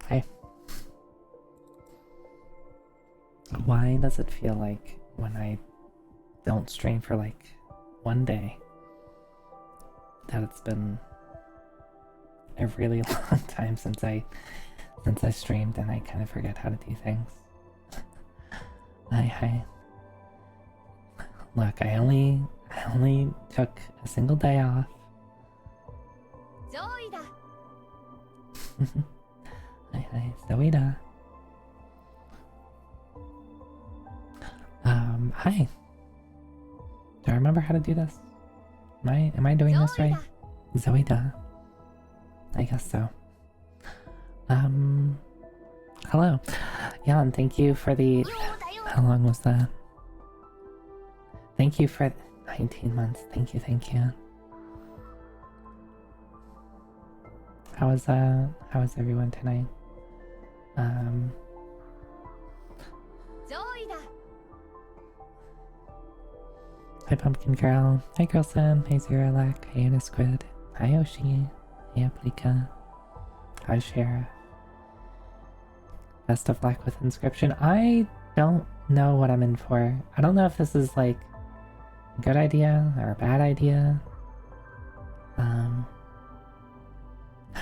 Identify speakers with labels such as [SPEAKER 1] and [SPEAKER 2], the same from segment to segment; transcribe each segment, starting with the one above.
[SPEAKER 1] Hi. Why does it feel like when I don't stream for like one day that it's been a really long time since I streamed and I kind of forget how to do things? Hi. Look, I only took a single day off. Hi, Zoida. Hi. Do I remember how to do this? Am I doing this right? Zoida. I guess so. Hello. Yeah, and thank you for the... How long was that? Thank you for 19 months. Thank you. How was everyone tonight? Hi Pumpkin Girl. Hi Girlson. Hi Zeralak. Hi Anna Squid. Hi Yoshi. Hi Aplika. Hi Shara. Best of luck with Inscription. I don't know what I'm in for. I don't know if this is like a good idea or a bad idea. I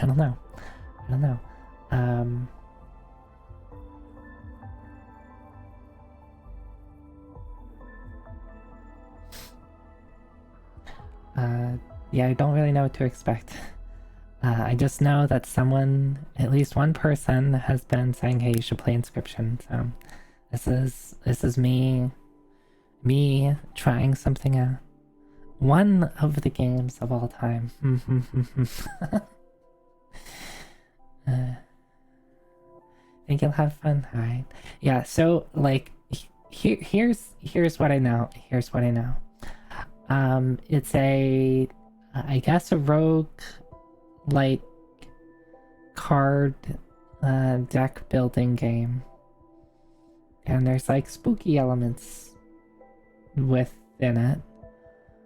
[SPEAKER 1] don't know. Yeah, I don't really know what to expect. I just know that someone, at least one person, has been saying, "Hey, you should play Inscription." So this is me trying something out. One of the games of all time. Think you'll have fun, alright? Yeah. So like, here's what I know. It's I guess a rogue like card deck building game, and there's like spooky elements within it.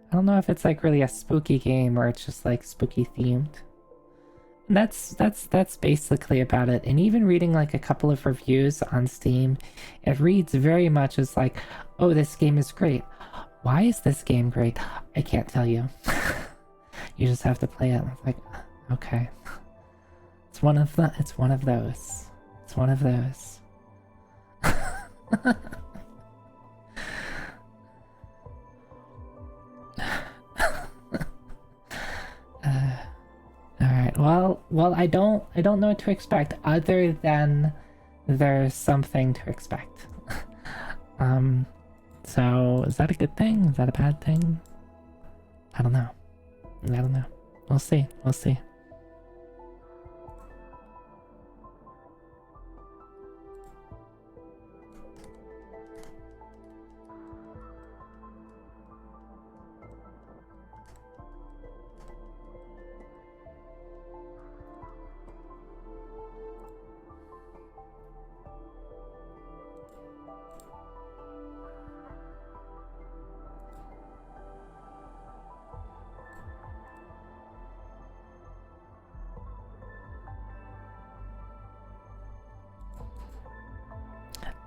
[SPEAKER 1] I don't know if it's like really a spooky game or it's just like spooky themed. That's basically about it. And even reading like a couple of reviews on Steam, it reads very much as like, oh, this game is great. Why is this game great? I can't tell you. You just have to play it. It's like, okay. It's one of those. It's one of those. Alright, well, I don't know what to expect other than there's something to expect. So is that a good thing? Is that a bad thing? I don't know. We'll see.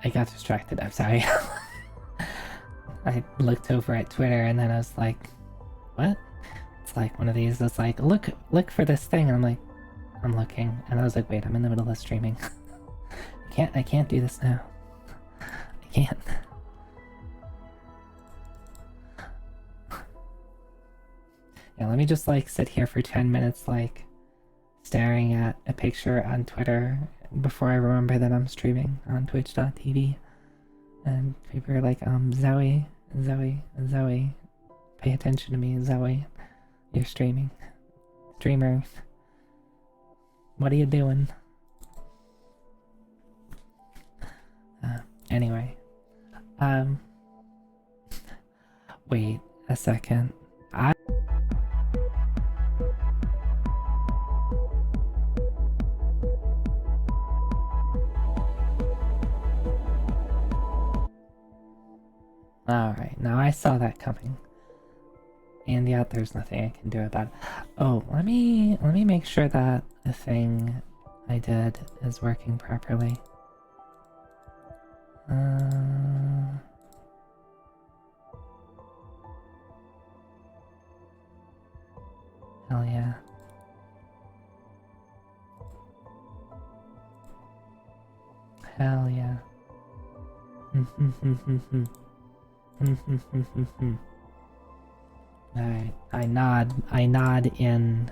[SPEAKER 1] I got distracted, I'm sorry. I looked over at Twitter and then I was like, what? It's like one of these that's like, look for this thing, and I'm like, I'm looking, and I was like, wait, I'm in the middle of streaming. I can't do this now. I can't. Yeah, let me just like sit here for 10 minutes like staring at a picture on Twitter before I remember that I'm streaming on twitch.tv. And people are like, Zoe, pay attention to me, Zoe. You're streaming. Streamer. What are you doing? Anyway. Wait a second. Alright, now I saw that coming. And yeah, there's nothing I can do about it. Oh, let me make sure that the thing I did is working properly. Hell yeah. Hell yeah. Alright, I nod in,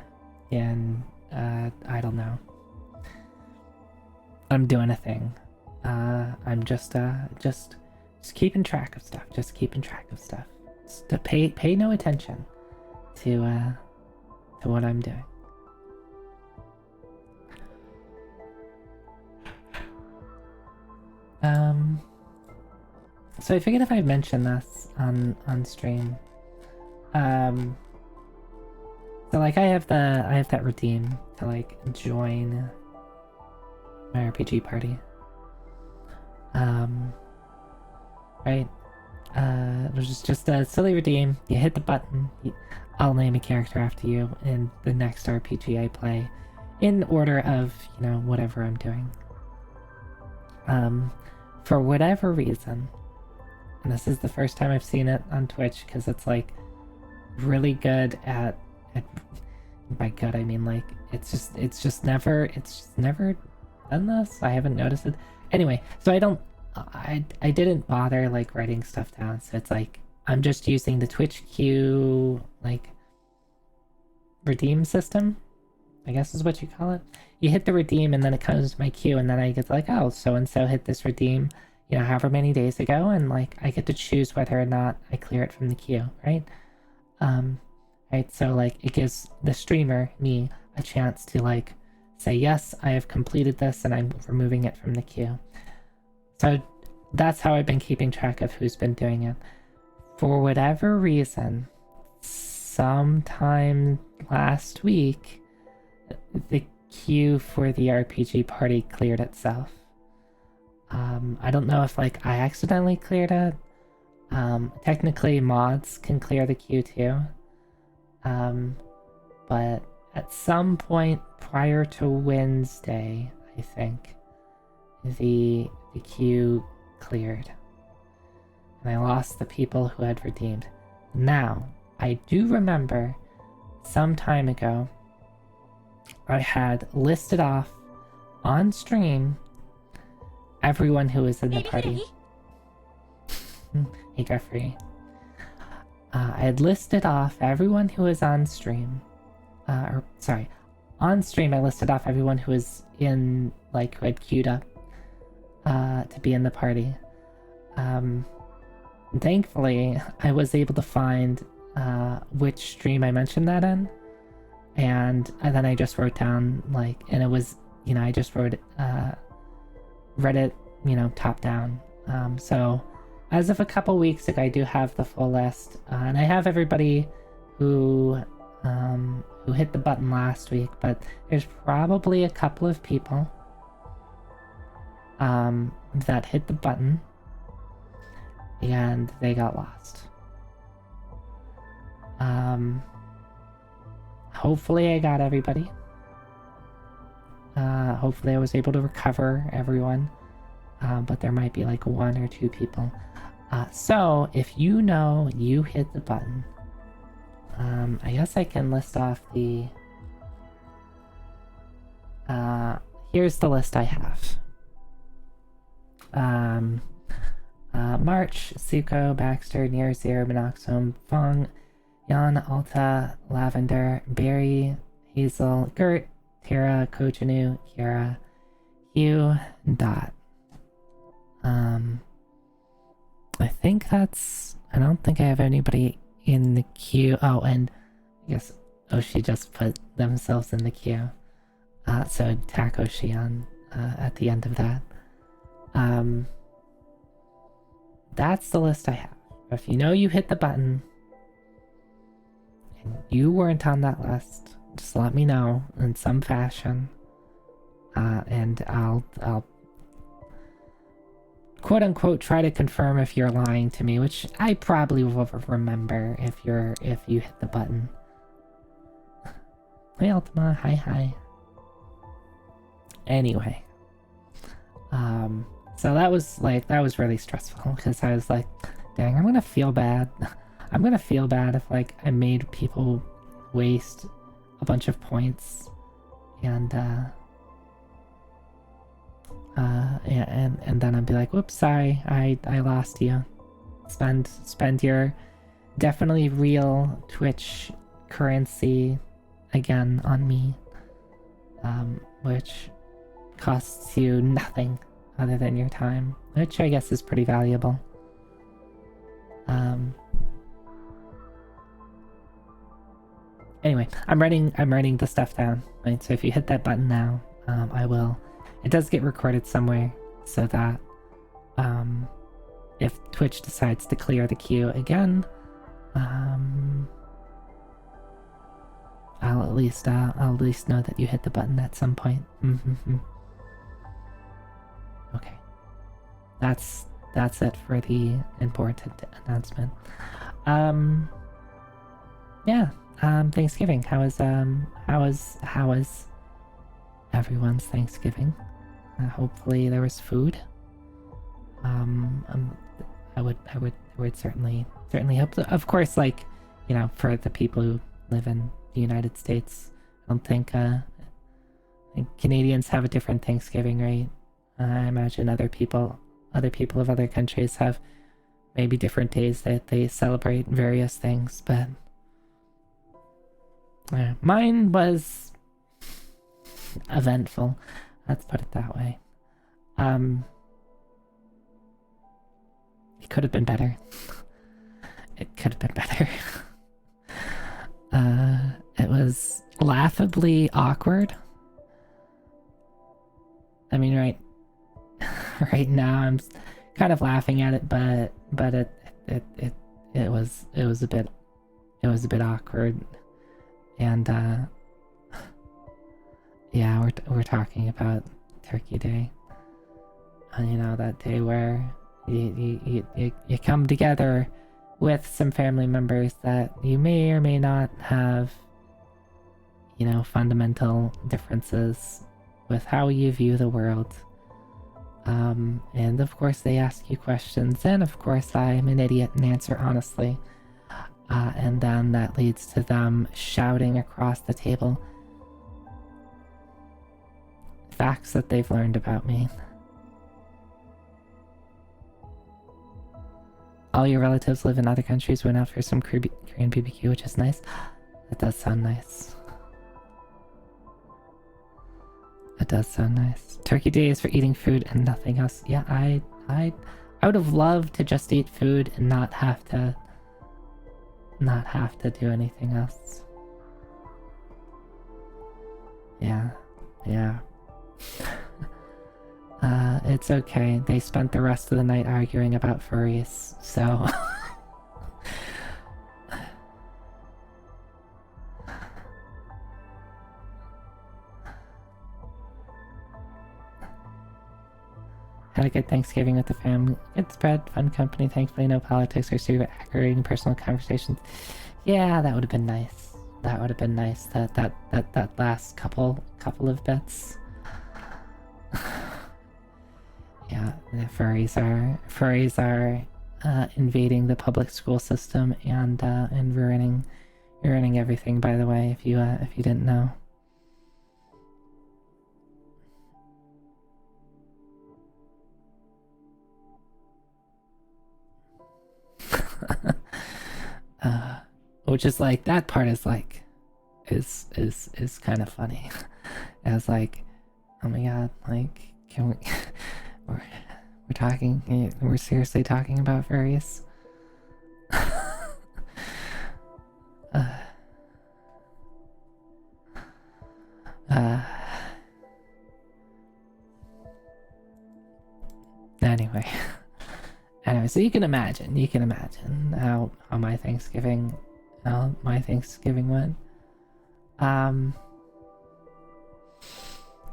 [SPEAKER 1] I don't know. I'm doing a thing. I'm just keeping track of stuff, just to pay no attention to what I'm doing. So I figured if I mention this on stream, so like I have that redeem to like join my RPG party. Right? It was just a silly redeem. You hit the button. I'll name a character after you in the next RPG I play, in order of, you know, whatever I'm doing. For whatever reason, and this is the first time I've seen it on Twitch because it's like really good at by good I mean like it's just never done this. I haven't noticed it. Anyway, so I didn't bother like writing stuff down, so it's like I'm just using the Twitch queue like redeem system, I guess is what you call it. You hit the redeem and then it comes to my queue, and then I get like, oh, so and so hit this redeem, you know, however many days ago, and like I get to choose whether or not I clear it from the queue, right? Right, so like it gives the streamer, me, a chance to like say, yes, I have completed this and I'm removing it from the queue. So that's how I've been keeping track of who's been doing it. For whatever reason, sometime last week, the queue for the RPG party cleared itself. I don't know if like I accidentally cleared it. Technically mods can clear the queue too. But at some point prior to Wednesday, I think, the queue cleared. And I lost the people who had redeemed. Now, I do remember some time ago, I had listed off on stream everyone who was in the party. Hey, Jeffrey. I had listed off everyone who was on stream. On stream I listed off everyone who was in, like, who had queued up to be in the party. Thankfully, I was able to find which stream I mentioned that in. And then I just wrote down, like, and it was, you know, I just wrote it, you know, top down. So as of a couple weeks ago, I do have the full list, and I have everybody who hit the button last week, but there's probably a couple of people that hit the button and they got lost. Hopefully I got everybody. Hopefully I was able to recover everyone, but there might be like one or two people. So if you know you hit the button, I guess I can list off the... here's the list I have. March, Suko, Baxter, Near Zero, Monoxome, Fong, Yan, Alta, Lavender, Barry, Hazel, Gert, Tara, Kojanu, Kiara, Hugh, Dot. I think that's... I don't think I have anybody in the queue. Oh, and I guess Oshi just put themselves in the queue. So tack Oshi on at the end of that. That's the list I have. If you know you hit the button and you weren't on that list, just let me know in some fashion, and I'll quote unquote try to confirm if you're lying to me, which I probably will remember if you hit the button. Hey Ultima, hi. Anyway, so that was really stressful because I was like, dang, I'm gonna feel bad. I'm gonna feel bad if like I made people waste a bunch of points and and then I'd be like, whoops, sorry, I lost you. Spend your definitely real Twitch currency again on me, which costs you nothing other than your time, which I guess is pretty valuable. Anyway, I'm writing the stuff down, right? So if you hit that button now, I will. It does get recorded somewhere, so that if Twitch decides to clear the queue again, I'll at least know that you hit the button at some point. Okay, that's it for the important announcement. Yeah. Thanksgiving. How was everyone's Thanksgiving? Hopefully there was food. I would certainly hope so. Of course, like, you know, for the people who live in the United States, I don't think Canadians have a different Thanksgiving, right? I imagine other people of other countries have maybe different days that they celebrate various things, but mine was eventful. Let's put it that way. It could have been better. It could have been better. It was laughably awkward. I mean, right now I'm kind of laughing at it, but it was a bit awkward. And yeah, we're talking about Turkey Day. You know, that day where you come together with some family members that you may or may not have, you know, fundamental differences with how you view the world. And of course they ask you questions, and of course I'm an idiot and answer honestly. And then that leads to them shouting across the table facts that they've learned about me. All your relatives live in other countries, went out for some Korean BBQ, which is nice. That does sound nice. That does sound nice. Turkey Day is for eating food and nothing else. Yeah, I would have loved to just eat food and not have to do anything else. Yeah. It's okay. They spent the rest of the night arguing about furries, so... Had a good Thanksgiving with the family. Good spread, fun company, thankfully no politics or super aggravating personal conversations. Yeah, that would have been nice. That would have been nice. That last couple of bits. Yeah, the furries are invading the public school system and ruining everything, by the way, if you didn't know. Which is like, that part is like is kind of funny. I was like, oh my god, like, can we we're seriously talking about furries? Anyway, so you can imagine how my Thanksgiving went.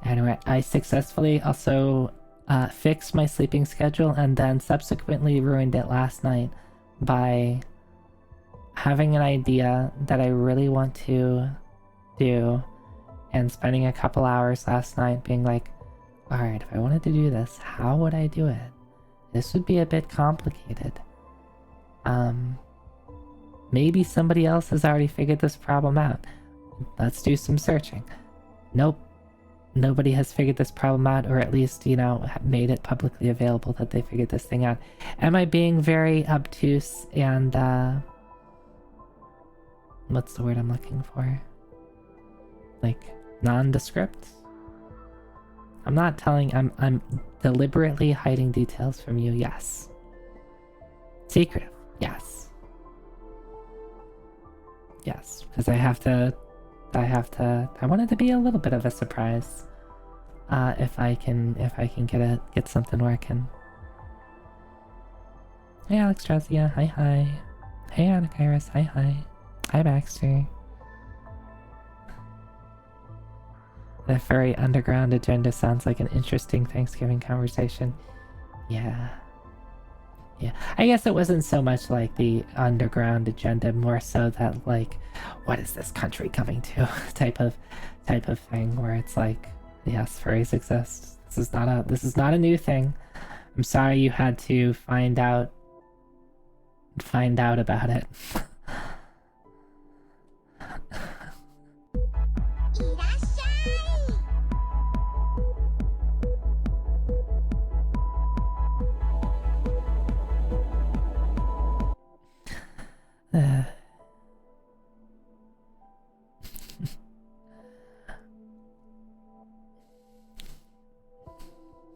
[SPEAKER 1] Anyway, I successfully also fixed my sleeping schedule and then subsequently ruined it last night by having an idea that I really want to do and spending a couple hours last night being like, Alright, if I wanted to do this, how would I do it? This would be a bit complicated. Maybe somebody else has already figured this problem out. Let's do some searching. Nope. Nobody has figured this problem out, or at least, you know, made it publicly available that they figured this thing out. Am I being very obtuse and, what's the word I'm looking for? Like, nondescript? I'm not telling, I'm deliberately hiding details from you, yes. Secretive, yes. Yes, because I want it to be a little bit of a surprise. If I can get something working. Hey Alex Trazia, hi. Hey Anakairis, hi. Hi Baxter. The furry underground agenda sounds like an interesting Thanksgiving conversation. Yeah. I guess it wasn't so much like the underground agenda, more so that like, what is this country coming to type of thing, where it's like, yes, furries exist. This is not a new thing. I'm sorry you had to find out about it.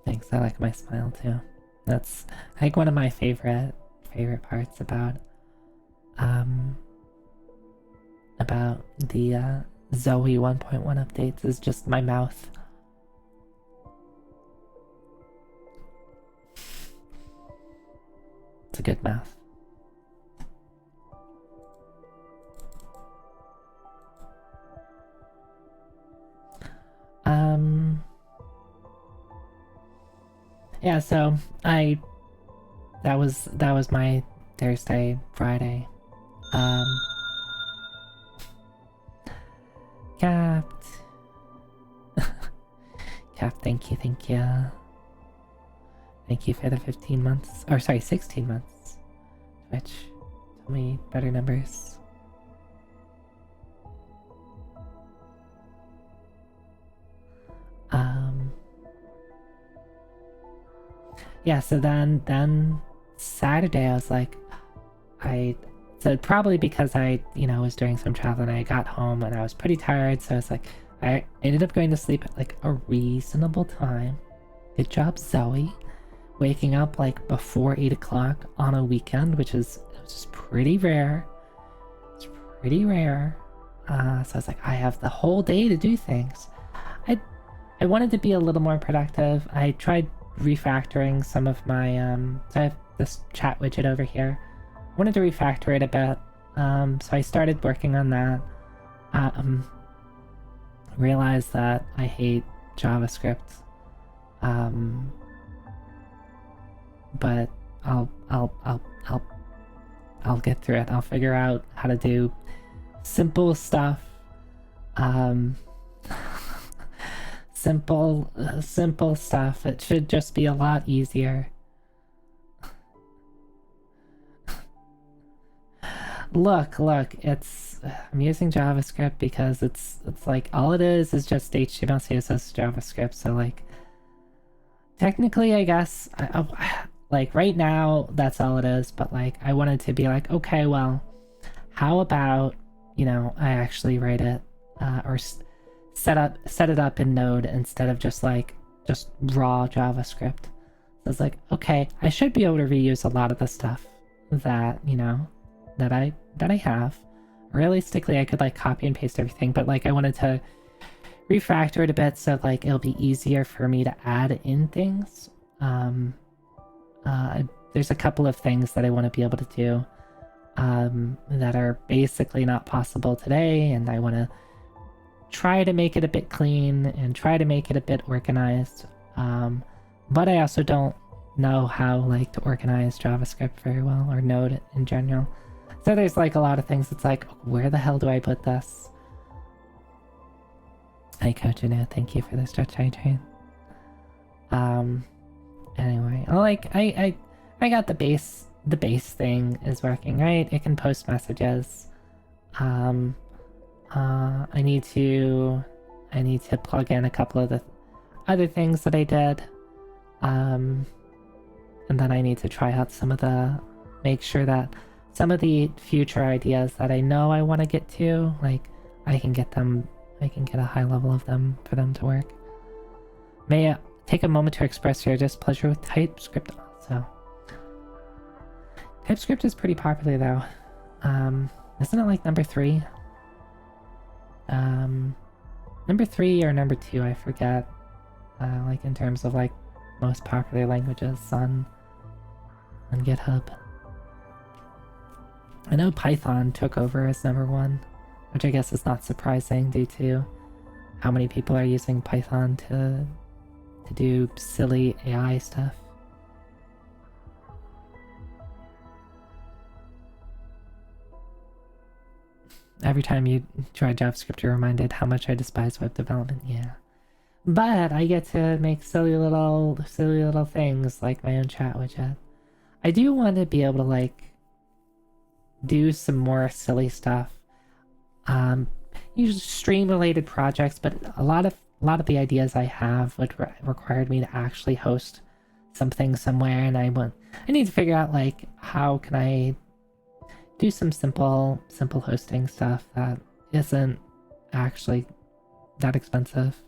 [SPEAKER 1] Thanks, I like my smile too. That's like one of my favorite parts about the Zoe 1.1 updates is just my mouth. It's a good mouth. Yeah, so that was my Thursday, Friday. Capped. Cap, thank you. Thank you for the 15 months. Or sorry, 16 months. Twitch. Tell me better numbers. Yeah, so then Saturday I was like, so probably because I, you know, was doing some traveling, I got home and I was pretty tired, so I was like, I ended up going to sleep at like a reasonable time. Good job, Zoe. Waking up like before 8 o'clock on a weekend, which is just pretty rare. It's pretty rare. So I was like, I have the whole day to do things. I wanted to be a little more productive. I tried refactoring some of my so I have this chat widget over here. I wanted to refactor it a bit, so I started working on that. Realized that I hate JavaScript, but I'll get through it. I'll figure out how to do simple stuff. Simple stuff. It should just be a lot easier. Look, I'm using JavaScript because it's like all it is just HTML, CSS, JavaScript. So like, technically, I guess, like right now, that's all it is. But like, I wanted to be like, okay, well, how about, you know, I actually write it, or set it up in Node instead of just raw JavaScript. So it's like, okay, I should be able to reuse a lot of the stuff that, you know, that I have. Realistically, I could like copy and paste everything, but like I wanted to refactor it a bit so like it'll be easier for me to add in things. There's a couple of things that I want to be able to do that are basically not possible today, and I want to try to make it a bit clean and try to make it a bit organized, but I also don't know how like to organize JavaScript very well, or Node in general. So there's like a lot of things. It's like, where the hell do I put this? Hi Coach Anu, thank you for the stretch hydrate. Anyway, I got the base thing is working, right? It can post messages. I need to plug in a couple of the other things that I did. And then I need to try out make sure that some of the future ideas that I know I want to get to, like, I can get a high level of them for them to work. May I take a moment to express your displeasure with TypeScript also. TypeScript is pretty popular though. Isn't it like number 3? Number 3 or number 2, I forget. Like in terms of like most popular languages on GitHub. I know Python took over as number 1, which I guess is not surprising due to how many people are using Python to do silly AI stuff. Every time you try JavaScript, you're reminded how much I despise web development. Yeah. But I get to make silly little things like my own chat widget. I do want to be able to like do some more silly stuff. Usually stream related projects, but a lot of the ideas I have would required me to actually host something somewhere, and I need to figure out like how can I do some simple hosting stuff that isn't actually that expensive.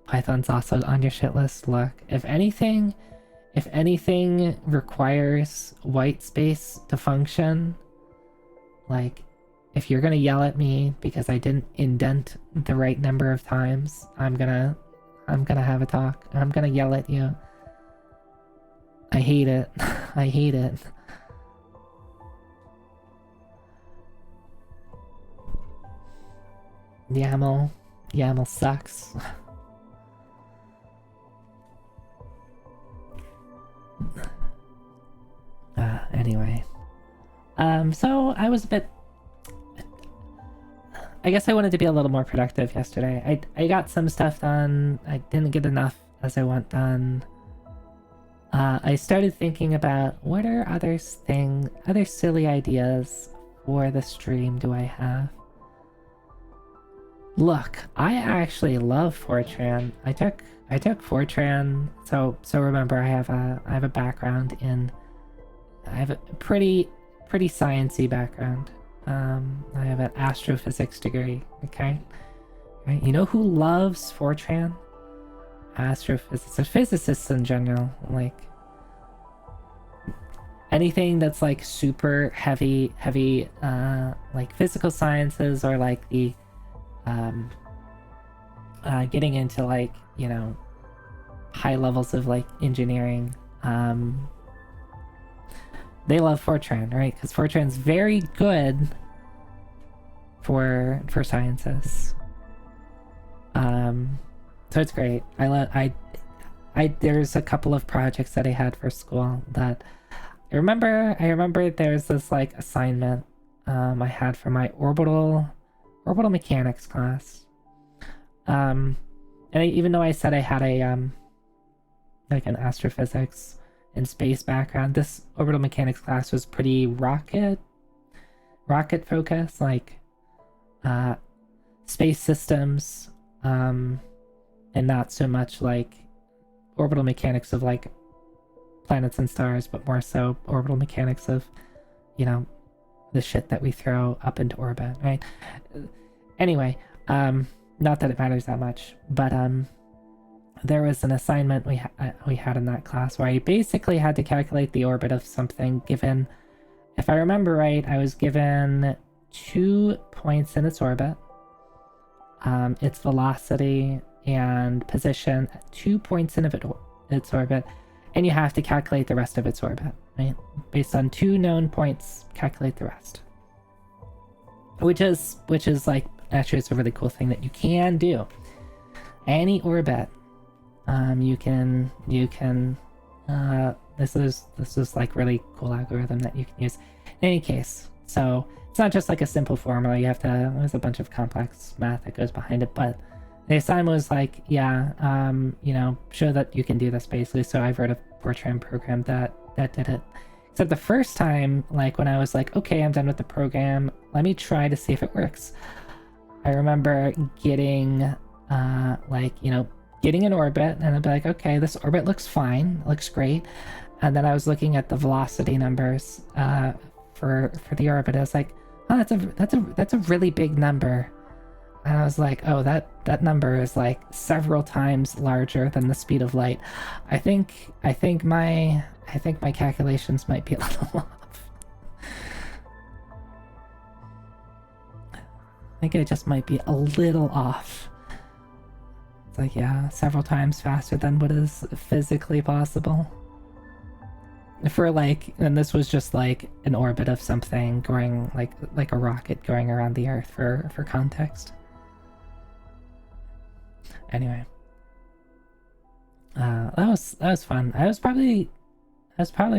[SPEAKER 1] Python's also on your shit list. Look, if anything requires white space to function, like if you're gonna yell at me because I didn't indent the right number of times, I'm gonna have a talk. I'm gonna yell at you. I hate it. I hate it. YAML sucks. Anyway. So I was a bit... I guess I wanted to be a little more productive yesterday. I got some stuff done. I didn't get enough as I want done. I started thinking about what are other silly ideas for the stream do I have? Look, I actually love Fortran. I took Fortran, so remember I have a background in... I have a pretty sciencey background. I have an astrophysics degree, okay? Right? You know who loves Fortran? Astrophysicists, physicists in general, like anything that's like super heavy, like physical sciences or like the getting into like, you know, high levels of like engineering. They love Fortran, right? Because Fortran's very good for sciences. So it's great. There's a couple of projects that I had for school that I remember there's this like assignment I had for my orbital mechanics class. And even though I said I had a like an astrophysics and space background, this orbital mechanics class was pretty rocket focused, like space systems, and not so much like orbital mechanics of like planets and stars, but more so orbital mechanics of, you know, the shit that we throw up into orbit, right? Anyway, not that it matters that much, but there was an assignment we had in that class where I basically had to calculate the orbit of something given, if I remember right, I was given 2 points in its orbit, its velocity and position at 2 points in its orbit, and you have to calculate the rest of its orbit, right? Based on 2 known points, calculate the rest. Which is like, actually it's a really cool thing that you can do. Any orbit, you can this is like really cool algorithm that you can use in any case. So it's not just like a simple formula, there's a bunch of complex math that goes behind it, but the assignment was like, yeah, you know, show that you can do this basically. So I wrote a Fortran program that did it. Except the first time, like when I was like, okay, I'm done with the program, let me try to see if it works. I remember getting, like, you know, getting an orbit, and I'd be like, okay, this orbit looks fine, looks great. And then I was looking at the velocity numbers, for the orbit. I was like, oh, that's a really big number. And I was like, oh, that number is like several times larger than the speed of light. I think my calculations might be a little off. I think it just might be a little off. It's like, yeah, several times faster than what is physically possible. For like, and this was just like an orbit of something going like a rocket going around the Earth for context. Anyway, that was fun. That was probably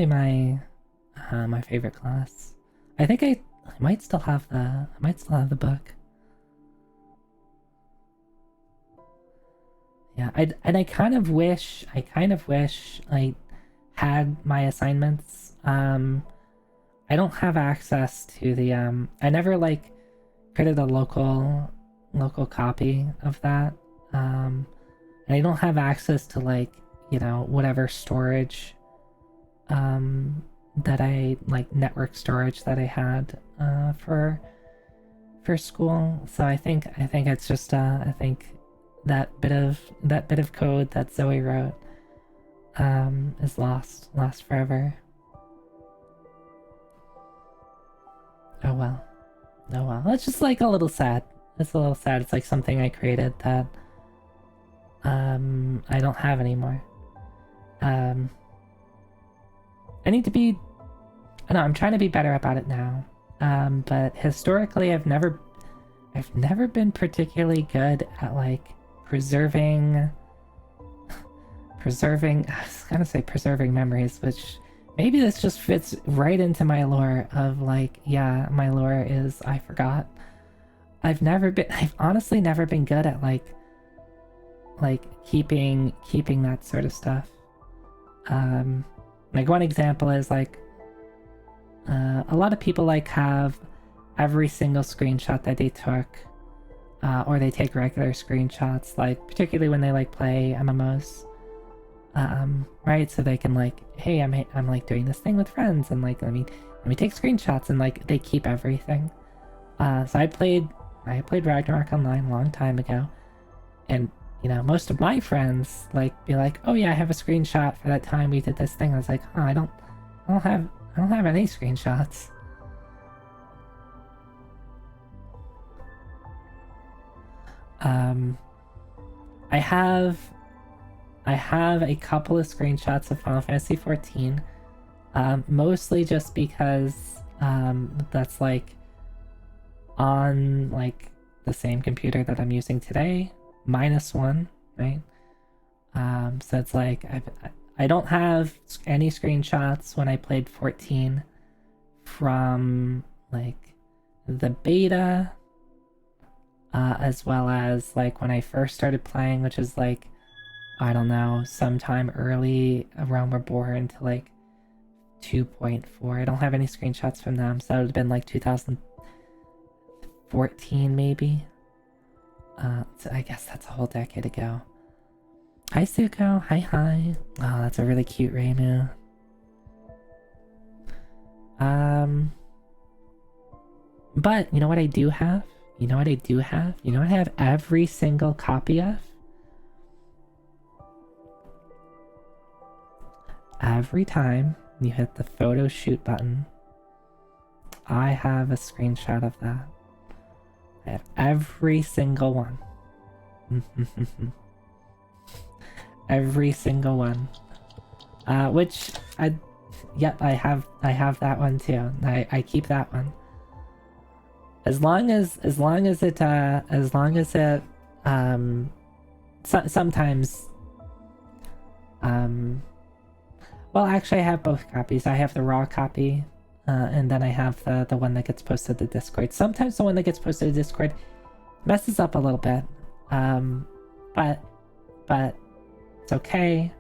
[SPEAKER 1] my my favorite class. I think I might still have the book. Yeah, I kind of wish I had my assignments. I don't have access to the I never like created a local copy of that. And I don't have access to like, you know, whatever storage that I like network storage that I had for school. So I think it's just I think that bit of code that Zoe wrote is lost forever. Oh well. That's just like a little sad. It's a little sad. It's like something I created that I don't have anymore. I need to be, I know I'm trying to be better about it now. But historically I've never been particularly good at like preserving I was gonna say preserving memories, which maybe this just fits right into my lore of like, yeah, my lore is I forgot. I've honestly never been good at like keeping that sort of stuff. Like one example is like a lot of people like have every single screenshot that they took, or they take regular screenshots, like particularly when they like play MMOs, right? So they can like, hey, I'm like doing this thing with friends, and like let me take screenshots, and like they keep everything. So I played Ragnarok Online a long time ago, and you know, most of my friends like be like, oh yeah, I have a screenshot for that time we did this thing. I was like, oh, I don't have any screenshots. I have a couple of screenshots of Final Fantasy XIV, mostly just because that's like on like the same computer that I'm using today, -1, right? So it's like I don't have any screenshots when I played 14 from like the beta, as well as like when I first started playing, which is like, I don't know, sometime early around We're Born to like 2.4. I don't have any screenshots from them, so that would have been like 2014 maybe. So I guess that's a whole decade ago. Hi Suko, hi. Oh, that's a really cute Reimu. But you know what I do have? You know what I have every single copy of? Every time you hit the photo shoot button, I have a screenshot of that. I have every single one. Every single one. Which I have that one too. I keep that one. As long as it sometimes well, actually I have both copies. I have the raw copy, and then I have the one that gets posted to Discord. Sometimes the one that gets posted to Discord messes up a little bit. but it's okay.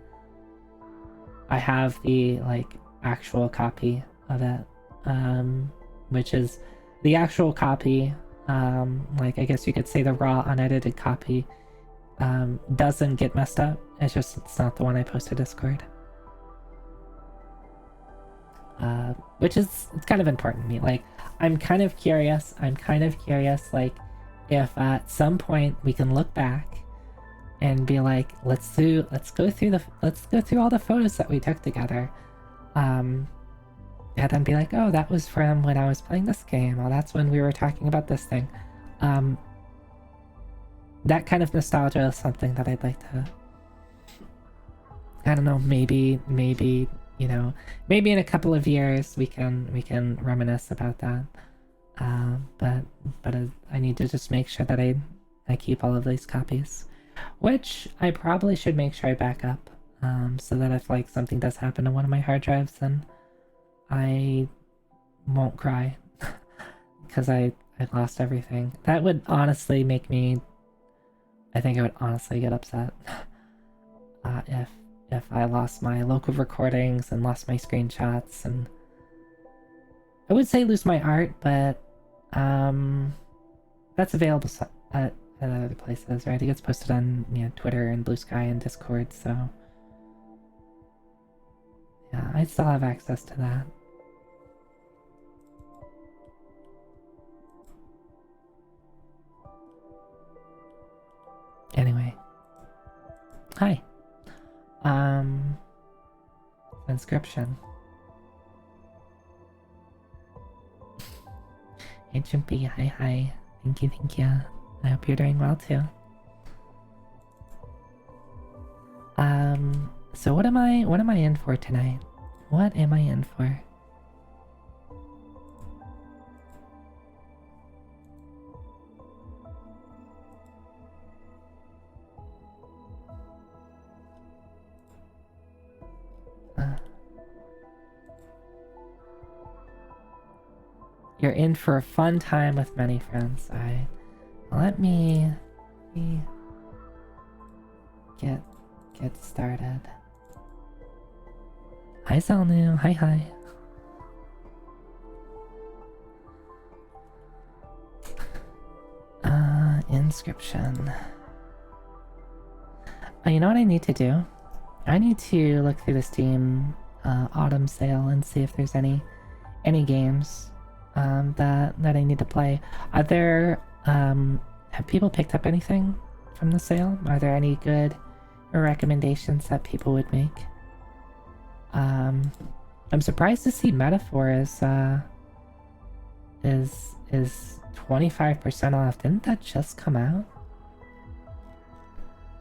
[SPEAKER 1] I have the like actual copy of it, which is the actual copy. Like I guess you could say the raw unedited copy doesn't get messed up. It's not the one I post to Discord. Which is, it's kind of important to me. Like, I'm kind of curious, like, if at some point we can look back and be like, let's go through all the photos that we took together. And then be like, oh, that was from when I was playing this game, or that's when we were talking about this thing. That kind of nostalgia is something that I'd like to, I don't know, maybe, you know, maybe in a couple of years we can reminisce about that. But I need to just make sure that I keep all of these copies, which I probably should make sure I back up, so that if like something does happen to one of my hard drives, then I won't cry because I lost everything. That would honestly make me, I think I would honestly get upset if I lost my local recordings and lost my screenshots, and I would say lose my art, but that's available at other places, right? It gets posted on, you know, Twitter and Blue Sky and Discord, so yeah, I still have access to that. Anyway, hi. Inscription. Hey Chimpy, hi. Thank you. I hope you're doing well too. So what am I in for tonight? What am I in for? You're in for a fun time with many friends. Alright. Let me get started. Hi Zelnu, hi. Inscription. You know what I need to do? I need to look through the Steam autumn sale and see if there's any games that I need to play. Are there have people picked up anything from the sale? Are there any good recommendations that people would make? I'm surprised to see Metaphor is 25% off. Didn't that just come out?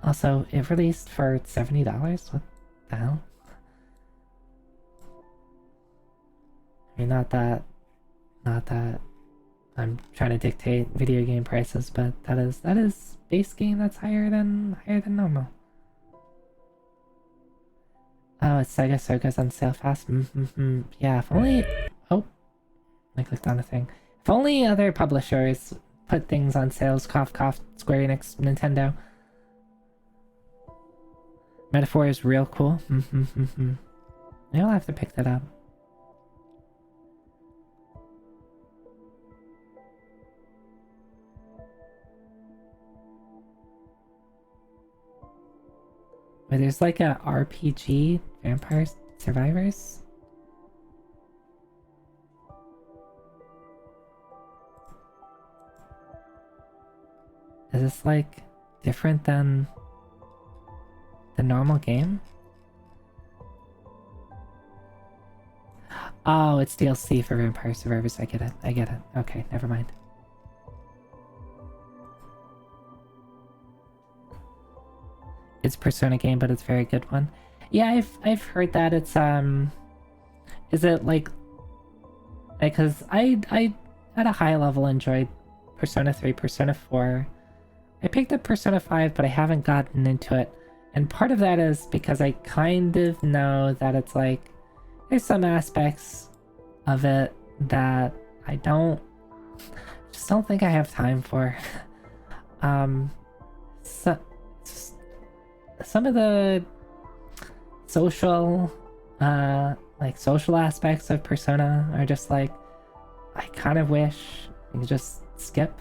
[SPEAKER 1] Also, it released for $70. What the hell? I mean, not that I'm trying to dictate video game prices, but that is base game that's higher than normal. Oh, it's Sega Soga's on sale fast. Yeah, if only. Oh, I clicked on a thing. If only other publishers put things on sales. Cough, cough. Square Enix, Nintendo. Metaphor is real cool. I'll have to pick that up. Wait, there's like a RPG Vampire Survivors? Is this like different than the normal game? Oh, it's DLC for Vampire Survivors. I get it. Okay, never mind. It's Persona game, but it's a very good one. Yeah, I've heard that it's is it like because I at a high level enjoyed Persona 3, Persona 4. I picked up Persona 5, but I haven't gotten into it. And part of that is because I kind of know that it's like there's some aspects of it that I just don't think I have time for. some of the social like social aspects of Persona are just like, I kind of wish you could just skip.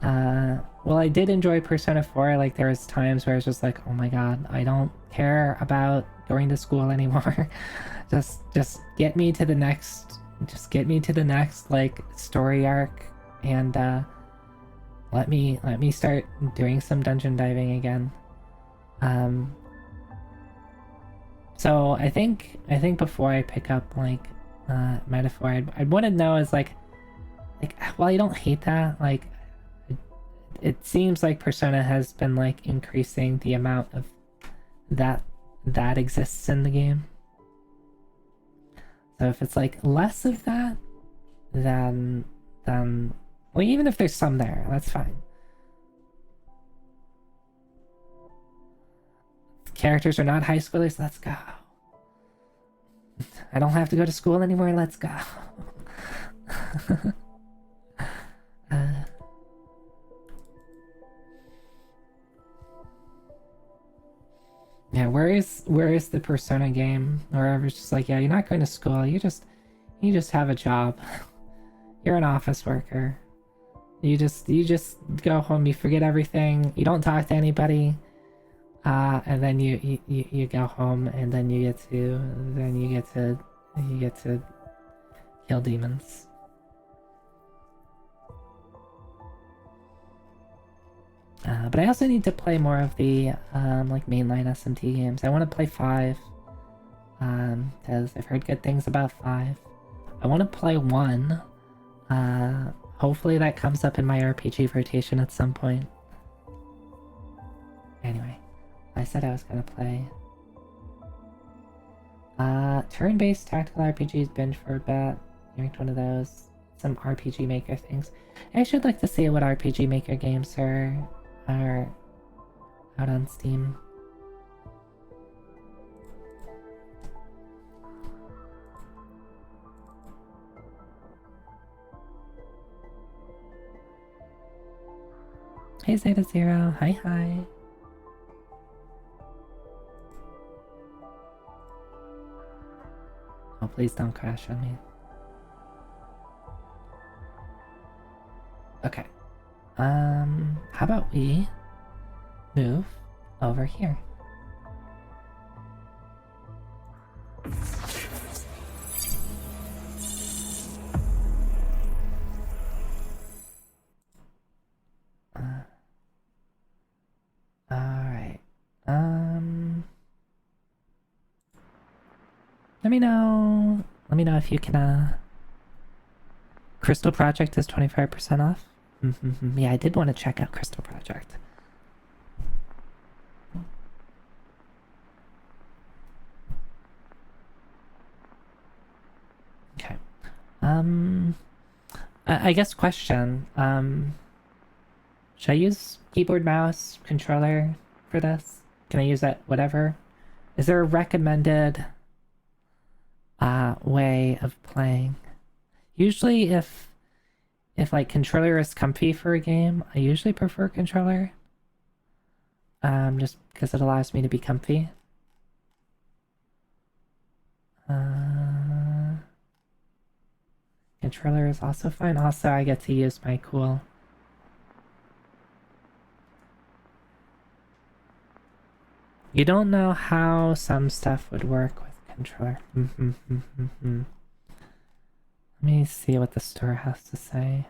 [SPEAKER 1] Well, I did enjoy Persona 4. Like, there was times where it's just like, oh my god, I don't care about going to school anymore. just get me to the next, like story arc, and let me start doing some dungeon diving again. So I think before I pick up like Metaphor, I'd want to know is like well, I don't hate that. Like it seems like Persona has been like increasing the amount of that exists in the game. So if it's like less of that, then well, even if there's some there, that's fine. Characters are not high schoolers, let's go. I don't have to go to school anymore, let's go. Yeah, where is the Persona game? Wherever it's just like, yeah, you're not going to school, you just have a job. You're an office worker. You just go home, you forget everything, you don't talk to anybody, and then you go home, and then you get to kill demons. But I also need to play more of the like mainline SMT games. I want to play 5, because I've heard good things about 5. I want to play 1. Hopefully that comes up in my RPG rotation at some point. Anyway, I said I was gonna play turn-based tactical RPGs, binge for a bit. You ranked one of those. Some RPG Maker things. I should like to see what RPG Maker games are out on Steam. Hey Zeta Zero, hi. Oh, please don't crash on me. Okay. How about we move over here? Alright. Let me know if you can, Crystal Project is 25% off. Yeah, I did want to check out Crystal Project. Okay. I guess question. Should I use keyboard, mouse, controller for this? Can I use that whatever? Is there a recommended way of playing? Usually if like controller is comfy for a game, I usually prefer controller. Just because it allows me to be comfy. Controller is also fine. Also, I get to use my cool... You don't know how some stuff would work with controller. Let me see what the store has to say.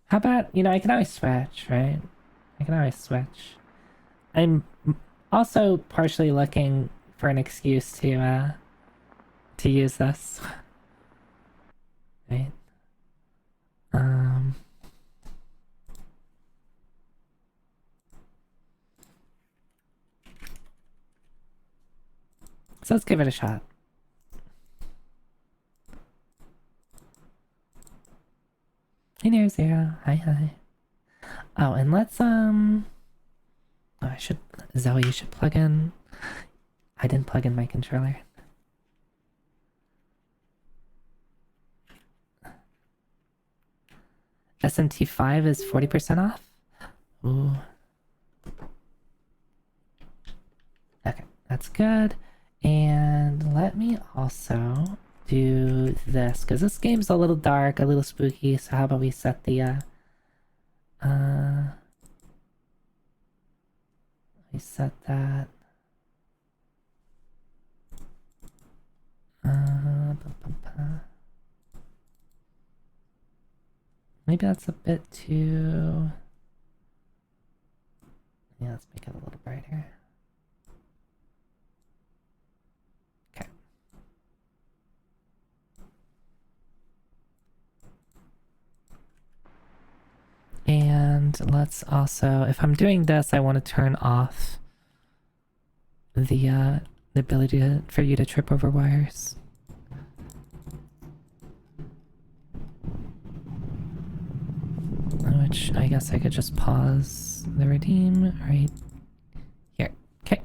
[SPEAKER 1] How about, I can always switch, right? I can always switch. I'm also partially looking for an excuse to use this. Right? So let's give it a shot. Hey there, Zero. Hi, hi. Oh, and let's oh, I should Zoe, you should plug in. I didn't plug in my controller. SMT5 is 40% off? Ooh. Okay, that's good. And let me also do this, because this game's a little dark, a little spooky, so how about we set the, we set that, maybe that's a bit too... Yeah, let's make it a little brighter. Okay. And let's also, if I'm doing this, I want to turn off the ability for you to trip over wires. Which I guess I could just pause the redeem right here. Okay.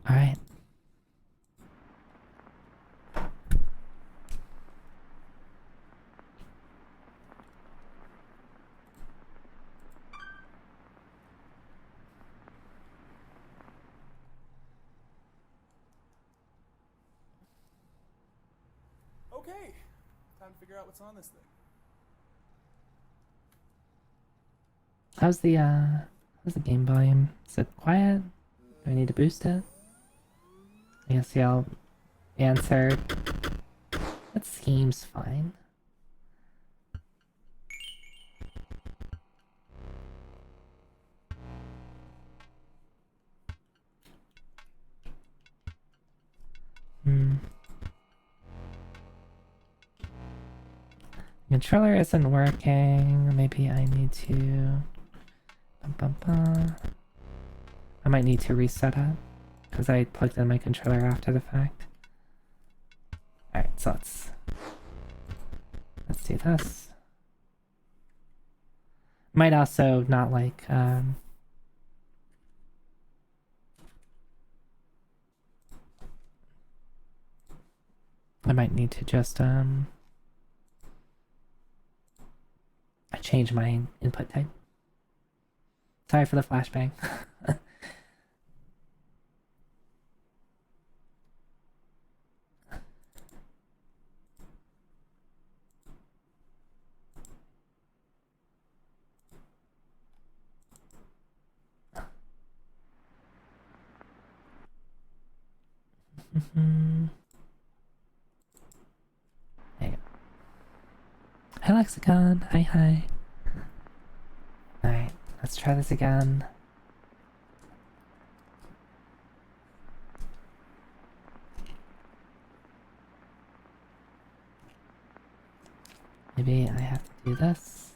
[SPEAKER 1] Alright.
[SPEAKER 2] Okay, time to figure out what's on this thing.
[SPEAKER 1] How's the game volume? Is it quiet? Do I need to boost it? I guess I'll answer. That seems fine. Controller isn't working. Maybe I need to... I might need to reset it because I plugged in my controller after the fact. Alright, so let's do this. Might also not like I might need to just change my input type. Sorry for the flashbang. There you go. Hi Lexicon, hi hi. Alright, let's try this again. Maybe I have to do this.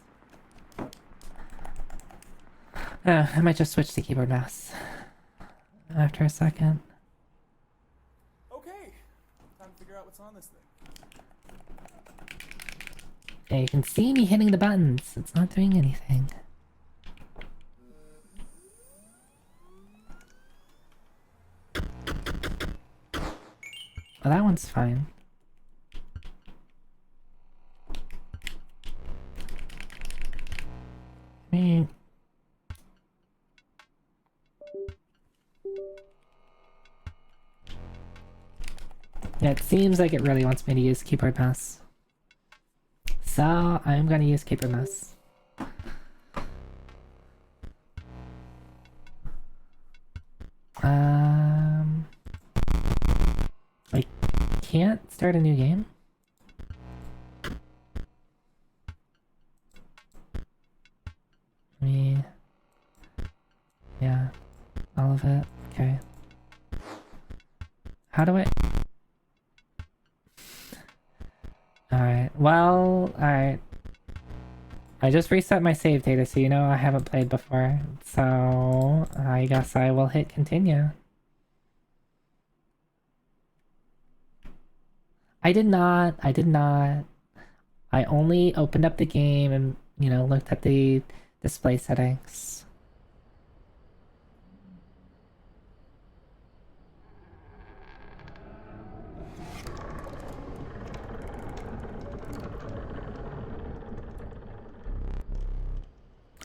[SPEAKER 1] I might just switch to keyboard mouse after a second.
[SPEAKER 2] Okay, time to figure out what's on this thing.
[SPEAKER 1] Yeah, you can see me hitting the buttons. It's not doing anything. Oh, that one's fine. Me. Yeah, it seems like it really wants me to use keyboard mouse. So, I'm gonna use keyboard mouse. I can't start a new game? Yeah, all of it. Okay. How do I... Alright, well, alright. I just reset my save data, so you know I haven't played before. So, I guess I will hit continue. I did not. I only opened up the game and, looked at the display settings.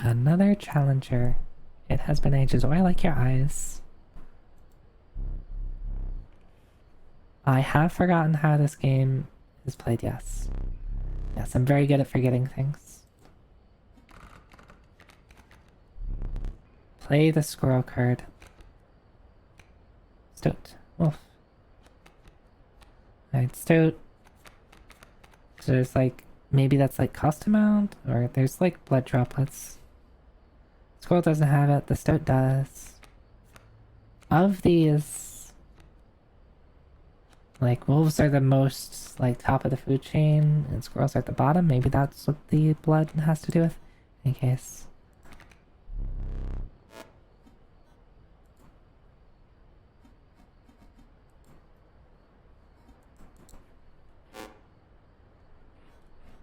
[SPEAKER 1] Another challenger. It has been ages. Oh, I like your eyes. I have forgotten how this game is played, yes. Yes, I'm very good at forgetting things. Play the squirrel card. Stoat. Wolf. Alright, Stoat. So there's like, maybe that's like cost amount, or there's like blood droplets. Squirrel doesn't have it, the Stoat does. Of these, like, wolves are the most, like, top of the food chain, and squirrels are at the bottom. Maybe that's what the blood has to do with. In case.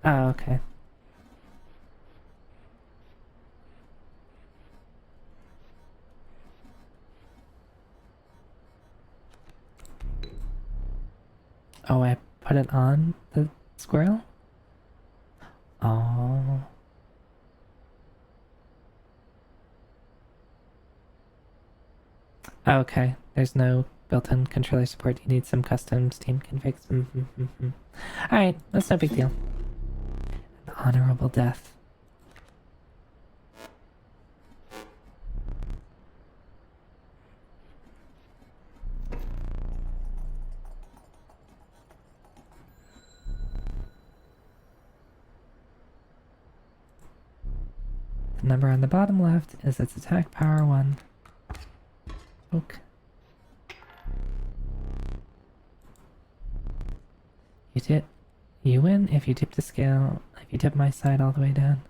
[SPEAKER 1] Oh, okay. Oh, I put it on the squirrel? Oh. Okay, there's no built-in controller support. You need some custom Steam configs. Alright, that's no big deal. An honorable death. The number on the bottom left is its attack power 1. Oak. You win if you tip the scale, if you tip my side all the way down.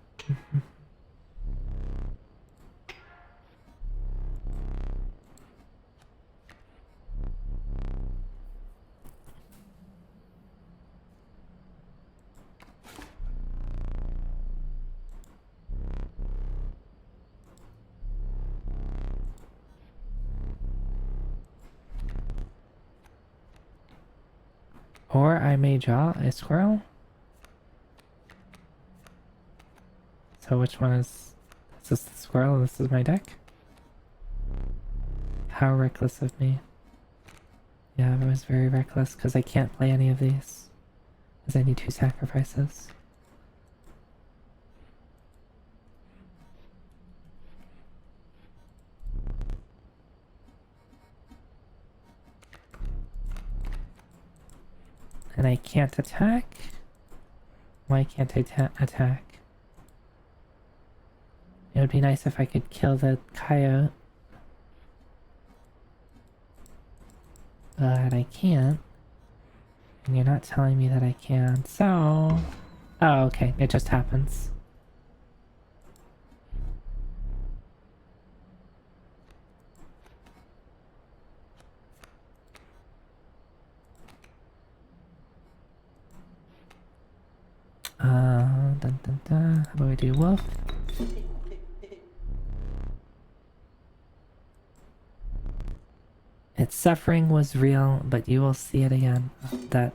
[SPEAKER 1] Or I may draw a squirrel. So which one is this the squirrel? This is my deck? How reckless of me. Yeah, I was very reckless because I can't play any of these. Because I need 2 sacrifices. And I can't attack? Why can't I attack? It would be nice if I could kill the coyote. But I can't. And you're not telling me that I can, so... Oh, okay, it just happens. Dun dun dun. How about we do wolf? Its suffering was real, but you will see it again. That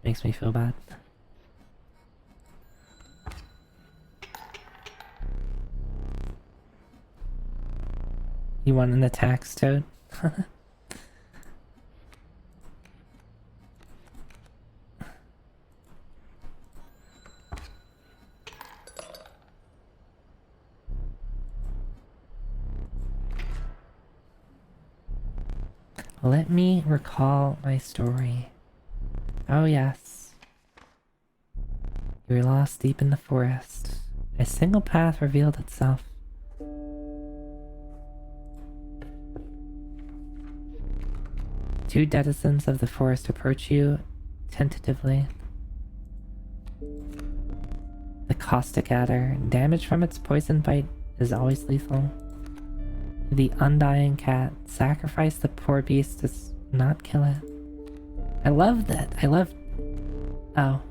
[SPEAKER 1] makes me feel bad. You want an attack, Toad? Let me recall my story. Oh yes. You were lost deep in the forest. A single path revealed itself. Two denizens of the forest approach you tentatively. The caustic adder. Damage from its poison bite is always lethal. The undying cat. Sacrifice the poor beast does not kill it. I love that. I love... Oh.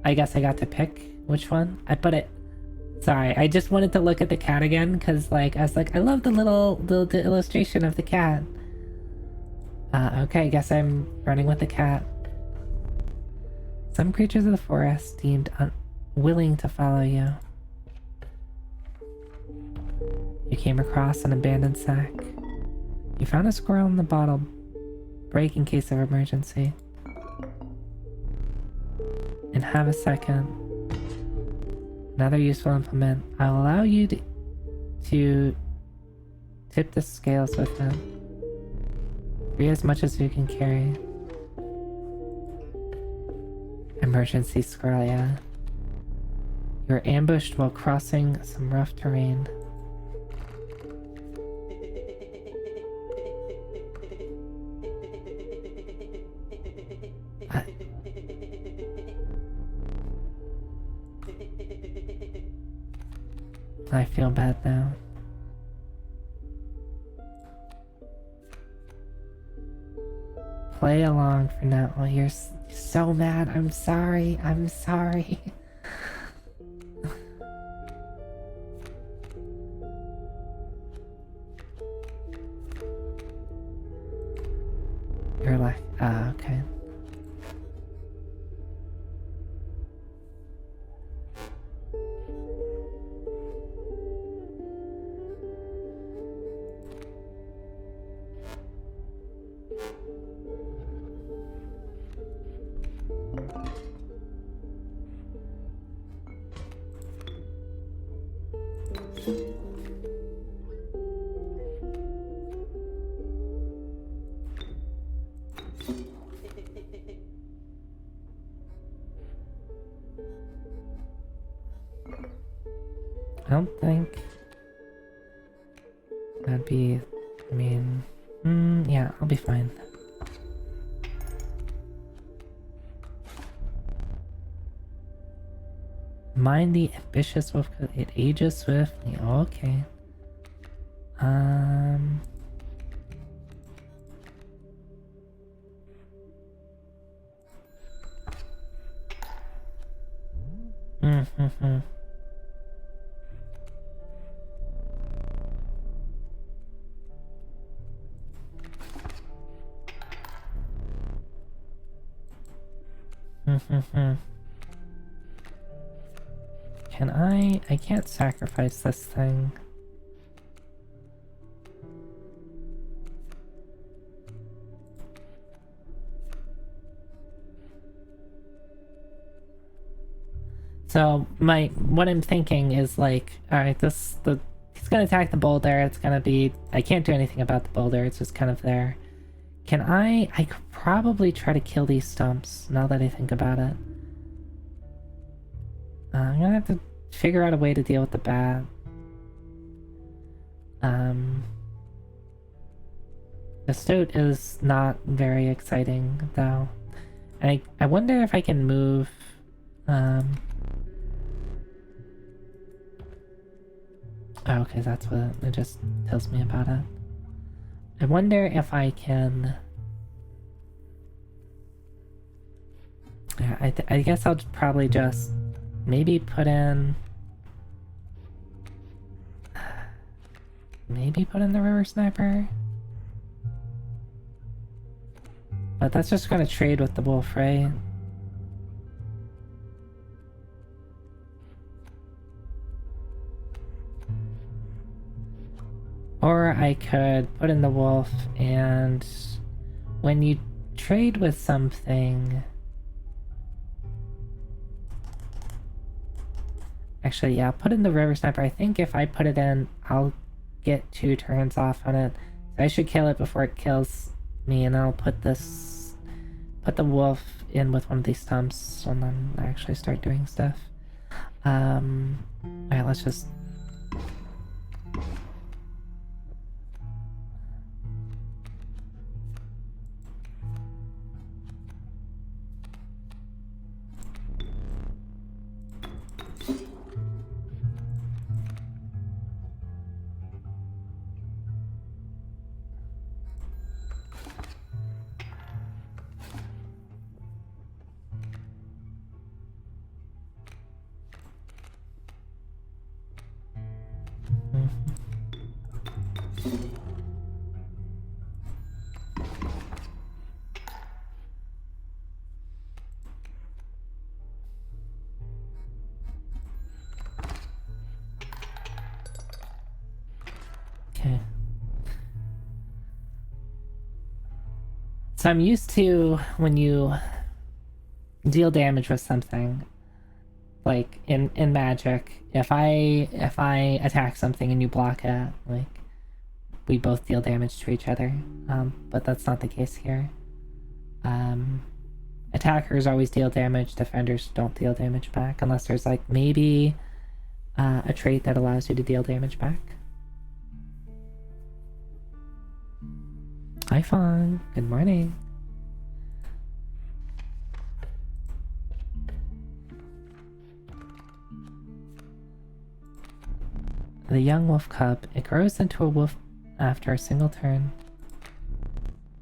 [SPEAKER 1] I guess I got to pick which one. I put it... Sorry, I just wanted to look at the cat again, because, like, I was like, I love the illustration of the cat. Okay, I guess I'm running with the cat. Some creatures of the forest deemed unwilling to follow you. You came across an abandoned sack. You found a squirrel in the bottle. Break in case of emergency. And have a second. Another useful implement. I'll allow you to tip the scales with them. Free as much as you can carry. Emergency squirrel, yeah. You were ambushed while crossing some rough terrain. I feel bad now. Play along for now. Oh, you're so mad. I'm sorry. I'm sorry. You're like, okay. I don't think that'd be, I mean, yeah, I'll be fine. Mind the ambitious wolf, it ages swiftly. Okay. Can I can't sacrifice this thing. So what I'm thinking is like, alright, he's gonna attack the boulder, it's gonna be, I can't do anything about the boulder, it's just kind of there. I could probably try to kill these stumps, now that I think about it. I'm gonna have to figure out a way to deal with the bat. The stoat is not very exciting, though. I wonder if I can move, oh, okay, that's what it just tells me about it. I wonder if I can... Yeah, I guess I'll probably just maybe put in... Maybe put in the river sniper? But that's just gonna trade with the wolf, right? Or I could put in the wolf, and when you trade with something... Actually, yeah, put in the river sniper. I think if I put it in, I'll get 2 turns off on it. So I should kill it before it kills me, and I'll put the wolf in with one of these stumps, and then actually start doing stuff. Alright, let's just... Okay. So I'm used to when you deal damage with something, like in Magic, if I attack something and you block it, like we both deal damage to each other. But that's not the case here. Attackers always deal damage, defenders don't deal damage back, unless there's like maybe a trait that allows you to deal damage back. Hi Fawn, good morning. The young wolf cub, it grows into a wolf after a single turn.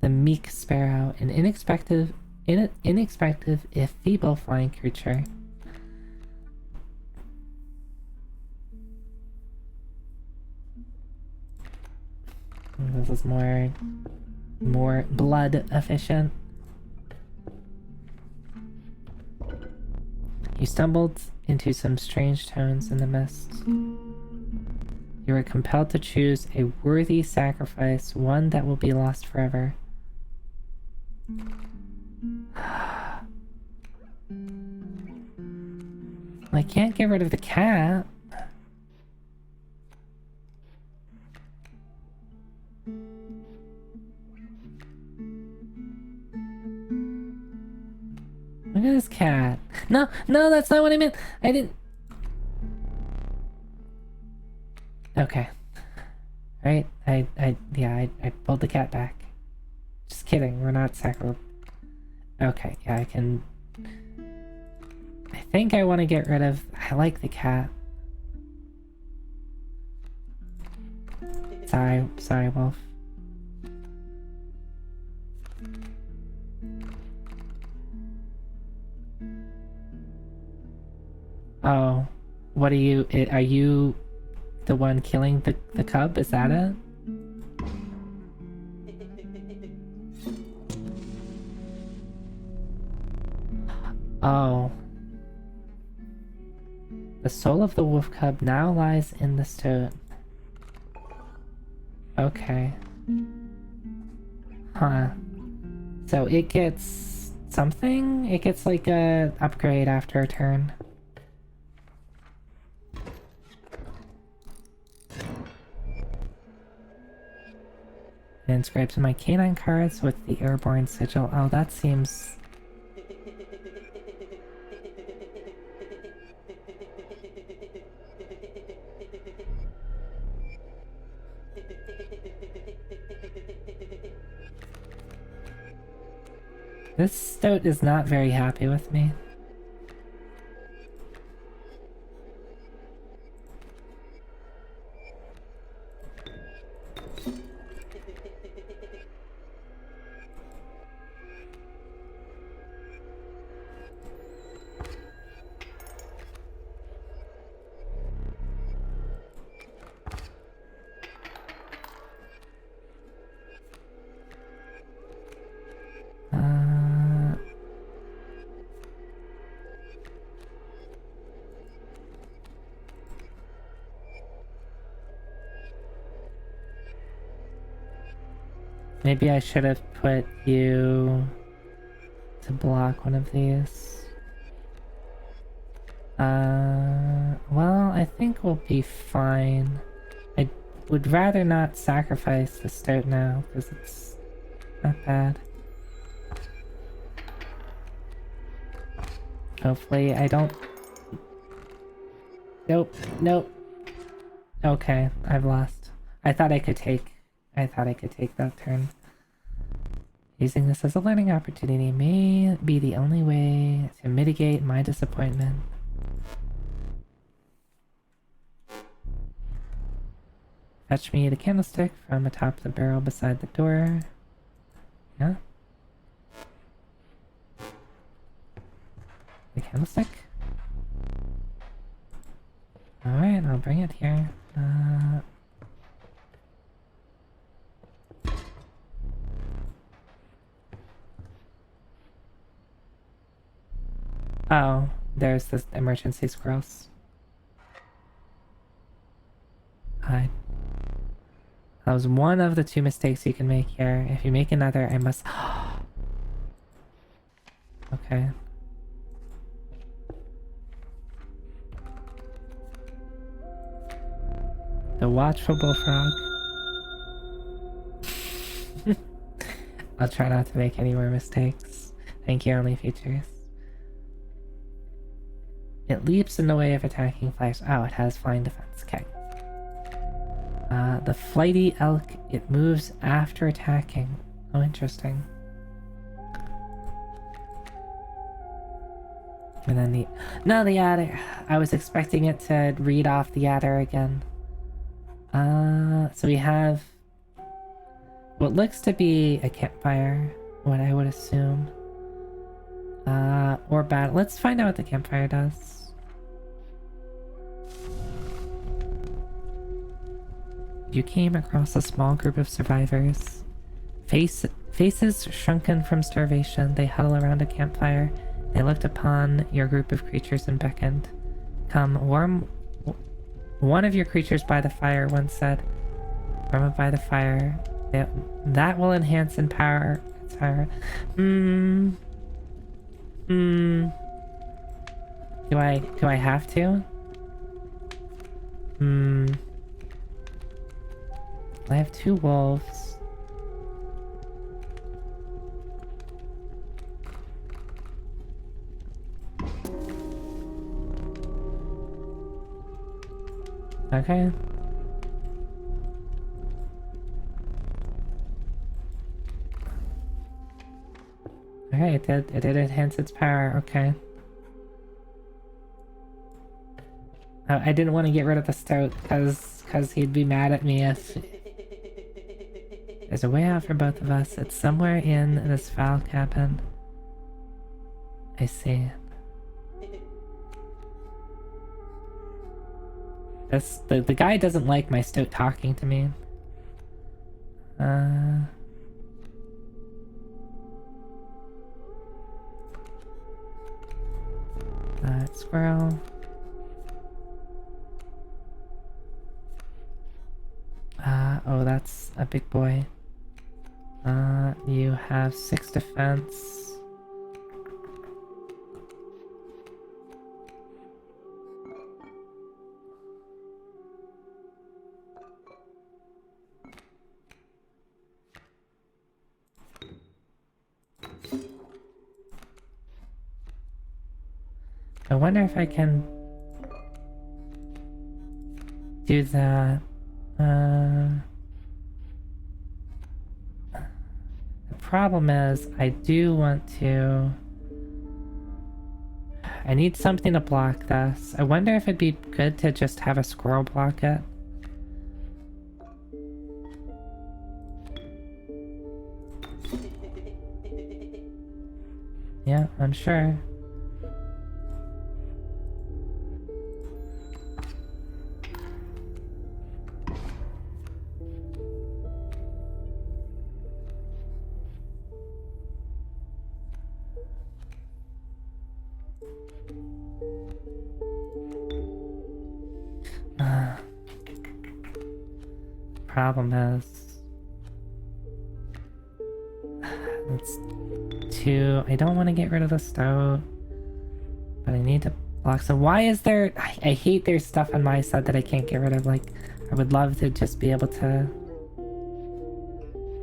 [SPEAKER 1] The meek sparrow, an inexpected if feeble flying creature. This is more blood efficient. You stumbled into some strange tones in the mist. You were compelled to choose a worthy sacrifice, one that will be lost forever. I can't get rid of the cat. Look at this cat. No, that's not what I meant. I didn't. Okay. Right? I pulled the cat back. Just kidding, we're not sacro. Okay, yeah, I can. I think I want to get rid of. I like the cat. Sorry, wolf. Oh, what are you? Are you the one killing the cub? Is that it? Oh. The soul of the wolf cub now lies in the stone. Okay. Huh. So it gets something? It gets like a upgrade after a turn. It inscribes my canine cards with the airborne sigil. Oh, that seems... This stoat is not very happy with me. Maybe I should have put you to block one of these. Well, I think we'll be fine. I would rather not sacrifice the stoat now, because it's not bad. Hopefully I don't... Nope. Okay, I've lost. I thought I could take that turn. Using this as a learning opportunity may be the only way to mitigate my disappointment. Fetch me the candlestick from atop the barrel beside the door. Yeah? The candlestick? Alright, I'll bring it here. Oh, there's the emergency squirrels. Hi. That was one of the two mistakes you can make here. If you make another, I must... Okay. The watchful bullfrog. I'll try not to make any more mistakes. Thank you, Only Features. It leaps in the way of attacking flies. Oh, it has flying defense. Okay. The flighty elk, it moves after attacking. Oh, interesting. And then the adder. I was expecting it to read off the adder again. So we have what looks to be a campfire, what I would assume. Or battle. Let's find out what the campfire does. You came across a small group of survivors. Faces shrunken from starvation, they huddle around a campfire. They looked upon your group of creatures and beckoned. Come, warm one of your creatures by the fire once said. Warm up by the fire. That will enhance and power its fire. Do I have to? I have 2 wolves. Okay. Okay, it did enhance its power, okay. I didn't want to get rid of the stoat because he'd be mad at me if... There's a way out for both of us. It's somewhere in this foul cabin. I see. The guy doesn't like my stoat talking to me. Squirrel. Oh, that's a big boy. You have 6 defense. I wonder if I can do that. The problem is, I do want to... I need something to block this. I wonder if it'd be good to just have a squirrel block it. Yeah, I'm sure. Problem is, it's 2. I don't want to get rid of the stove, but I need to block. So why is there... I hate there's stuff on my side that I can't get rid of. Like, I would love to just be able to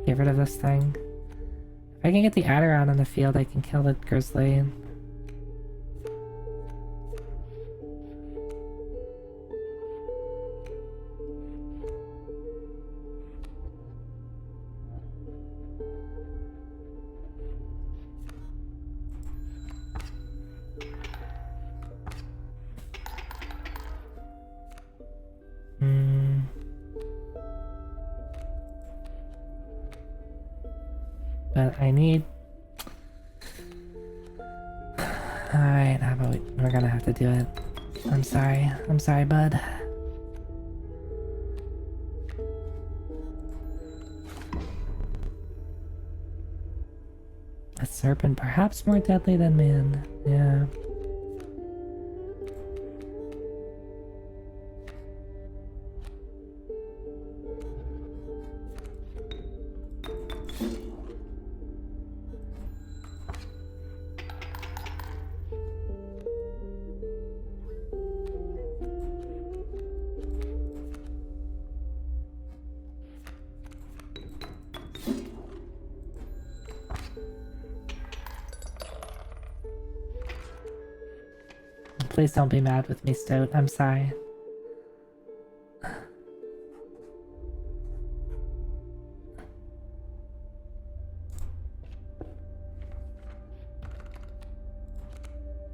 [SPEAKER 1] get rid of this thing. If I can get the adder out on the field, I can kill the grizzly. But I need... Alright, how about we're gonna have to do it. I'm sorry, bud. A serpent, perhaps more deadly than man. Yeah. Please don't be mad with me, Stoat. I'm sorry.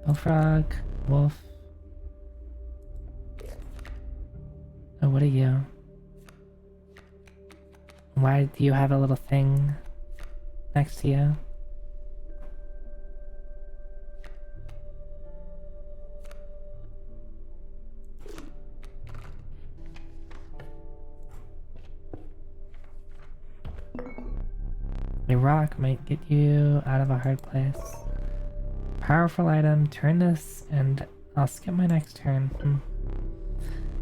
[SPEAKER 1] Bullfrog, wolf. Oh, what are you? Why do you have a little thing next to you? A rock might get you out of a hard place. Powerful item, turn this and I'll skip my next turn.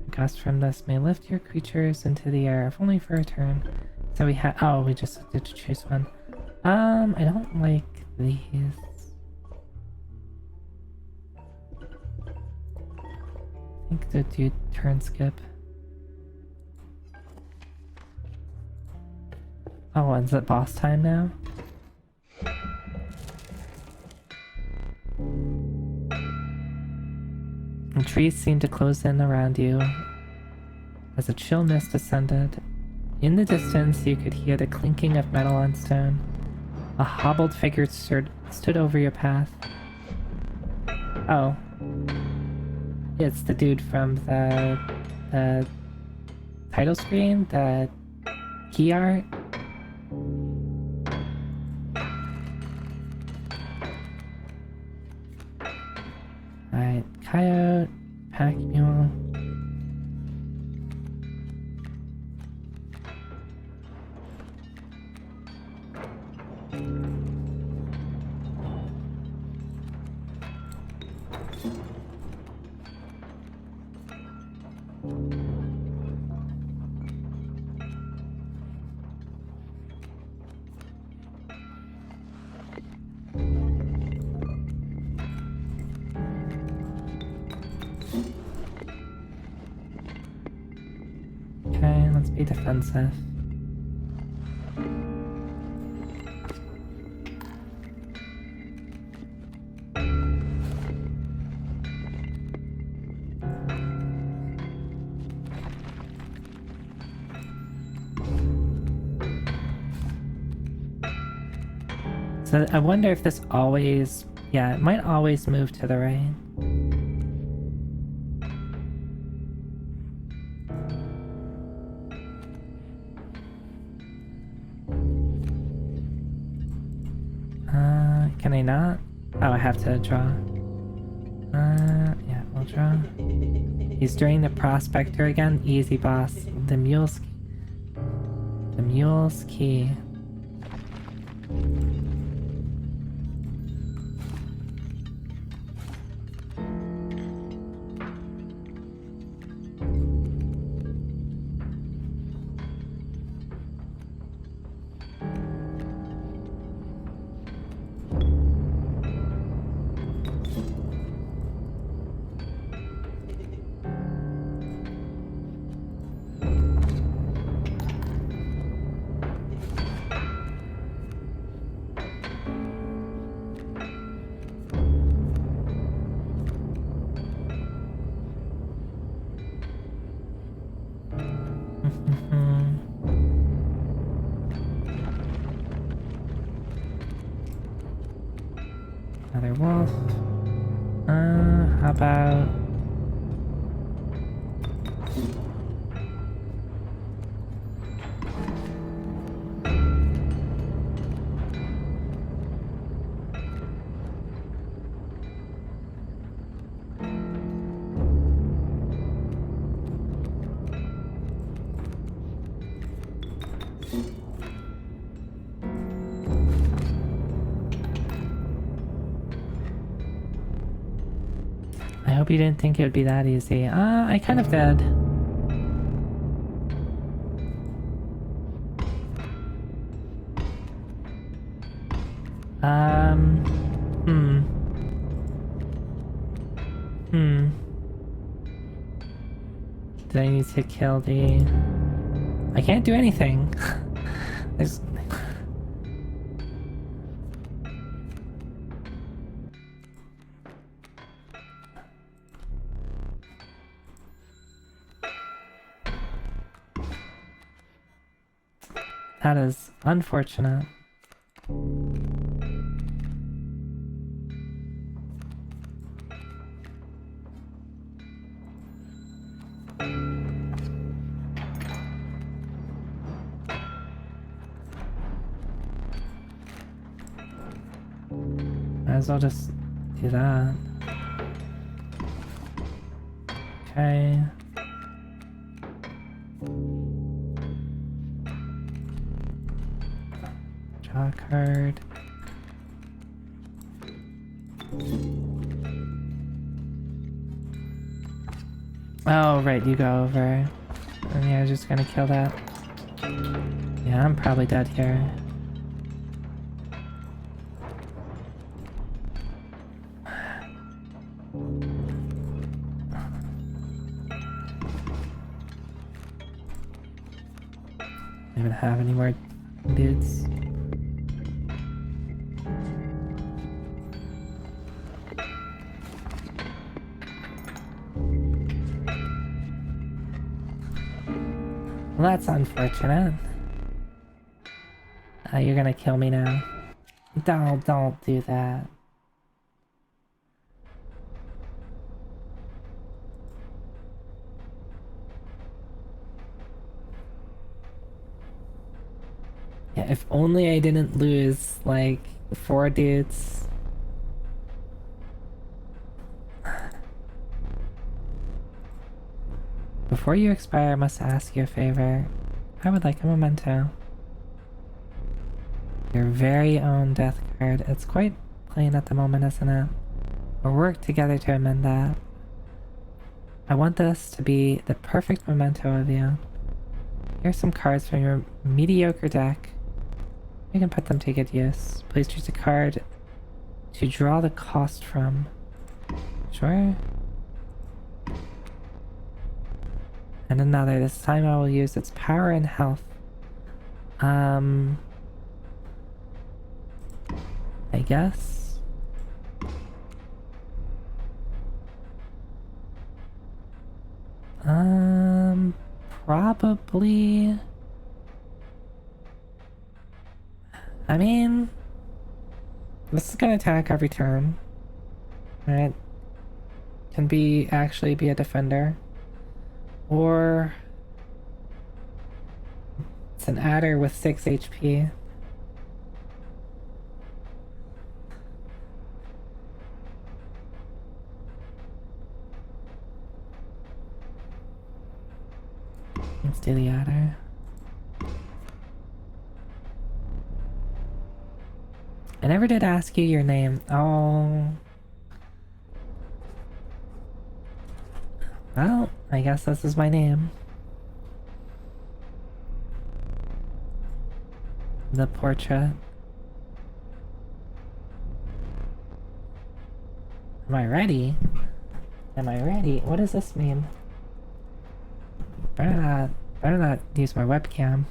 [SPEAKER 1] A gust from this may lift your creatures into the air, if only for a turn. So we had, oh, we just did to choose one. I don't like these. I think the dude turn skip. Oh, is it boss time now? The trees seemed to close in around you as a chill mist descended. In the distance, you could hear the clinking of metal on stone. A hobbled figure stood over your path. Oh. It's the dude from the title screen, the key art. Alright, coyote, pack mule. Okay, let's be defensive. So I wonder if this always, yeah, it might always move to the right. Can I not? Oh, I have to draw. Yeah, we'll draw. He's doing the prospector again. Easy, boss. The mule's key. Another wolf. How about... I hope you didn't think it would be that easy. I kind of did. Did I need to kill the... I can't do anything. There's... That is unfortunate. Might as well just do that. Okay. Draw a card. Oh, right, you go over. And yeah, just gonna kill that. Yeah, I'm probably dead here. Don't even have any more dudes. Well, that's unfortunate. You're gonna kill me now. Don't do that. Yeah, if only I didn't lose, like, 4 dudes. Before you expire, I must ask you a favor. I would like a memento. Your very own death card. It's quite plain at the moment, isn't it? We'll work together to amend that. I want this to be the perfect memento of you. Here's some cards from your mediocre deck. You can put them to good use. Please choose a card to draw the cost from. Sure. And another. This time I will use its power and health. I guess. Probably. I mean, this is gonna attack every turn. Right? Can actually be a defender. Or it's an adder with 6 HP. Let's do the adder. I never did ask you your name. Oh. Well, I guess this is my name. The portrait. Am I ready? Am I ready? What does this mean? Better not use my webcam.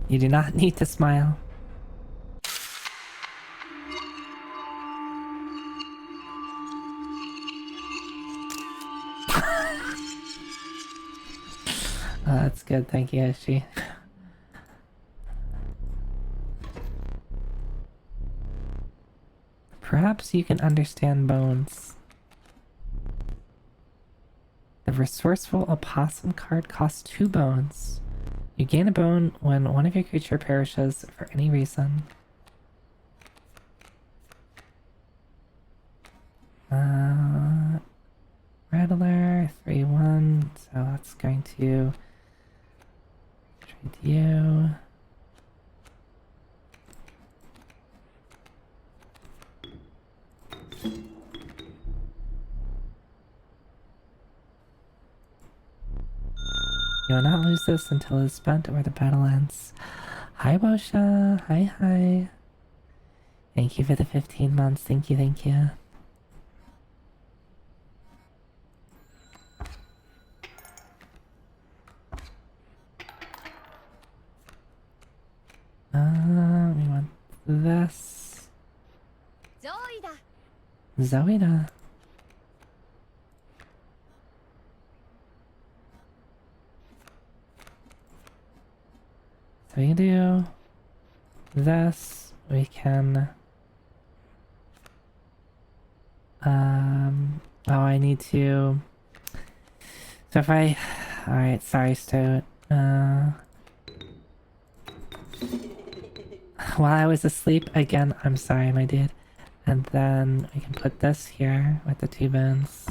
[SPEAKER 1] You do not need to smile. Oh, that's good, thank you, Ishi. Perhaps you can understand bones. The resourceful opossum card costs 2 bones. You gain a bone when one of your creature perishes for any reason. Rattler, 3-1, so that's going to trade you. You will not lose this until it is spent or the battle ends. Hi, Bosha. Hi. Thank you for the 15 months. Thank you. We want this. Zoida. we can do this. We can... Oh, I need to... So if I... Alright, sorry, Stoat. While I was asleep, again, I'm sorry, my dude. And then we can put this here with the 2 bones.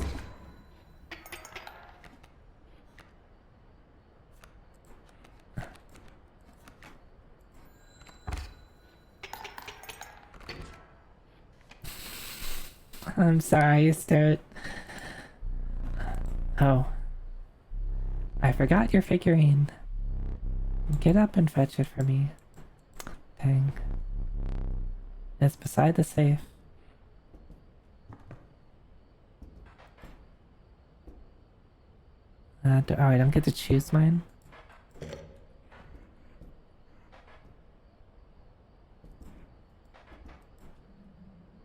[SPEAKER 1] I'm sorry, Stoat. Oh. I forgot your figurine. Get up and fetch it for me. Dang. It's beside the safe. Oh, I don't get to choose mine?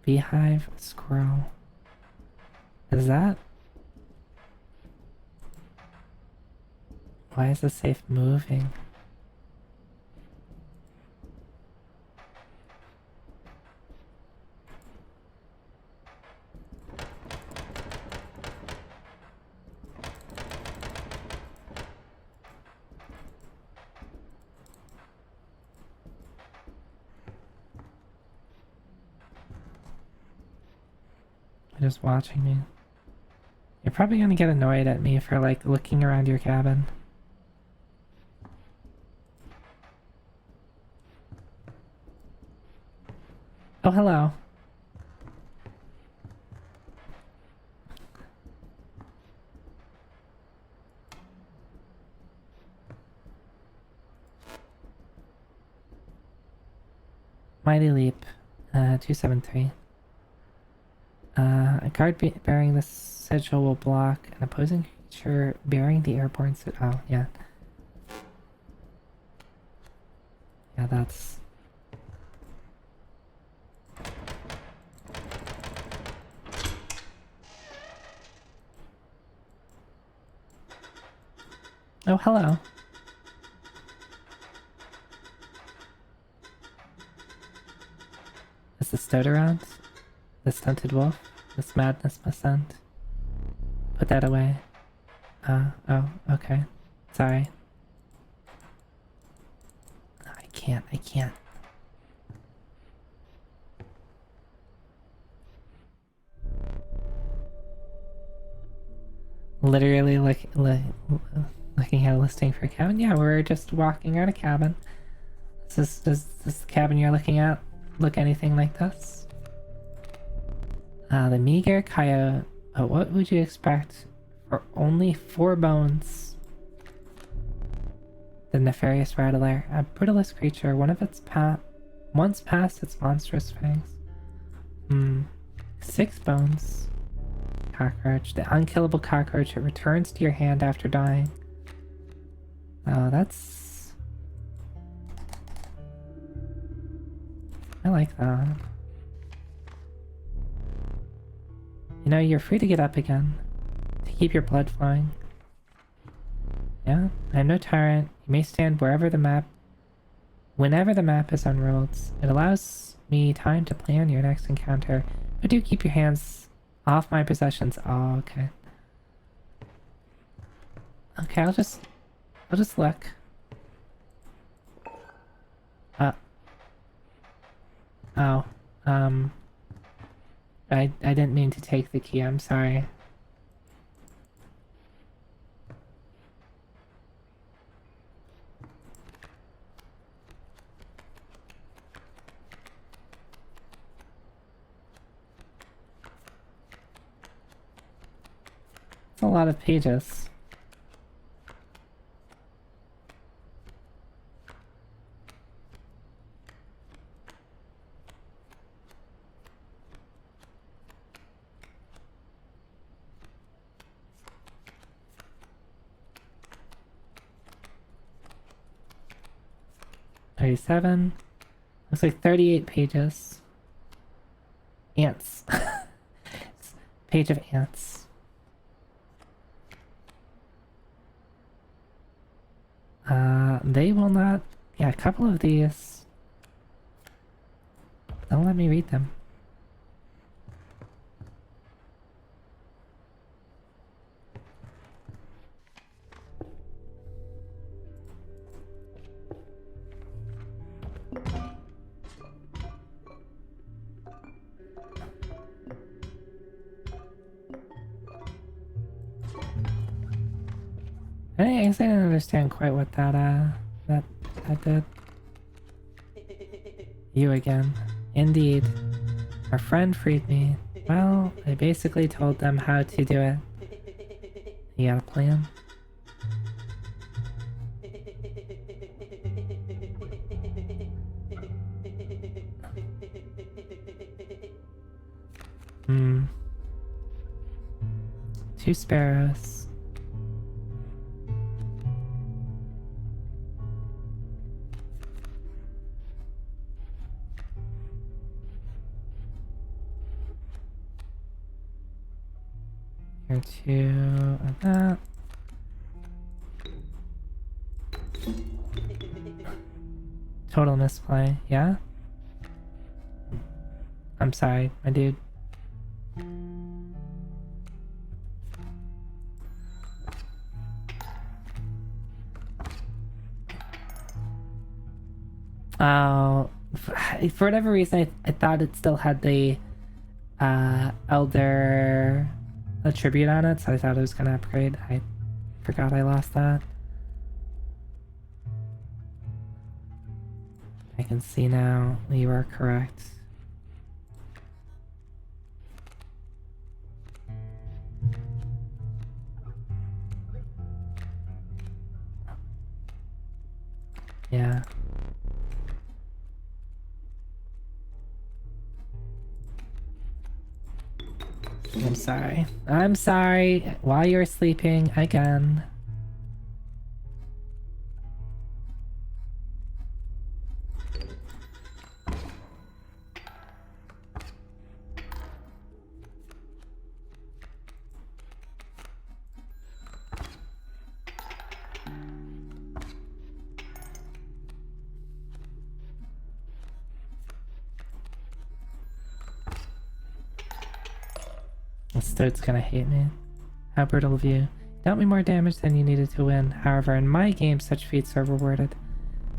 [SPEAKER 1] Beehive, squirrel. Is that? Why is the safe moving? You're just watching me. You're probably gonna get annoyed at me for like looking around your cabin. Oh, hello. Mighty Leap, 273. A card bearing the sigil will block an opposing creature bearing the airborne sigil. Oh, yeah. Yeah, that's... Oh, hello. Is the Stoat around? The stunted wolf? This madness must end. Put that away. Oh, okay. Sorry. I can't. Literally looking at a listing for a cabin? Yeah, we're just walking around a cabin. Does this cabin you're looking at look anything like this? The meager coyote. But what would you expect for only 4 bones? The nefarious rattler, a brutalist creature. One of its once past its monstrous fangs. 6 bones. Cockroach. The unkillable cockroach. It returns to your hand after dying. Oh, that's... I like that. You know, you're free to get up again. To keep your blood flowing. Yeah, I'm no tyrant. You may stand whenever the map is unrolled. It allows me time to plan your next encounter. But do keep your hands off my possessions. Oh, okay. Okay, I'll just look. Oh, I didn't mean to take the key, I'm sorry. It's a lot of pages. $37. Looks like 38 pages. Ants. Page of ants. They will not Yeah, a couple of these. Don't let me read them. I guess I didn't understand quite what that did. You again. Indeed. Our friend freed me. Well, I basically told them how to do it. You got a plan? Hmm. 2 sparrows. Here 2 of that. Total misplay, yeah? I'm sorry, my dude. Oh, for whatever reason, I thought it still had the Elder attribute on it, so I thought it was gonna upgrade. I forgot I lost that. I can see now. You are correct. Yeah. I'm sorry. I'm sorry. While you were sleeping again. This toad's gonna hate me. How brutal of you. Dealt me more damage than you needed to win. However, in my game, such feats are rewarded.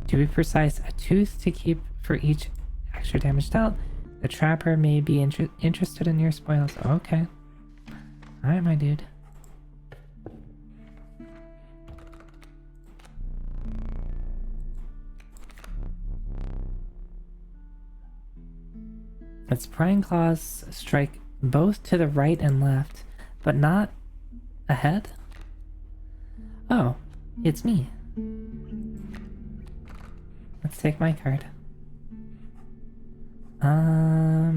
[SPEAKER 1] To be precise, a tooth to keep for each extra damage dealt. The trapper may be interested in your spoils. Okay. Alright, my dude. Its prying claws strike both to the right and left, but not ahead? Oh, it's me. Let's take my card. A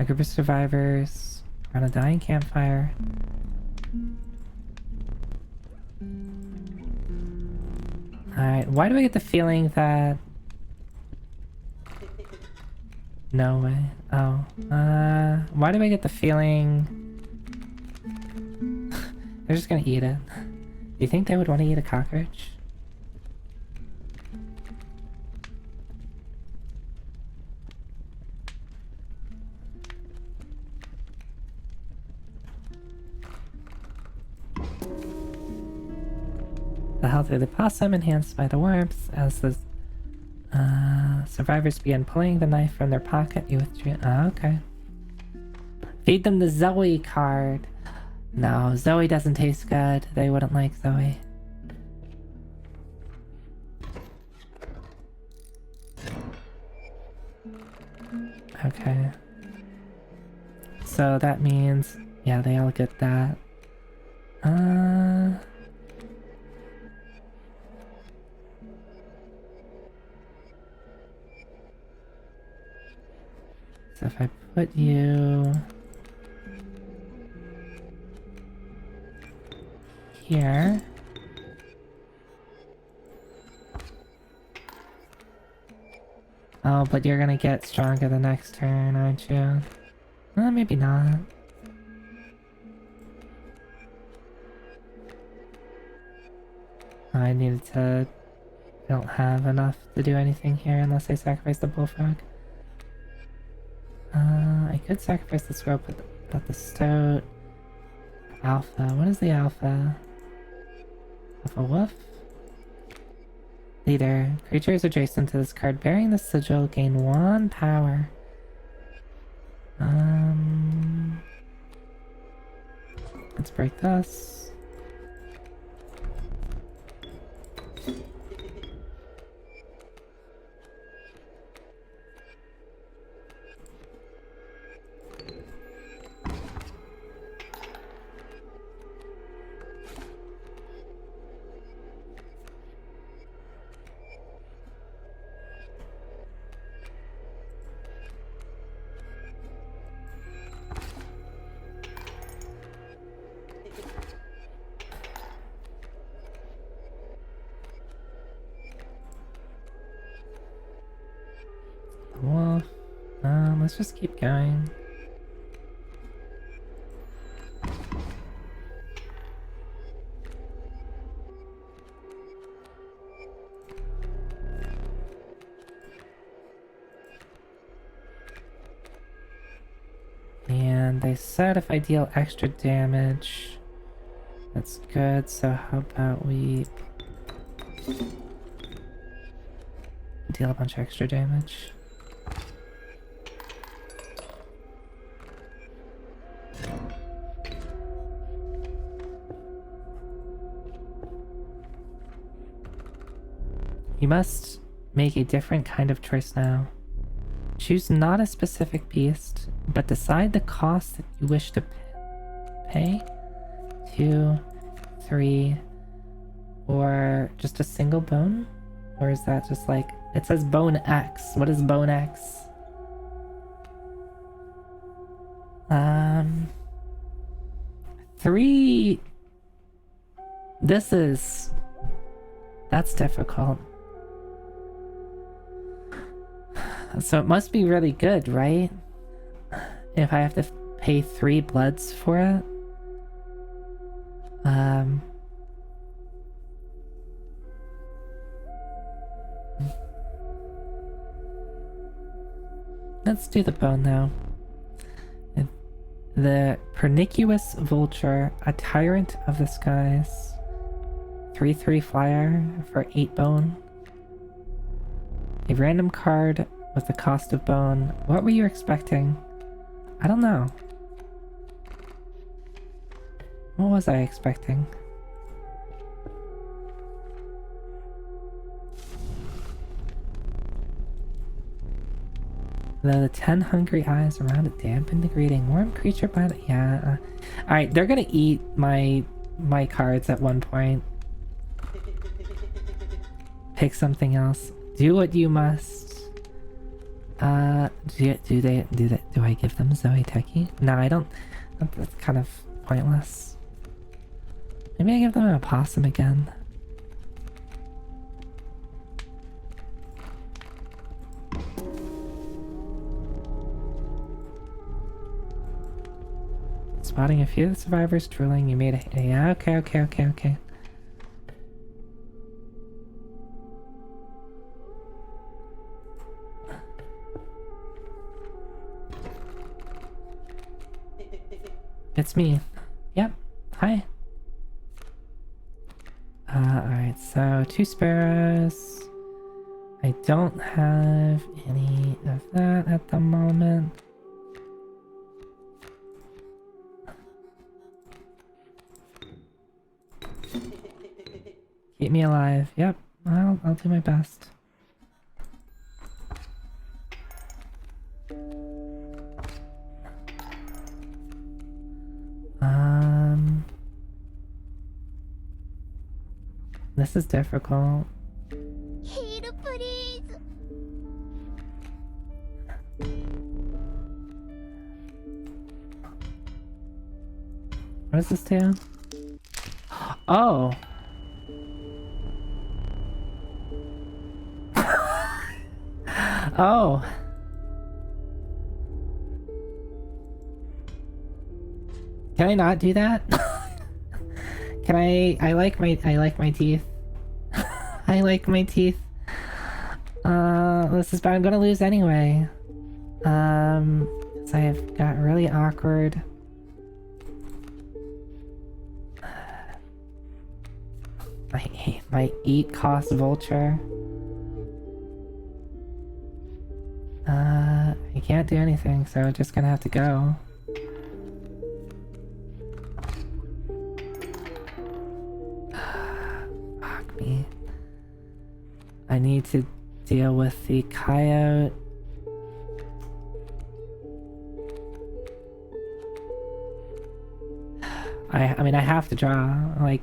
[SPEAKER 1] group of survivors around a dying campfire. Alright, why do I get the feeling that... No way. Oh. Why do I get the feeling... They're just gonna eat it. Do you think they would want to eat a cockroach? The health of the possum enhanced by the warmth. As the survivors began pulling the knife from their pocket, you withdrew. Oh, okay. Feed them the Zoe card. No, Zoe doesn't taste good. They wouldn't like Zoe. Okay. So that means, yeah, they all get that. So if I put you here. Oh, but you're gonna get stronger the next turn, aren't you? Well, maybe not. I needed to... I don't have enough to do anything here unless I sacrifice the bullfrog. I could sacrifice the squirrel, but the stoat. Alpha. What is the alpha? Alpha wolf? Leader. Creatures adjacent to this card bearing the sigil gain 1 power. Let's break this. Wolf. Let's just keep going. And they said if I deal extra damage, that's good, so how about we deal a bunch of extra damage? You must make a different kind of choice now. Choose not a specific beast, but decide the cost that you wish to pay. 2, 3, or just a single bone? Or is that just like... It says bone X. What is bone X? 3... This is... That's difficult. So it must be really good, right? If I have to pay 3 bloods for it? Let's do the bone now. The Pernicious Vulture, a tyrant of the skies. 3/3 flyer for 8 bone. A random card with the cost of bone. What were you expecting? I don't know. What was I expecting? The 10 hungry eyes around it dampen the greeting. Warm creature by the... Yeah. Alright, they're gonna eat my cards at one point. Pick something else. Do what you must. Do I give them Zoe Techie? No, I don't. That's kind of pointless. Maybe I give them an opossum again. Spotting a few of the survivors drooling, you made a... Yeah, okay. It's me. Yep. Hi. Alright, so 2 sparrows. I don't have any of that at the moment. Keep me alive. Yep. I'll do my best. This is difficult.
[SPEAKER 3] Heal, please.
[SPEAKER 1] What does this do? Oh! Oh! Can I not do that? Can I like my teeth. I like my teeth. This is bad. I'm gonna lose anyway. 'Cause I've got really awkward. My eat cost vulture. I can't do anything, so I'm just gonna have to go. Fuck me. I need to deal with the coyote. I mean, I have to draw, like...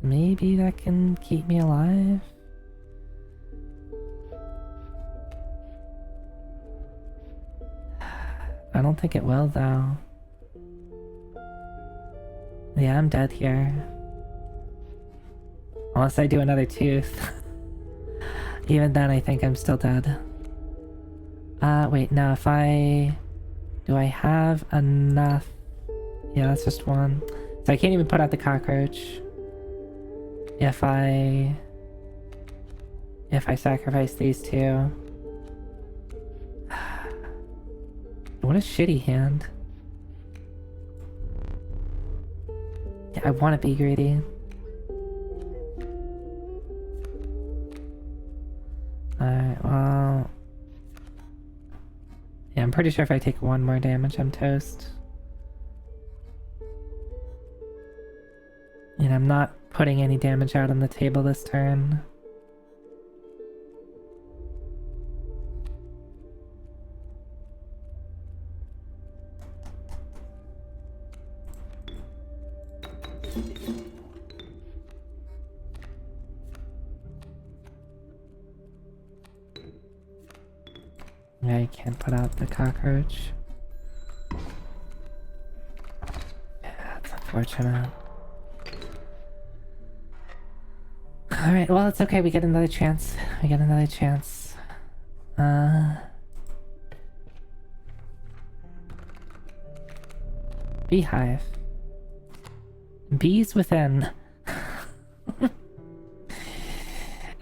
[SPEAKER 1] Maybe that can keep me alive? I don't think it will, though. Yeah, I'm dead here. Unless I do another tooth. Even then, I think I'm still dead. Wait, no, if I... Do I have enough? Yeah, that's just one. So I can't even put out the cockroach. If I sacrifice these two. What a shitty hand. Yeah, I want to be greedy. Alright, well... Yeah, I'm pretty sure if I take one more damage, I'm toast. And I'm not putting any damage out on the table this turn. Yeah, I can't put out the cockroach. Yeah, that's unfortunate. Alright, well, it's okay. We get another chance. We get another chance. Beehive. Bees within.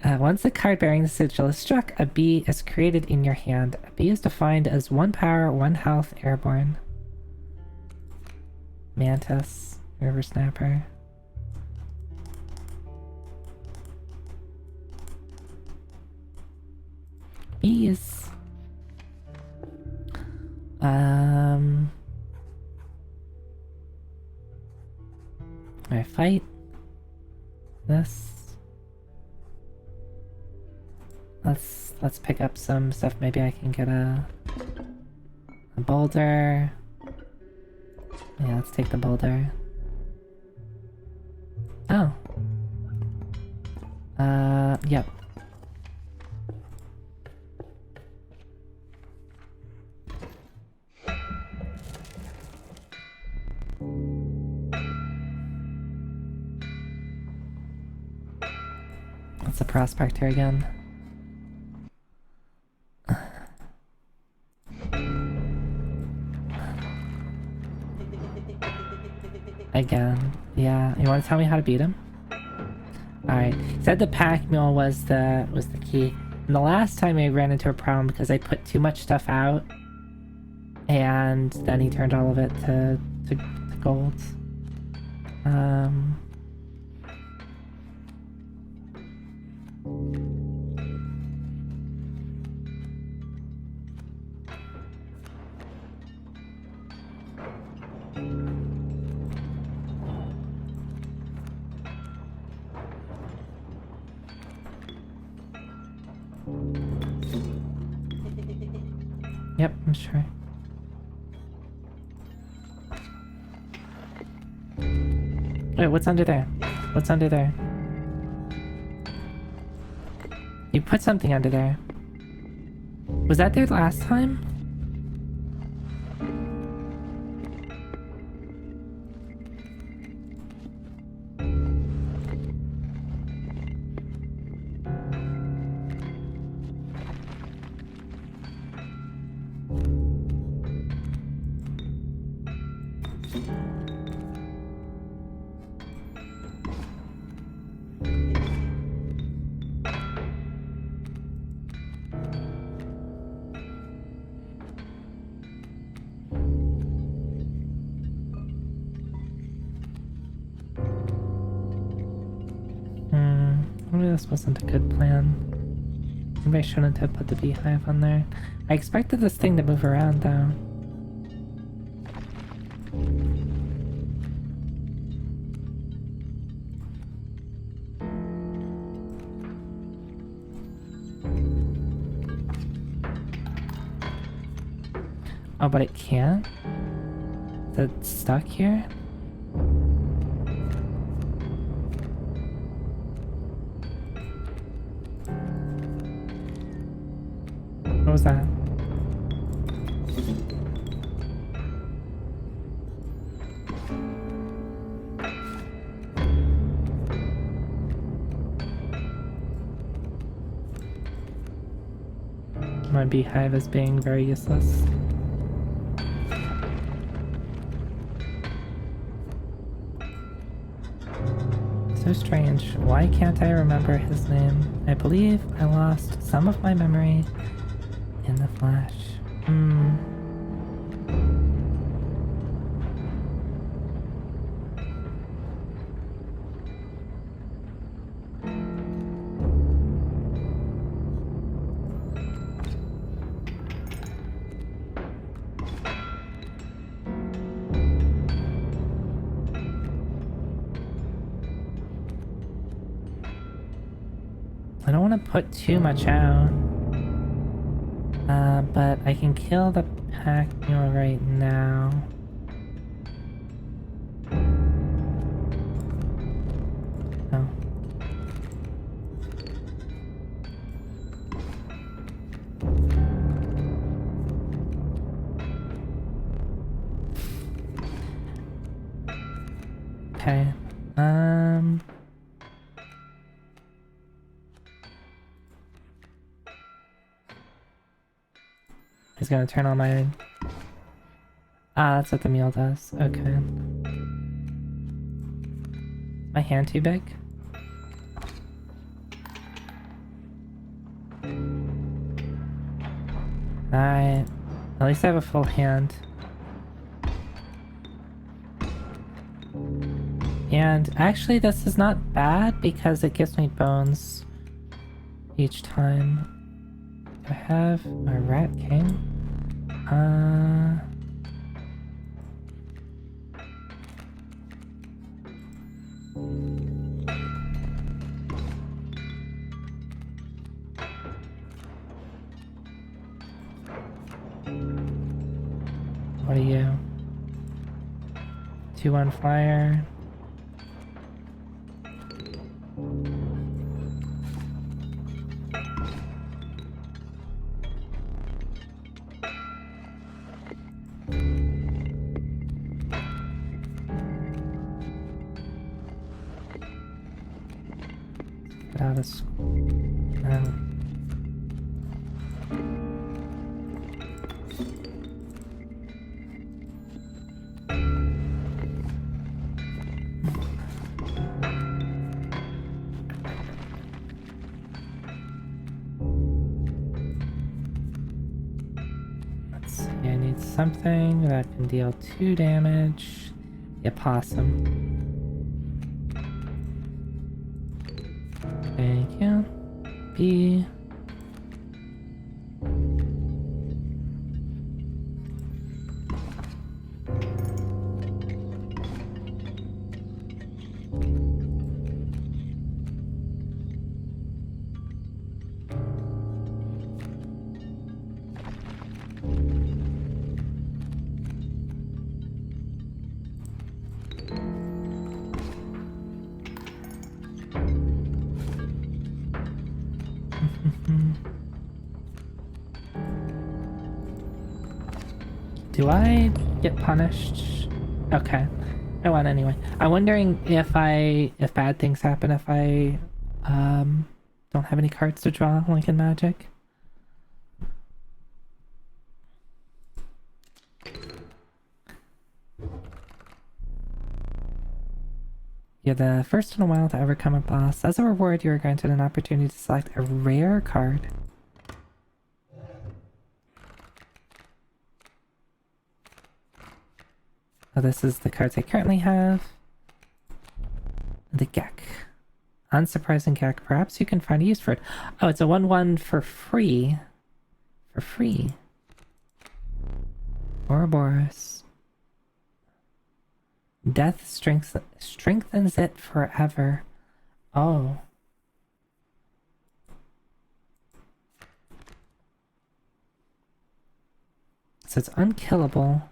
[SPEAKER 1] Once the card bearing the sigil is struck, a bee is created in your hand. A bee is defined as 1 power, 1 health, airborne. Mantis. River snapper. Bees. I fight this. Let's pick up some stuff. Maybe I can get a boulder. Yeah, let's take the boulder. Oh. Yep. What's the prospector again? Again. Yeah. You want to tell me how to beat him? Alright. Said the pack mule was the key. And the last time I ran into a problem because I put too much stuff out. And then he turned all of it to gold. Yep, I'm sure. Wait, what's under there? What's under there? You put something under there. Was that there last time? Maybe this wasn't a good plan. Maybe I shouldn't have put the beehive on there. I expected this thing to move around though. Oh, but it can't? Is it stuck here? What was that? My beehive is being very useless. So strange. Why can't I remember his name? I believe I lost some of my memory in the flash. I don't want to put too much out. But I can kill the pack mule right now. Oh. Okay. He's gonna turn on my... Ah, that's what the meal does. Okay. My hand too big? Alright. At least I have a full hand. And actually this is not bad because it gives me bones each time. Do I have a rat king? What are you? 2-1 flyer. Out of school. Let's see, I need something that can deal 2 damage. The opossum. Thank you. B. Do I get punished? Okay. I won anyway. I'm wondering if bad things happen if I don't have any cards to draw like in Magic. You're the first in a while to ever come a boss. As a reward, you are granted an opportunity to select a rare card. So this is the cards I currently have. The Gek. Unsurprising Gek. Perhaps you can find a use for it. Oh, it's a 1/1 for free. For free. Ouroboros. Death strengthens it forever. Oh. So it's unkillable.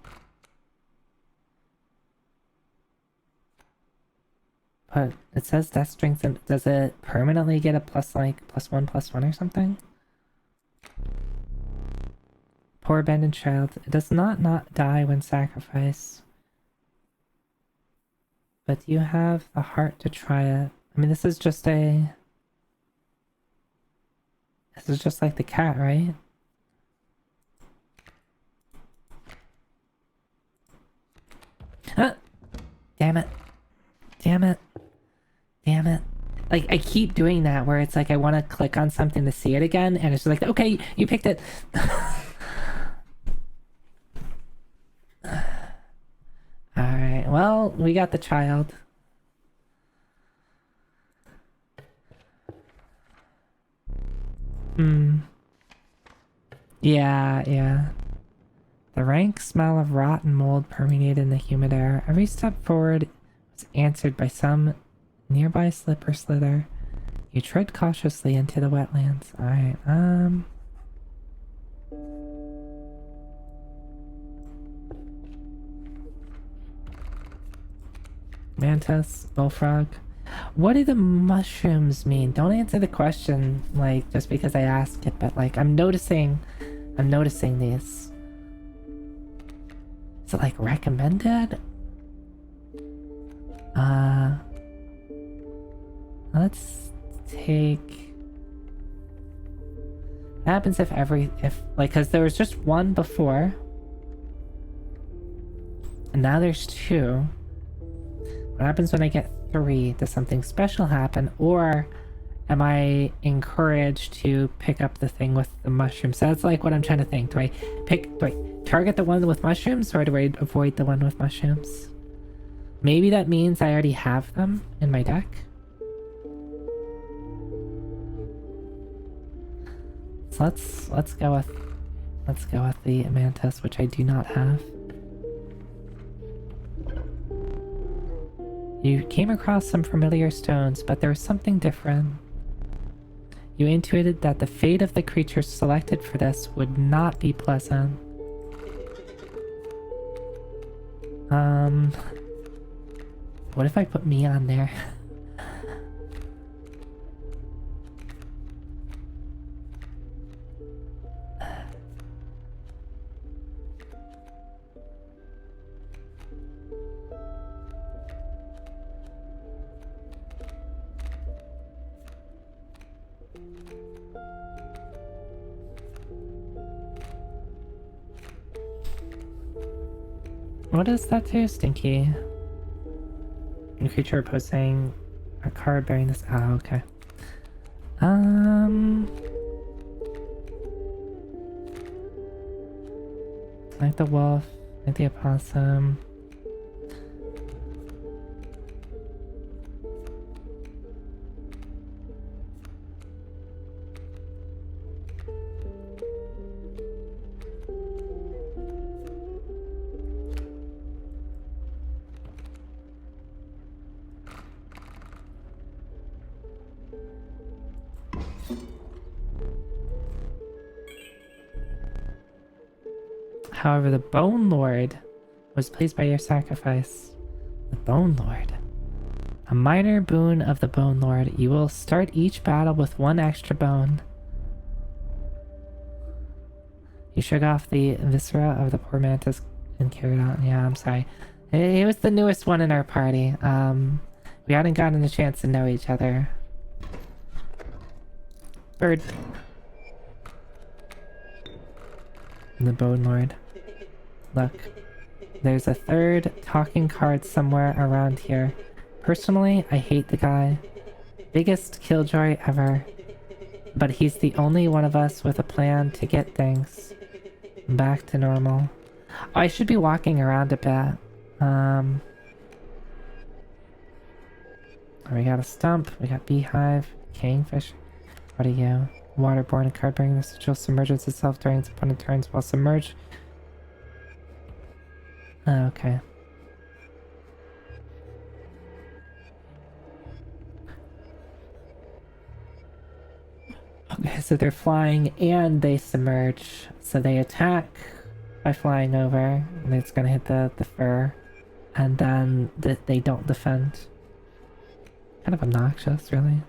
[SPEAKER 1] But it says death strengthen. Does it permanently get a +1/+1 or something? Poor abandoned child. It does not die when sacrificed. But you have the heart to try it. I mean, this is just like the cat, right? Ah! Damn it. Damn it. Damn it. Like, I keep doing that where it's like I want to click on something to see it again, and it's just like, okay, you picked it. Alright, well, we got the child. Yeah. The rank smell of rotten mold permeated in the humid air. Every step forward was answered by some nearby slip or slither. You tread cautiously into the wetlands. Alright, Mantis, bullfrog. What do the mushrooms mean? Don't answer the question, like, just because I asked it, but, like, I'm noticing these. Is it, like, recommended? Let's take... What happens if because there was just one before, and now there's two. What happens when I get 3? Does something special happen, or am I encouraged to pick up the thing with the mushrooms? So that's like what I'm trying to think. Do I target the one with mushrooms, or do I avoid the one with mushrooms? Maybe that means I already have them in my deck. So let's go with the Mantis, which I do not have. You came across some familiar stones, but there was something different. You intuited that the fate of the creatures selected for this would not be pleasant. What if I put me on there? What does that do, Stinky? A creature opposing a card bearing this. Oh, okay. Like the wolf, like the opossum. However, the Bone Lord was pleased by your sacrifice. The Bone Lord. A minor boon of the Bone Lord. You will start each battle with 1 extra bone. You shook off the viscera of the poor mantis and carried on. Yeah, I'm sorry. He was the newest one in our party. We hadn't gotten a chance to know each other. Bird. The Bone Lord. Look, there's a third talking card somewhere around here. Personally, I hate the guy. Biggest killjoy ever. But he's the only one of us with a plan to get things back to normal. I should be walking around a bit. We got a stump, we got beehive, kingfish. What are you? Waterborne, a card bearing the sigil submerges itself during its opponent turns while submerged. Oh, okay. Okay, so they're flying and they submerge. So they attack by flying over, and it's gonna hit the fur. And then they don't defend. Kind of obnoxious, really.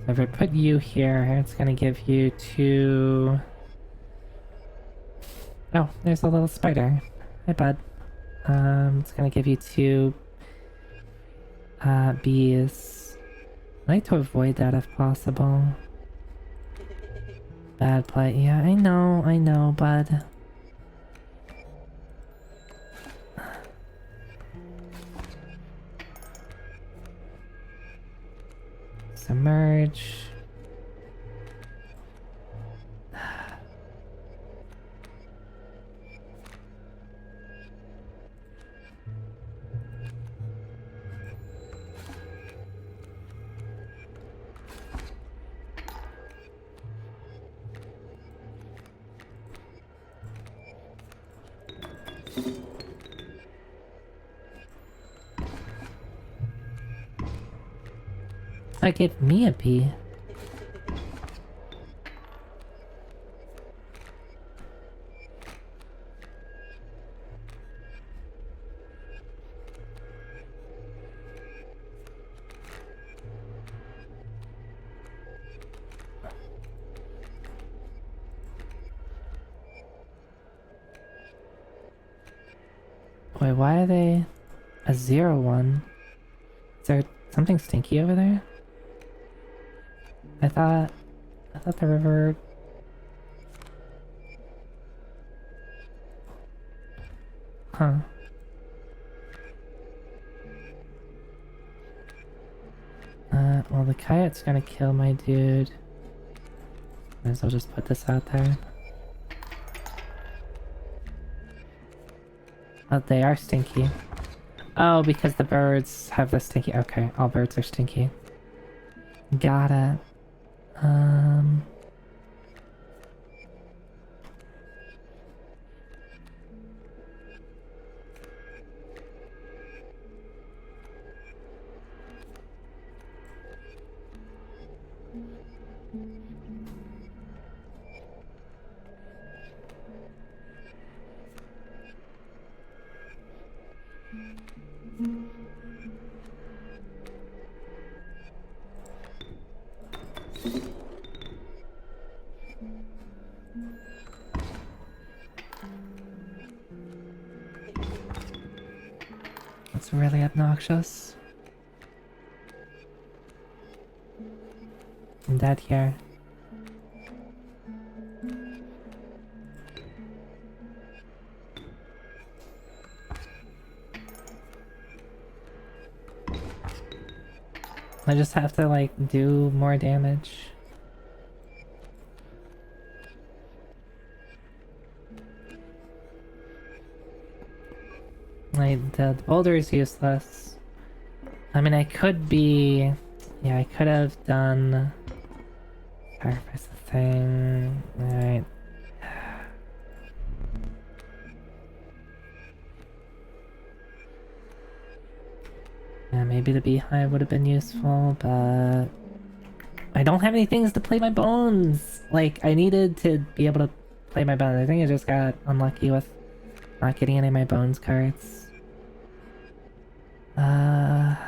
[SPEAKER 1] So if I put you here, it's gonna give you 2... Oh, there's a little spider. Hi, bud. It's gonna give you 2 bees. I like to avoid that if possible. Bad play. Yeah, I know, bud. Submerge. That gave me a bee. Wait, why are they a 0-1? Is there something stinky over there? I thought the river... Huh. Well, the coyote's gonna kill my dude. Might as well just put this out there. Oh, they are stinky. Oh, because the birds have the stinky... Okay, all birds are stinky. Got it. That's really obnoxious. I'm dead here. I just have to like do more damage. Like the boulder is useless. I mean, I could be... Yeah, I could have done... Sacrifice the thing... Alright. Yeah, maybe the beehive would have been useful, but... I don't have any things to play my bones! Like, I needed to be able to play my bones. I think I just got unlucky with not getting any of my bones cards. Alright.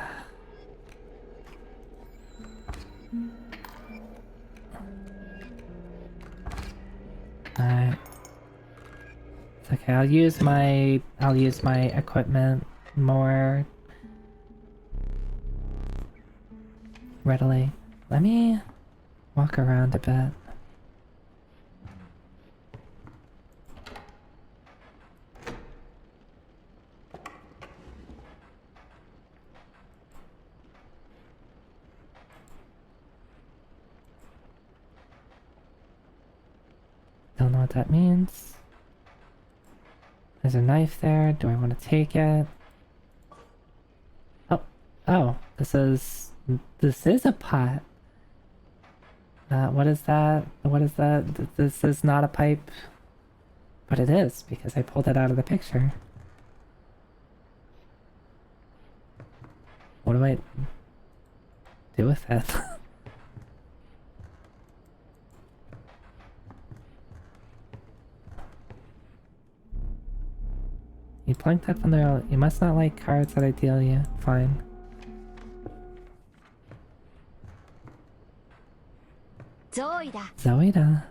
[SPEAKER 1] It's okay, I'll use my equipment more readily. Let me walk around a bit. Don't know what that means. There's a knife there. Do I want to take it? Oh, this is a pot. What is that? What is that? This is not a pipe. But it is, because I pulled it out of the picture. What do I do with it? You plunked that from there. You must not like cards that I deal you. Fine. Zoida.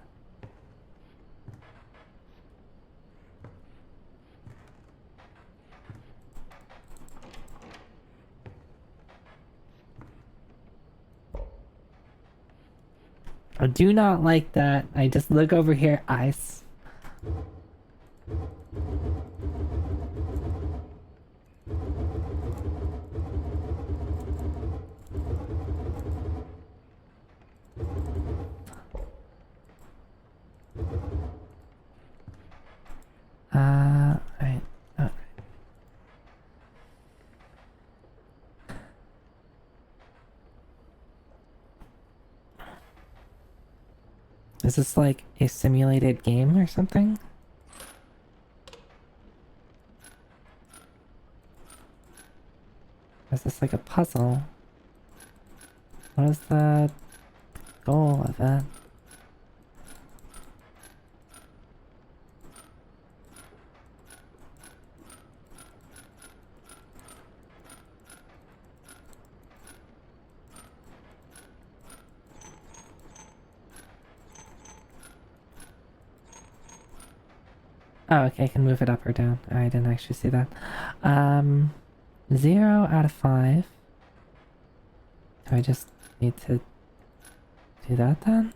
[SPEAKER 1] I do not like that. I just look over here, eyes. Right. Okay. Is this like a simulated game or something? Is this like a puzzle? What is the goal of it? Oh, okay, I can move it up or down. I didn't actually see that. 0 out of 5. Do I just need to do that then?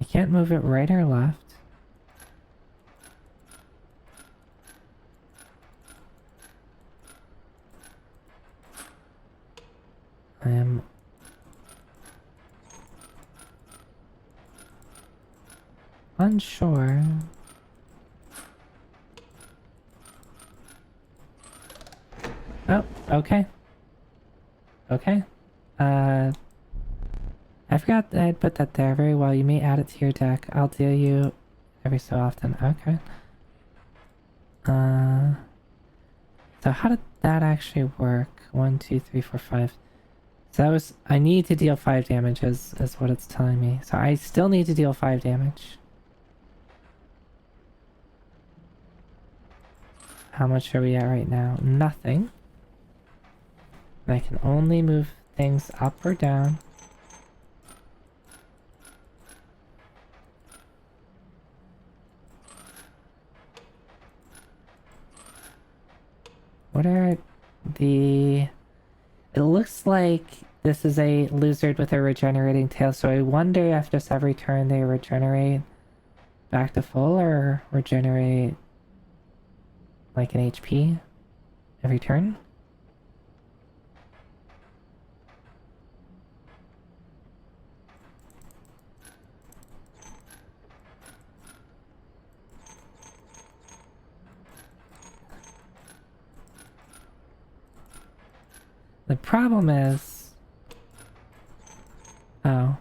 [SPEAKER 1] I can't move it right or left. I am unsure. Oh, okay. Okay. I forgot that I'd put that there. Very well, you may add it to your deck. I'll deal you every so often. Okay. So how did that actually work? 1, 2, 3, 4, 5. So that was... I need to deal 5 damage is what it's telling me. So I still need to deal 5 damage. How much are we at right now? Nothing. And I can only move things up or down. What are the... It looks like this is a lizard with a regenerating tail, so I wonder if just every turn they regenerate back to full or regenerate like an HP every turn? The problem is... Oh.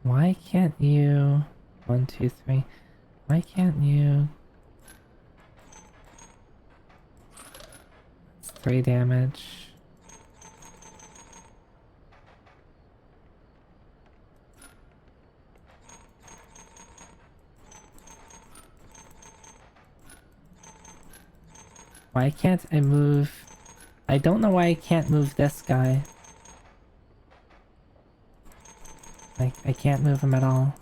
[SPEAKER 1] Why can't you... 1, 2, 3... Why can't you... 3 damage. Why can't I move? I don't know why I can't move this guy. Like, I can't move him at all.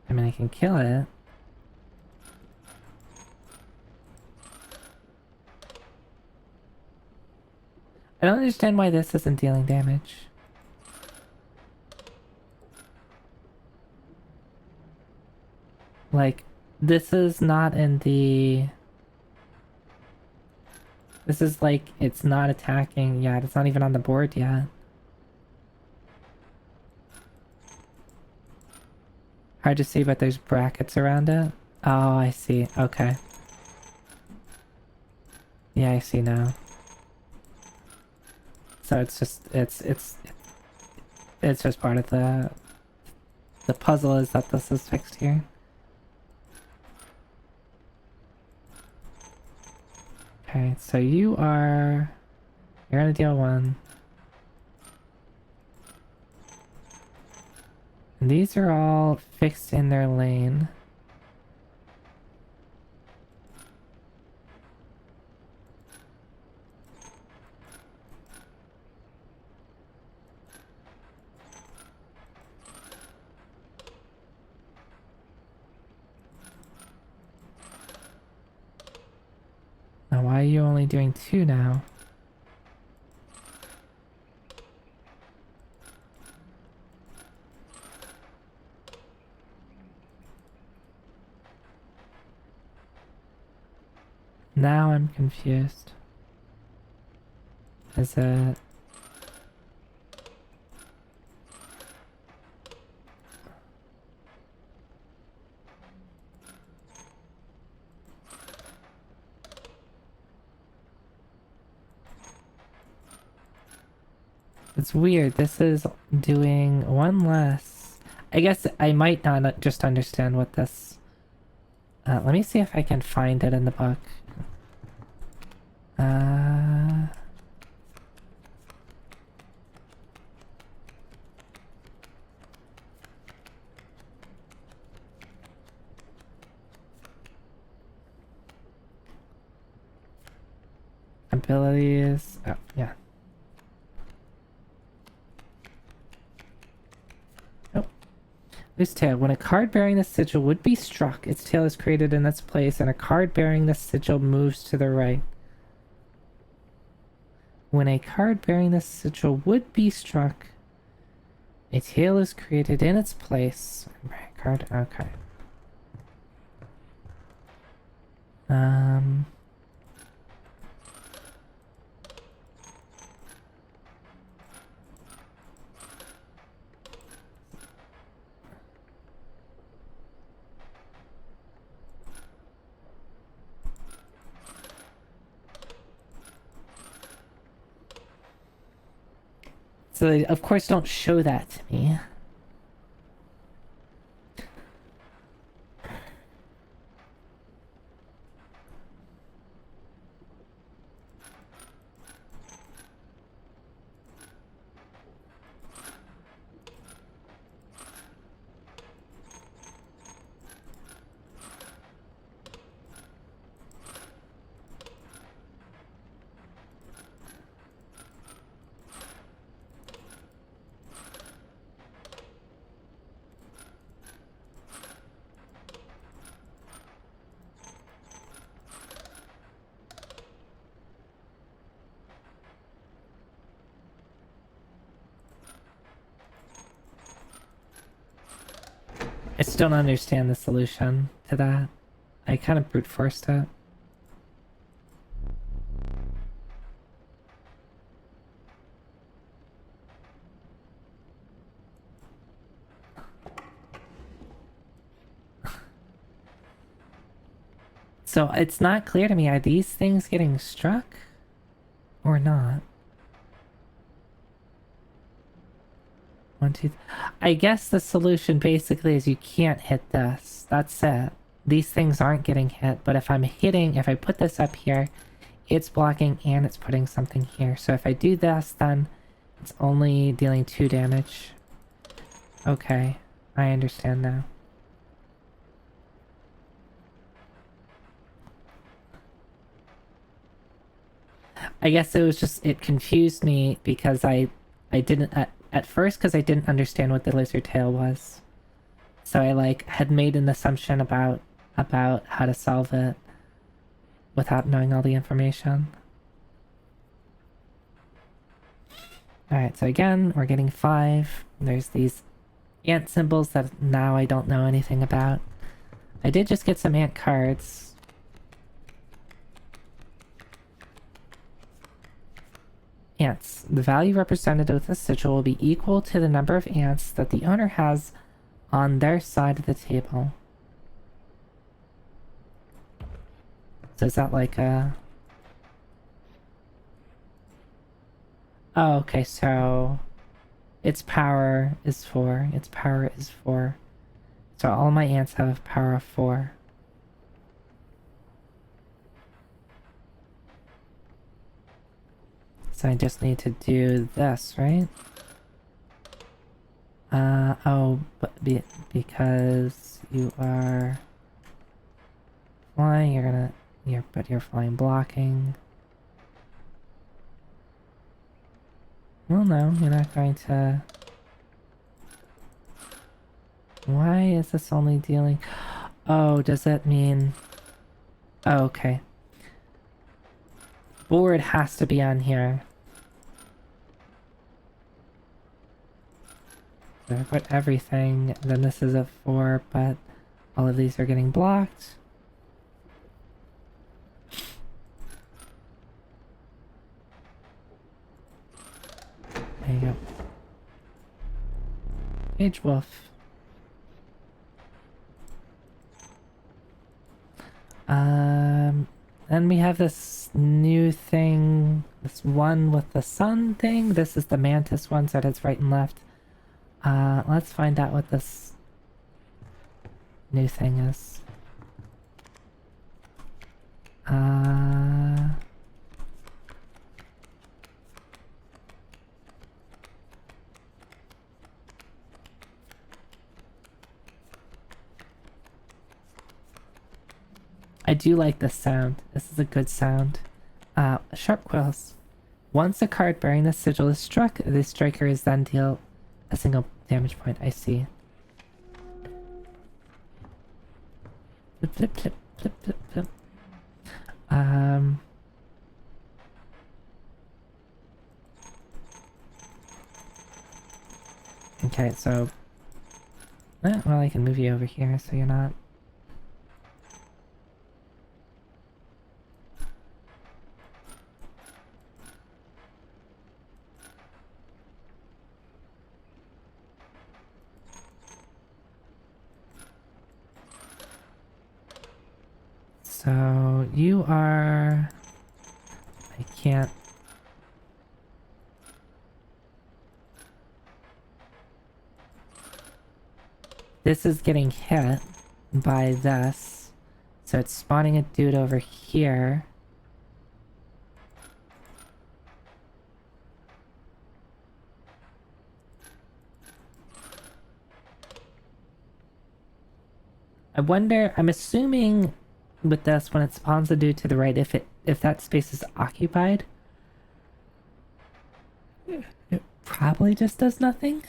[SPEAKER 1] I mean, I can kill it. I don't understand why this isn't dealing damage. Like, this is not in the... This is like, it's not attacking yet. It's not even on the board yet. Hard to see, but there's brackets around it. Oh, I see. Okay. Yeah, I see now. So it's just, it's just part of the puzzle is that this is fixed here. Okay, so you're gonna deal 1. And these are all fixed in their lane. Now, why are you only doing 2 now? Now I'm confused. Is it... It's weird. This is doing 1 less. I guess I might not just understand what this... let me see if I can find it in the book. Abilities... Oh, yeah. Oh. Loose tail. When a card bearing this sigil would be struck, its tail is created in its place, and a card bearing this sigil moves to the right. When a card bearing this sigil would be struck, a tail is created in its place. Card, okay. So they, of course, don't show that to me. I still don't understand the solution to that. I kind of brute forced it. So it's not clear to me, are these things getting struck or not? 1, 2. I guess the solution basically is you can't hit this. That's it. These things aren't getting hit, but if I put this up here, it's blocking and it's putting something here. So if I do this, then it's only dealing 2 damage. Okay, I understand now. I guess it was just, it confused me because I didn't, at first, because I didn't understand what the lizard tail was. So I like had made an assumption about how to solve it without knowing all the information. Alright, so again, we're getting 5. There's these ant symbols that now I don't know anything about. I did just get some ant cards. Ants. The value represented with the sigil will be equal to the number of ants that the owner has on their side of the table. So is that like a... Oh, okay, so... its power is 4. Its power is 4. So all my ants have a power of 4. So I just need to do this, right? Oh, but because you are flying, but you're flying blocking. Well, no, you're not going to... Why is this only dealing... Oh, does that mean... Oh, okay. Board has to be on here. So if I put everything, then this is a 4, but all of these are getting blocked. There you go. Page Wolf. Then we have this new thing, this one with the sun thing. This is the mantis one, so it's right and left. Let's find out what this new thing is. I do like this sound. This is a good sound. Sharp quills. Once a card bearing the sigil is struck, the striker is then dealt a single damage point. I see. Flip, flip, flip, flip, flip, flip. Okay, so... well, I can move you over here so you're not... So, you are... I can't... This is getting hit by this. So it's spawning a dude over here. I wonder, I'm assuming with this, when it spawns a dude to the right, if that space is occupied, it probably just does nothing.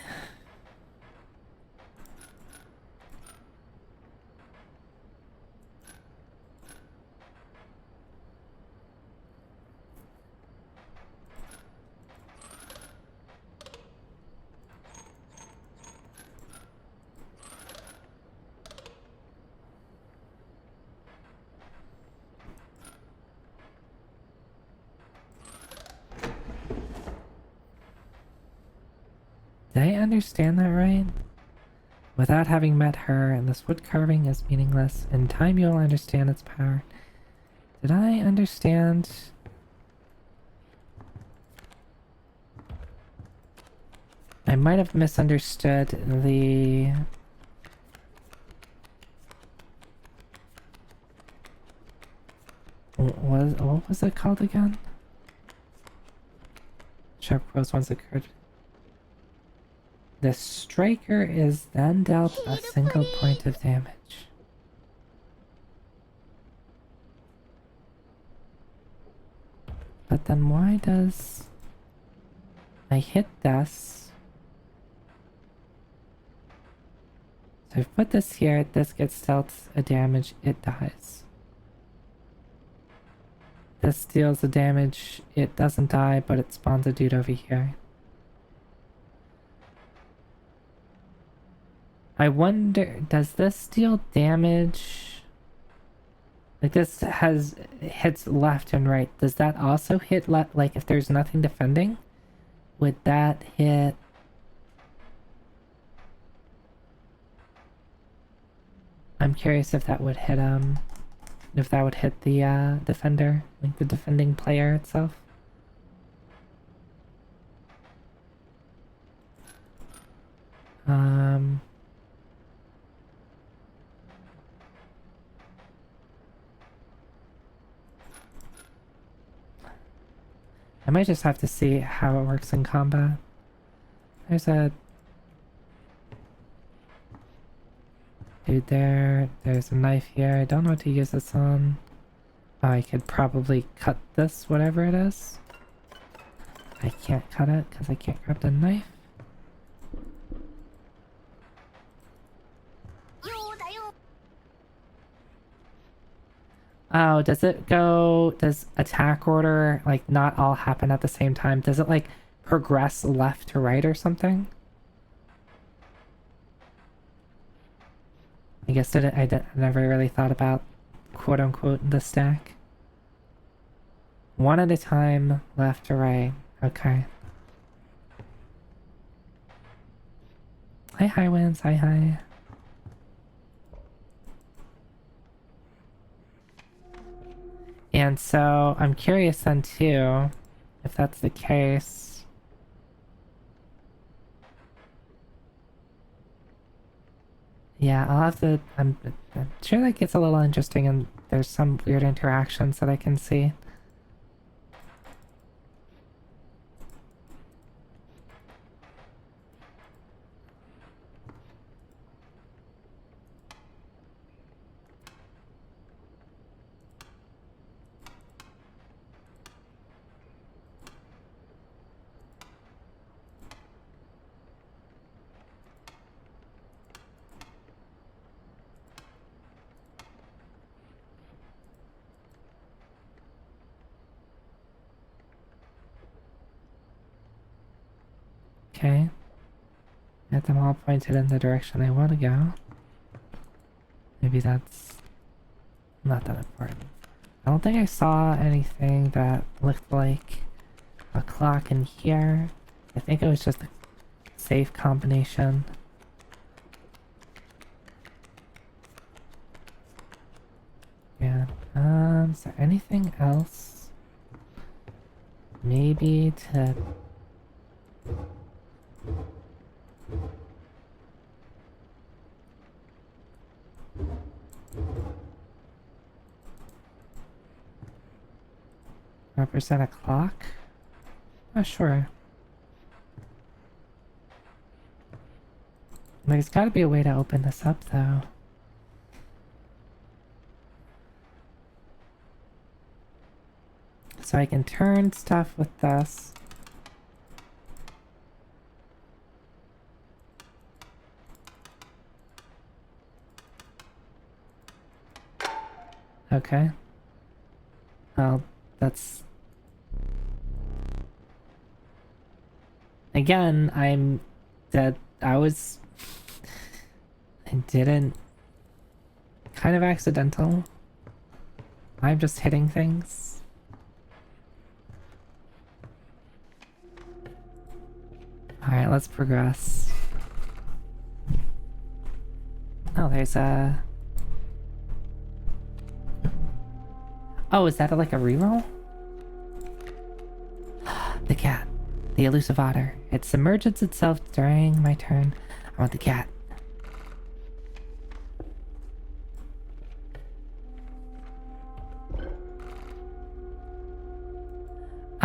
[SPEAKER 1] Did I understand that right? Without having met her, and this wood carving is meaningless. In time you'll understand its power. Did I understand? I might have misunderstood the... what was it called again? Sharp blows once occurred. The striker is then dealt a single point of damage. But then why does I hit this? So I put this here, this gets dealt a damage, it dies. This deals the damage, it doesn't die, but it spawns a dude over here. I wonder, does this deal damage? Like this has hits left and right. Does that also hit left? Like if there's nothing defending, would that hit? I'm curious if that would hit if that would hit the defender, like the defending player itself. I might just have to see how it works in combat. There's a dude there. There's a knife here. I don't know what to use this on. Oh, I could probably cut this, whatever it is. I can't cut it because I can't grab the knife. Oh, does it go... Does attack order, like, not all happen at the same time? Does it, like, progress left to right or something? I guess I never really thought about, quote-unquote, the stack. One at a time, left to right. Okay. Hi, hi, Wins. Hi, hi. And so, I'm curious then, too, if that's the case. Yeah, I'll have to... I'm sure that gets a little interesting and there's some weird interactions that I can see. Okay. Get them all pointed in the direction I want to go. Maybe that's not that important. I don't think I saw anything that looked like a clock in here. I think it was just a safe combination. Yeah. Is there anything else? Maybe to... represent a clock? Not sure. There's gotta be a way to open this up though. So I can turn stuff with this. Okay. Well, that's... Again, I'm dead. I didn't... Kind of accidental. I'm just hitting things. Alright, let's progress. Oh, there's a... Oh, is that like a reroll? The cat. The elusive otter. It submerges itself during my turn. I want the cat.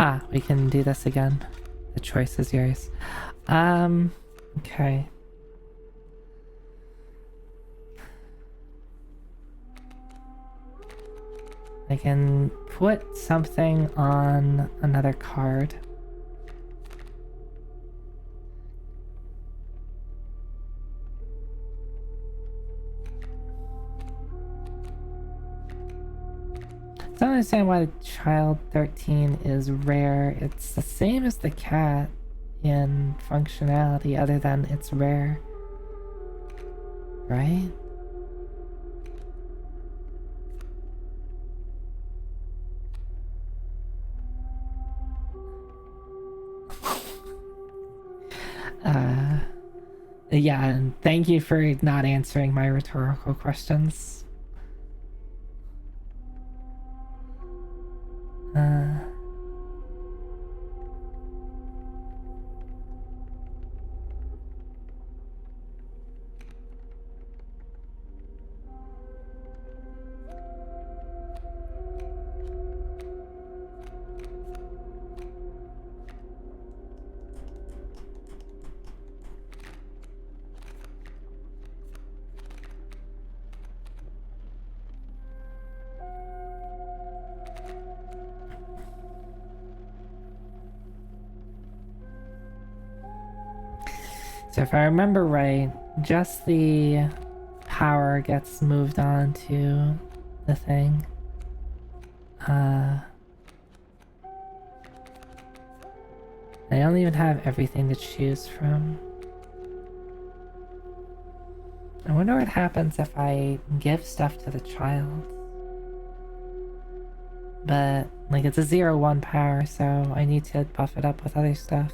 [SPEAKER 1] Ah, we can do this again. The choice is yours. Okay. I can put something on another card. I don't understand why the child 13 is rare. It's the same as the cat in functionality, other than it's rare. Right? Yeah, and thank you for not answering my rhetorical questions. So if I remember right, just the power gets moved on to the thing. I don't even have everything to choose from. I wonder what happens if I give stuff to the child. But, like, it's a 0-1 power, so I need to buff it up with other stuff.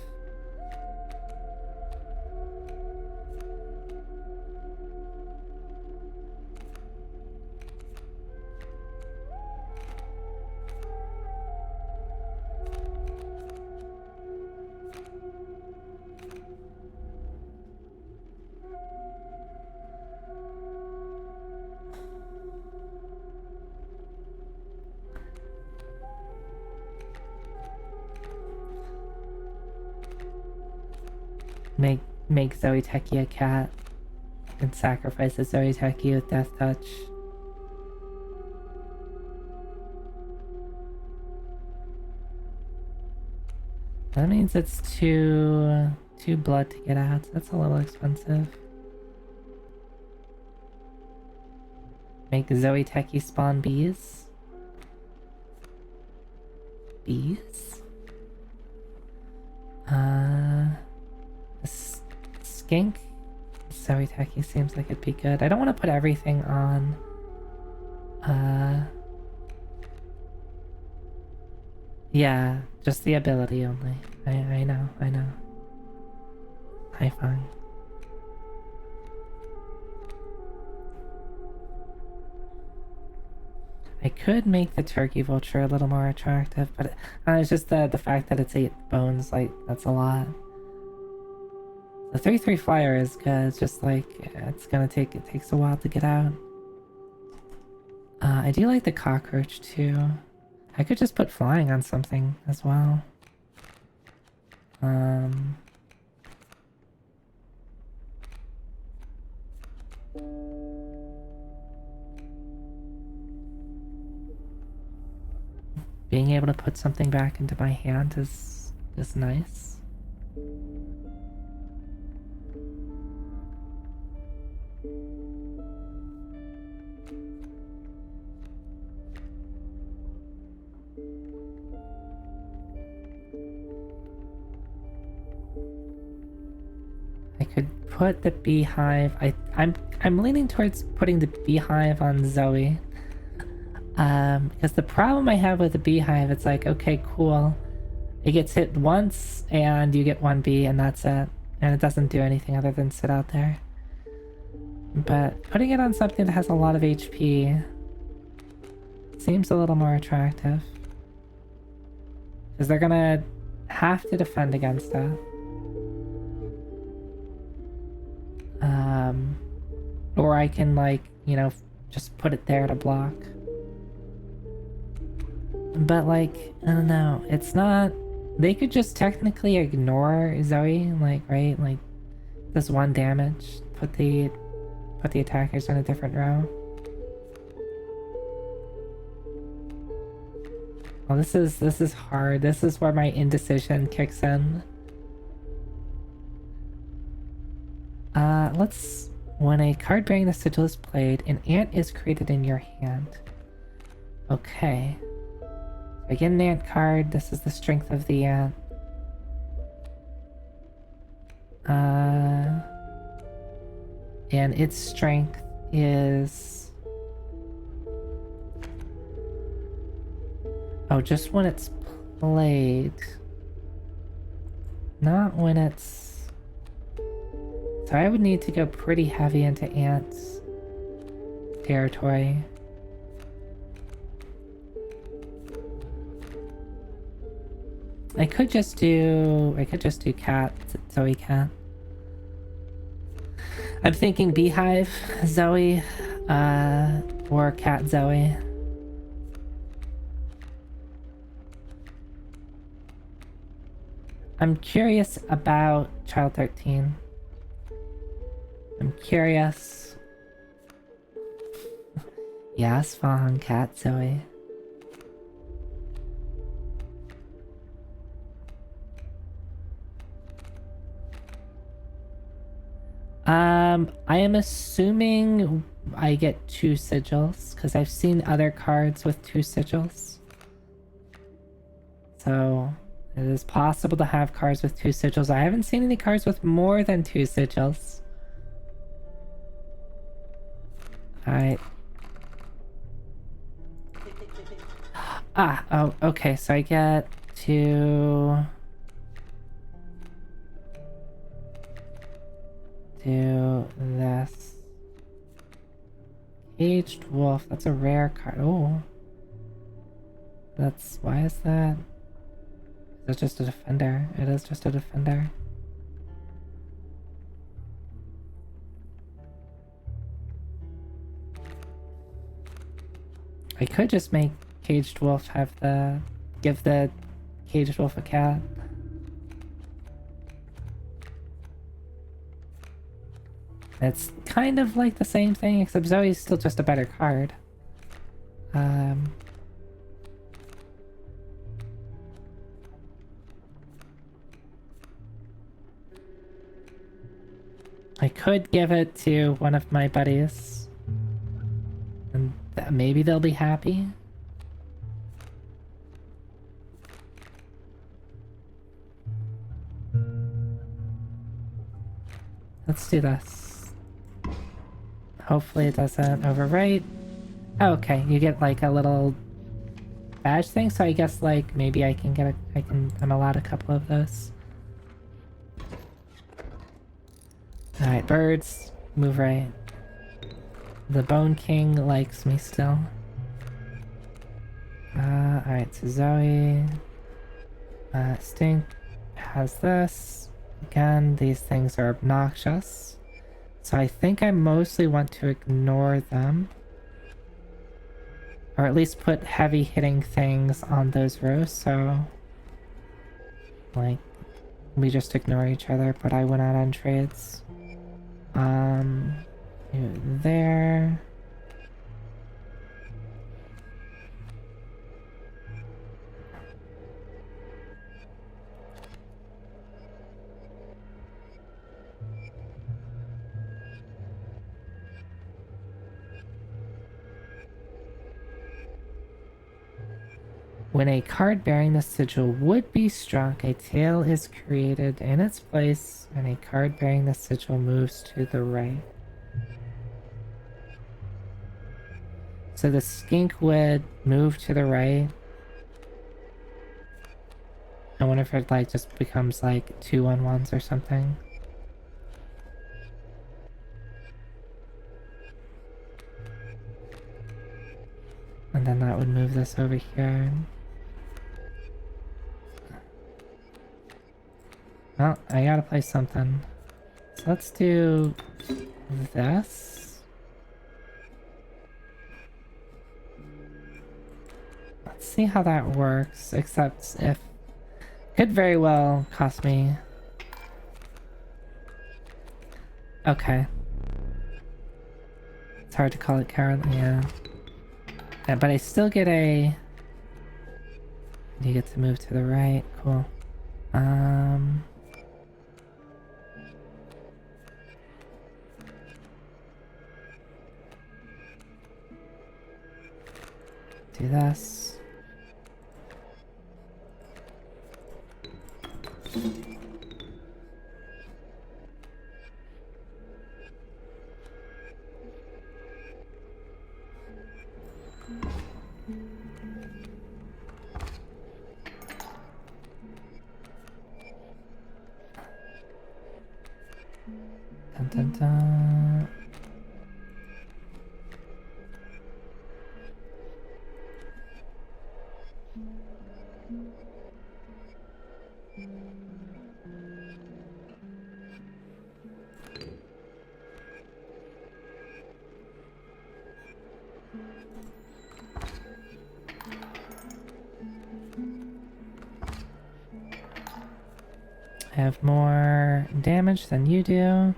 [SPEAKER 1] Make Zoe Techie a cat and sacrifice a Zoe Techie with Death Touch. That means it's two blood to get out. That's a little expensive. Make Zoe Techie spawn bees. Bees? Skink? Zoe Techie seems like it'd be good. I don't want to put everything on. Yeah, just the ability only. I know. High fine. I could make the turkey vulture a little more attractive, but it's just the fact that it's 8 bones, like, that's a lot. The 3/3 flyer is good, it's just like, it takes a while to get out. I do like the cockroach too. I could just put flying on something as well. Being able to put something back into my hand is nice. I could put the beehive. I'm leaning towards putting the beehive on Zoe. Because the problem I have with the beehive, it's like, okay, cool. It gets hit once and you get 1 bee and that's it. And it doesn't do anything other than sit out there. But putting it on something that has a lot of HP seems a little more attractive. Because they're gonna have to defend against that. Or I can, like, you know, just put it there to block. But like, I don't know. It's not. They could just technically ignore Zoe, like, right? Like, this one damage. Put the attackers in a different row. Oh, this is hard. This is where my indecision kicks in. Let's... When a card bearing the sigil is played, an ant is created in your hand. Okay. I get an ant card. This is the strength of the ant. And its strength is... Oh, just when it's played. Not when it's... So I would need to go pretty heavy into ants territory. I could just do cat, Zoe cat. I'm thinking beehive Zoe, or cat Zoe. I'm curious about Child 13. I'm curious. Yes, Fawn, cat Zoe. I am assuming I get 2 sigils, because I've seen other cards with 2 sigils. So, it is possible to have cards with 2 sigils. I haven't seen any cards with more than 2 sigils. Alright. Oh, okay, so I get to... do this. Caged Wolf, that's a rare card. Oh. That's... why is that? Is that just a defender? It is just a defender. I could just make Caged Wolf have the... give the Caged Wolf a cat. It's kind of like the same thing, except Zoe's still just a better card. I could give it to one of my buddies. And maybe they'll be happy. Let's do this. Hopefully it doesn't overwrite. Oh, okay, you get like a little badge thing, so I guess like maybe I can get I'm allowed a couple of those. Alright, birds, move right. The Bone King likes me still. Alright, so Zoe. Stink has this. Again, these things are obnoxious. So I think I mostly want to ignore them. Or at least put heavy hitting things on those rows, so... like, we just ignore each other, but I went out on trades. You there... When a card bearing the sigil would be struck, a tail is created in its place, and a card bearing the sigil moves to the right. So the skink would move to the right. I wonder if it like just becomes like 2/1/1s or something. And then that would move this over here. Well, I gotta play something. So let's do this. Let's see how that works, except if... Could very well cost me... Okay. It's hard to call it coward, yeah. Yeah, but I still get a... You get to move to the right, cool. Do this. Dun, dun, dun. I have more damage than you do.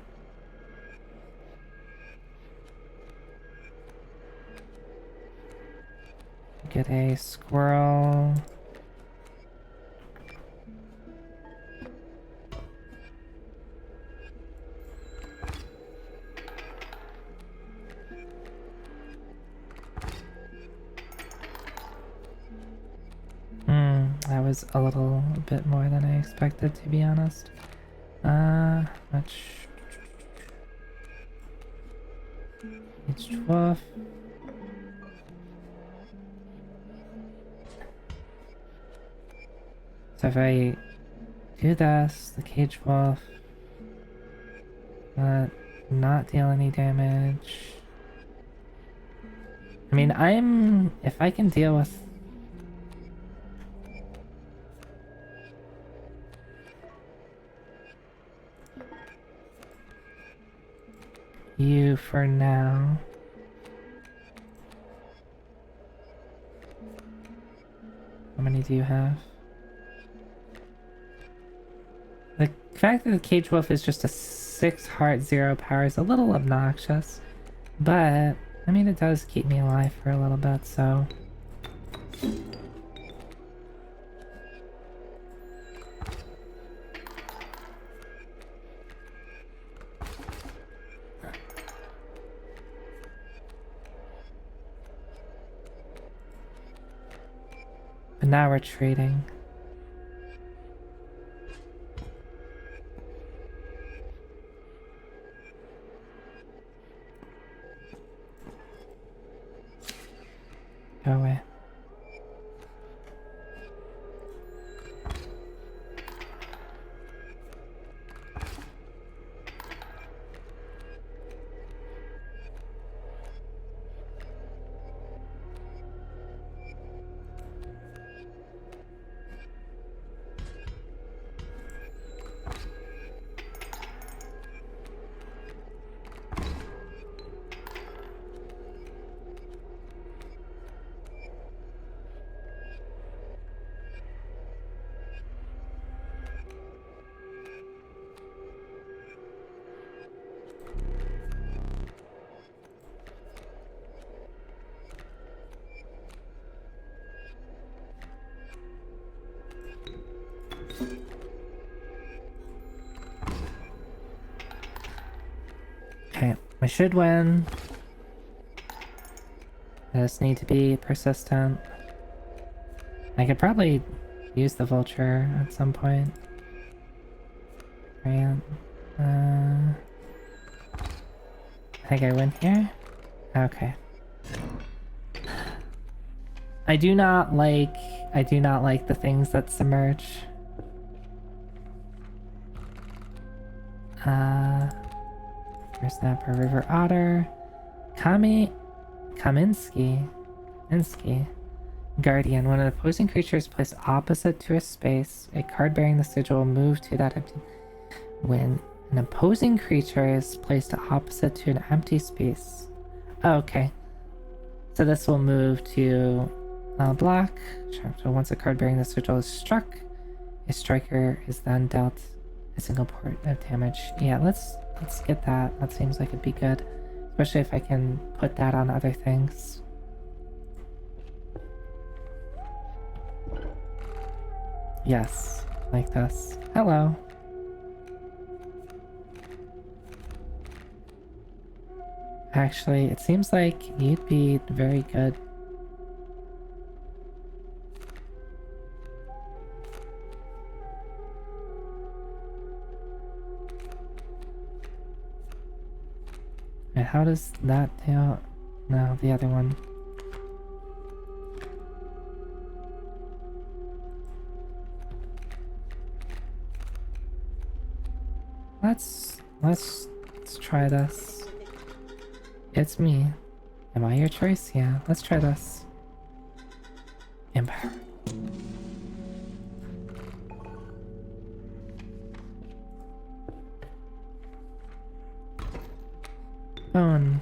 [SPEAKER 1] Get a squirrel. That was a little bit more than I expected, to be honest. Much. It's 12. So if I do this, the cage wolf, not deal any damage. I mean, if I can deal with you for now. How many do you have? The fact that the cage wolf is just a 6 heart 0 power is a little obnoxious, but I mean it does keep me alive for a little bit, so but now we're trading. Go away. Okay, I should win. I just need to be persistent. I could probably use the vulture at some point. Right. I think I win here? Okay. I do not like the things that submerge. Snapper, River Otter, Kaminsky, Guardian. When an opposing creature is placed opposite to a space, a card bearing the sigil will move to that empty. When an opposing creature is placed opposite to an empty space. Oh, okay. So this will move to Block. So once a card bearing the sigil is struck, a striker is then dealt a single point of damage. Yeah, let's get that. That seems like it'd be good. Especially if I can put that on other things. Yes, like this. Hello. Actually, it seems like you'd be very good. And how does that do? No, the other one. Let's try this. It's me. Am I your choice? Yeah, let's try this. Empire. Phone.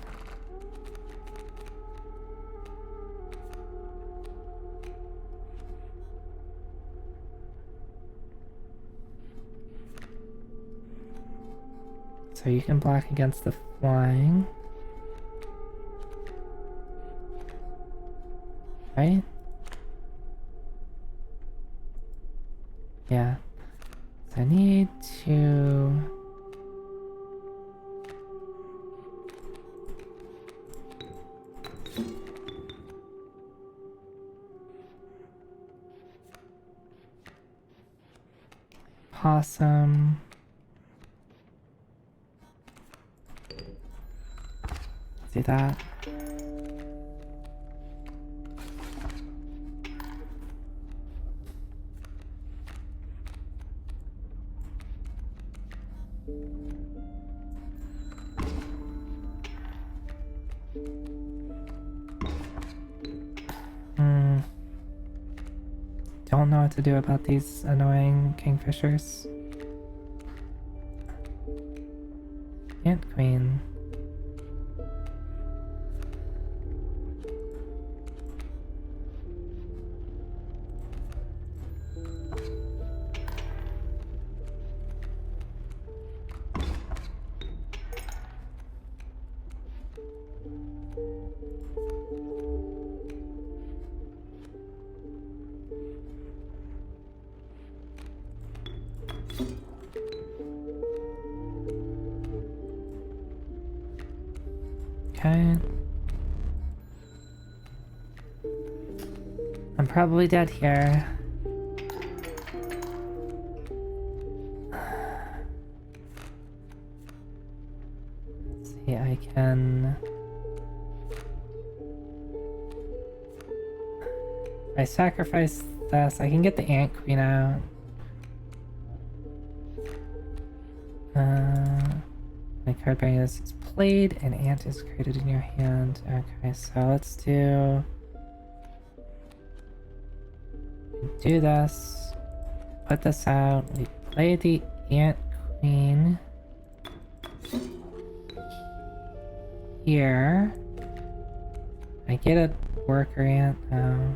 [SPEAKER 1] So you can block against the flying. Right? Yeah. So I need to... Possum. Do that. Don't know what to do about these annoying kingfishers. Ant Queen. Okay. I'm probably dead here. Let's see, I can... If I sacrifice this, I can get the Ant Queen out. My card bearing is played, and ant is created in your hand. Okay, so let's do this. Put this out. We play the Ant Queen here. I get a worker ant now.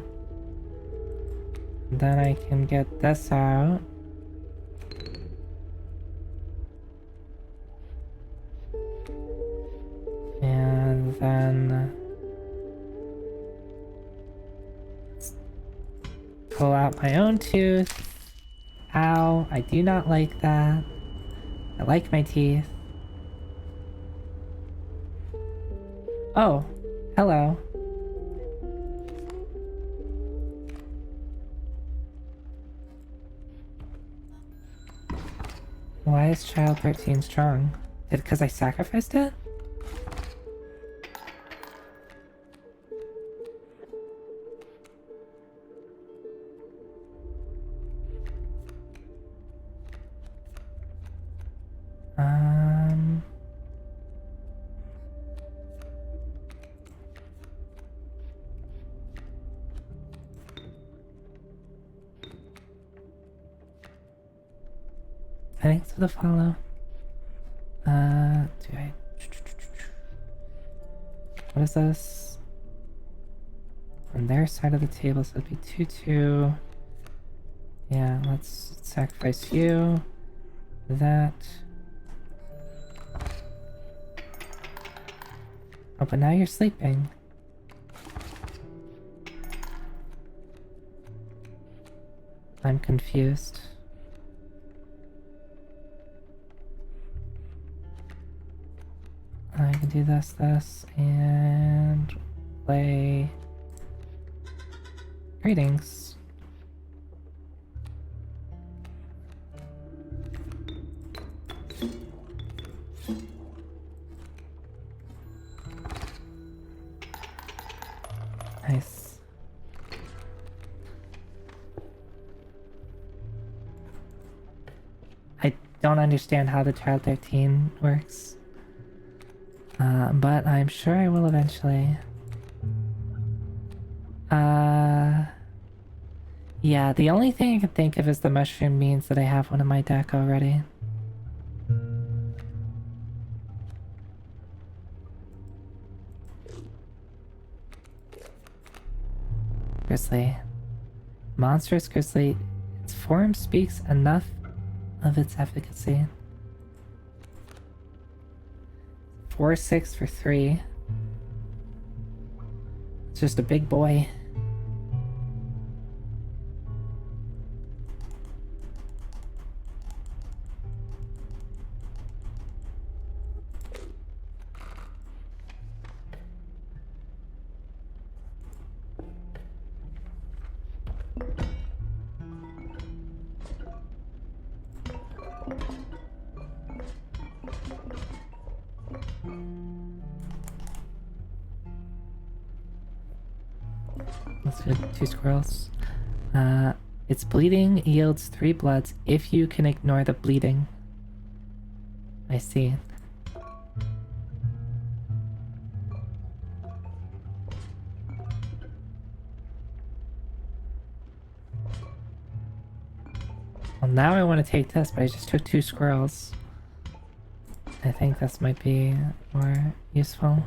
[SPEAKER 1] And then I can get this out. And then pull out my own tooth. Ow, I do not like that. I like my teeth. Oh, hello. Why is child 13 strong? Did it because I sacrificed it? Thanks for the follow. Do I... What is this? on their side of the table, so it'd be 2-2. Yeah, let's sacrifice you. That. Oh, but now you're sleeping. I'm confused. I can do this, and play Greetings. Nice. I don't understand how the Child 13 works. But I'm sure I will eventually. Yeah, the only thing I can think of is the mushroom means that I have one in my deck already. Grizzly. Monstrous Grizzly. Its form speaks enough of its efficacy. 4-6 for 3. It's just a big boy. That's good. 2 squirrels. Its bleeding yields 3 bloods if you can ignore the bleeding. I see. Well, now I want to take this, but I just took 2 squirrels. I think this might be more useful.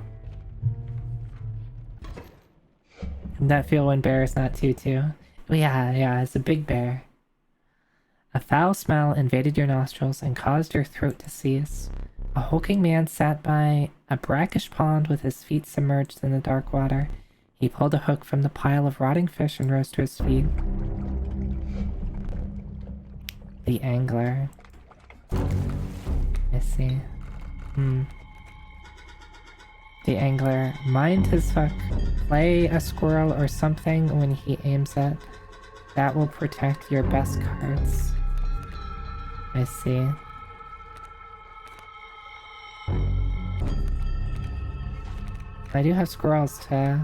[SPEAKER 1] That feel when bear is not 2-2. Yeah, it's a big bear. A foul smell invaded your nostrils and caused your throat to seize. A hulking man sat by a brackish pond with his feet submerged in the dark water. He pulled a hook from the pile of rotting fish and rose to his feet. The angler. I see. The angler. Mind his hook. Play a squirrel or something when he aims it. That will protect your best cards. I see. I do have squirrels to...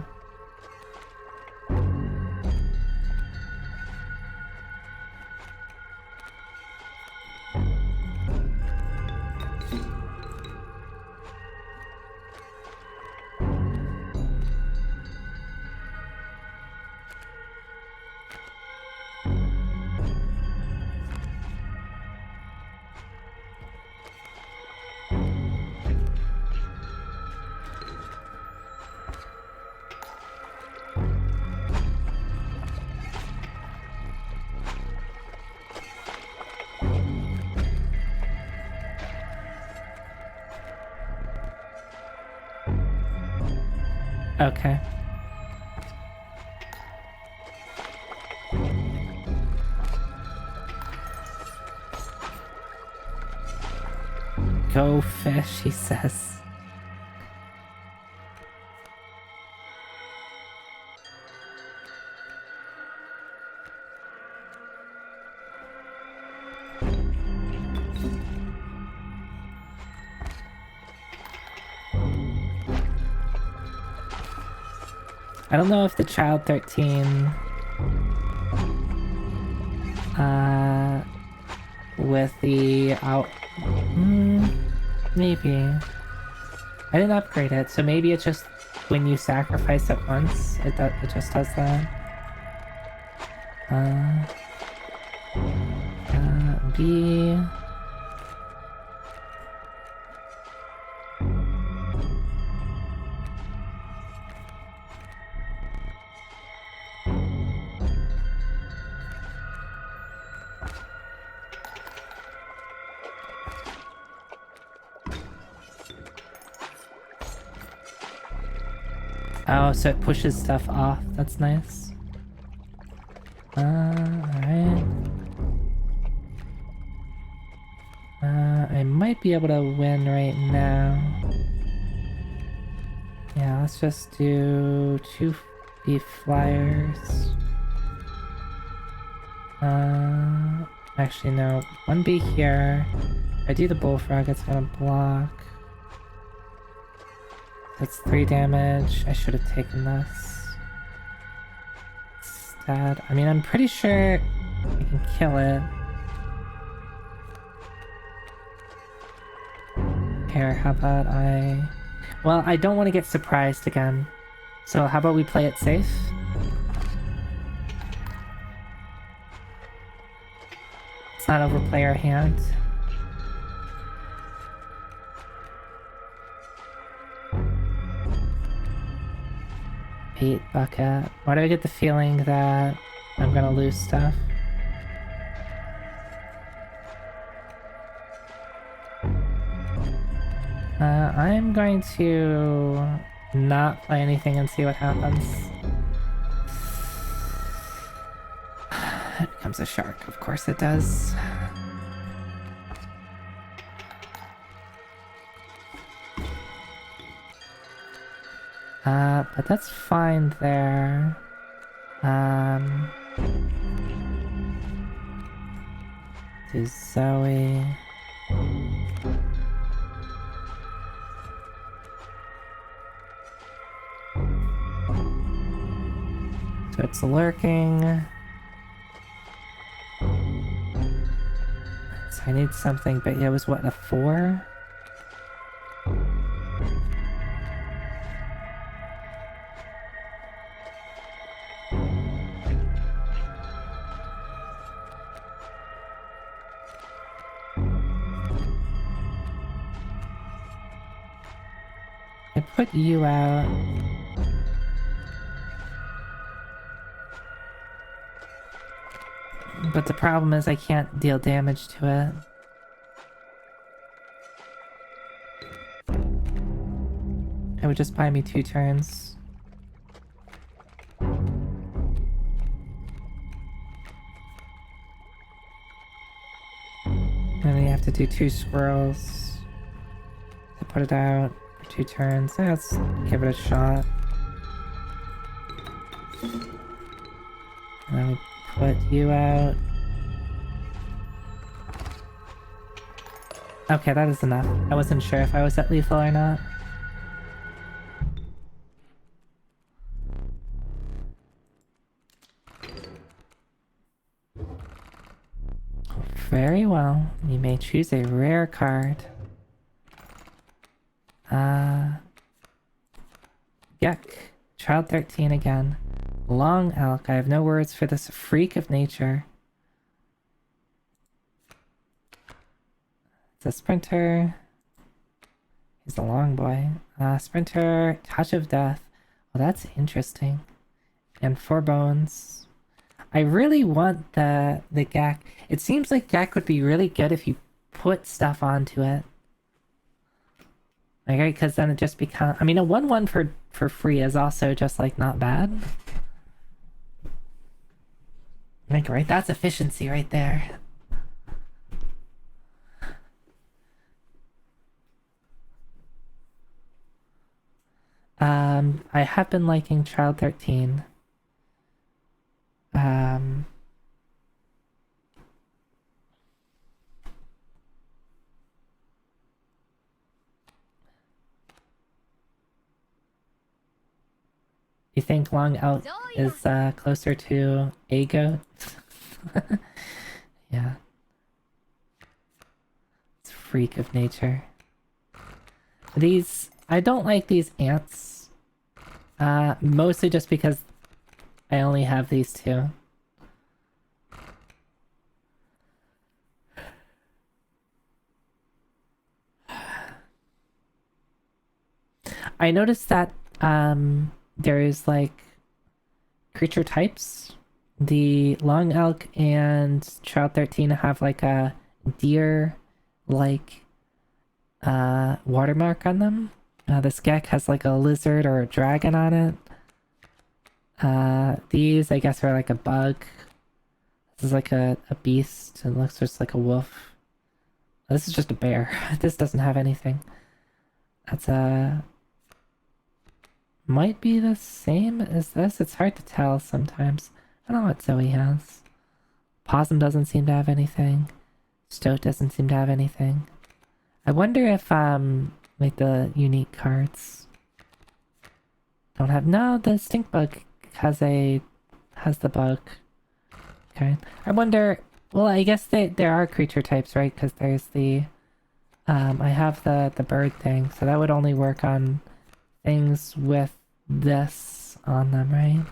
[SPEAKER 1] Okay. Go fish, he says. I don't know if the Child 13 with the out maybe I didn't upgrade it, so maybe it's just when you sacrifice it once it just does that. B Oh, so it pushes stuff off. That's nice. Alright. I might be able to win right now. Yeah, let's just do 2 beef flyers. Actually no, 1 bee here. If I do the bullfrog, it's gonna block. That's 3 damage. I should have taken this. Instead, I mean, I'm pretty sure I can kill it. Here, how about I... Well, I don't want to get surprised again. So how about we play it safe? Let's not overplay our hand. Bait bucket. Why do I get the feeling that I'm gonna lose stuff? I'm going to not play anything and see what happens. It becomes a shark, of course it does. But that's fine there. To Zoe. So it's lurking. So I need something, but it was what, a 4? I put you out. But the problem is I can't deal damage to it. It would just buy me 2 turns. And then you have to do 2 squirrels to put it out for 2 turns. Let's give it a shot. And then we put you out. Okay, that is enough. I wasn't sure if I was at lethal or not. Very well. You may choose a rare card. Yuck. Child 13 again. Long elk. I have no words for this freak of nature. It's a sprinter. He's a long boy. Sprinter. Touch of death. Well, that's interesting. And 4 bones. I really want the Gak. It seems like Gak would be really good if you put stuff onto it. Like, right? Because then it just becomes... I mean, a 1-1 for free is also just, like, not bad. Like, right? That's efficiency right there. I have been liking Child 13. You think Long Elk is closer to a goat? Yeah. It's a freak of nature. These... I don't like these ants. Mostly just because I only have these 2. I noticed that there's like creature types. The Long Elk and Child 13 have like a deer like watermark on them. This Gek has like a lizard or a dragon on it. These I guess are like a bug. This is like a beast. It looks just like a wolf. This is just a bear. This doesn't have anything. That's a... Might be the same as this. It's hard to tell sometimes. I don't know what Zoe has. Possum doesn't seem to have anything. Stoat doesn't seem to have anything. I wonder if, like the unique cards don't have... No, the stink bug has the bug. Okay. I wonder... Well, I guess there are creature types, right? Because there's the... I have the bird thing, so that would only work on things with this on them, right?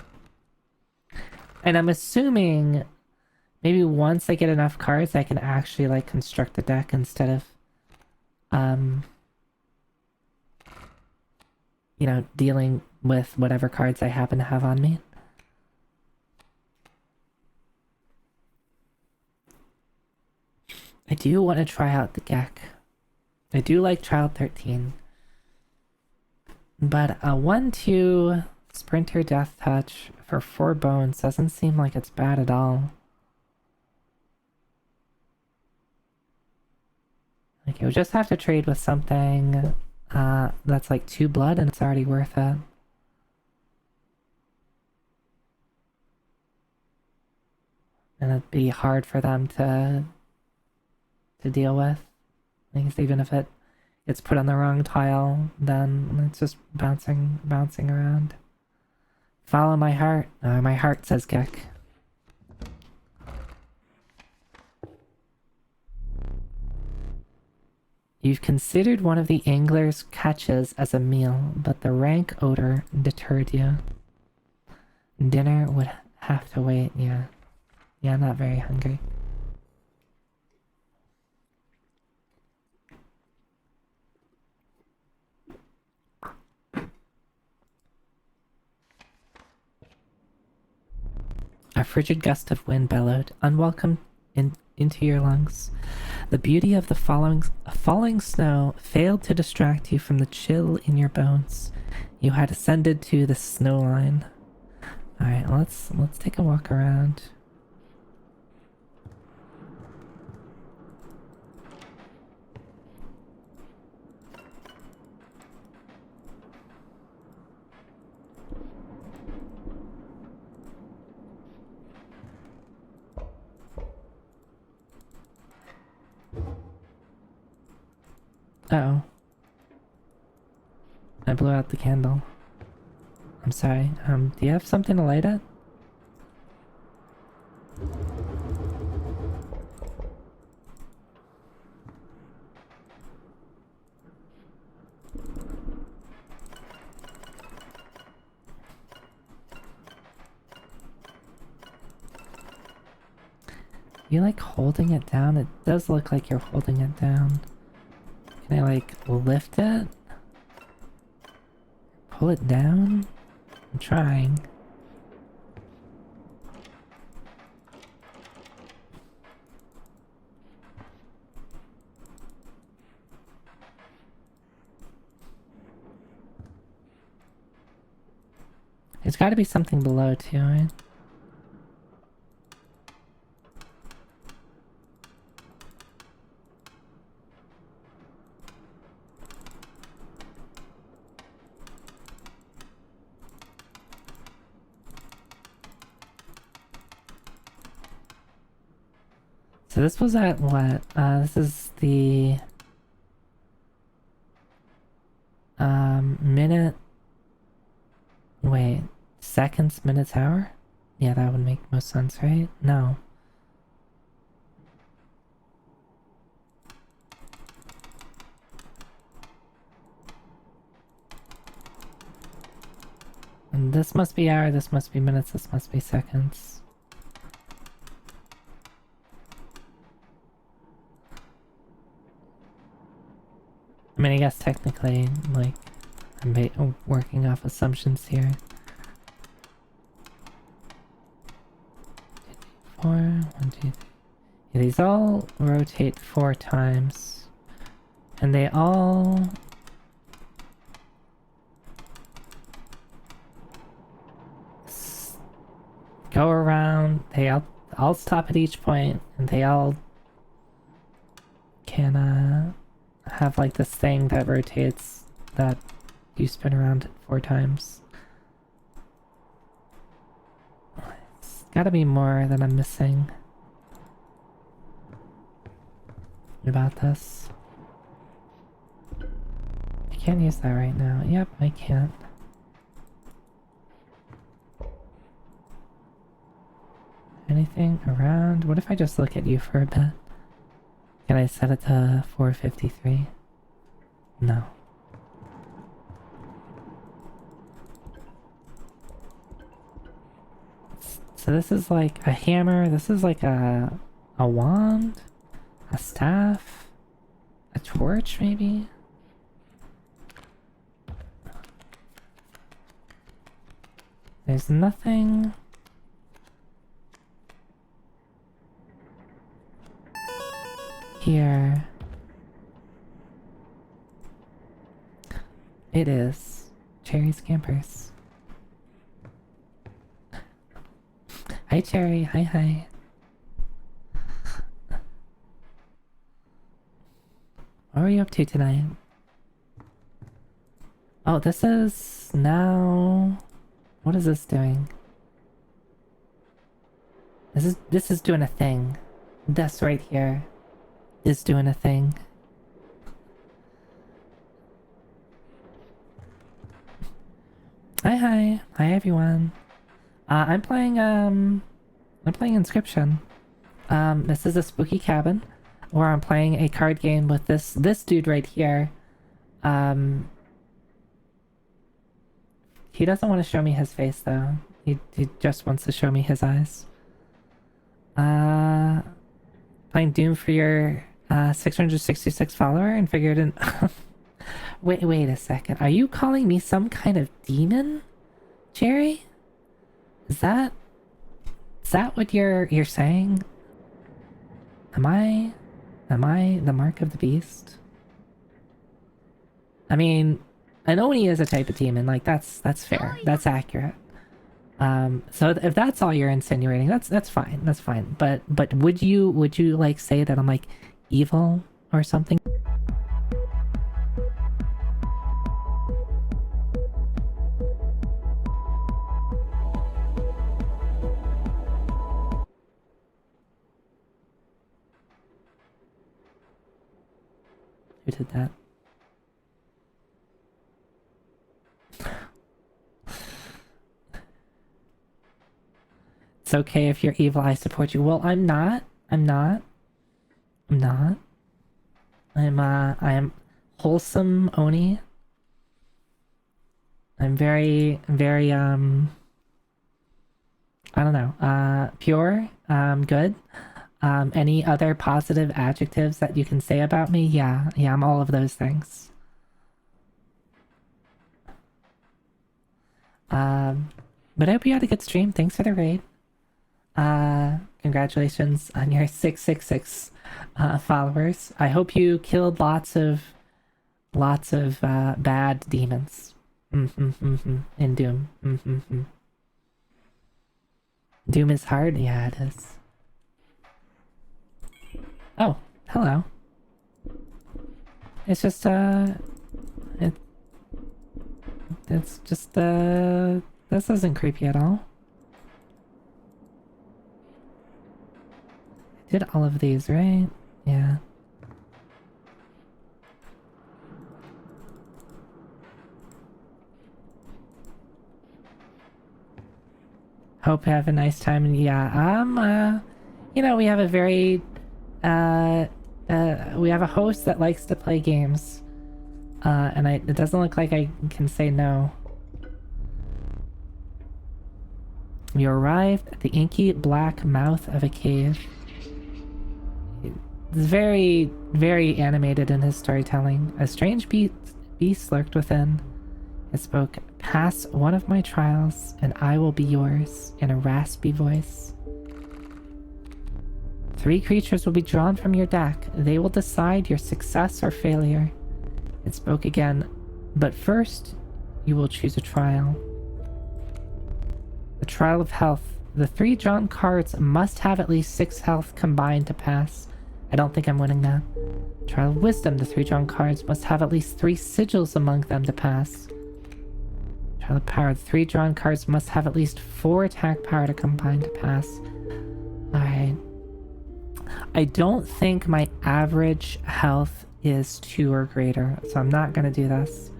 [SPEAKER 1] And I'm assuming maybe once I get enough cards, I can actually, like, construct a deck instead of, you know, dealing with whatever cards I happen to have on me. I do want to try out the Gek. I do like Child 13. But a 1/2 Sprinter Death Touch for 4 bones doesn't seem like it's bad at all. Like, you'll just have to trade with something that's like 2 blood and it's already worth it. And it'd be hard for them to deal with. I guess even if it gets put on the wrong tile, then it's just bouncing around. Follow my heart. My heart says Gek. You've considered one of the angler's catches as a meal, but the rank odor deterred you. Dinner would have to wait, yeah. Yeah, I'm not very hungry. A frigid gust of wind bellowed, unwelcome into your lungs. The beauty of the falling snow failed to distract you from the chill in your bones. You had ascended to the snow line. Alright, let's take a walk around. Uh-oh. I blew out the candle. I'm sorry. Do you have something to light it? You like holding it down? It does look like you're holding it down. Can I, like, lift it? Pull it down? I'm trying. There's gotta be something below, too, right? So this was at what? This is the minute. Wait, seconds, minutes, hour? Yeah, that would make most sense, right? No. And this must be hour, this must be minutes, this must be seconds. I mean, I guess technically, like, I'm working off assumptions here. 4, 1, 2, 3. Yeah, these all rotate 4 times. And they all... go around. They all stop at each point, and they all can have like this thing that rotates that you spin around 4 times. It's gotta be more that I'm missing about this. I can't use that right now. Yep, I can't. Anything around? What if I just look at you for a bit? Can I set it to 453? No. So this is like a hammer, this is like a wand, a staff, a torch maybe? There's nothing... here. It is Cherry's Campers. Hi Cherry, hi. What are you up to tonight? Oh, this is now... What is this doing? This is doing a thing. This right here is doing a thing. Hi everyone. I'm playing Inscription. This is a spooky cabin where I'm playing a card game with this dude right here. He doesn't want to show me his face though. He just wants to show me his eyes. Playing Doom for your 666 follower and figured in. Wait a second. Are you calling me some kind of demon, Jerry? Is that what you're saying? Am I the mark of the beast? I mean, an Oni is a type of demon. Like that's fair. That's accurate. So if that's all you're insinuating, that's fine. That's fine. But would you like say that I'm like evil or something? Who did that? It's okay if you're evil, I support you. Well, I'm not. I am wholesome Oni. I'm very, I don't know, pure, good. Any other positive adjectives that you can say about me? Yeah, I'm all of those things. But I hope you had a good stream. Thanks for the raid. Congratulations on your 666 followers. I hope you killed lots of bad demons. In Doom. Doom is hard? Yeah, it is. Oh, hello. It's just it's just this isn't creepy at all. I did all of these, right? Yeah. Hope you have a nice time. And yeah, you know, we have a very we have a host that likes to play games, and it doesn't look like I can say no. You arrived at the inky black mouth of a cave. It's very, very animated in his storytelling. A strange beast lurked within. It spoke, "Pass one of my trials, and I will be yours," in a raspy voice. 3 creatures will be drawn from your deck. They will decide your success or failure. It spoke again, "But first, you will choose a trial. The trial of health. The 3 drawn cards must have at least 6 health combined to pass. I don't think I'm winning that. Trial of Wisdom. The 3 drawn cards must have at least 3 sigils among them to pass. Trial of Power. The 3 drawn cards must have at least 4 attack power to combine to pass. Alright. I don't think my average health is 2 or greater, so I'm not gonna do this.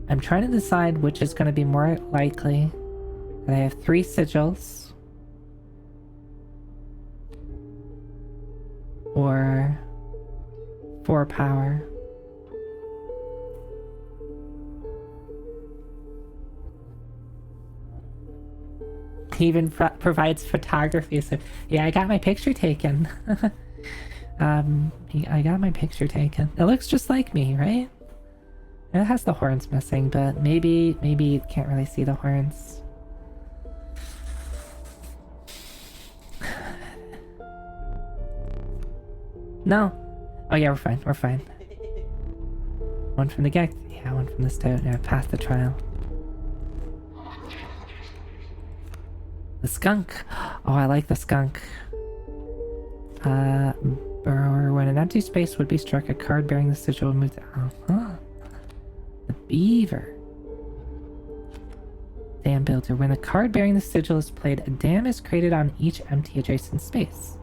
[SPEAKER 1] I'm trying to decide which is gonna be more likely. I have 3 sigils. Or 4 power. He even provides photography, so yeah, I got my picture taken. I got my picture taken. It looks just like me, right? It has the horns missing, but maybe you can't really see the horns. No. Oh yeah, we're fine. We're fine. One from the Gex. Yeah, one from the Stoat. Now past the trial. The skunk. Oh, I like the skunk. Burrower. When an empty space would be struck, a card bearing the sigil would move. The beaver. Dam builder. When a card bearing the sigil is played, a dam is created on each empty adjacent space.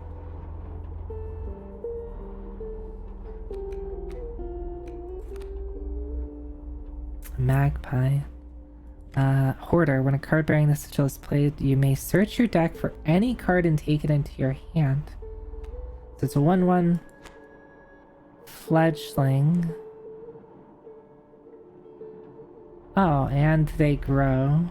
[SPEAKER 1] Magpie. Hoarder. When a card bearing the sigil is played, you may search your deck for any card and take it into your hand. So it's a 1/1 fledgling. Oh, and they grow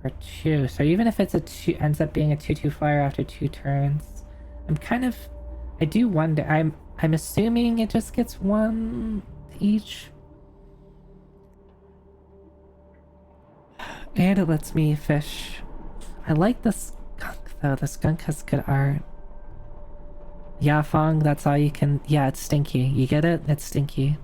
[SPEAKER 1] for 2. So even if it's a 2, ends up being a 2/2 flyer after 2 turns. I do wonder. I'm assuming it just gets 1 each. And it lets me fish. I like the skunk though. The skunk has good art. Yeah, Fong, that's all you can. Yeah, it's stinky. You get it? It's stinky.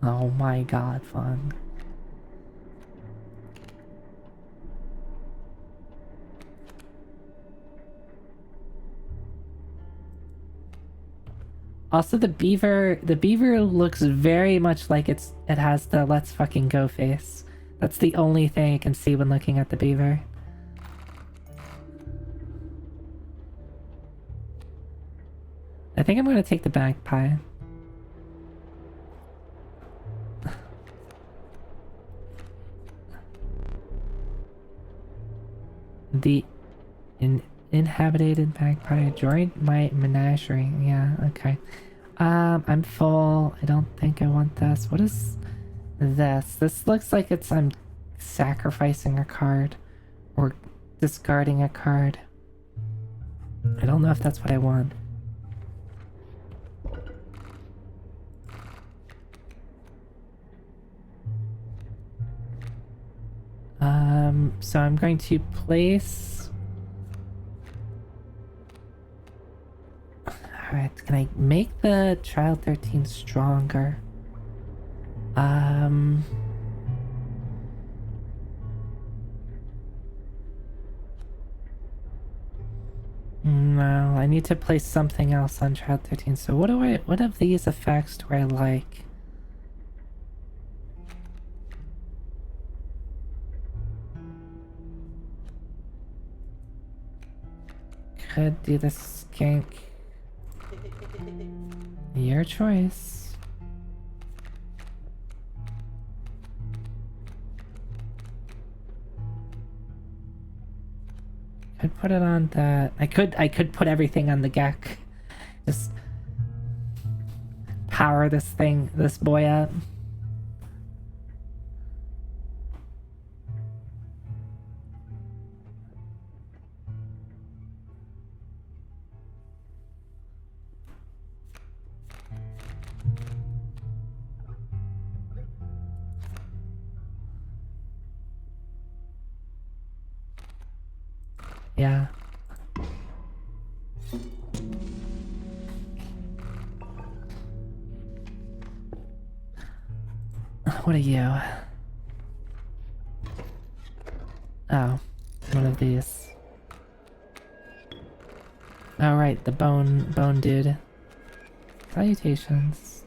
[SPEAKER 1] Oh my god, Fong. Also, the beaver looks very much like it has the let's fucking go face. That's the only thing I can see when looking at the beaver. I think I'm gonna take the magpie. The inhabited magpie joined my menagerie. Yeah, okay. I'm full. I don't think I want this. What is this? This looks like I'm sacrificing a card or discarding a card. I don't know if that's what I want. So I'm going to place... Alright, can I make the Child 13 stronger? No, I need to place something else on Child 13. So what of these effects do I like? Could do the skink. Your choice. Could put it on that. I could put everything on the Gek. Just power this boy up. Yeah. What are you? Oh, one of these. Oh right, the bone dude. Salutations.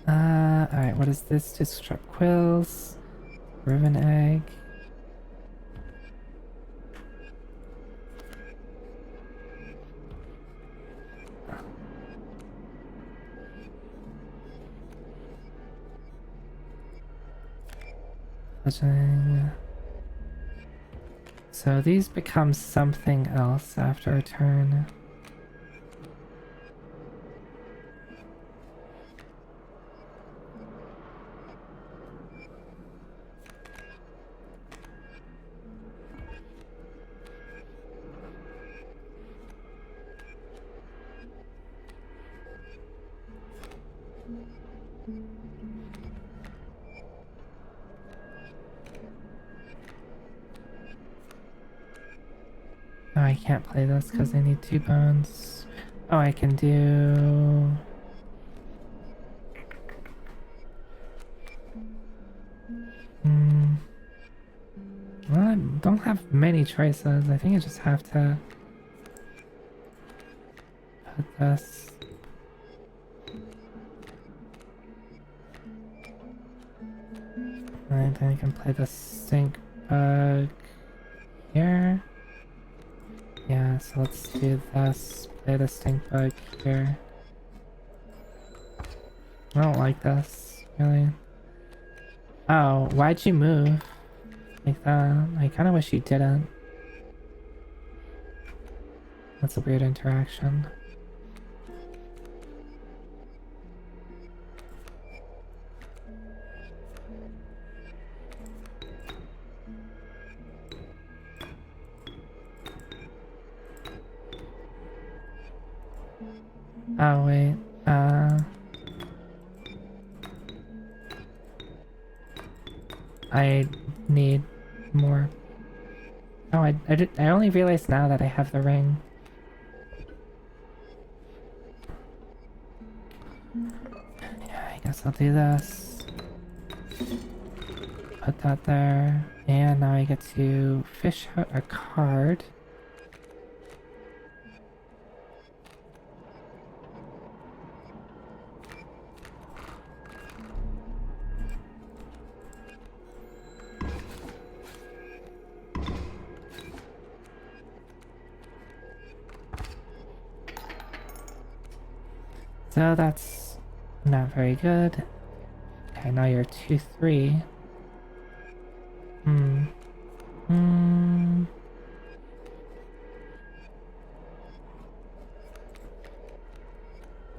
[SPEAKER 1] Alright, what is this? Disrupt quills. Ribbon egg. So these become something else after a turn. Oh, I can't play this because I need 2 bones. Oh, I can do... Well, I don't have many choices. I think I just have to put this. And then I can play the stink bug here. Yeah, so let's do this. Play the stink bug here. I don't like this, really. Oh, why'd you move like that? I kind of wish you didn't. That's a weird interaction. Oh, wait. I need more. Oh, I only realized now that I have the ring. Yeah, I guess I'll do this. Put that there. And now I get to fish out a card. So that's not very good. Okay, now you're 2-3.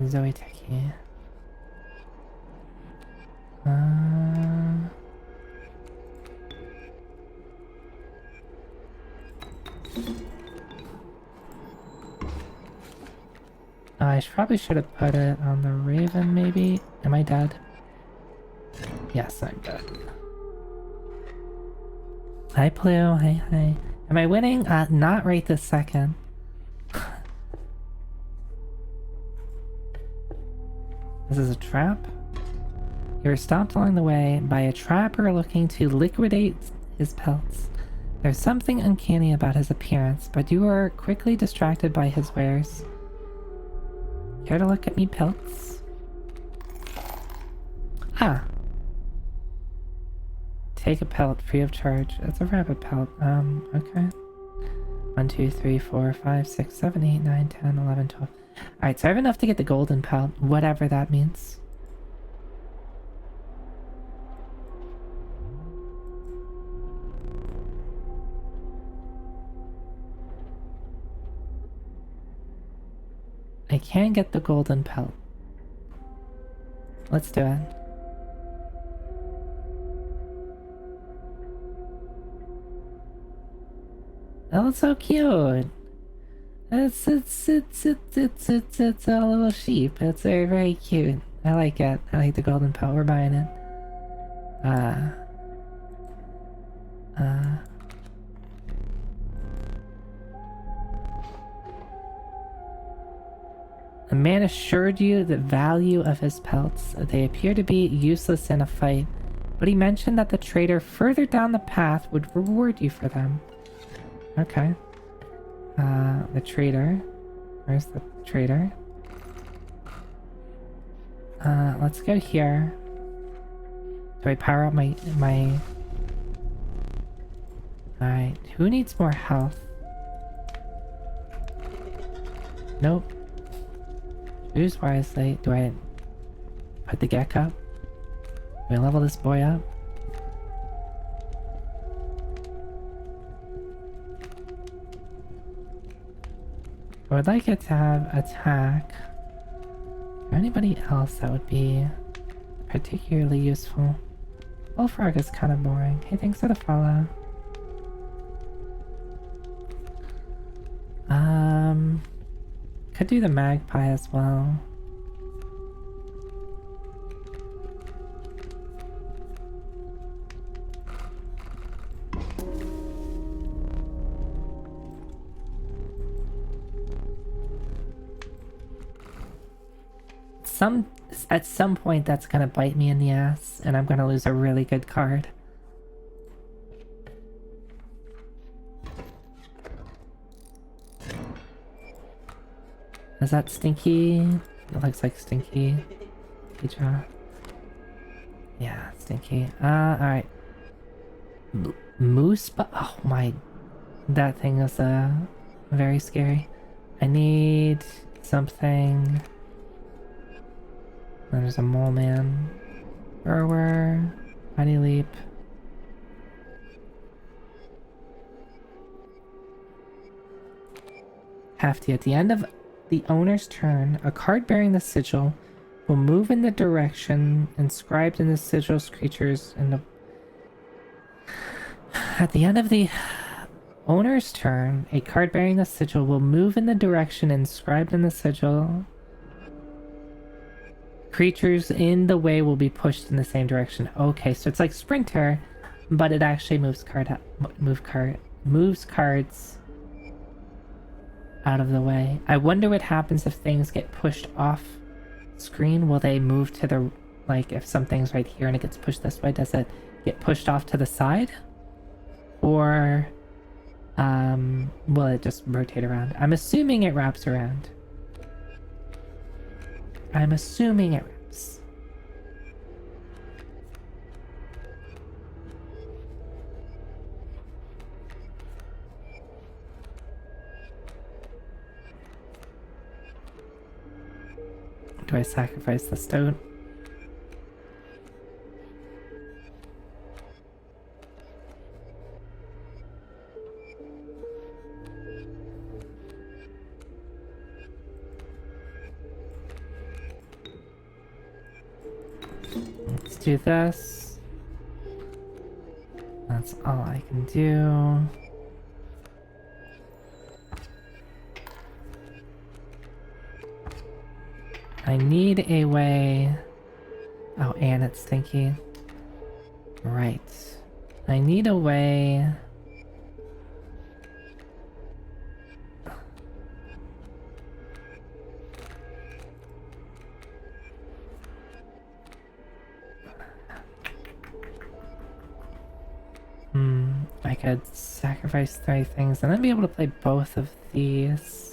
[SPEAKER 1] Zoe Techie. I probably should have put it on the Raven, maybe? Am I dead? Yes, I'm dead. Hi, Plue. Hi, hi. Am I winning? Not right this second. This is a trap? You were stopped along the way by a trapper looking to liquidate his pelts. There's something uncanny about his appearance, but you are quickly distracted by his wares. Care to look at me pelts? Ah. Take a pelt free of charge. It's a rabbit pelt. Okay. 1, 2, 3, 4, 5, 6, 7, 8, 9, 10, 11, 12. Alright, so I have enough to get the golden pelt, whatever that means. I can get the golden pelt. Let's do it. Oh, it's so cute. It's a little sheep. It's very, very cute. I like it. I like the golden pelt. We're buying it. The man assured you the value of his pelts. They appear to be useless in a fight, but he mentioned that the trader further down the path would reward you for them. Okay. The trader. Where's the trader? Let's go here. Do I power up my... Alright, who needs more health? Nope. Choose wisely. Do I put the Gek up? Do I level this boy up? I would like it to have attack. Or anybody else that would be particularly useful. Bullfrog is kind of boring. Hey, thanks for the follow. Could do the magpie as well. At some point that's gonna bite me in the ass and I'm gonna lose a really good card. Is that Stinky? It looks like Stinky. Jaw. Yeah, Stinky. Alright. Moose, oh my, that thing is very scary. I need something. There's a mole man. Burrower. Mighty leap. Hefty. At the end of the owner's turn, a card bearing the sigil will move in the direction inscribed in the sigil's creatures in the... At the end of the owner's turn, a card bearing the sigil will move in the direction inscribed in the sigil. Creatures in the way will be pushed in the same direction. Okay, so it's like Sprinter, but it actually moves cards out of the way. I wonder what happens if things get pushed off screen. Will they move to the, like, if something's right here and it gets pushed this way, does it get pushed off to the side? Or will it just rotate around? I'm assuming it wraps around. I'm assuming it wraps. Do I sacrifice the stone? Let's do this. That's all I can do. I need a way... Oh, and it's stinky. Right. I need a way... I could sacrifice 3 things and then be able to play both of these.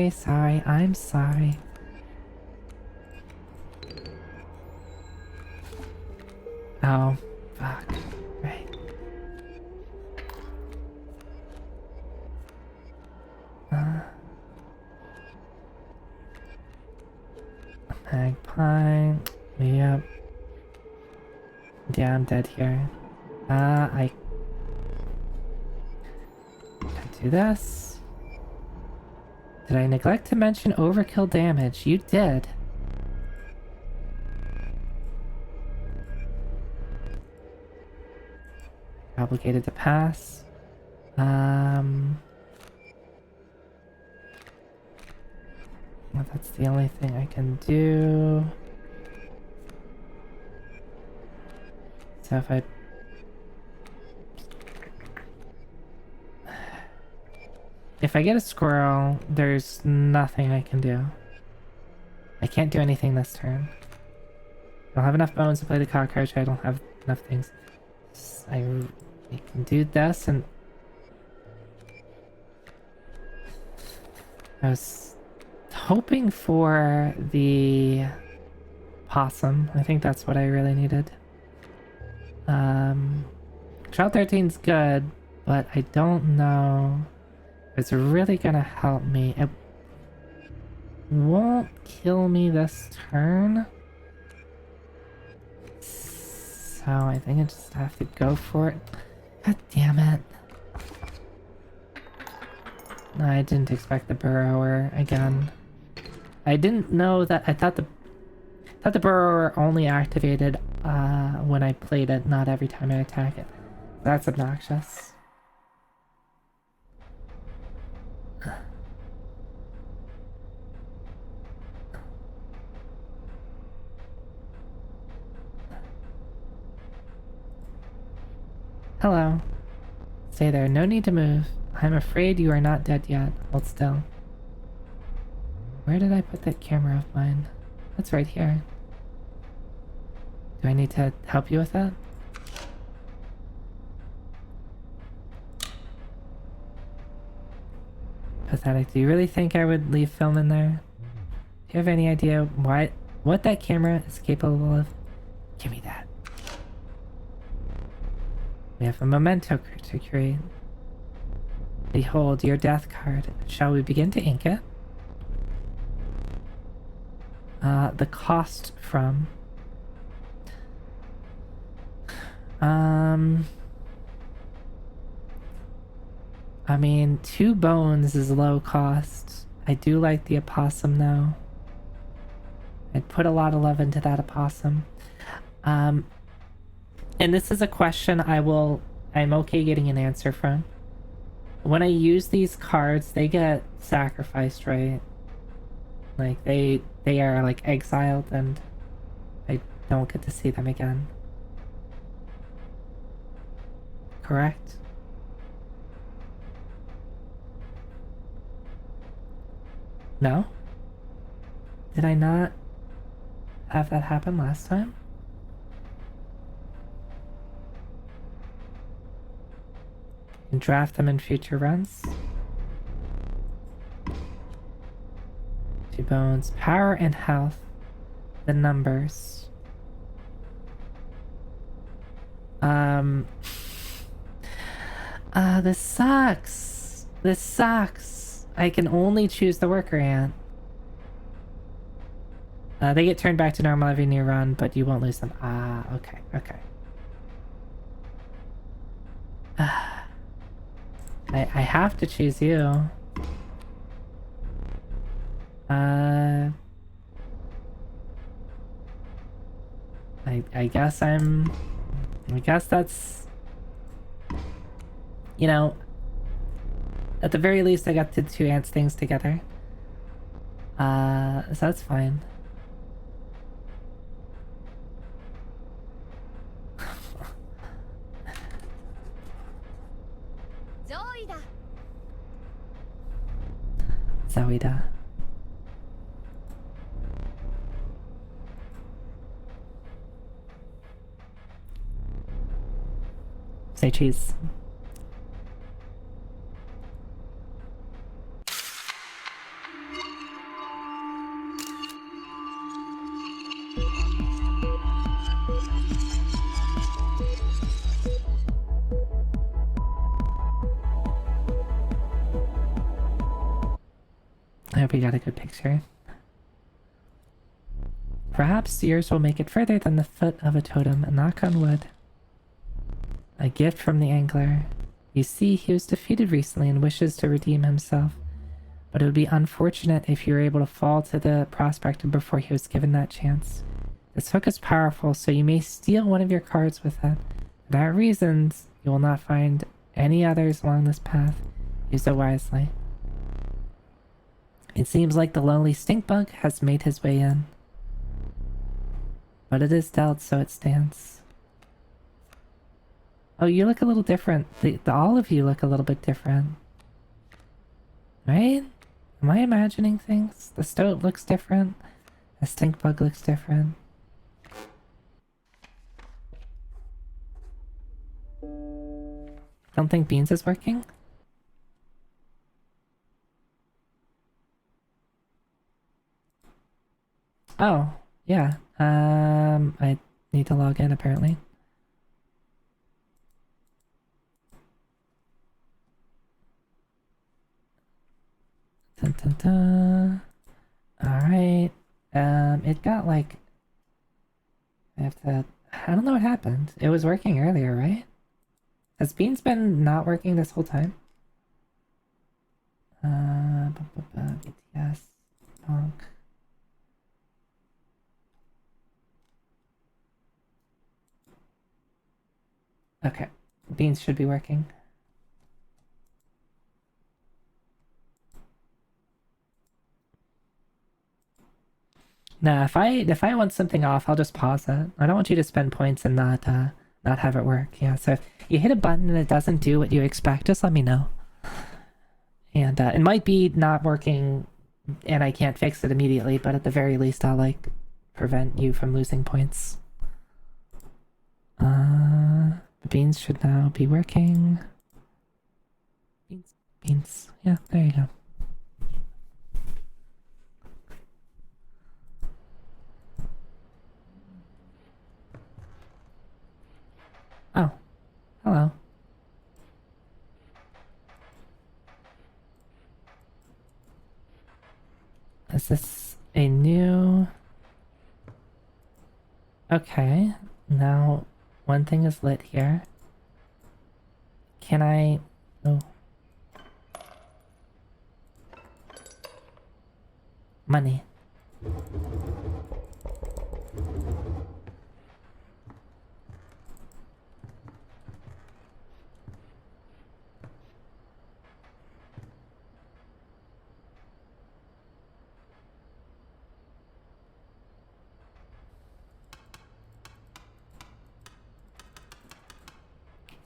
[SPEAKER 1] Sorry, I'm sorry. Oh, fuck. Right. Magpie. Yep. Yeah, I'm dead here. I can do this. Did I neglect to mention overkill damage? You did. obligated to pass. Well, that's the only thing I can do. So if I... If I get a squirrel, there's nothing I can do. I can't do anything this turn. I don't have enough bones to play the cockroach. I don't have enough things. I can do this, and I was hoping for the possum. I think that's what I really needed. Child 13's good, but I don't know if it's really gonna help me. It won't kill me this turn. So I think I just have to go for it. God damn it. No, I didn't expect the burrower again. I didn't know that. I thought the burrower only activated when I played it, not every time I attack it. That's obnoxious. Hello. Stay there. No need to move. I'm afraid you are not dead yet. Hold still. Where did I put that camera of mine? That's right here. Do I need to help you with that? Pathetic. Do you really think I would leave film in there? Do you have any idea what that camera is capable of? Give me that. We have a memento to create. Behold your death card. Shall we begin to ink it? The cost from... I mean, 2 bones is low cost. I do like the opossum though. I'd put a lot of love into that opossum. And this is a question I'm okay getting an answer from. When I use these cards, they get sacrificed, right? Like, they are, like, exiled, and I don't get to see them again. Correct? No? Did I not have that happen last time? And draft them in future runs. 2 bones. Power and health. The numbers. This sucks. This sucks. I can only choose the worker ant. They get turned back to normal every new run, but you won't lose them. Ah, okay, okay. I have to choose you. I guess that's... You know, at the very least I got the 2 ants things together. So that's fine. Zoida. Say cheese. I hope we got a good picture. Perhaps yours will make it further than the foot of a totem, and knock on wood. A gift from the angler. You see, he was defeated recently and wishes to redeem himself. But it would be unfortunate if you were able to fall to the prospector before he was given that chance. This hook is powerful, so you may steal one of your cards with it. For that reason, You will not find any others along this path. Use it wisely. It seems like the lonely stink bug has made his way in. But it is dealt, so it stands. Oh, you look a little different. All of you look a little bit different. Right? Am I imagining things? The stoat looks different. The stink bug looks different. Don't think Beans is working? Oh, yeah. I need to log in apparently. Dun, dun, dun. Alright. It got like... I have to... I don't know what happened. It was working earlier, right? Has Beans been not working this whole time? BTS... Bonk... Okay. Beans should be working. Nah, if I want something off, I'll just pause it. I don't want you to spend points and not have it work. Yeah, so if you hit a button and it doesn't do what you expect, just let me know. And it might be not working and I can't fix it immediately, but at the very least I'll like prevent you from losing points. The beans should now be working. Beans. Yeah, there you go. Oh, hello. Is this a new... Okay, now one thing is lit here. Can I... Oh. Money.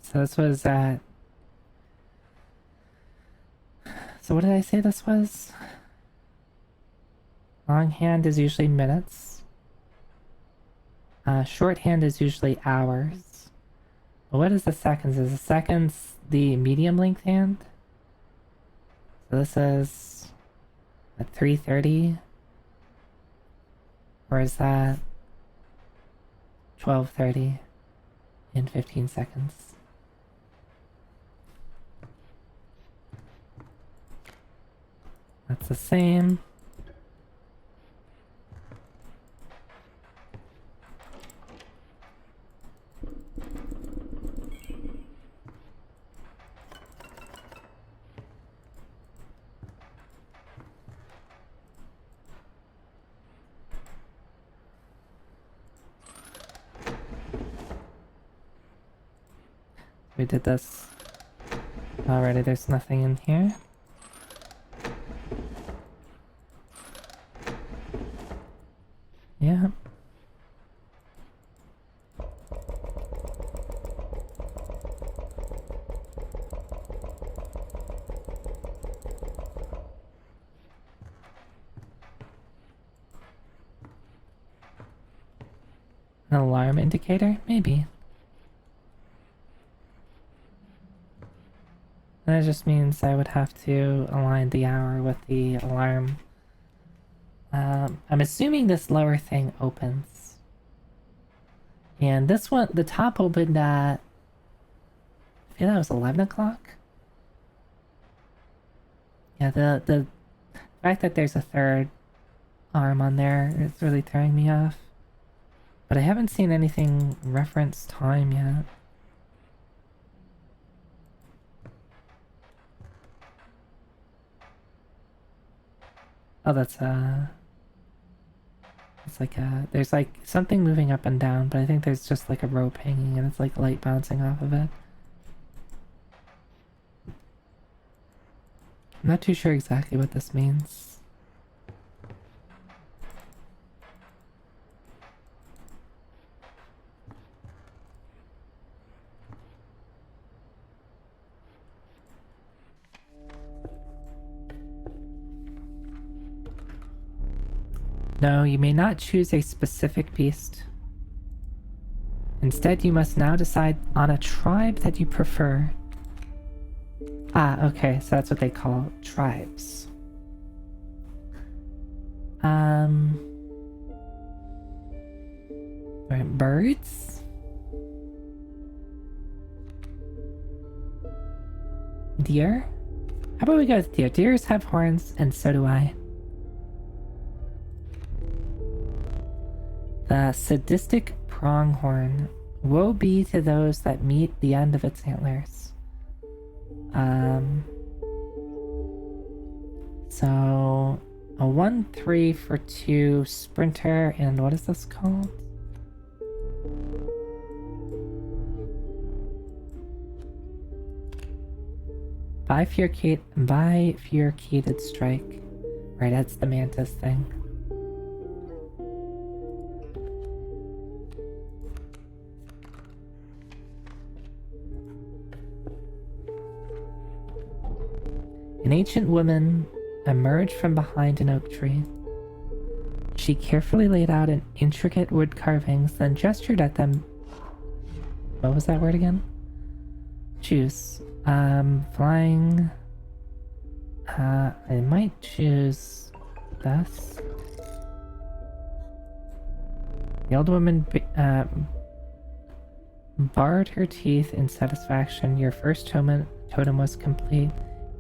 [SPEAKER 1] So this was at... So what did I say this was? Longhand is usually minutes. Shorthand is usually hours. But what is the seconds? Is the seconds the medium length hand? So this is at 3:30? Or is that 12:30 in 15 seconds? That's the same. We did this already. There's nothing in here. Yeah. An alarm indicator? Maybe. That just means I would have to align the hour with the alarm. I'm assuming this lower thing opens. And this one, the top opened at... I feel that was 11 o'clock? Yeah, the fact that there's a third arm on there is really throwing me off. But I haven't seen anything reference time yet. Oh, that's it's like there's like something moving up and down, but I think there's just like a rope hanging and it's like light bouncing off of it. I'm not too sure exactly what this means. No, you may not choose a specific beast. Instead, you must now decide on a tribe that you prefer. Ah, okay, so that's what they call tribes. Right, birds? Deer? How about we go with deer? Deers have horns, and so do I. The sadistic pronghorn. Woe be to those that meet the end of its antlers. So a 1-3 for 2 sprinter, and what is this called? Bifurcated strike. Right, that's the mantis thing. An ancient woman emerged from behind an oak tree. She carefully laid out an intricate wood carvings, then gestured at them. What was that word again? Choose. Flying. I might choose this. The old woman bared her teeth in satisfaction. Your first totem was complete.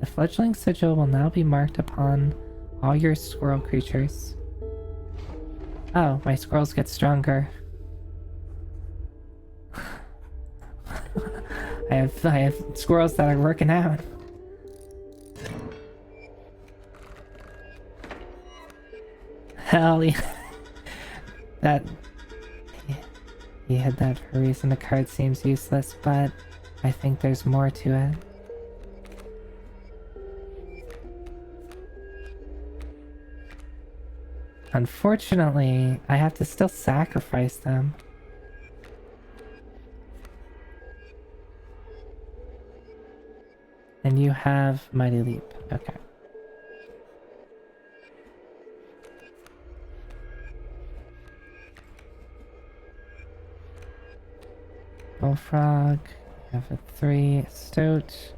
[SPEAKER 1] The fledgling sigil will now be marked upon all your squirrel creatures. Oh, my squirrels get stronger. I have squirrels that are working out. Hell yeah. He had that for a reason. The card seems useless, but I think there's more to it. Unfortunately, I have to still sacrifice them. And you have Mighty Leap. Okay. Bullfrog. You have a 3. Stoat.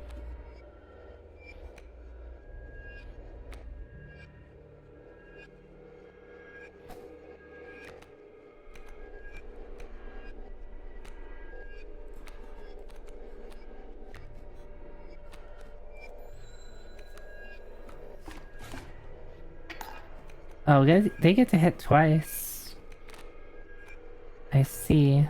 [SPEAKER 1] Oh, they get to hit twice. I see.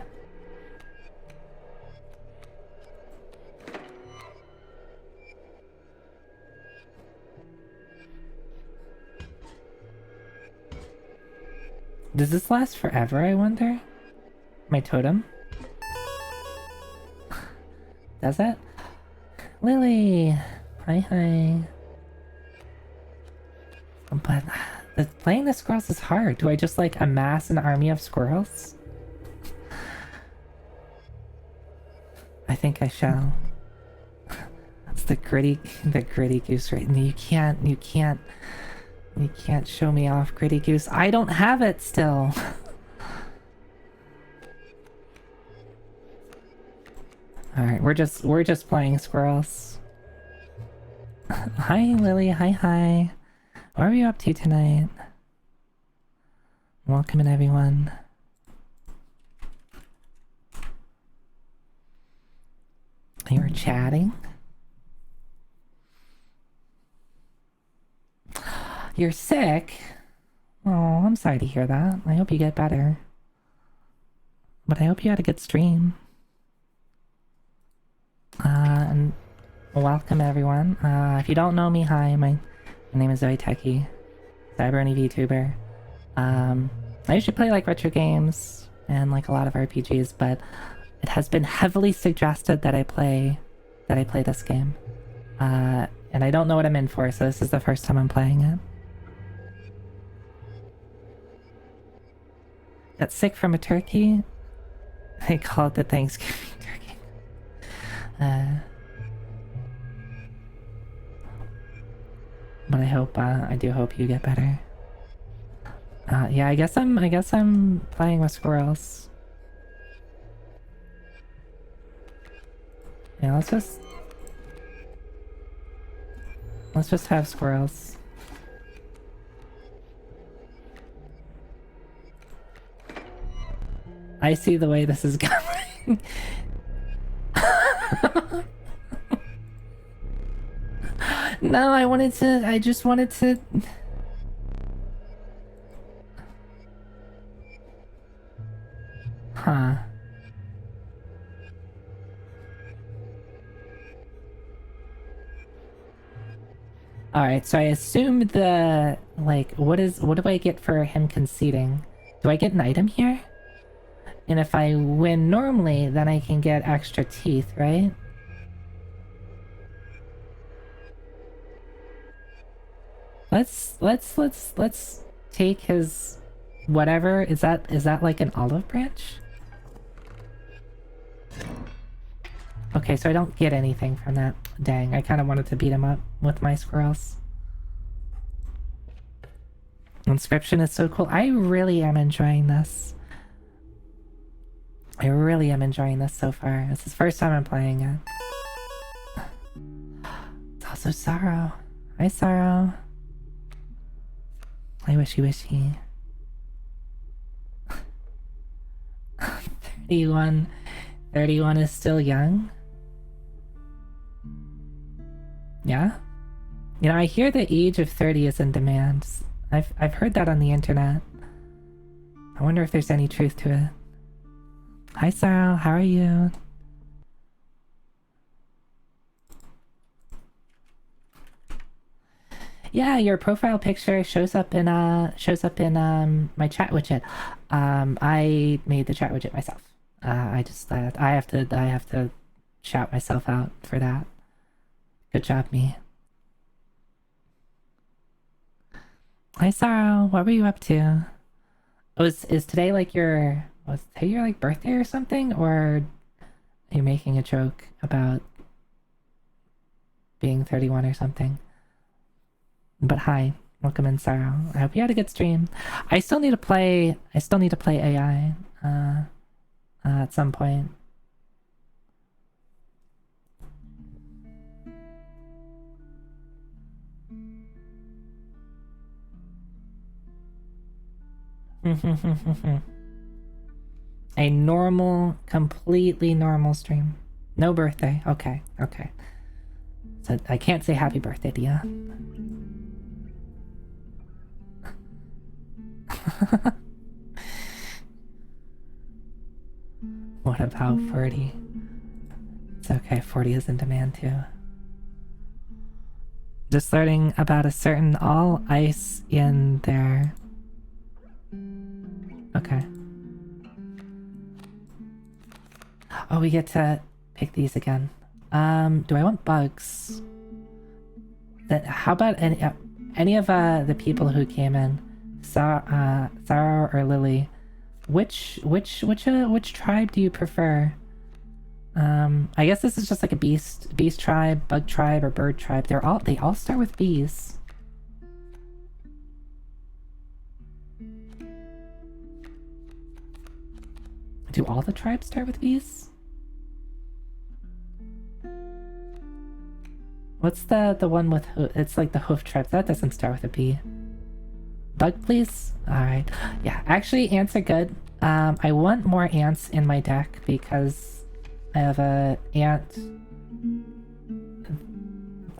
[SPEAKER 1] Does this last forever, I wonder? My totem? Does it? Lily! Hi. But playing the squirrels is hard. Do I just like amass an army of squirrels? I think I shall. That's the gritty goose right? You can't show me off, gritty goose. I don't have it still. Alright, we're just playing squirrels. Hi Lily, hi. What are you up to tonight? Welcome in, everyone. You were chatting? You're sick? Oh, I'm sorry to hear that. I hope you get better. But I hope you had a good stream. And welcome, everyone. If you don't know me, hi, my name is Zoe Techie, Cyberny VTuber. I usually play like retro games and like a lot of RPGs, but it has been heavily suggested that I play this game. And And I don't know what I'm in for, so this is the first time I'm playing it. Got sick from a turkey. They call it the Thanksgiving turkey. But I do hope you get better. Yeah, I guess I'm playing with squirrels. Yeah, let's just have squirrels. I see the way this is going. No, I just wanted to... Huh. Alright, so I assume the... Like, what do I get for him conceding? Do I get an item here? And if I win normally, then I can get extra teeth, right? Let's take his whatever. Is that like an olive branch? Okay, so I don't get anything from that. Dang, I kind of wanted to beat him up with my squirrels. Inscription is so cool. I really am enjoying this. I really am enjoying this so far. This is the first time I'm playing it. It's also Sorrow. Hi, Sorrow. Hi, wishy wishy. 31. 31 is still young? Yeah? You know, I hear the age of 30 is in demand. I've heard that on the internet. I wonder if there's any truth to it. Hi, Sorrow. How are you? Yeah, your profile picture shows up in my chat widget. I made the chat widget myself. I have to shout myself out for that. Good job, me. Hi, Sorrow. What were you up to? Is today like was today your like birthday or something, or are you making a joke about being 31 or something? But hi, welcome in, Sorrow. I hope you had a good stream. I still need to play AI at some point. A normal, completely normal stream. No birthday. Okay, okay. So I can't say happy birthday to you. What about 40? It's okay, 40 is in demand too. Just learning about a certain all ice in there. Okay. Oh, we get to pick these again. Do I want bugs? How about any of the people who came in? Sarah or Lily? Which tribe do you prefer? I guess this is just like a beast tribe, bug tribe, or bird tribe. They all start with bees. Do all the tribes start with bees? What's the one with it's like the hoof tribe? That doesn't start with a B. Bug, please? Alright. Yeah, actually, ants are good. I want more ants in my deck because I have a ant.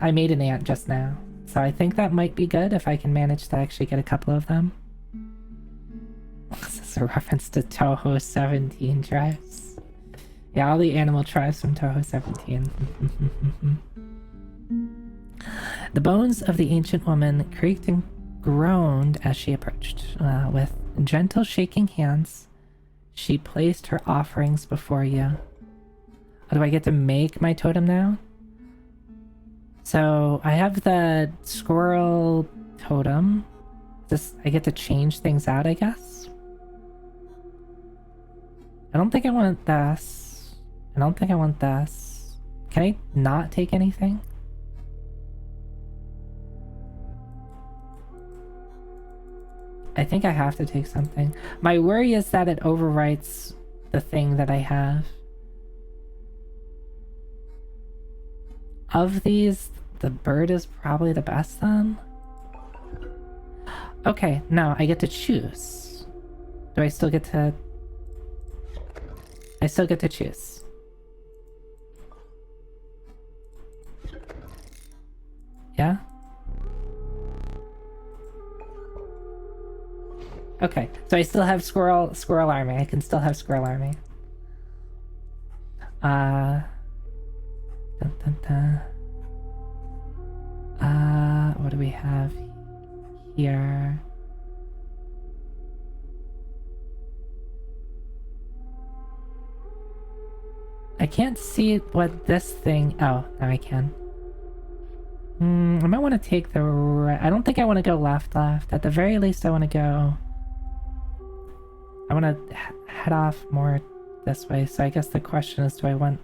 [SPEAKER 1] I made an ant just now. So I think that might be good if I can manage to actually get a couple of them. This is a reference to Toho 17 tribes. Yeah, all the animal tribes from Toho 17. The bones of the ancient woman creaked and groaned as she approached. With gentle shaking hands, she placed her offerings before you. Oh, do I get to make my totem now? So I have the squirrel totem. I get to change things out, I guess. I don't think I want this. I don't think I want this. Can I not take anything? I think I have to take something. My worry is that it overwrites the thing that I have. Of these, the bird is probably the best then. Okay, now I get to choose. Do I still get to... I still get to choose. Yeah? Okay, so I still have squirrel army. I can still have squirrel army. Dun, dun, dun. What do we have here? I can't see what this thing... Oh, now I can. I might want to take the right... I don't think I want to go left. At the very least, I want to go... I want to head off more this way. So I guess the question is, do I want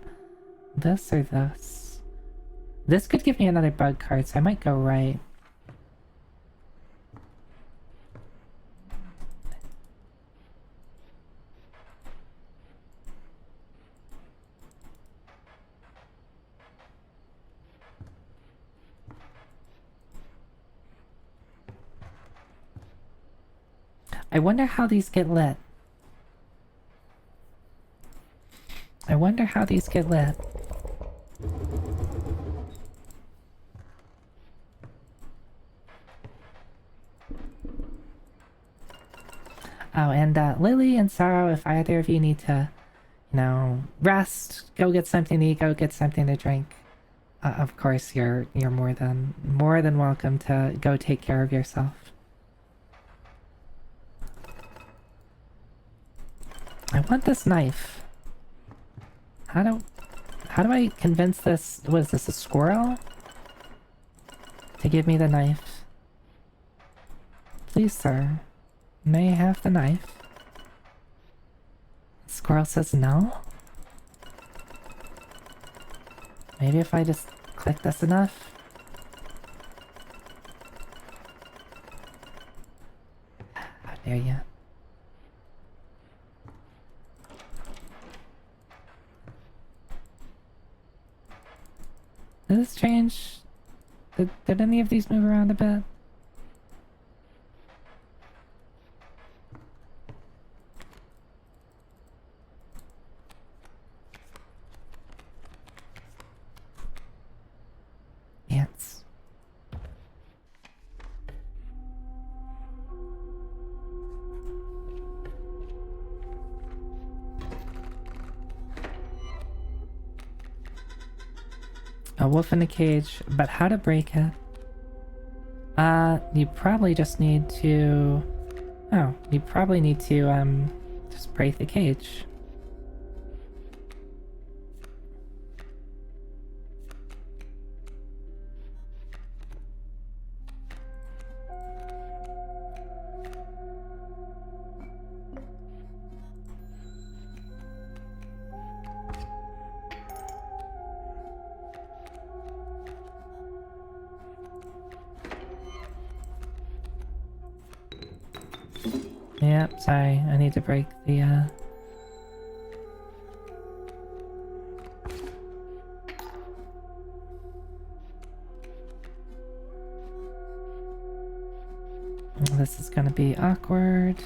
[SPEAKER 1] this or this? This could give me another bug card, so I might go right. I wonder how these get lit. I wonder how these get lit. Oh, and Lily and Sorrow, if either of you need to, you know, rest, go get something to eat, go get something to drink. Of course, you're more than welcome to go take care of yourself. I want this knife. How do I convince this... What is this, a squirrel? To give me the knife. Please, sir. May I have the knife? The squirrel says no? Maybe if I just click this enough? How dare you? Did this change? Did any of these move around a bit? Ants. A wolf in a cage, but how to break it? You probably just need to... Oh, you probably need to, just break the cage. Yep, sorry, I need to break the, This is gonna be awkward.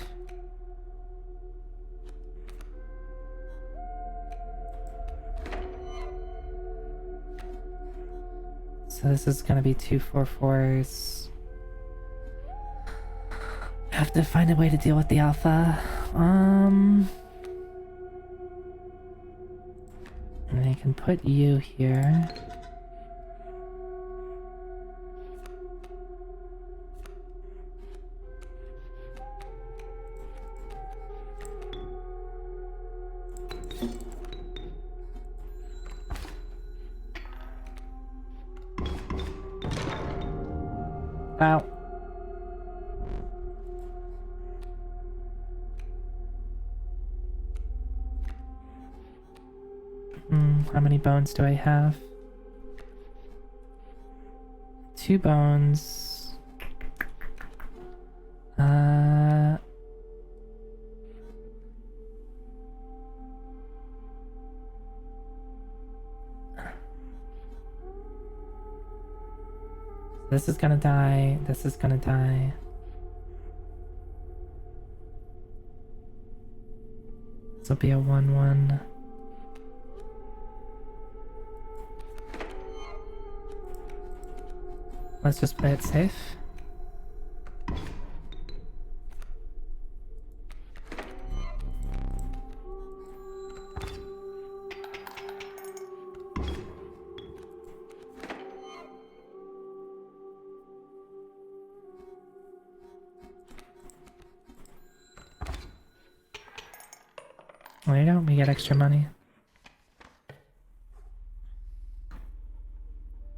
[SPEAKER 1] So this is gonna be 2 4/4s. Have to find a way to deal with the alpha. And I can put you here. Ow. How many bones do I have? 2 bones. This is gonna die. This is gonna die. This will be a 1-1. Let's just play it safe. Why don't we get extra money?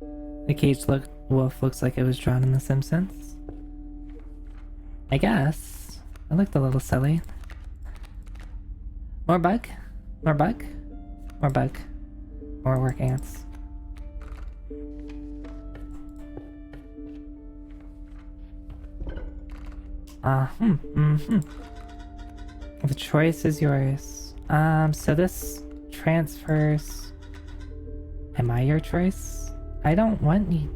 [SPEAKER 1] The caged wolf looks like it was drawn in The Simpsons. I guess. It looked a little silly. More bug? More bug? More bug. More work ants. The choice is yours. So this transfers. Am I your choice? I don't want you.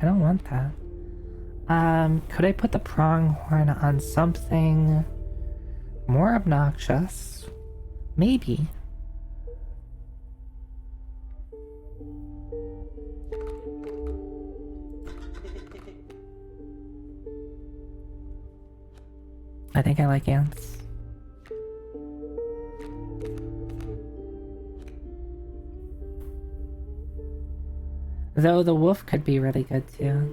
[SPEAKER 1] I don't want that. Could I put the pronghorn on something more obnoxious? Maybe. I think I like ants. Though the wolf could be really good too.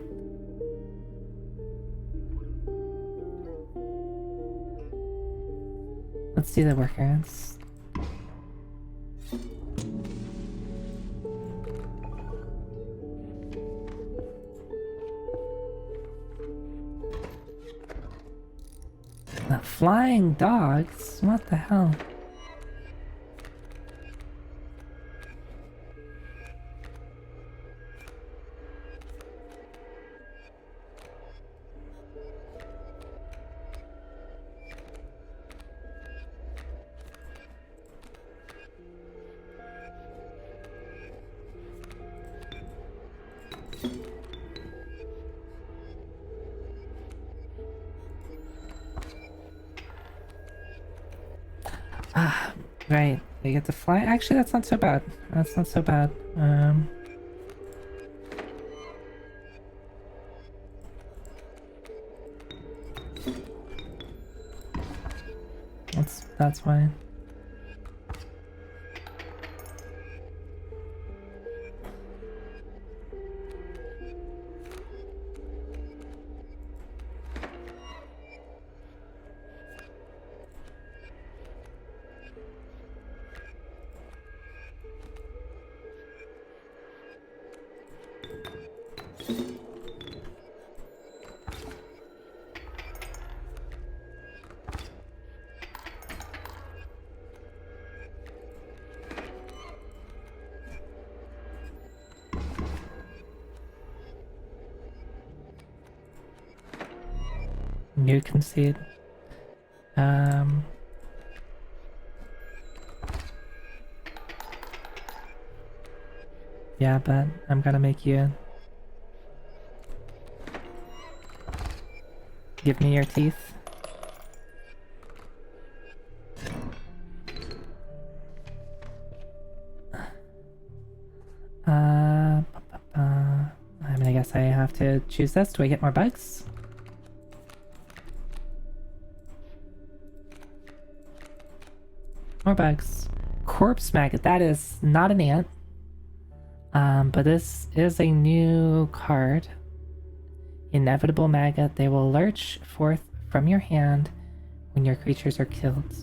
[SPEAKER 1] Let's do the worker ants. The flying dogs? What the hell? Right, they get to fly. Actually, that's not so bad. That's not so bad. That's fine. You concede. Yeah, but I'm gonna make you give me your teeth. I mean, I guess I have to choose this. Do I get more bugs? More bugs. Corpse maggot. That is not an ant. But this is a new card. Inevitable maggot. They will lurch forth from your hand when your creatures are killed.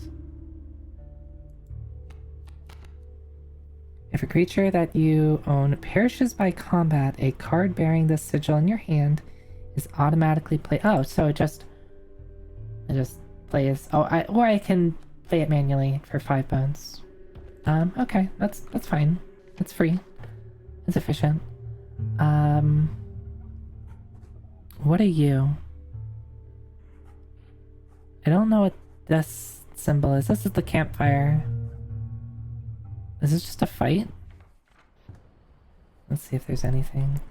[SPEAKER 1] If a creature that you own perishes by combat, a card bearing this sigil in your hand is automatically play. Oh, so it just plays. Oh, or I can play it manually for 5 bones. Okay, that's fine. It's free. It's efficient. What are you? I don't know what this symbol is. This is the campfire. Is this just a fight? Let's see if there's anything.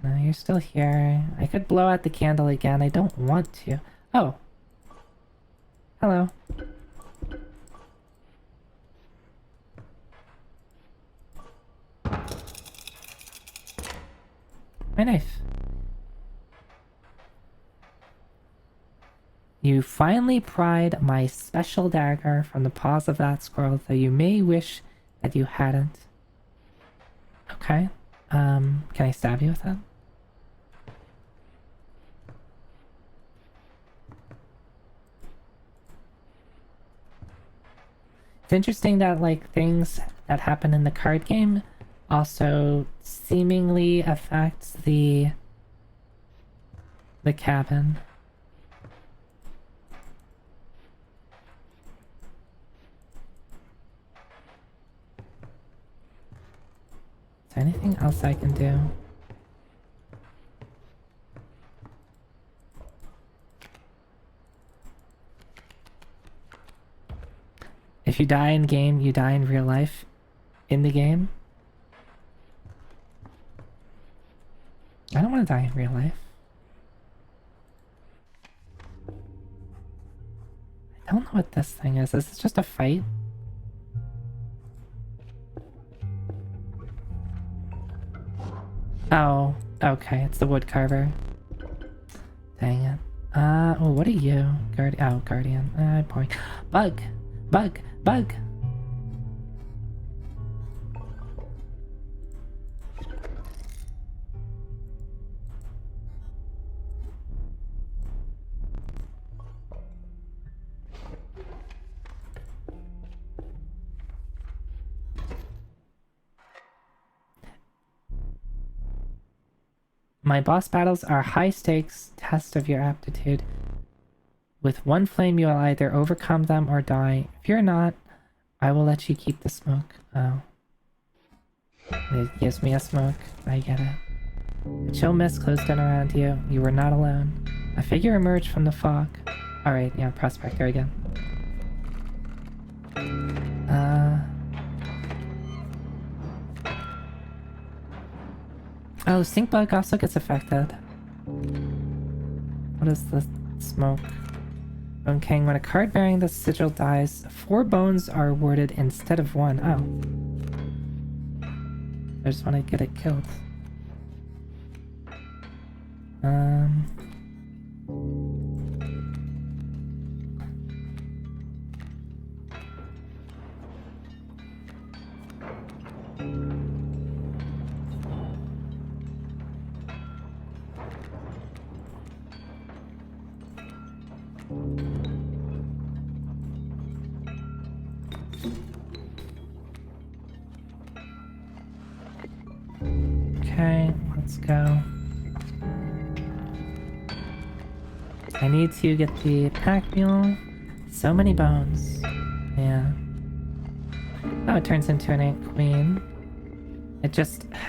[SPEAKER 1] No, you're still here. I could blow out the candle again. I don't want to. Oh. Hello. My knife. You finally pried my special dagger from the paws of that squirrel, though you may wish that you hadn't. Okay. Can I stab you with that? It's interesting that, like, things that happen in the card game also seemingly affects the cabin. Is there anything else I can do? If you die in game, you die in real life. In the game. I don't want to die in real life. I don't know what this thing is. Is this just a fight? Oh, okay. It's the wood carver. Dang it. Oh, what are you? Guardian. Boy. Bug! Bug! Bug! My boss battles are high-stakes test of your aptitude. With one flame, you will either overcome them or die. If you're not, I will let you keep the smoke. Oh. It gives me a smoke. I get it. A chill mist closed in around you. You were not alone. A figure emerged from the fog. Alright, yeah, Prospector again. Oh, stink bug also gets affected. What is the smoke? Bone King, when a card bearing the sigil dies, 4 bones are awarded instead of 1. Oh. I just want to get it killed. Okay, let's go. I need to get the pack mule. So many bones. Yeah. Oh, it turns into an ant queen. It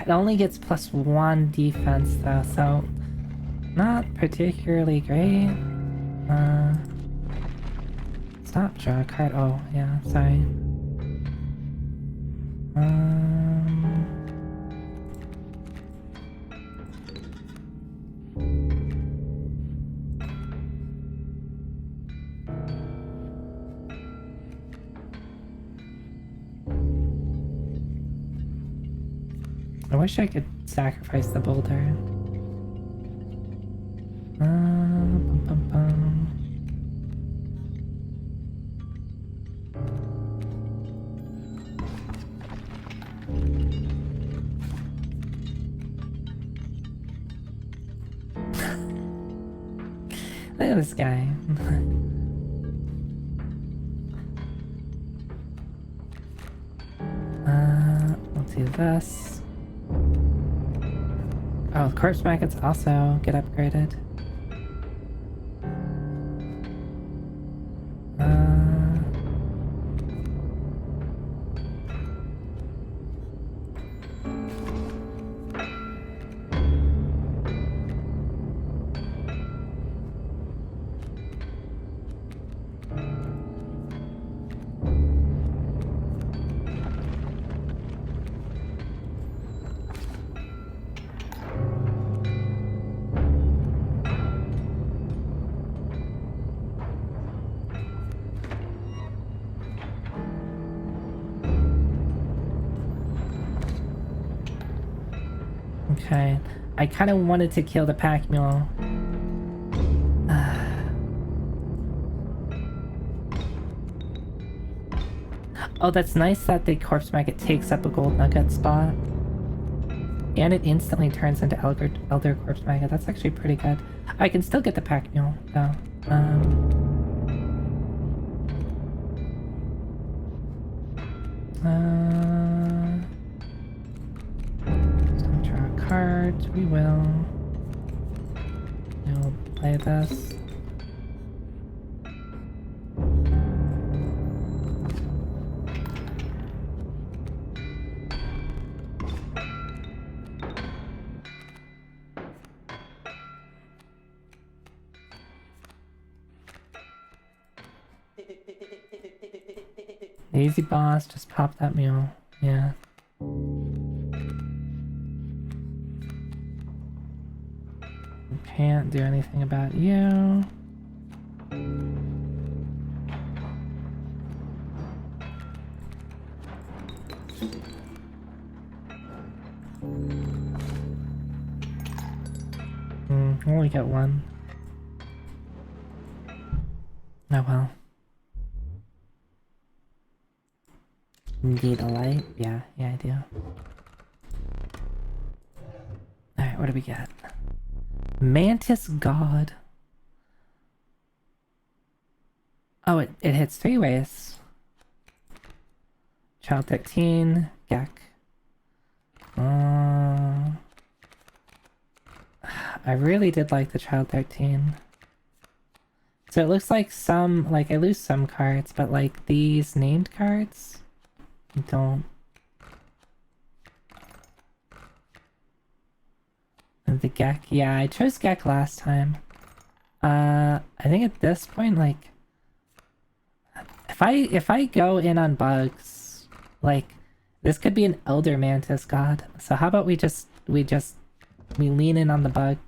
[SPEAKER 1] only gets +1 defense though, so not particularly great. Stop, draw a card. Oh, yeah, sorry. I wish I could sacrifice the boulder. Bum, bum, bum. Look at this guy. do this. Oh, corpse maggots also get upgraded. Okay, I kind of wanted to kill the pack mule. Oh, that's nice that the corpse maggot takes up a gold nugget spot. And it instantly turns into elder corpse maggot. That's actually pretty good. I can still get the pack mule, though. Don't draw cards. We will. We'll play this. Easy boss, just pop that mule. Yeah. Can't do anything about you. Only get one. Oh well. Need a light? Yeah, I do. Alright, what do we get? Mantis God. Oh, it hits 3 ways. Child 13, Gek. I really did like the Child 13. So it looks like some, like I lose some cards, but like these named cards, I don't. And the Gek, yeah, I chose Gek last time. I think at this point, like, if I go in on bugs, like, this could be an Elder Mantis God. So how about we lean in on the bug.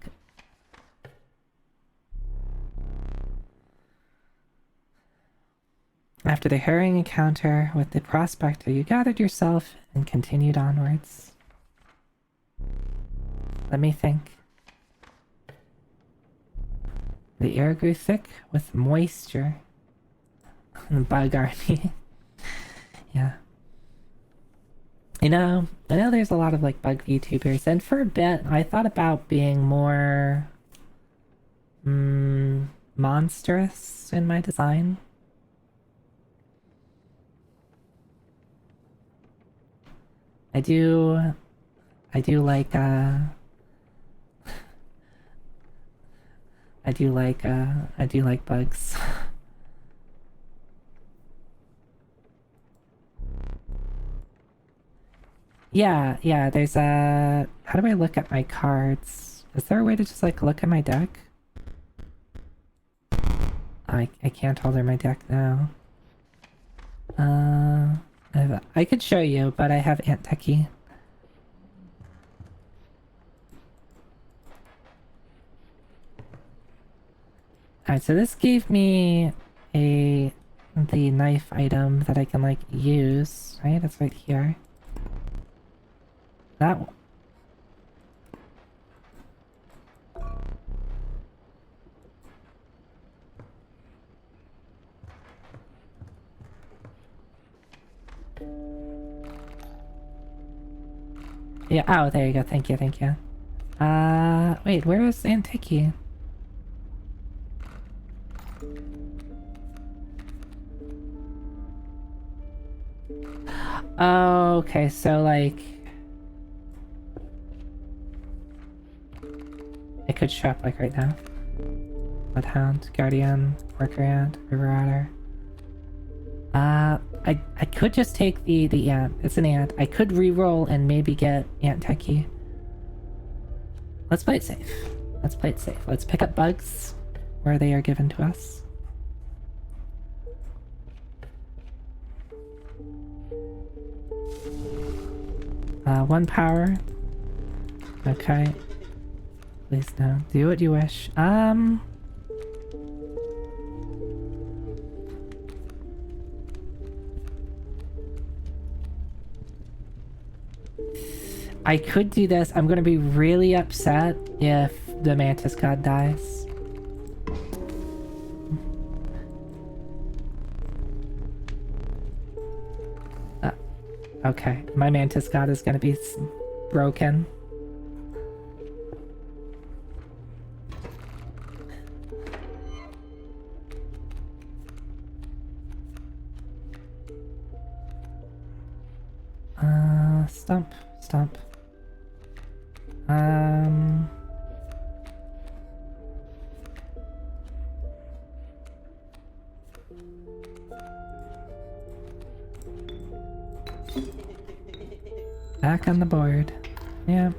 [SPEAKER 1] After the harrowing encounter with the prospector, you gathered yourself and continued onwards. Let me think. The air grew thick with moisture. Bug army. Yeah. I know there's a lot of like bug VTubers, and for a bit I thought about being more monstrous in my design. I do like bugs. Yeah, there's a... How do I look at my cards? Is there a way to just, like, look at my deck? I can't alter my deck now. I could show you, but I have Ant Techie. Alright, so this gave me the knife item that I can, like, use, right? It's right here. That one. Yeah, oh, there you go. Thank you. Wait, where is Antiki? Oh, okay, so, like, It could show up like right now. Bloodhound, Guardian, Worker Ant, River Otter. I could just take the ant. It's an ant. I could re-roll and maybe get Ant Techie. Let's play it safe. Let's play it safe. Let's pick up bugs where they are given to us. One power. Okay. Please no. Do what you wish. I could do this. I'm gonna be really upset if the Mantis God dies. Okay, my Mantis God is gonna be broken. Stump, stump. Back on the board. Yeah.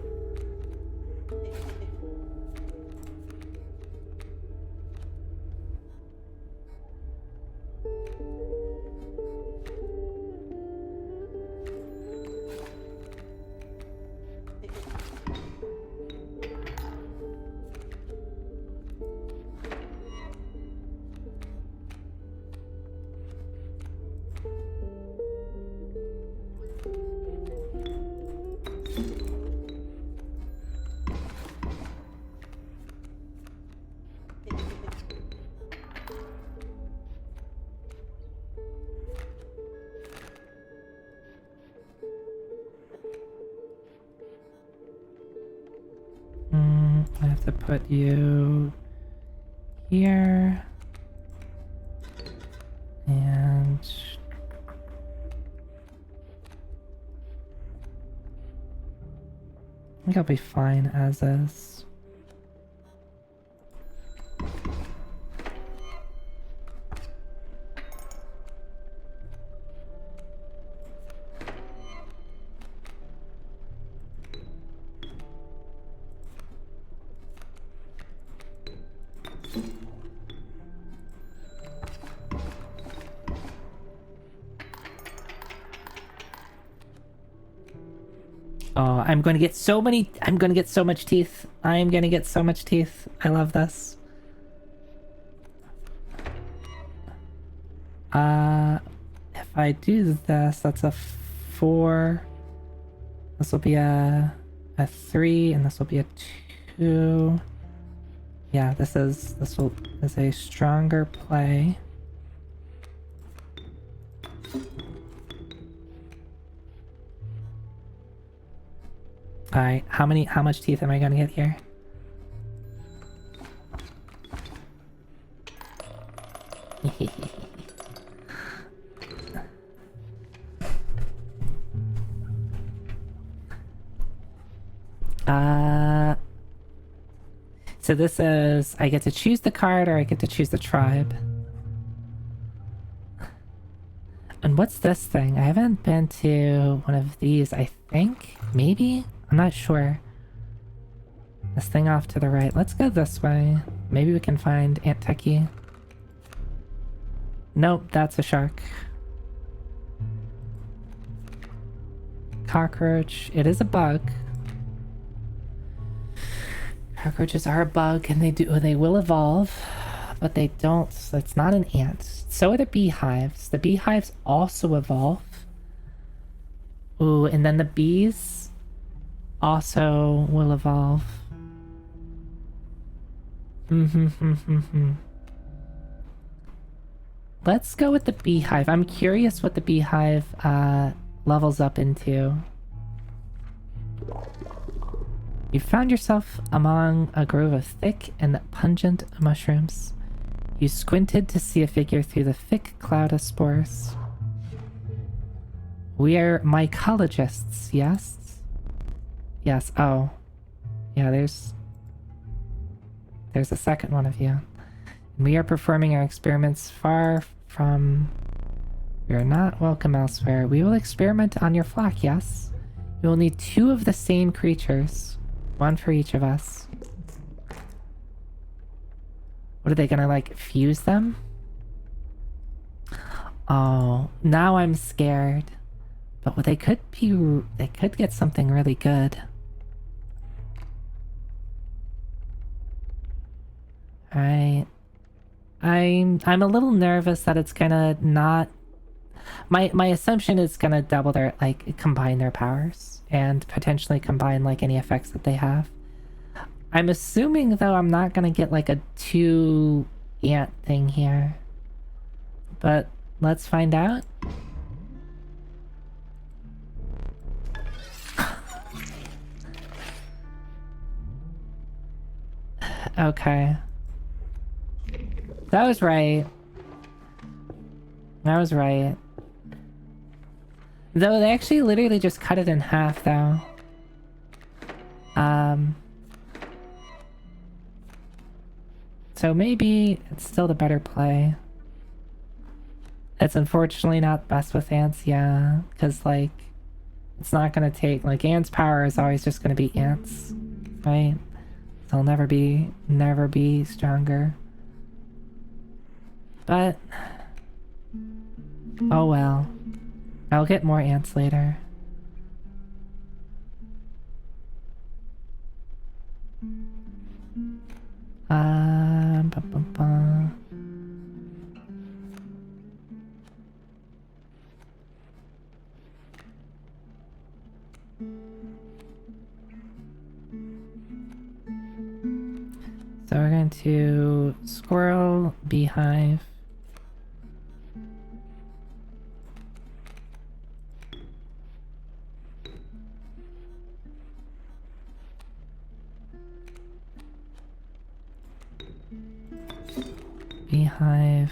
[SPEAKER 1] I have to put you here. And I think I'll be fine as is. Oh, I'm gonna get so much teeth. I'm gonna get so much teeth. I love this. If I do this, that's a 4. This will be a 3, and this will be a 2. Yeah, this is a stronger play. Alright, how much teeth am I gonna get here? So this is, I get to choose the card or I get to choose the tribe. And what's this thing? I haven't been to one of these, I think? Maybe? I'm not sure. This thing off to the right. Let's go this way. Maybe we can find Ant Techie. Nope, that's a shark. Cockroach. It is a bug. Cockroaches are a bug and they will evolve, but they don't. It's not an ant. So are the beehives. The beehives also evolve. Ooh, and then the bees also will evolve. Let's go with the beehive. I'm curious what the beehive levels up into. You found yourself among a grove of thick and pungent mushrooms. You squinted to see a figure through the thick cloud of spores. We are mycologists, yes? Yes, oh. Yeah, there's... There's a second one of you. We are performing our experiments far from... We are not welcome elsewhere. We will experiment on your flock, yes? We will need 2 of the same creatures. 1 for each of us. What are they gonna, like, fuse them? Oh, now I'm scared. But what they could be... They could get something really good. Alright. I'm a little nervous that it's gonna not... My assumption is gonna double their, like, combine their powers. And potentially combine, like, any effects that they have. I'm assuming, though, I'm not gonna get, like, a 2 ant thing here. But let's find out. Okay. That was right. That was right. Though they actually literally just cut it in half, though. So maybe it's still the better play. It's unfortunately not best with ants, yeah. Because, like, it's not gonna take... Like, ants' power is always just gonna be ants. Right? They'll never be stronger. But... oh well. I'll get more ants later. Ba -ba -ba. So we're going to squirrel, beehive. Beehive.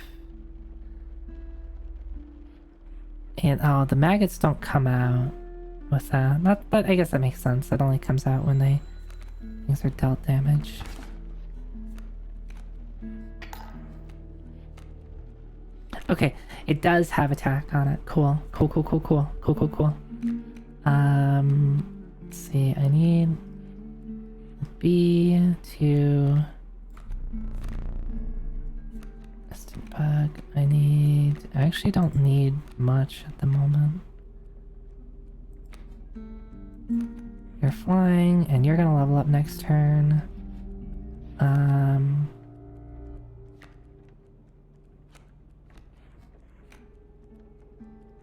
[SPEAKER 1] And oh, the maggots don't come out with that. Not, but I guess that makes sense. That only comes out when things are dealt damage. Okay, it does have attack on it. Cool. Cool, cool, cool, cool. Cool, cool, cool. Let's see, I need a bee to... bug. I actually don't need much at the moment. You're flying, and you're gonna level up next turn.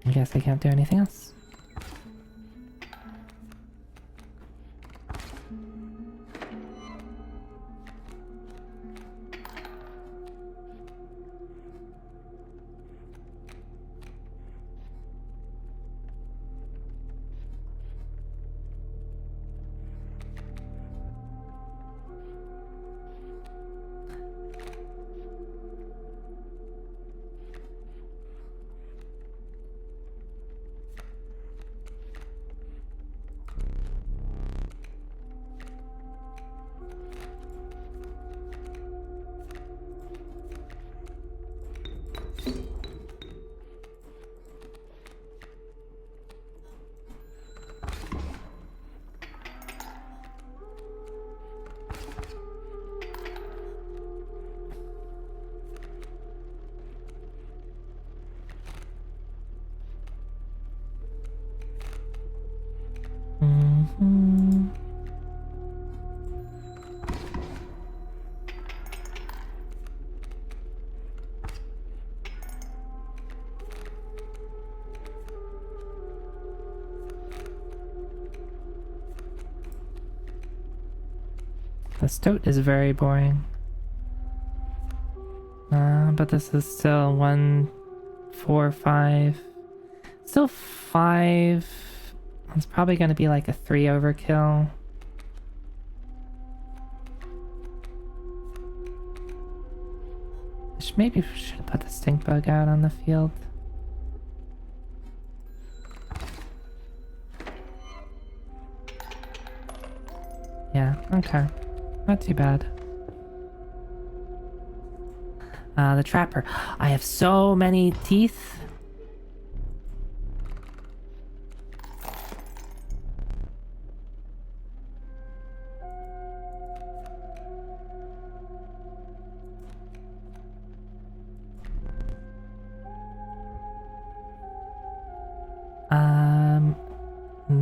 [SPEAKER 1] I guess I can't do anything else. The stoat is very boring. But this is still 1, 4, 5. Still 5. It's probably going to be like a 3 overkill. Maybe we should put the stink bug out on the field. Yeah, okay. Not too bad. The trapper. I have so many teeth.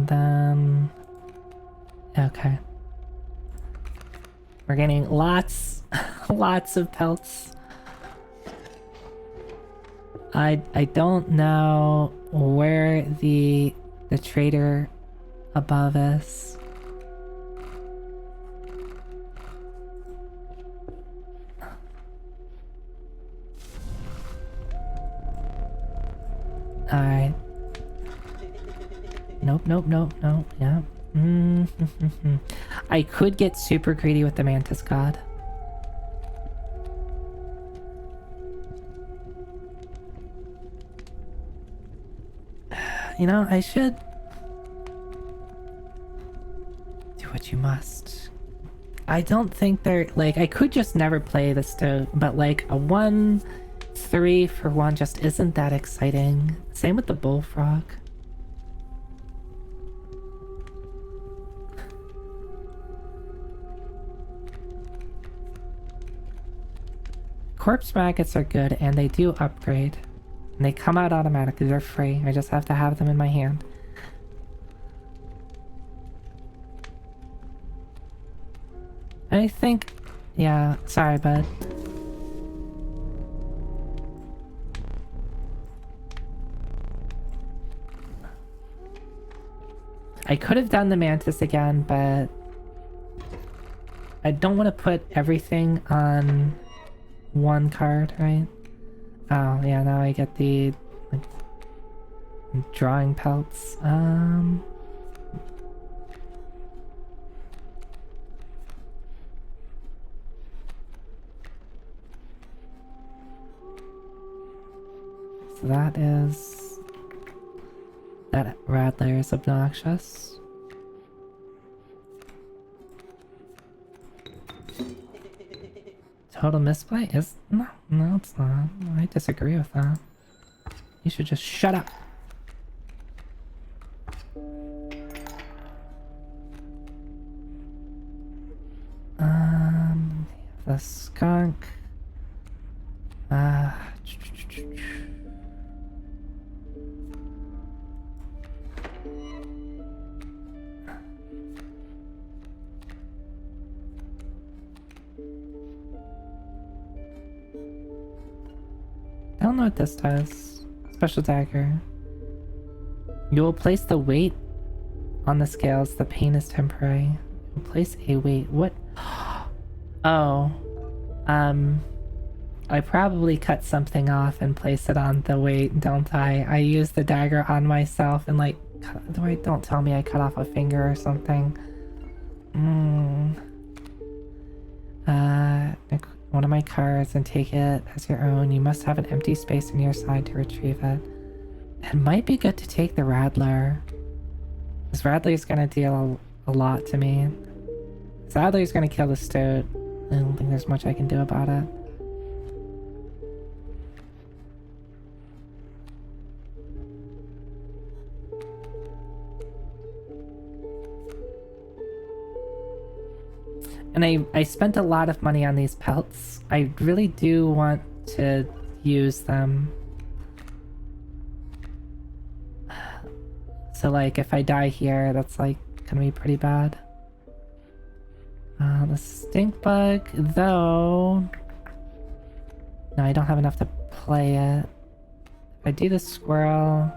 [SPEAKER 1] Then... Okay. We're getting lots, lots of pelts. I don't know where the trader above is. Alright. Nope, nope, nope, nope, yeah. I could get super greedy with the Mantis God. You know, I should do what you must. I don't think they're like, I could just never play this too, but like a 1-3 for 1 just isn't that exciting. Same with the bullfrog. Corpse maggots are good and they do upgrade. And they come out automatically, they're free. I just have to have them in my hand. I think... yeah, sorry, bud. I could have done the Mantis again, but... I don't want to put everything on one card, right? Oh, yeah, now I get the like, drawing pelts. So that is... that Rattler is obnoxious. Total misplay is... no, it's not. I disagree with that. You should just shut up. The skunk. I don't know what this does. Special dagger. You will place the weight on the scales. The pain is temporary. You will place a weight. What? Oh. I probably cut something off and place it on the weight, don't I? I used the dagger on myself and like... wait, don't tell me I cut off a finger or something. One of my cards and take it as your own. You must have an empty space on your side to retrieve it. It might be good to take the Rattler. This Rattler's gonna deal a lot to me. This Rattler's gonna kill the Stoat. I don't think there's much I can do about it. And I spent a lot of money on these pelts. I really do want to use them. So like if I die here, that's like gonna be pretty bad. The stink bug, though... no, I don't have enough to play it. If I do the squirrel...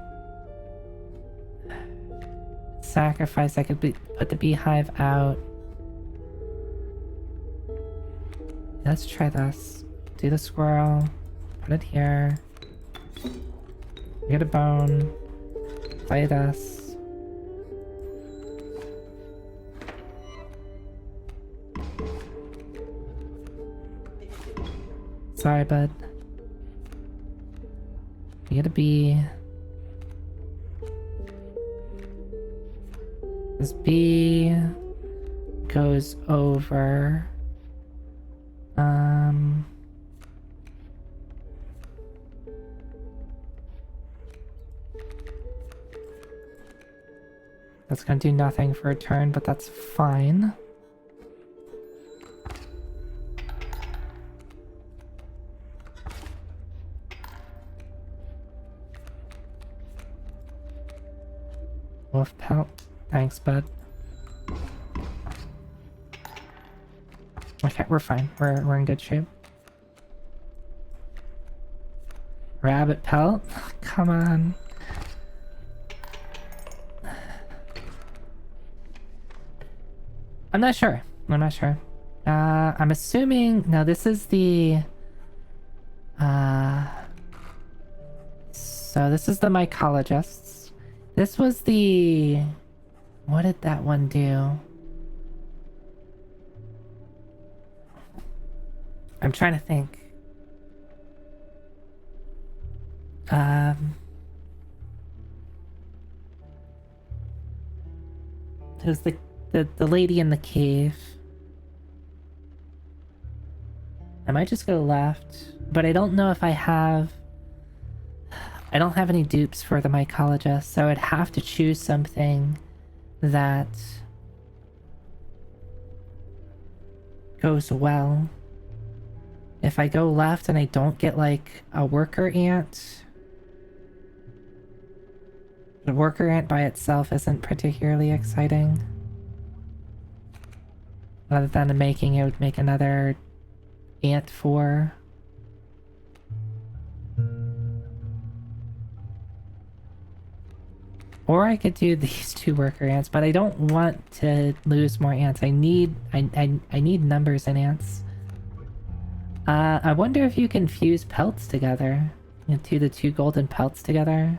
[SPEAKER 1] sacrifice, I could put the beehive out. Let's try this. Do the squirrel. Put it here. Get a bone. Play this. Sorry, bud. You get a bee. This bee goes over. That's gonna do nothing for a turn, but that's fine. Wolf pelt. Thanks, bud. Okay, we're fine. We're in good shape. Rabbit pelt? Come on. I'm not sure. I'm not sure. I'm assuming... No, this is the... So this is the mycologists. This was the... What did that one do? I'm trying to think. It was the lady in the cave. I might just go left, but I don't know if I have... I don't have any dupes for the mycologist, so I'd have to choose something that goes well. If I go left and I don't get like a worker ant, the worker ant by itself isn't particularly exciting. Other than making it would make another ant 4. Or I could do these 2 worker ants, but I don't want to lose more ants. I need numbers in ants. I wonder if you can fuse pelts together. Into the 2 golden pelts together.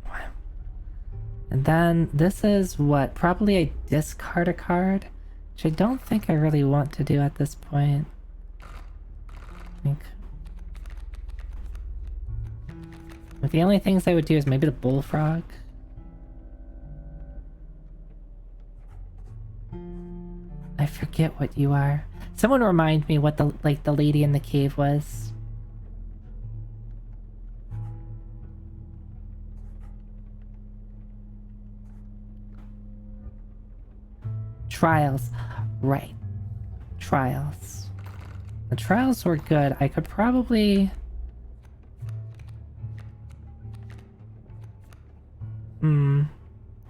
[SPEAKER 1] Wow. And then this is what? Probably I discard a card. Which I don't think I really want to do at this point. But the only things I would do is maybe the bullfrog. I forget what you are. Someone remind me what the lady in the cave was. Trials. Right. Trials. The trials were good. I could probably...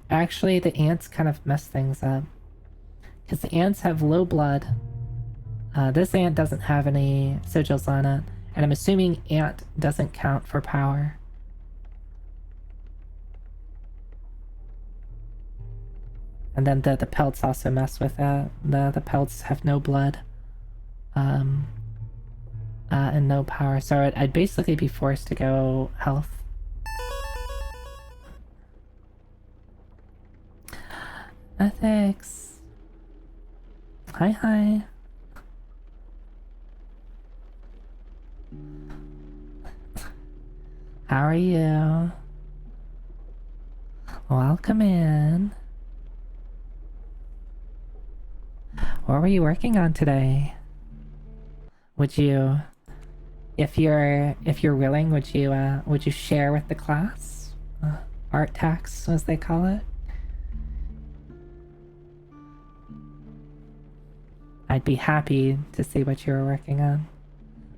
[SPEAKER 1] Actually, the ants kind of mess things up. Because the ants have low blood. This ant doesn't have any sigils on it. And I'm assuming ant doesn't count for power. And then the pelts also mess with that. The pelts have no blood. And no power. So I'd basically be forced to go health. Ethics. Hi, hi. How are you? Welcome in. What were you working on today? Would you, if you're willing, would you share with the class? Art tax, as they call it. I'd be happy to see what you were working on.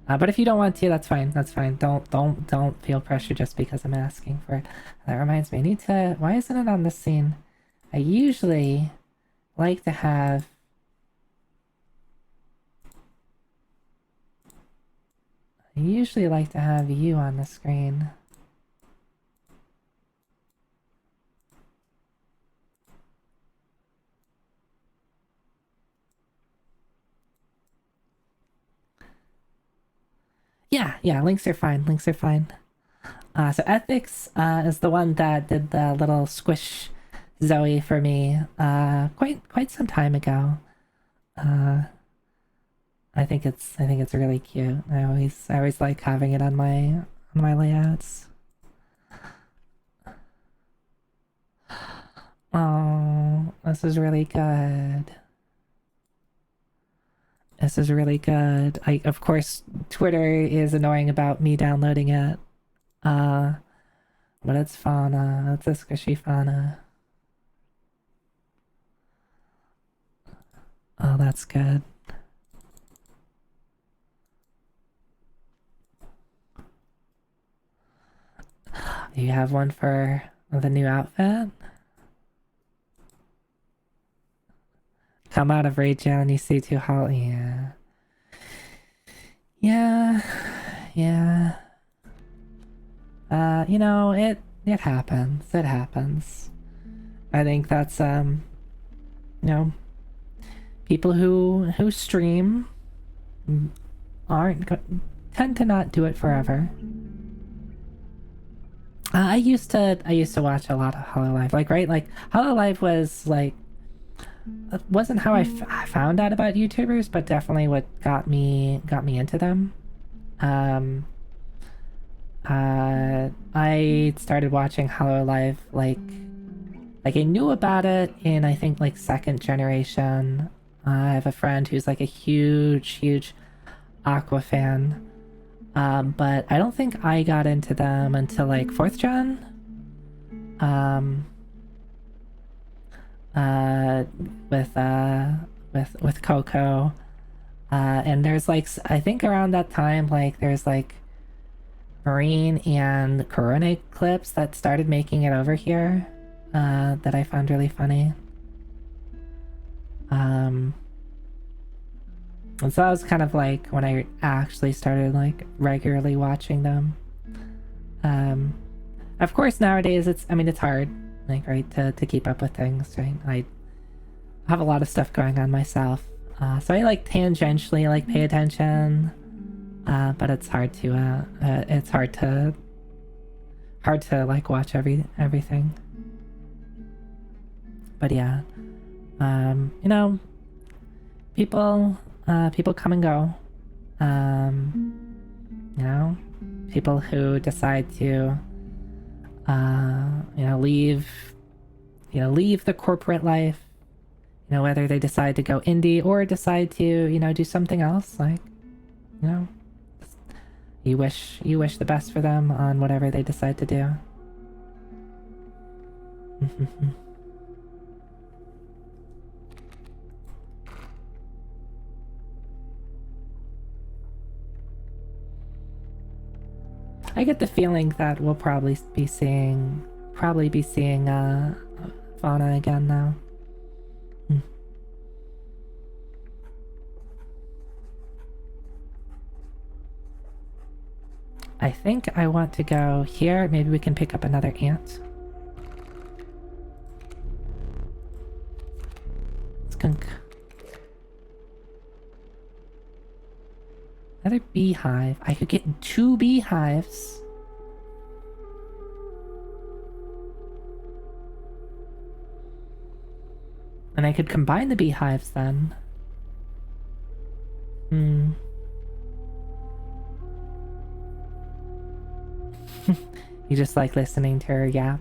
[SPEAKER 1] But if you don't want to, that's fine. That's fine. Don't feel pressure just because I'm asking for it. That reminds me, I need to... Why isn't it on this scene? I usually like to have... you on the screen. Yeah, links are fine. Links are fine. So Ethics is the one that did the little squish Zoe for me quite some time ago. I think it's really cute. I always like having it on my layouts. Oh, this is really good. This is really good. Of course, Twitter is annoying about me downloading it. But it's fauna. It's a squishy fauna. Oh, that's good. You have one for the new outfit? Come out of Rage and you see too hot. Yeah. Yeah. Yeah. You know, it happens. It happens. I think that's you know, people who stream tend to not do it forever. I used to watch a lot of Hololive, like, right? Like Hololive was like, wasn't how I found out about YouTubers, but definitely what got me into them. I started watching Hololive like I knew about it in, I think, like second generation. I have a friend who's like a huge Aqua fan. But I don't think I got into them until like 4th gen. With Coco. And there's like, I think around that time, like there's like Marine and Corona clips that started making it over here, that I found really funny. And so that was kind of like when I actually started like regularly watching them. Of course nowadays it's hard, like, right, to keep up with things, right? I have a lot of stuff going on myself. So I like tangentially like pay attention. But it's hard to like watch everything. But yeah. You know, people come and go. You know, people who decide to leave the corporate life, whether they decide to go indie or decide to, do something else, like, you wish the best for them on whatever they decide to do. I get the feeling that we'll probably be seeing Fauna again now. I think I want to go here. Maybe we can pick up another ant. Skunk. Another beehive. I could get 2 beehives. And I could combine the beehives then. You just like listening to her yap.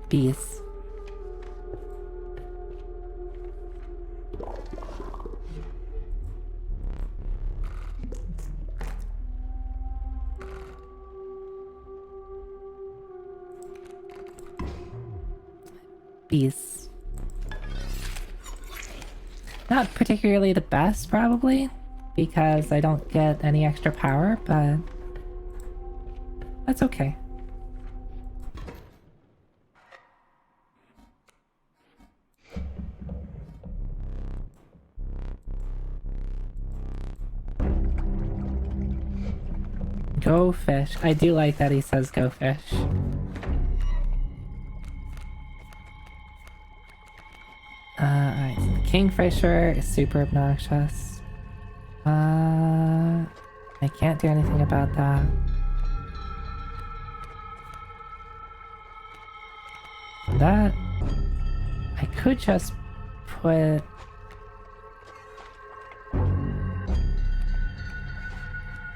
[SPEAKER 1] Bees. Bees. Not particularly the best, probably, because I don't get any extra power, but that's okay. Go fish. I do like that he says go fish. Alright, so the kingfisher is super obnoxious. I can't do anything about that. That... I could just put...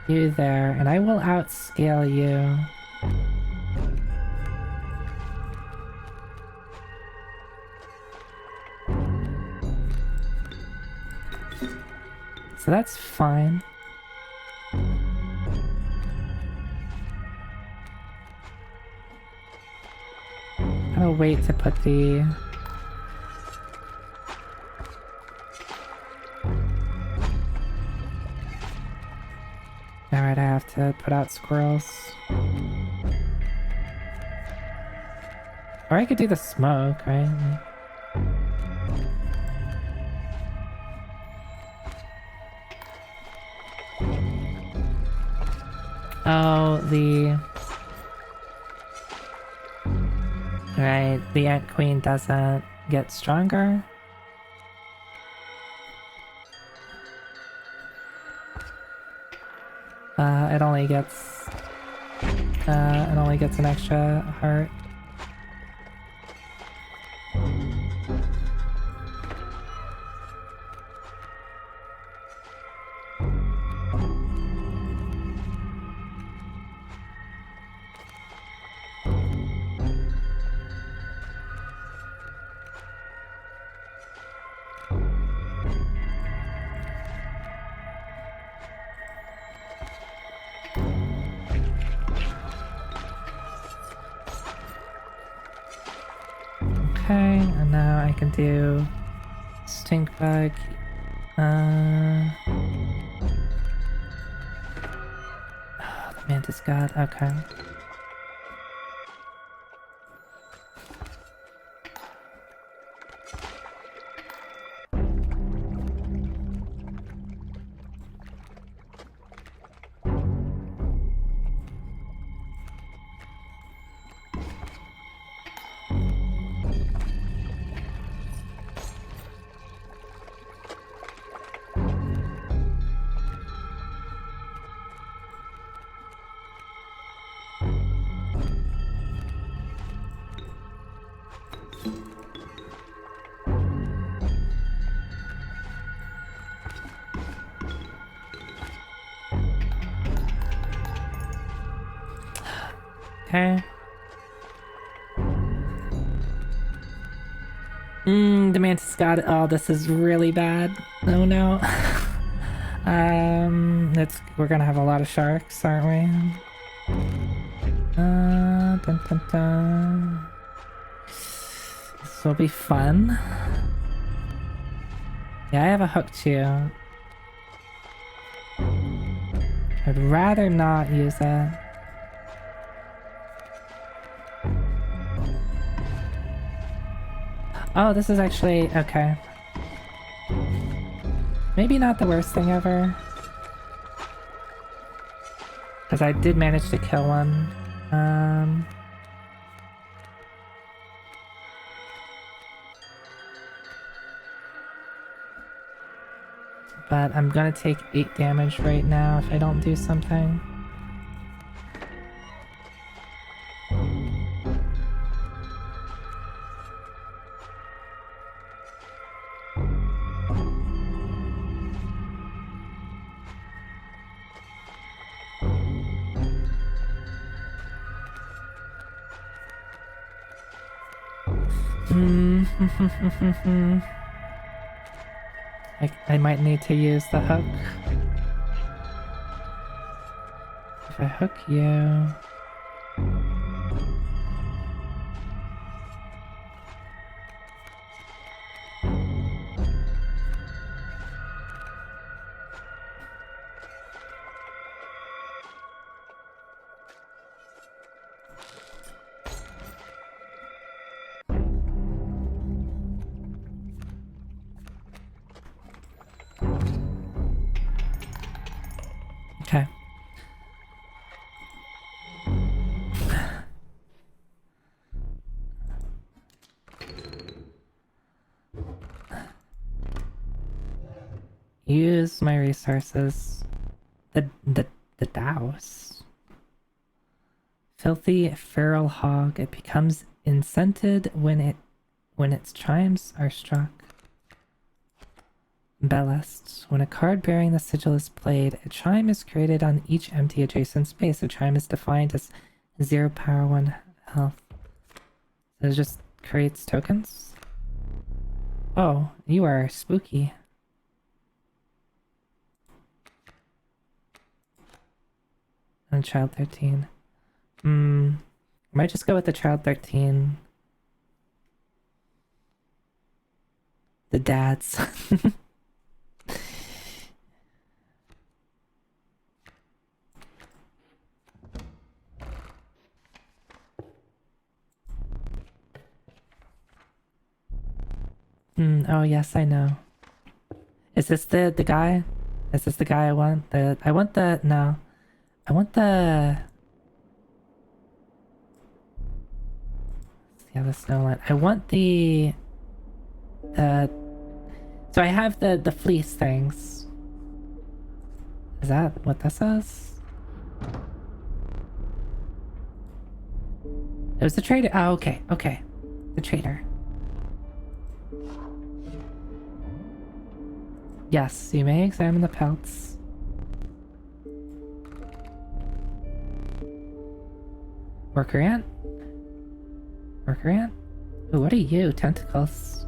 [SPEAKER 1] you there, and I will outscale you. so that's fine. I'll wait to put the... Alright, I have to put out squirrels. Or I could do the smoke, right? Oh, the... Right, the Ant Queen doesn't get stronger. It only gets an extra heart. Okay, and now I can do stink bug. Oh, the mantis god. Okay. Okay. The mantis god. Oh, this is really bad. Oh no. We're gonna have a lot of sharks, aren't we? Dun, dun, dun. This will be fun. Yeah, I have a hook too. I'd rather not use it. Oh, this is actually okay. Maybe not the worst thing ever. Because I did manage to kill one. But I'm gonna take 8 damage right now if I don't do something. I might need to use the hook. If I hook you... Okay. Use my resources. The douse. Filthy feral hog. It becomes incented when its chimes are struck. Ballast. When a card bearing the sigil is played, a chime is created on each empty adjacent space. A chime is defined as 0 power 1 health. So it just creates tokens? Oh, you are spooky. on Child 13. I might just go with the Child 13. The dads. Oh yes, I know. Is this the guy? Is this the guy I want? I want the no. I want the yeah, the snow line. I want the so I have the fleece things. Is that what this is? It was the trader. Oh, okay, okay. The trader. Yes, you may examine the pelts. Worker ant? Worker ant? Ooh, what are you? Tentacles.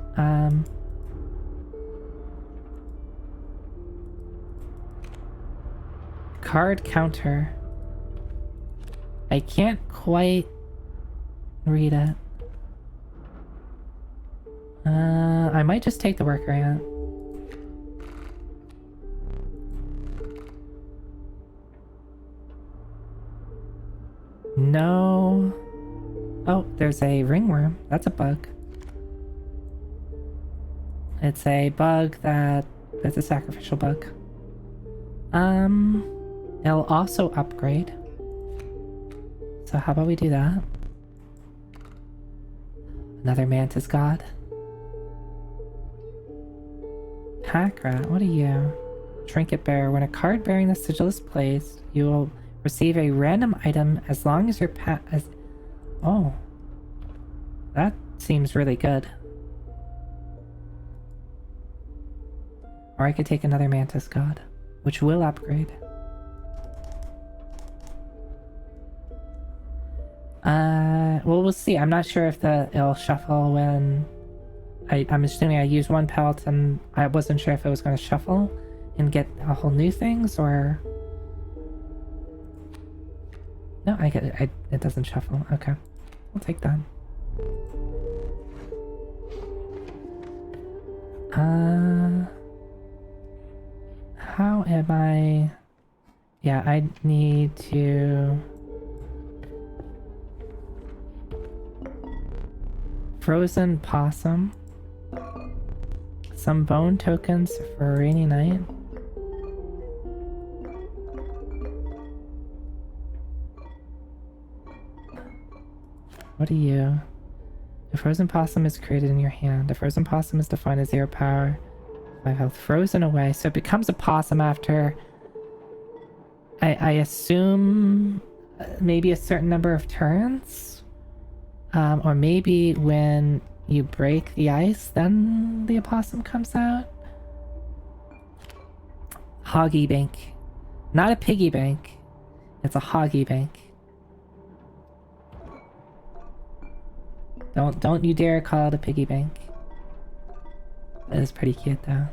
[SPEAKER 1] Card counter. I can't quite read it. I might just take the worker ant. No. Oh, there's a ringworm. That's a bug. It's a bug that... It's a sacrificial bug. It'll also upgrade. So how about we do that? Another mantis god. Pack rat, what are you? Trinket bearer. When a card bearing the sigil is placed, you will receive a random item as long as your Oh. That seems really good. Or I could take another mantis god, which will upgrade. Well, we'll see. I'm not sure if it'll shuffle when... I'm assuming I use one pelt and I wasn't sure if it was going to shuffle and get a whole new things, or... No, I get it. It doesn't shuffle. Okay. I'll take that. How am I... Yeah, I need to... Frozen possum. Some bone tokens for a rainy night. What are you? A frozen possum is created in your hand. A frozen possum is defined as 0 power, 5 health, frozen away. So it becomes a possum after, I assume, maybe a certain number of turns? Or maybe when you break the ice, then the opossum comes out? Hoggy bank. Not a piggy bank. It's a hoggy bank. Don't you dare call it a piggy bank. That is pretty cute though.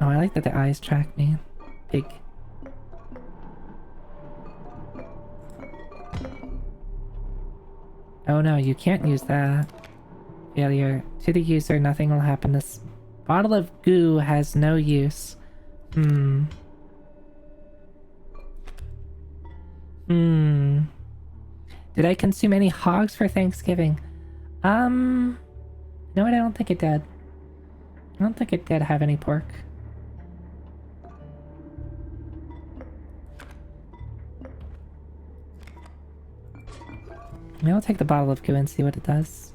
[SPEAKER 1] Oh, I like that the eyes track me. Pig. Oh no, you can't use that. Failure. To the user, nothing will happen. This bottle of goo has no use. Did I consume any hogs for Thanksgiving? No, I don't think it did. I don't think it did have any pork. Maybe I'll take the bottle of goo and see what it does.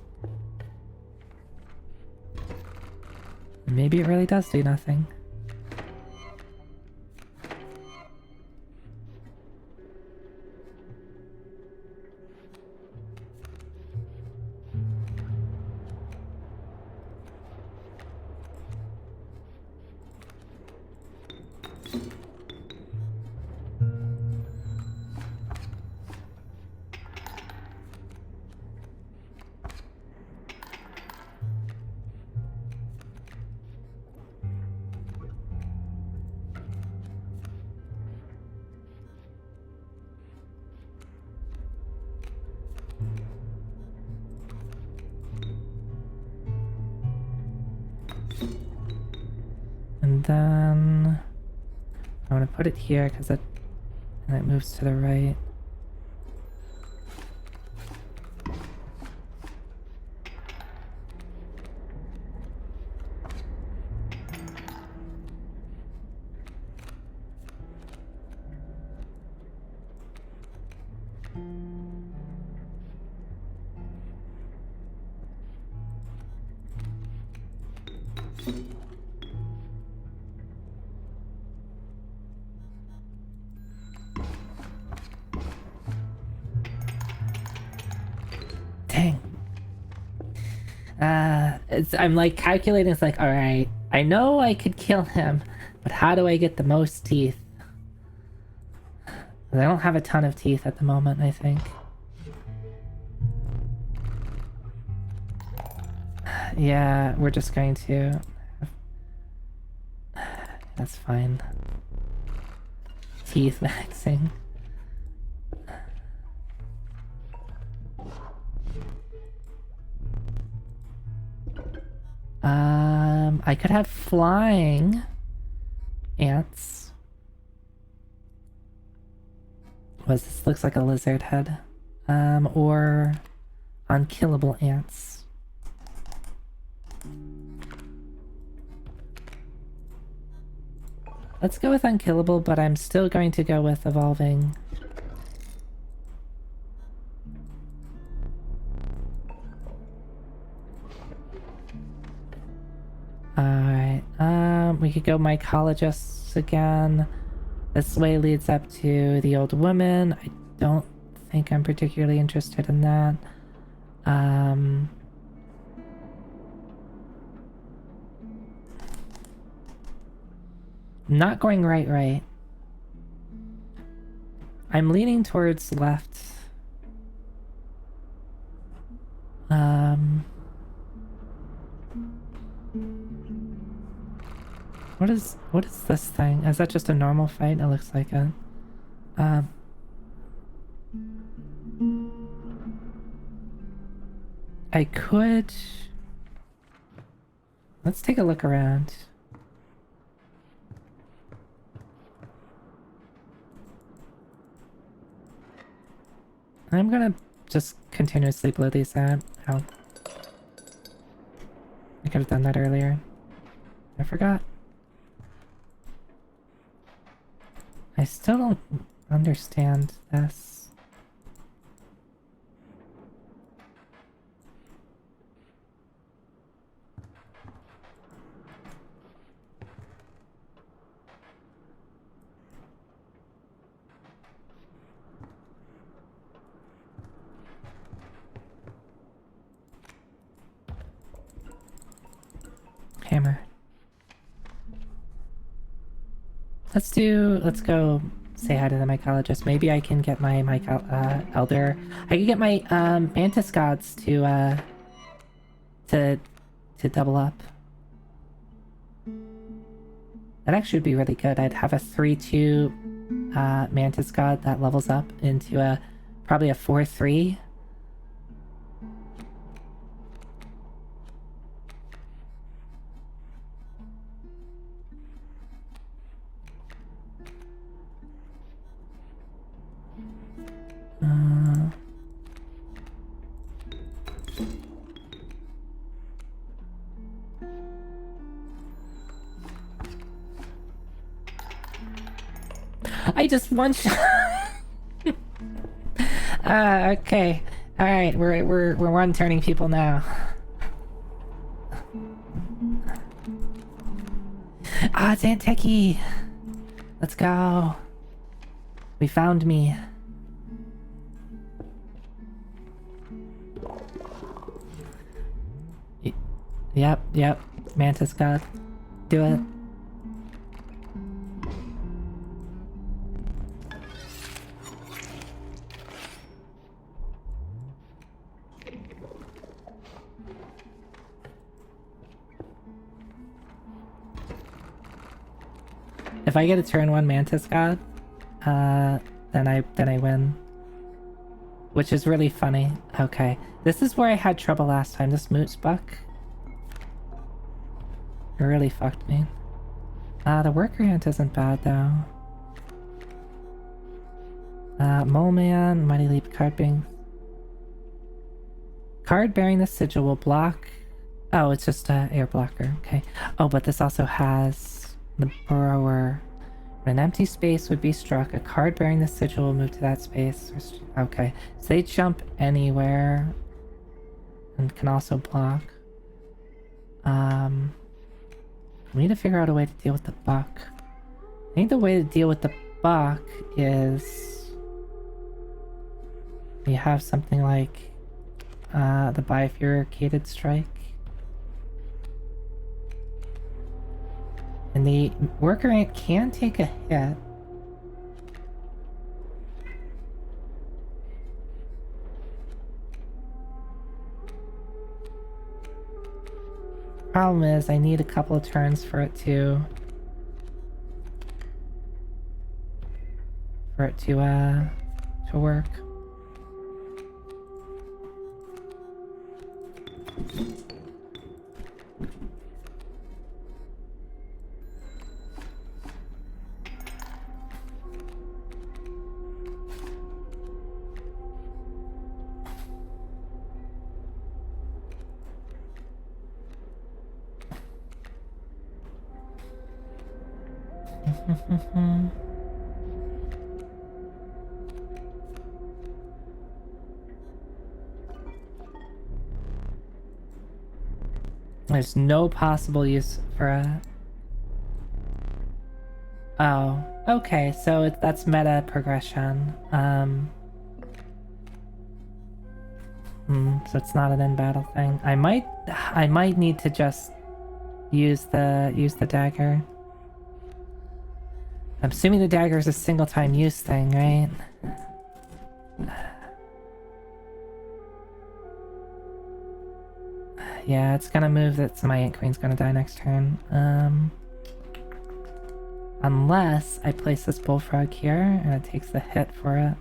[SPEAKER 1] Maybe it really does do nothing. And then I want to put it here because it moves to the right. Dang. I'm like calculating, it's like, alright, I know I could kill him, but how do I get the most teeth? I don't have a ton of teeth at the moment, I think. Yeah, we're just going to... That's fine. Teeth maxing. I could have flying ants. This looks like a lizard head. Or unkillable ants. Let's go with unkillable, but I'm still going to go with evolving. Alright, we could go mycologists again. This way leads up to the old woman. I don't think I'm particularly interested in that. Not going right. I'm leaning towards left. What is this thing? Is that just a normal fight? It looks like it. I could... Let's take a look around. I'm gonna just continuously blow these out. Oh. I could have done that earlier. I forgot. I still don't understand this. Hammer. Let's go say hi to the mycologist. Maybe I can get my elder. I could get my mantis gods to double up. That actually would be really good. I'd have a 3/2 mantis god that levels up into a probably a 4/3. I just one shot. Okay. All right, we're one turning people now. It's Aunt Techie. Let's go. We found me. Yep. Mantis God. Do it. If I get a turn 1 Mantis God, then I win. Which is really funny. Okay. This is where I had trouble last time. This moose buck. It really fucked me. The worker ant isn't bad though. Mole Man, Mighty Leap, card bearing. Card bearing the sigil will block. Oh, it's just a air blocker. Okay. Oh, but this also has the borrower. When an empty space would be struck, a card bearing the sigil will move to that space. Okay. So they jump anywhere and can also block. We need to figure out a way to deal with the buck. I think the way to deal with the buck is you have something like the bifurcated strike. And the worker ant can take a hit. Problem is, I need a couple of turns for it to work. There's no possible use for a... Oh, okay, so that's meta progression. So it's not an in-battle thing. I might need to just use the dagger. I'm assuming the dagger is a single-time use thing, right? Yeah, it's gonna move that my Ant Queen's gonna die next turn. Unless I place this bullfrog here and it takes the hit for it.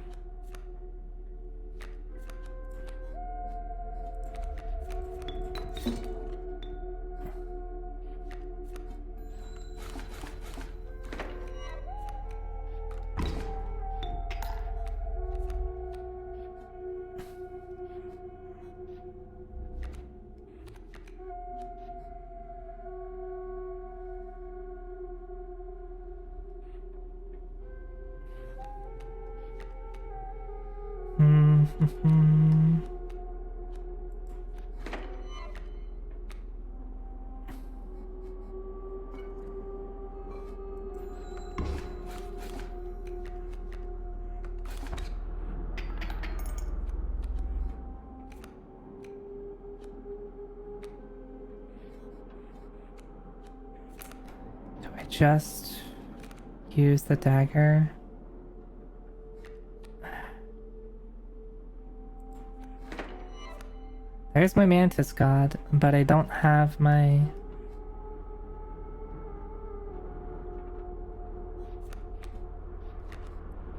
[SPEAKER 1] Do I just use the dagger? There's my Mantis God, but I don't have my...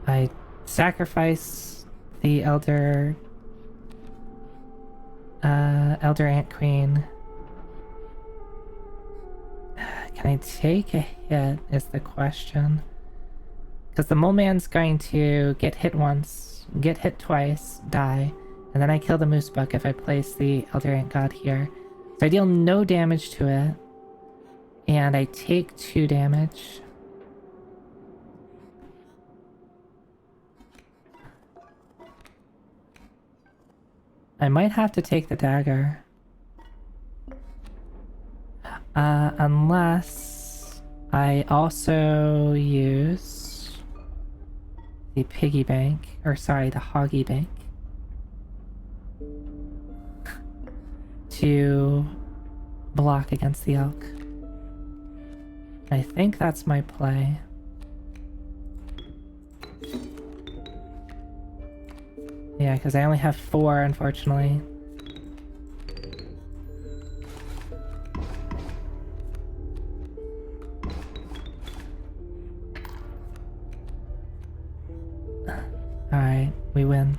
[SPEAKER 1] I sacrifice the Elder Ant Queen. Can I take a hit is the question. Because the Mole Man's going to get hit once, get hit twice, die. And then I kill the Moose Buck if I place the Elder Ant God here. So I deal no damage to it. And I take 2 damage. I might have to take the dagger. Unless I also use the piggy bank, or sorry, the hoggy bank. To block against the elk. I think that's my play. Yeah, because I only have 4, unfortunately. Alright, we win.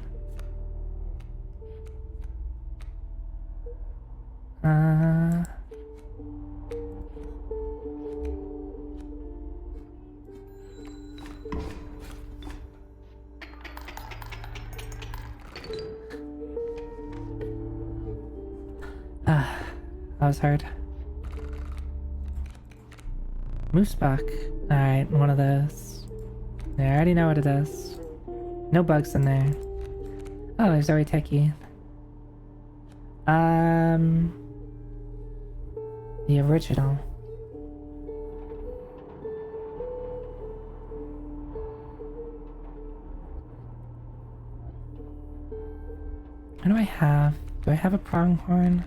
[SPEAKER 1] was hard. Moose buck. Alright, one of those. Yeah, I already know what it is. No bugs in there. Oh, there's already techie. The original. What do I have? Do I have a pronghorn?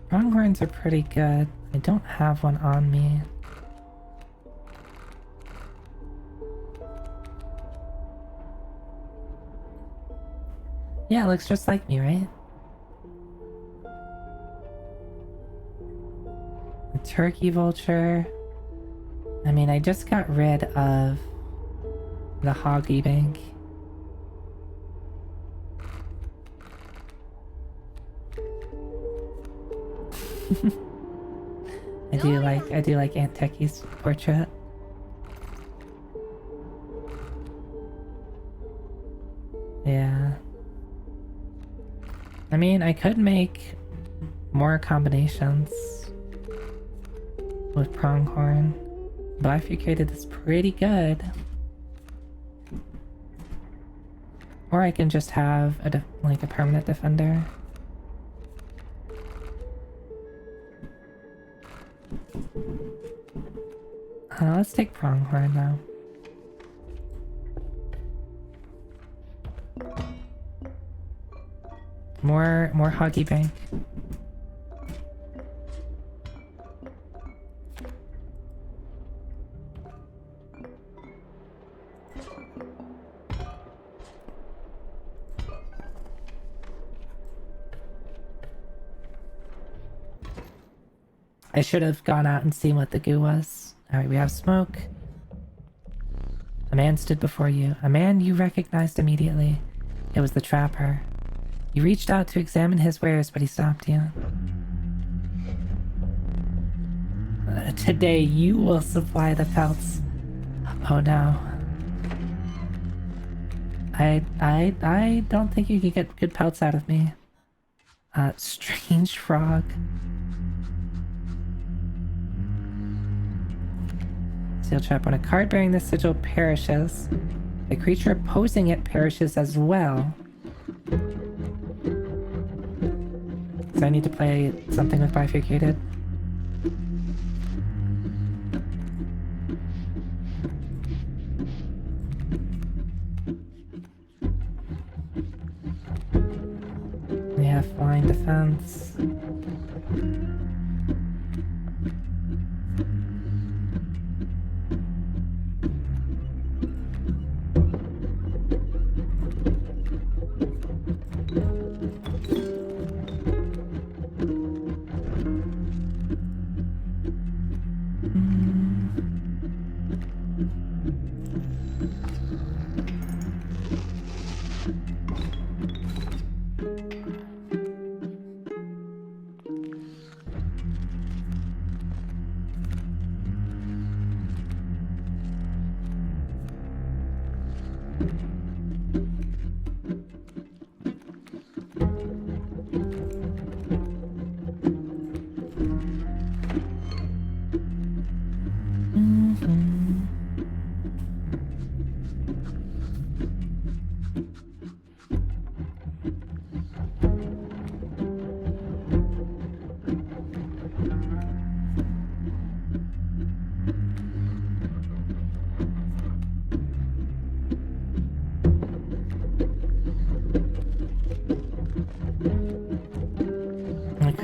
[SPEAKER 1] Pronghorns are pretty good. I don't have one on me. Yeah, it looks just like me, right? The turkey vulture. I mean, I just got rid of the hoggy bank. I do like Aunt Techie's portrait. Yeah. I mean, I could make more combinations with pronghorn. Bifurcated is pretty good. Or I can just have like a permanent defender. Let's take pronghorn now. More hoggy bank. I should have gone out and seen what the goo was. Alright, we have smoke. A man stood before you. A man you recognized immediately. It was the trapper. You reached out to examine his wares, but he stopped you. Today you will supply the pelts. Oh no. I don't think you can get good pelts out of me. Strange frog. Seal trap. When a card bearing this sigil perishes, the creature opposing it perishes as well. So I need to play something with bifurcated. We have flying defense.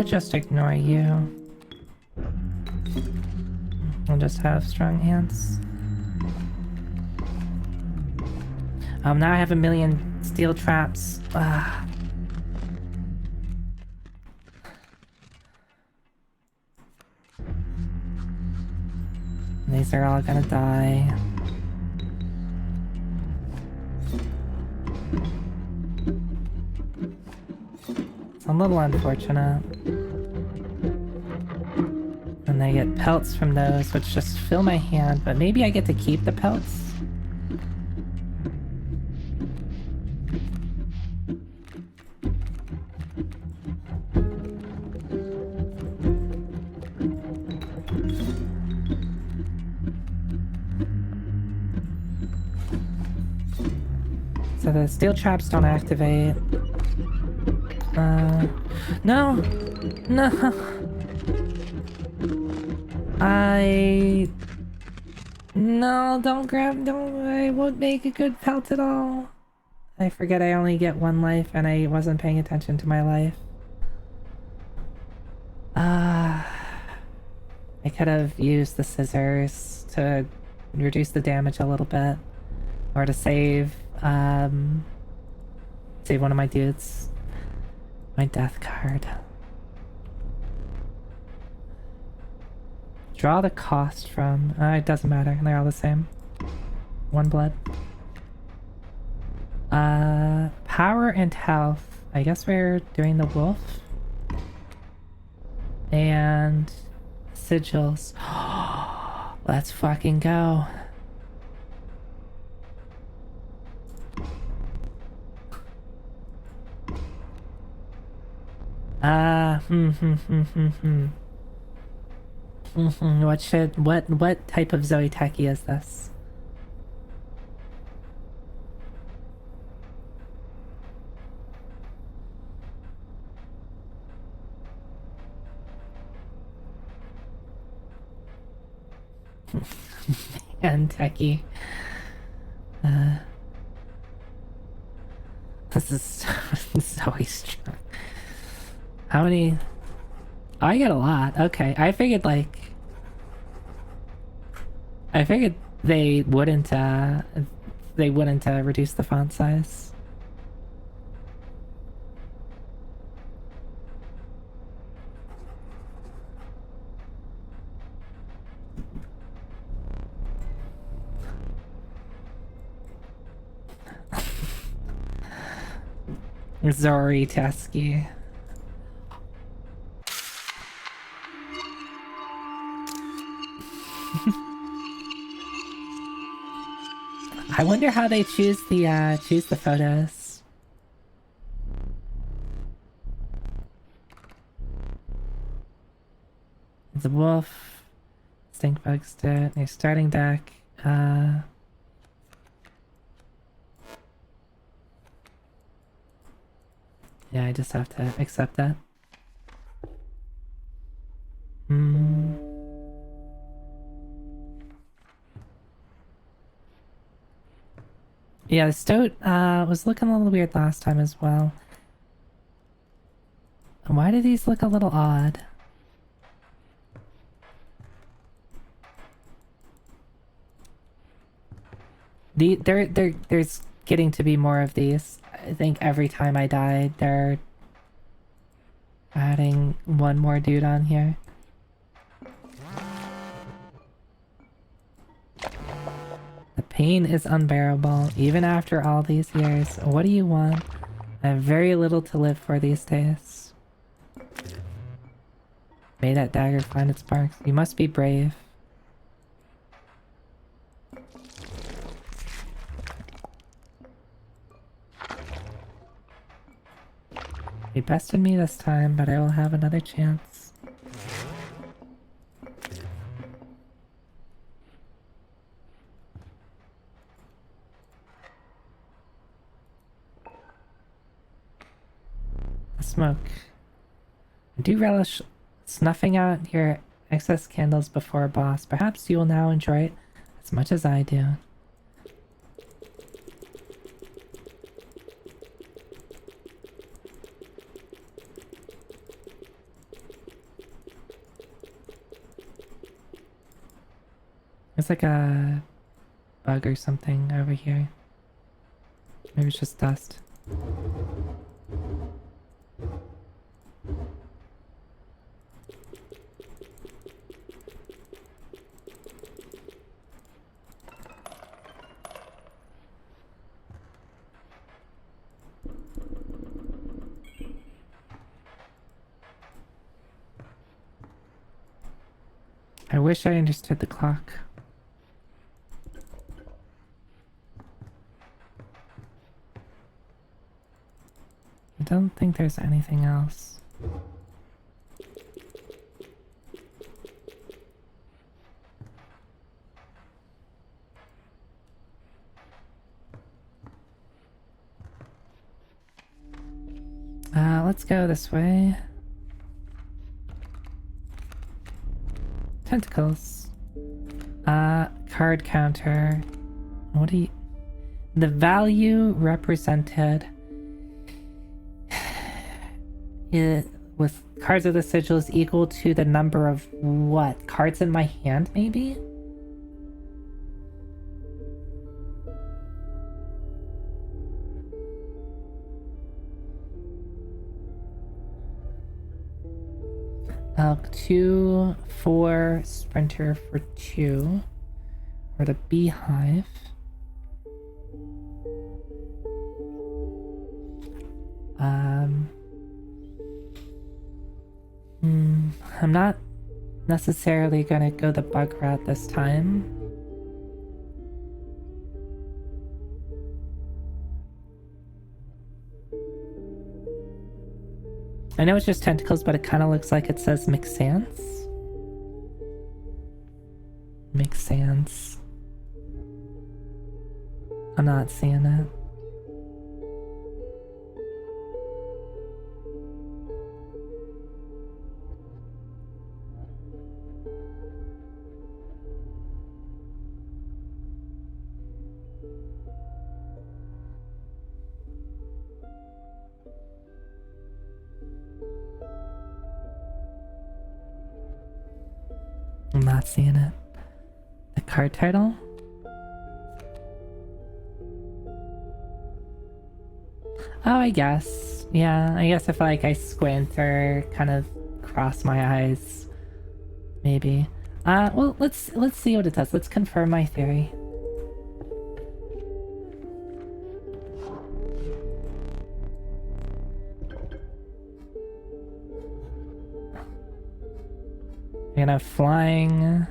[SPEAKER 1] Just ignore you. I'll just have strong hands. Now I have a million steel traps. These are all gonna die. It's a little unfortunate. And I get pelts from those, which just fill my hand, but maybe I get to keep the pelts? So the steel traps don't activate. No! No! No, don't, I won't make a good pelt at all. I forget I only get one life and I wasn't paying attention to my life. I could have used the scissors to reduce the damage a little bit. Or to save one of my dudes. My death card. Draw the cost from... it doesn't matter, they're all the same. One blood. Power and health. I guess we're doing the wolf. And... sigils. Let's fucking go. What type of Zoe Techie is this? And Techie. This is Zoe strong. How many? Oh, I get a lot. Okay, I figured they wouldn't reduce the font size. Zori Teski. I wonder how they choose the photos. The wolf, stink bugs dead. Your starting deck. Yeah, I just have to accept that. Yeah, the stoat was looking a little weird last time as well. Why do these look a little odd? There's getting to be more of these. I think every time I die, they're adding one more dude on here. The pain is unbearable, even after all these years. What do you want? I have very little to live for these days. May that dagger find its sparks. You must be brave. He bested me this time, but I will have another chance. A smoke. I do relish snuffing out your excess candles before a boss. Perhaps you will now enjoy it as much as I do. There's like a bug or something over here. Maybe it's just dust. I wish I understood the clock. I don't think there's anything else. let's go this way. Tentacles. Card counter. What do you... The value represented with cards of the sigil is equal to the number of what? Cards in my hand, maybe? Elk 2, 4, Sprinter for 2. Or the Beehive. I'm not necessarily gonna go the bug route this time. I know it's just tentacles, but it kind of looks like it says Mixance. Mixance. I'm not seeing it. I'm not seeing it. The card title? Oh, I guess. Yeah, I guess if like I squint or kind of cross my eyes, maybe. Well, let's see what it does. Let's confirm my theory. We're gonna have flying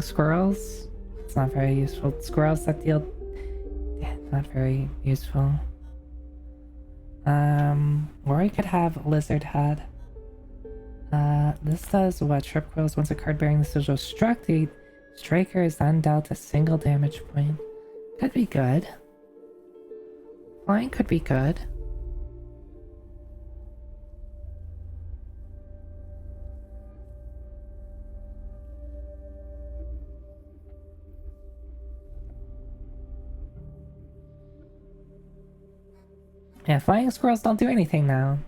[SPEAKER 1] squirrels. It's not very useful. Squirrels that deal... Yeah, not very useful. Or I could have lizard head. This does what? Trip coils. Once a card bearing the sigil is struck, the striker is then dealt a single damage point. Could be good. Flying could be good. Yeah, flying squirrels don't do anything now.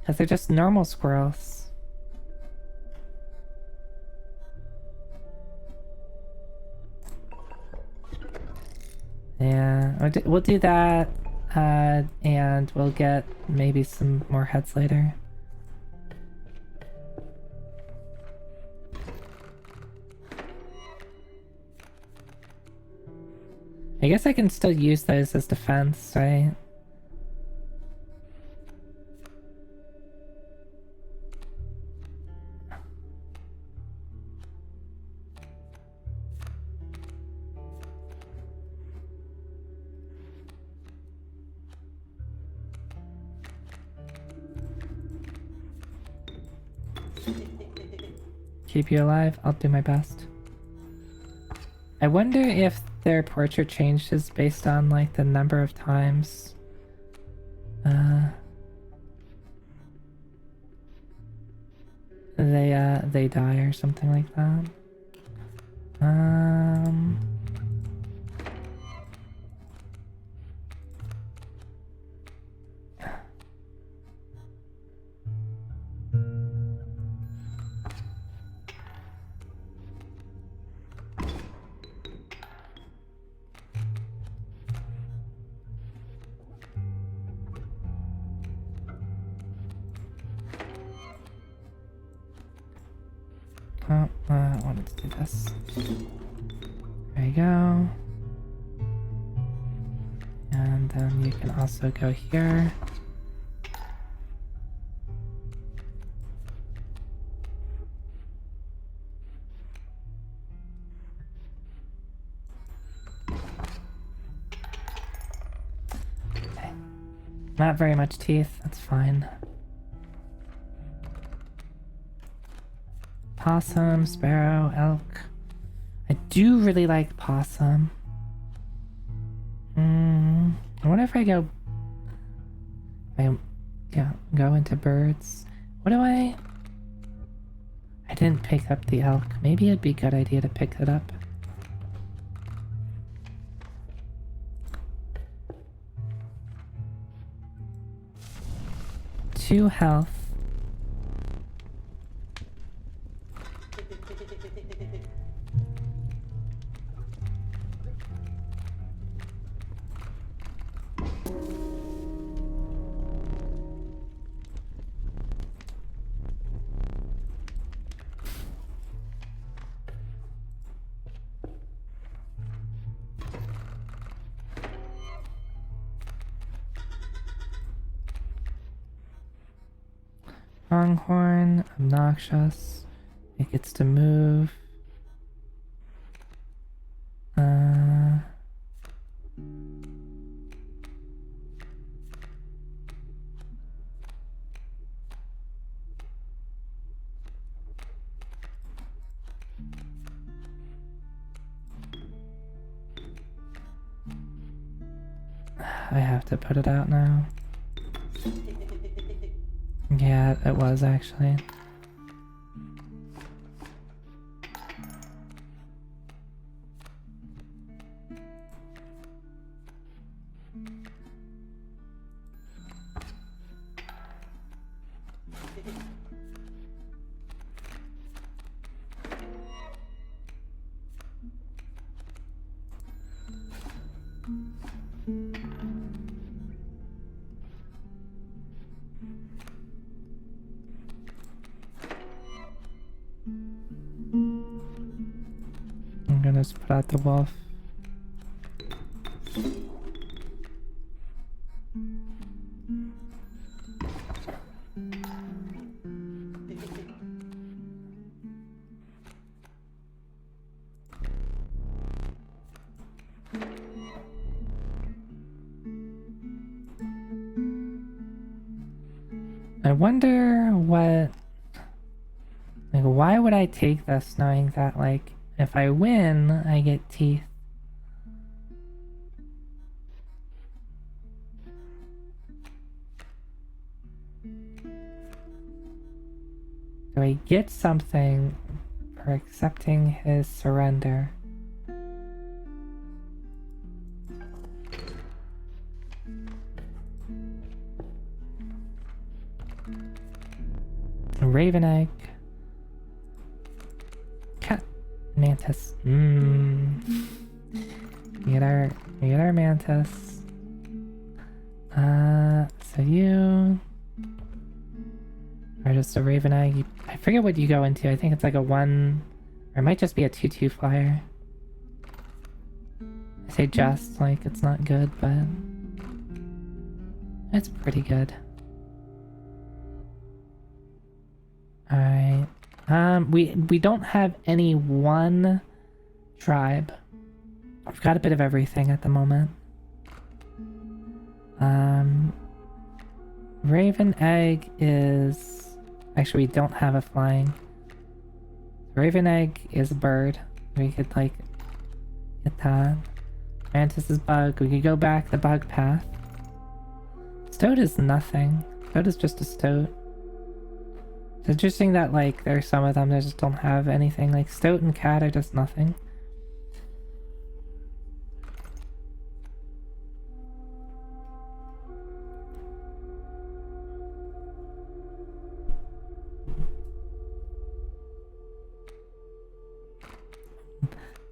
[SPEAKER 1] Because they're just normal squirrels. Yeah, we'll do that. And we'll get maybe some more heads later. I guess I can still use those as defense, right? Keep you alive? I'll do my best. I wonder if their portrait changes based on like the number of times they die or something like that. I wanted to do this. There you go. And then you can also go here. Okay. Not very much teeth, that's fine. Possum, sparrow, elk. I do really like possum. I wonder if I go... go into birds. What do I... I didn't pick up the elk. Maybe it'd be a good idea to pick it up. Two health. Pronghorn, obnoxious. It gets to move. I have to put it out now. Yeah, it was actually. I'm gonna just put out the wolf. I wonder what... Like, why would I take this knowing that, like, if I win, I get teeth? Do I get something for accepting his surrender? A raven egg. Cat. Mantis. We get our mantis. So you are just a raven egg. I forget what you go into. I think it's like a 1, or it might just be a 2/2 flyer. I say just, like it's not good, but it's pretty good. Alright. We don't have any one tribe. We've got a bit of everything at the moment. Raven egg is... Actually, we don't have a flying. Raven egg is a bird. We could, like, get that. Mantis is bug. We could go back the bug path. Stoat is nothing. Stoat is just a stoat. It's interesting that, like, there's some of them that just don't have anything. Like, stoat and cat are just nothing.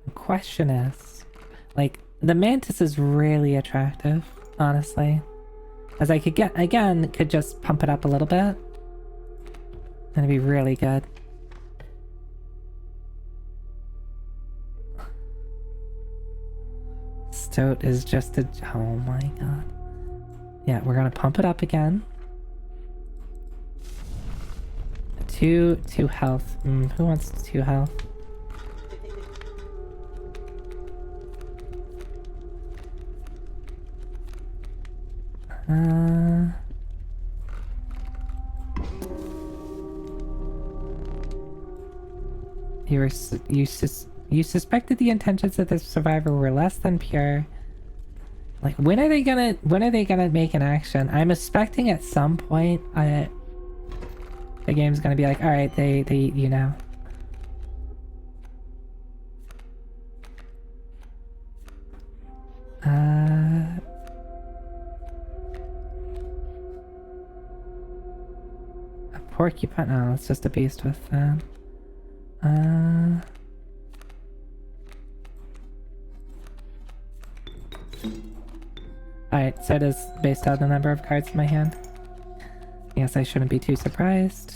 [SPEAKER 1] The question is, like, the mantis is really attractive, honestly. As I could get, again, could just pump it up a little bit. That'd be really good. Stoat is just a... Oh my god. Yeah, we're gonna pump it up again. 2 health. Who wants 2 health? You suspected the intentions of the survivor were less than pure. Like, when are they gonna make an action? I'm expecting at some point the game's gonna be like, alright, they eat you now. A porcupine? No, it's just a beast with that. Alright, so it is based on the number of cards in my hand. Yes, I shouldn't be too surprised.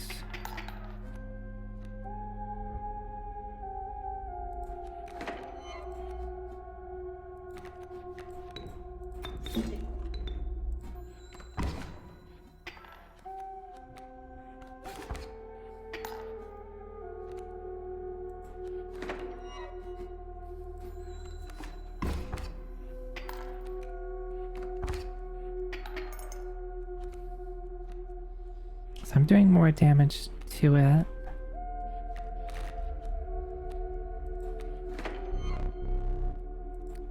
[SPEAKER 1] So I'm doing more damage to it.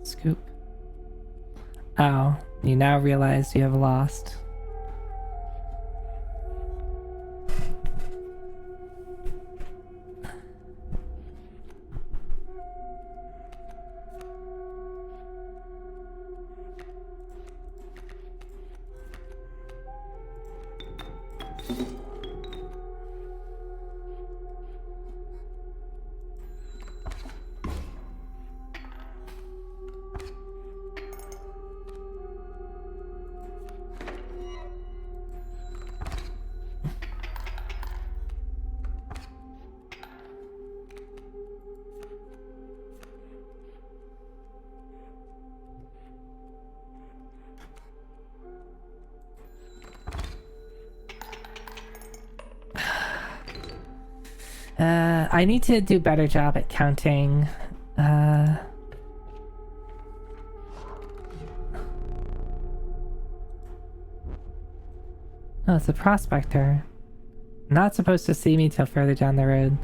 [SPEAKER 1] Scoop. Oh, you now realize you have lost. I need to do a better job at counting. Oh, it's a prospector. Not supposed to see me till further down the road.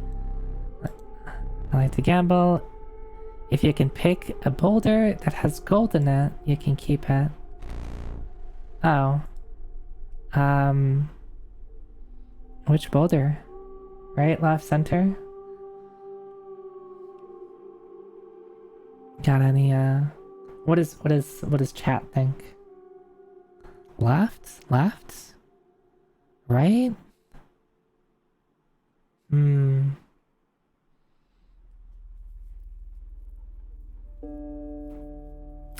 [SPEAKER 1] I like to gamble. If you can pick a boulder that has gold in it, you can keep it. Oh. Which boulder? Right, left, center? Got any, what does chat think? Left? Left? Right?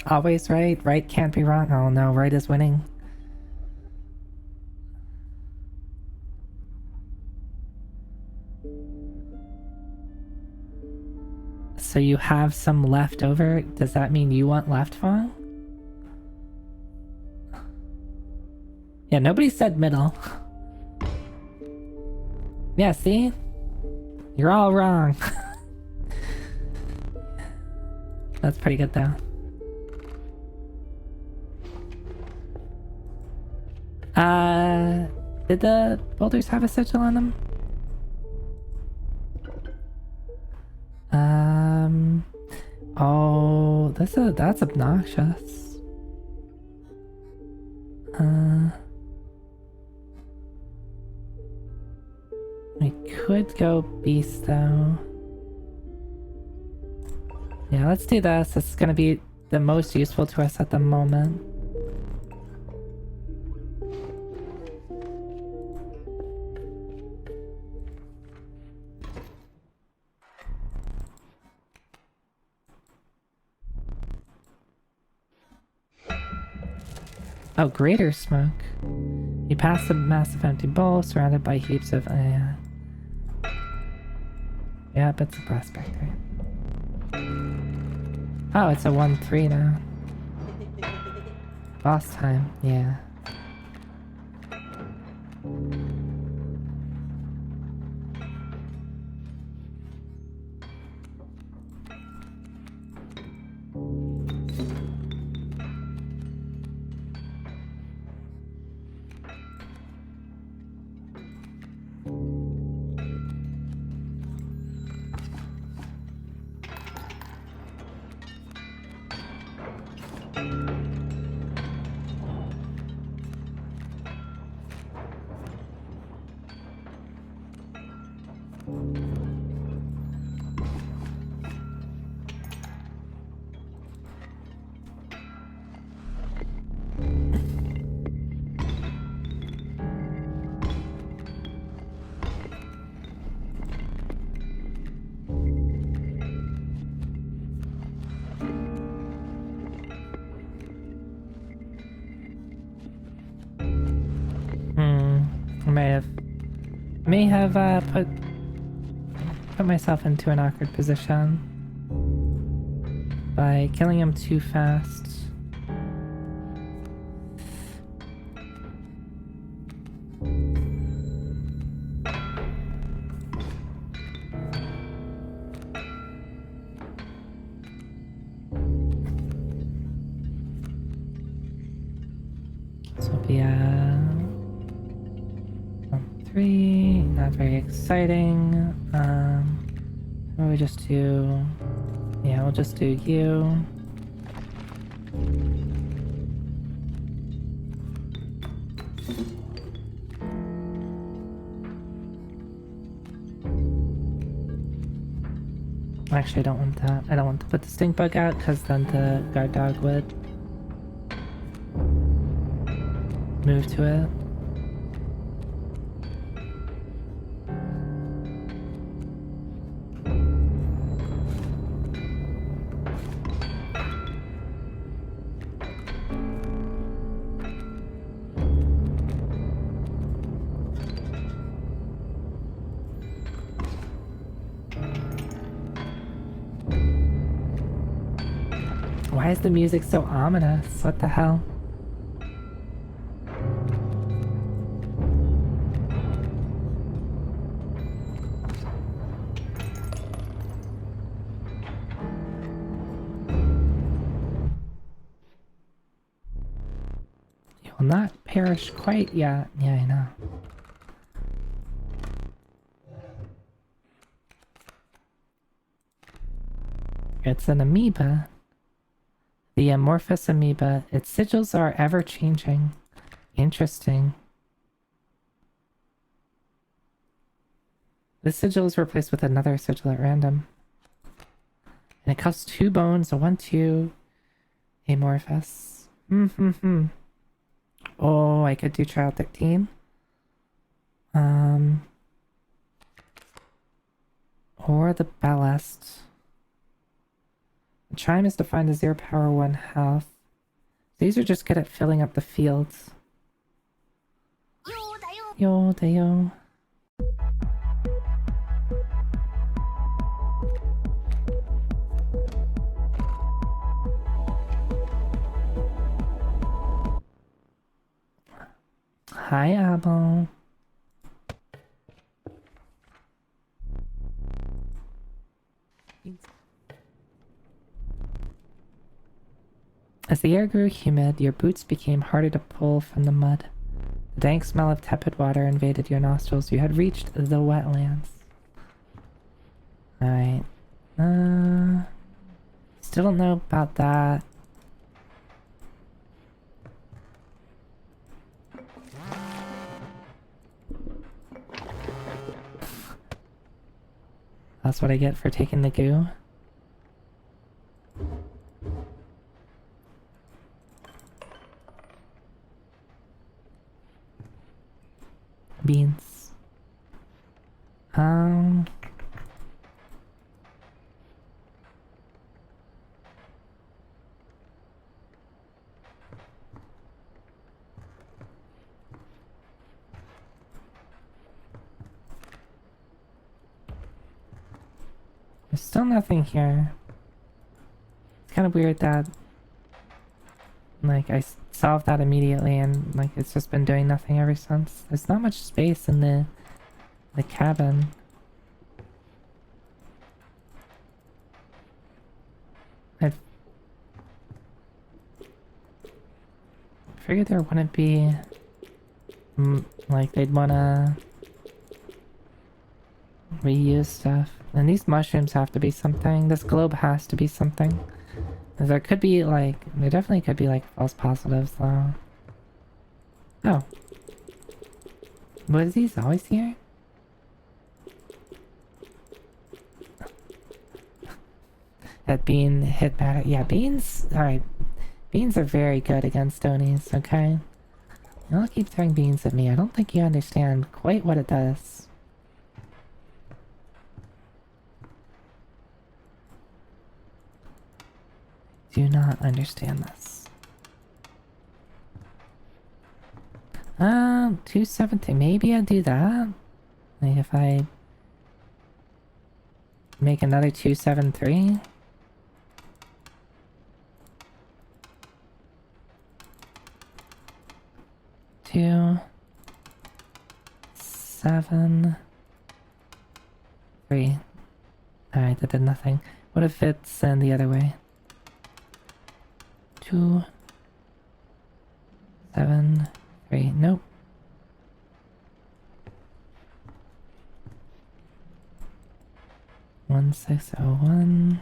[SPEAKER 1] Always right? Right can't be wrong? Oh no, right is winning. So you have some left over? Does that mean you want left, Fong? Yeah, nobody said middle. Yeah, see? You're all wrong. That's pretty good though. Did the boulders have a sigil on them? Oh, that's obnoxious. We could go beast though. Yeah, let's do this. This is gonna be the most useful to us at the moment. Oh, greater smoke. You pass a massive empty bowl surrounded by heaps of... Yep, it's a prospector. Oh, it's a 1-3 now. Boss time, yeah. May have put myself into an awkward position by killing him too fast. This will be 3, not very exciting. What do we just do? Yeah, we'll just do you. Actually, I don't want that. I don't want to put the stink bug out because then the guard dog would move to it. Why is the music so ominous? What the hell? You will not perish quite yet. Yeah, I know. It's an amoeba. The amorphous amoeba. Its sigils are ever-changing. Interesting. This sigil is replaced with another sigil at random. And it costs 2 bones, a 1-2 amorphous. Oh, I could do trial 13. Or the ballast. The chime is defined as 0 power 1 health. These are just good at filling up the fields. Yo da yo. Hi, Abo. As the air grew humid, your boots became harder to pull from the mud. The dank smell of tepid water invaded your nostrils. You had reached the wetlands. Alright. Still don't know about that. That's what I get for taking the goo. Beans. There's still nothing here. It's kind of weird that, like, I solved that immediately and, like, it's just been doing nothing ever since. There's not much space in the cabin. I figured there wouldn't be, like, they'd wanna reuse stuff. And these mushrooms have to be something. This globe has to be something. There could be, like, there definitely could be, like, false positives, though. Oh. Was these always here? that bean hit matter. Yeah, beans. Alright. Beans are very good against stonies, okay? Y'all keep throwing beans at me. I don't think you understand quite what it does. Do not understand this. 270. Maybe I'll do that. Like if I make another 273. Two, 7, 3. Alright, that did nothing. What if it's the other way? 2, 7, 3. Nope. One 601.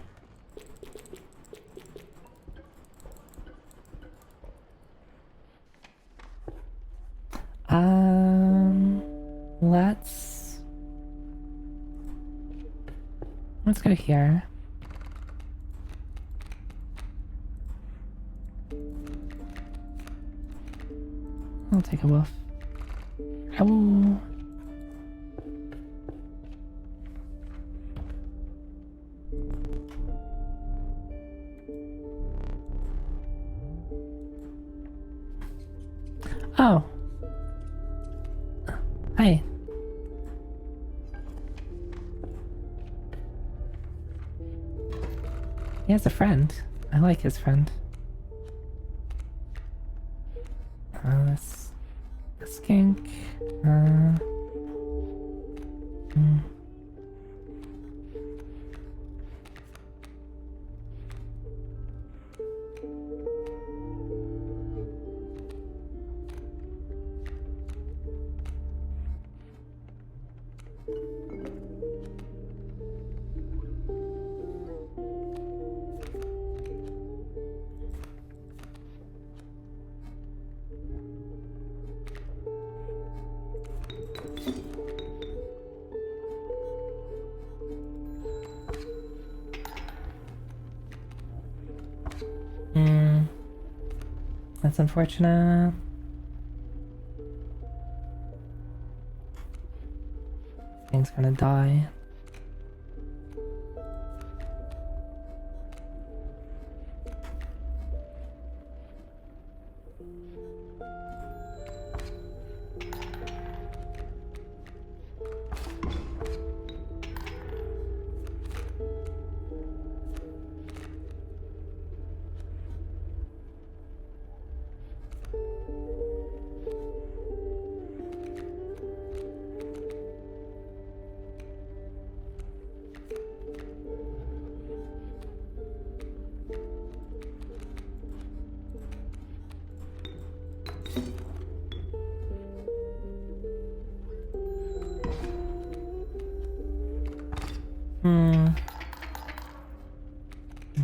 [SPEAKER 1] Let's go here. I'll take a wolf. Ow. Oh. Hi. He has a friend. I like his friend. This skink. That's unfortunate. Thing's gonna die.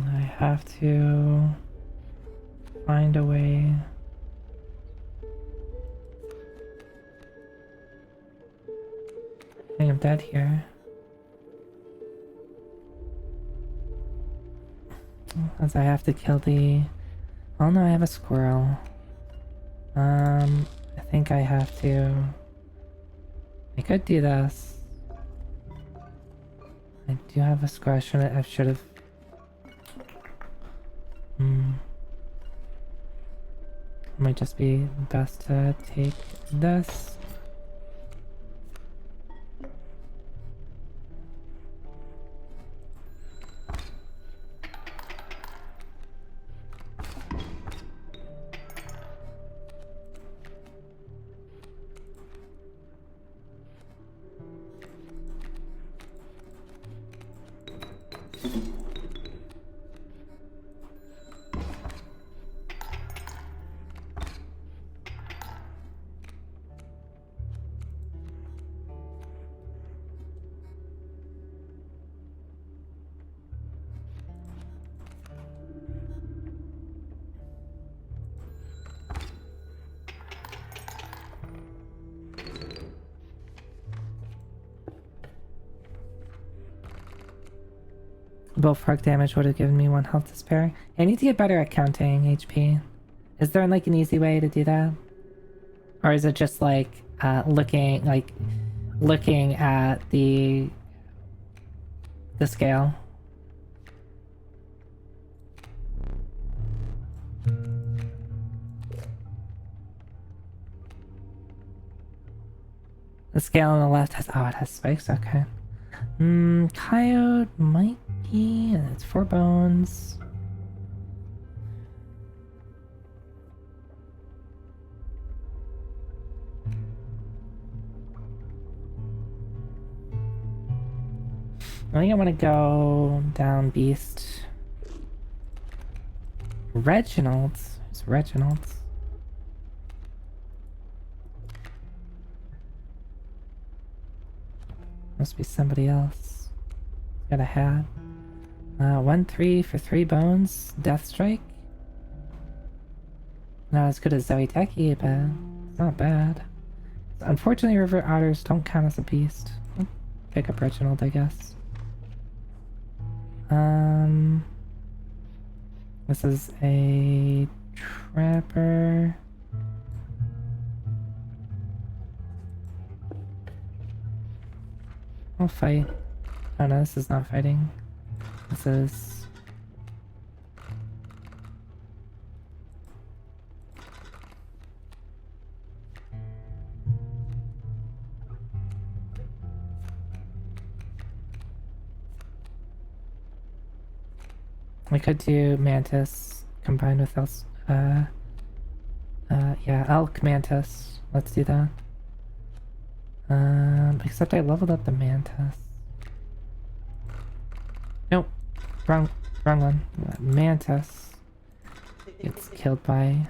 [SPEAKER 1] I have to find a way. I think I'm dead here. As I have to kill the... Oh no, I have a squirrel. I think I have to... I could do this. I do have a squirrel. I should have... Might just be best to take this. Bullfrog damage would have given me 1 health to spare. I need to get better at counting HP. Is there like an easy way to do that? Or is it just like looking at the scale? The scale on the left has, oh, it has spikes, okay. Coyote might be, and it's 4 bones. I think I want to go down beast. Reginald's? Who's Reginald's? Must be somebody else. Got a hat. 1-3 for 3 bones. Death Strike. Not as good as Zoe Techie, but it's not bad. Unfortunately, river otters don't count as a beast. I'll pick up Reginald, I guess. This is a trapper. I'll fight. Oh no, this is not fighting. This is... We could do Mantis combined with yeah, Elk Mantis. Let's do that. Except I leveled up the Mantis. Nope. Wrong one. Mantis gets killed by...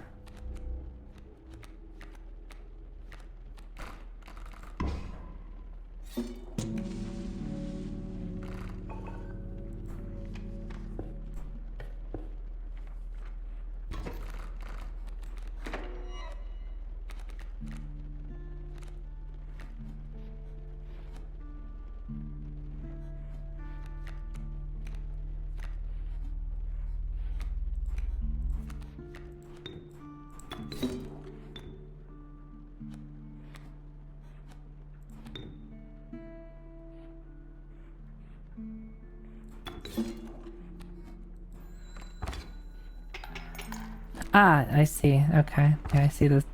[SPEAKER 1] Ah, I see. Okay. Yeah, I see the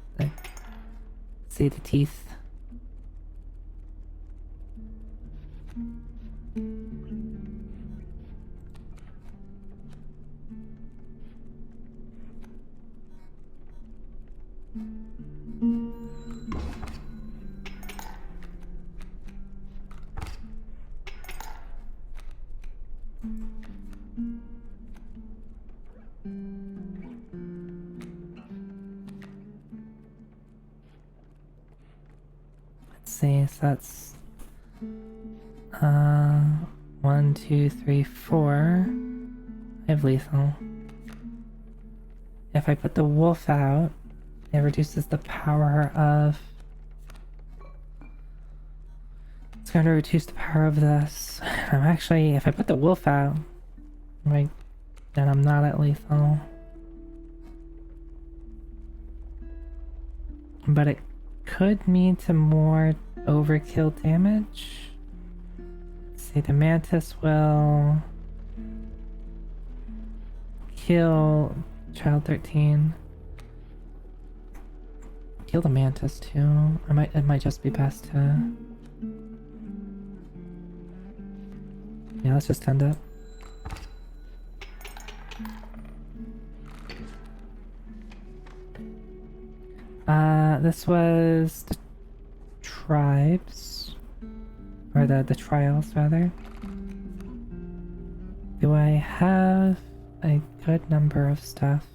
[SPEAKER 1] teeth. See, so that's 1, 2, 3, 4. I have lethal. If I put the wolf out, it reduces the power of... It's going to reduce the power of this. I'm actually, if I put the wolf out, right, then I'm not at lethal. But it could lead to more overkill damage. Let's see, the Mantis will kill Child 13. Kill the Mantis too. It might just be best to... Yeah, let's just end it. This was the tribes, or the trials rather. Do I have a good number of stuff?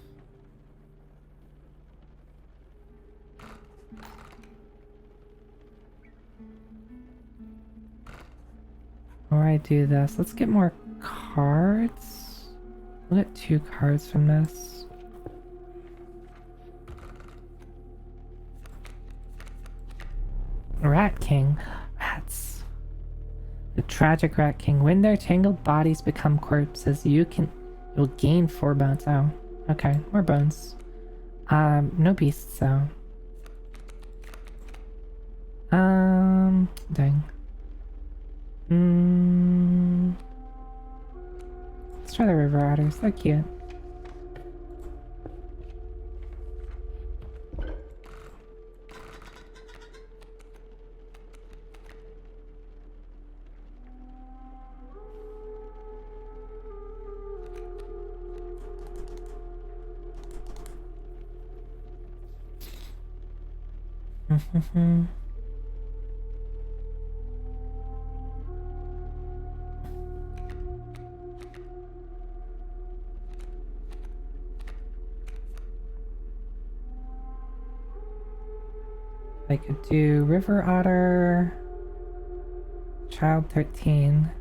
[SPEAKER 1] Before I do this, let's get more cards. We'll get 2 cards from this. Rat King. Rats. The tragic Rat King. When their tangled bodies become corpses, you'll gain 4 bones. Oh, okay, more bones. No beasts, so. Dang. Let's try the river otters. They're cute. I could do river otter, child 13.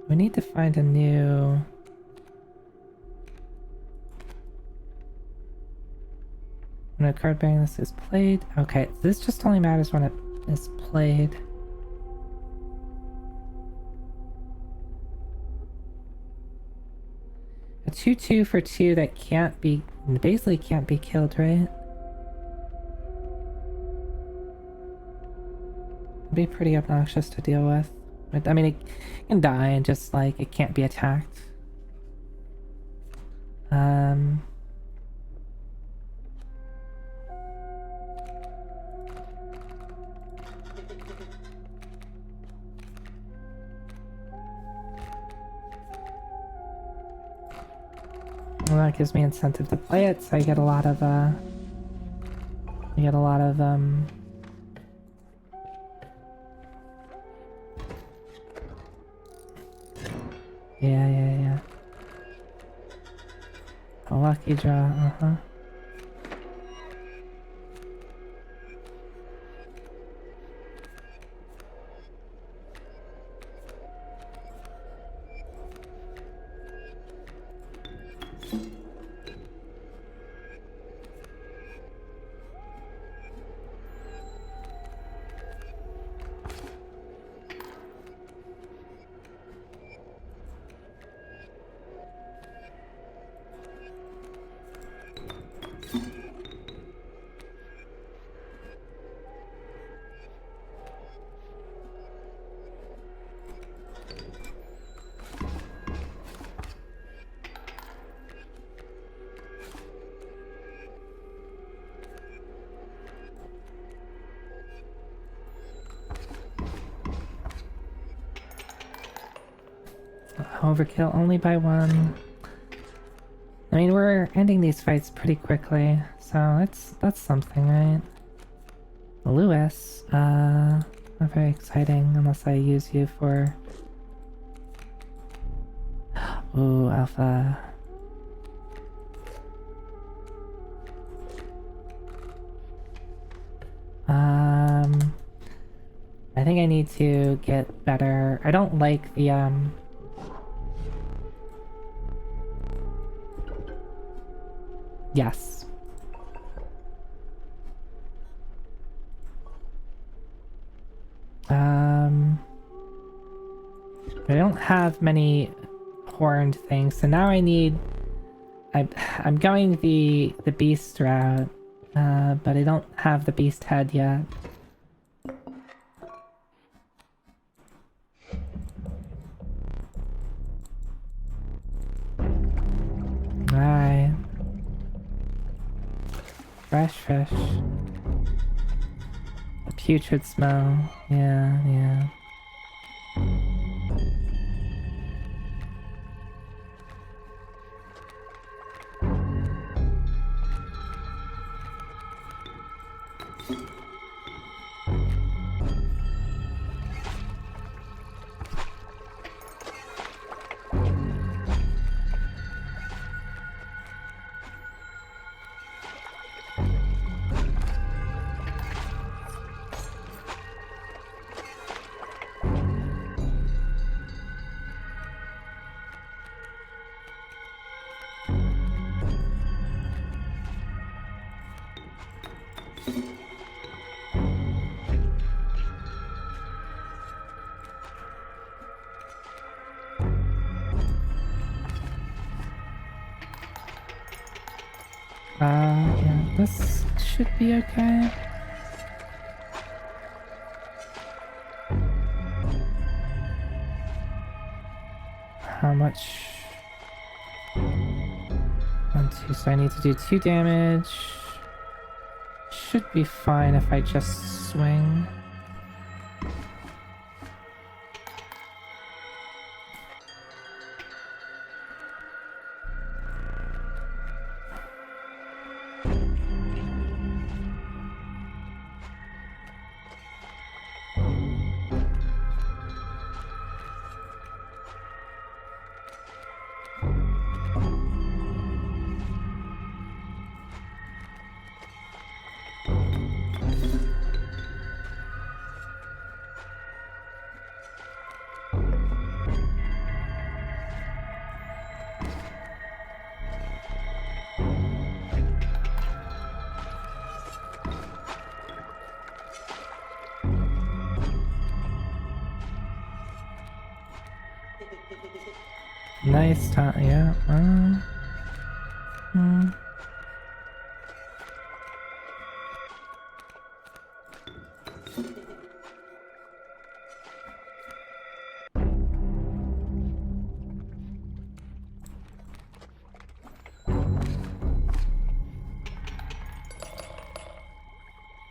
[SPEAKER 1] We need to find a new... When a card bearing this is played. Okay, this just only matters when it is played. A 2/2 for 2 that can't be, basically can't be killed, right? It'd be pretty obnoxious to deal with. I mean, it can die and just like, it can't be attacked. Well, that gives me incentive to play it, so I get a lot of, yeah. A lucky draw, uh-huh. Overkill only by 1. I mean, we're ending these fights pretty quickly, so that's something, right? Lewis, not very exciting unless I use you for... Ooh, Alpha. I think I need to get better. I don't like the, Yes. I don't have many horned things, so now I need... I'm going the beast route, but I don't have the beast head yet. Alright. Fresh fish. A putrid smell. Yeah. Yeah, this should be okay. How much? 1, 2, so I need to do 2 damage. Should be fine if I just swing. Nice time, yeah.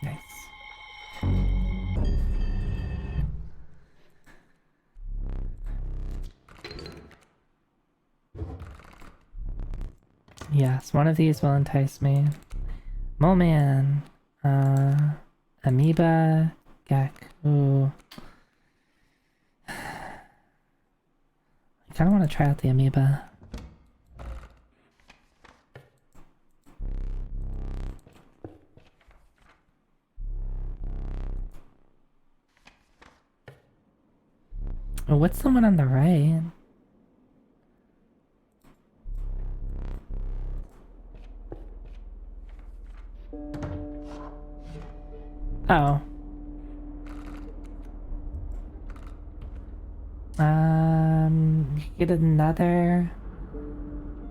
[SPEAKER 1] Nice. Yes, one of these will entice me. Mole Man. Amoeba. Gek. Ooh. I kinda wanna try out the amoeba. Oh, what's the one on the right? Oh. Get another...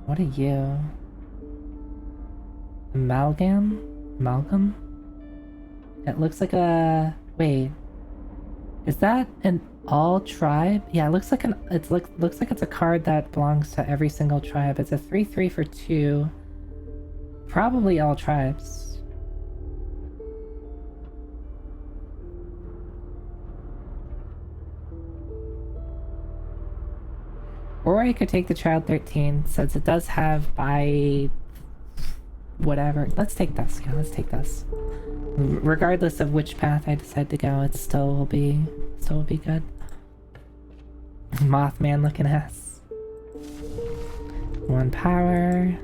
[SPEAKER 1] What are you? Amalgam? Amalgam? It looks like a... Wait. Is that an all tribe? Yeah, it looks like an... looks like it's a card that belongs to every single tribe. It's a 3/3 for 2. Probably all tribes. Or I could take the Child 13, since it does have by... whatever. Let's take this. Yeah, let's take this. Regardless of which path I decide to go, it still will be good. Mothman looking ass. 1 power.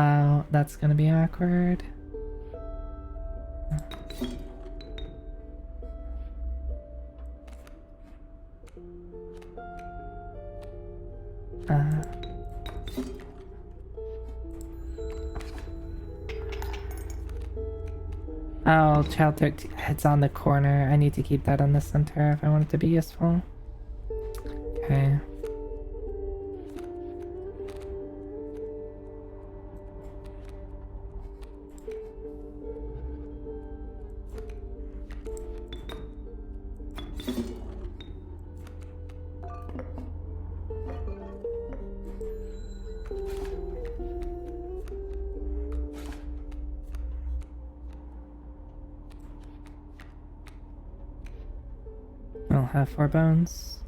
[SPEAKER 1] Oh, that's gonna be awkward. Oh, Child 13, it's on the corner. I need to keep that on the center if I want it to be useful. Okay. I'll have 4 bones.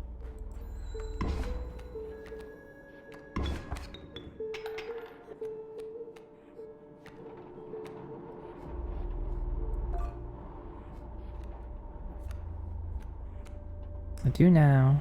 [SPEAKER 1] I do now.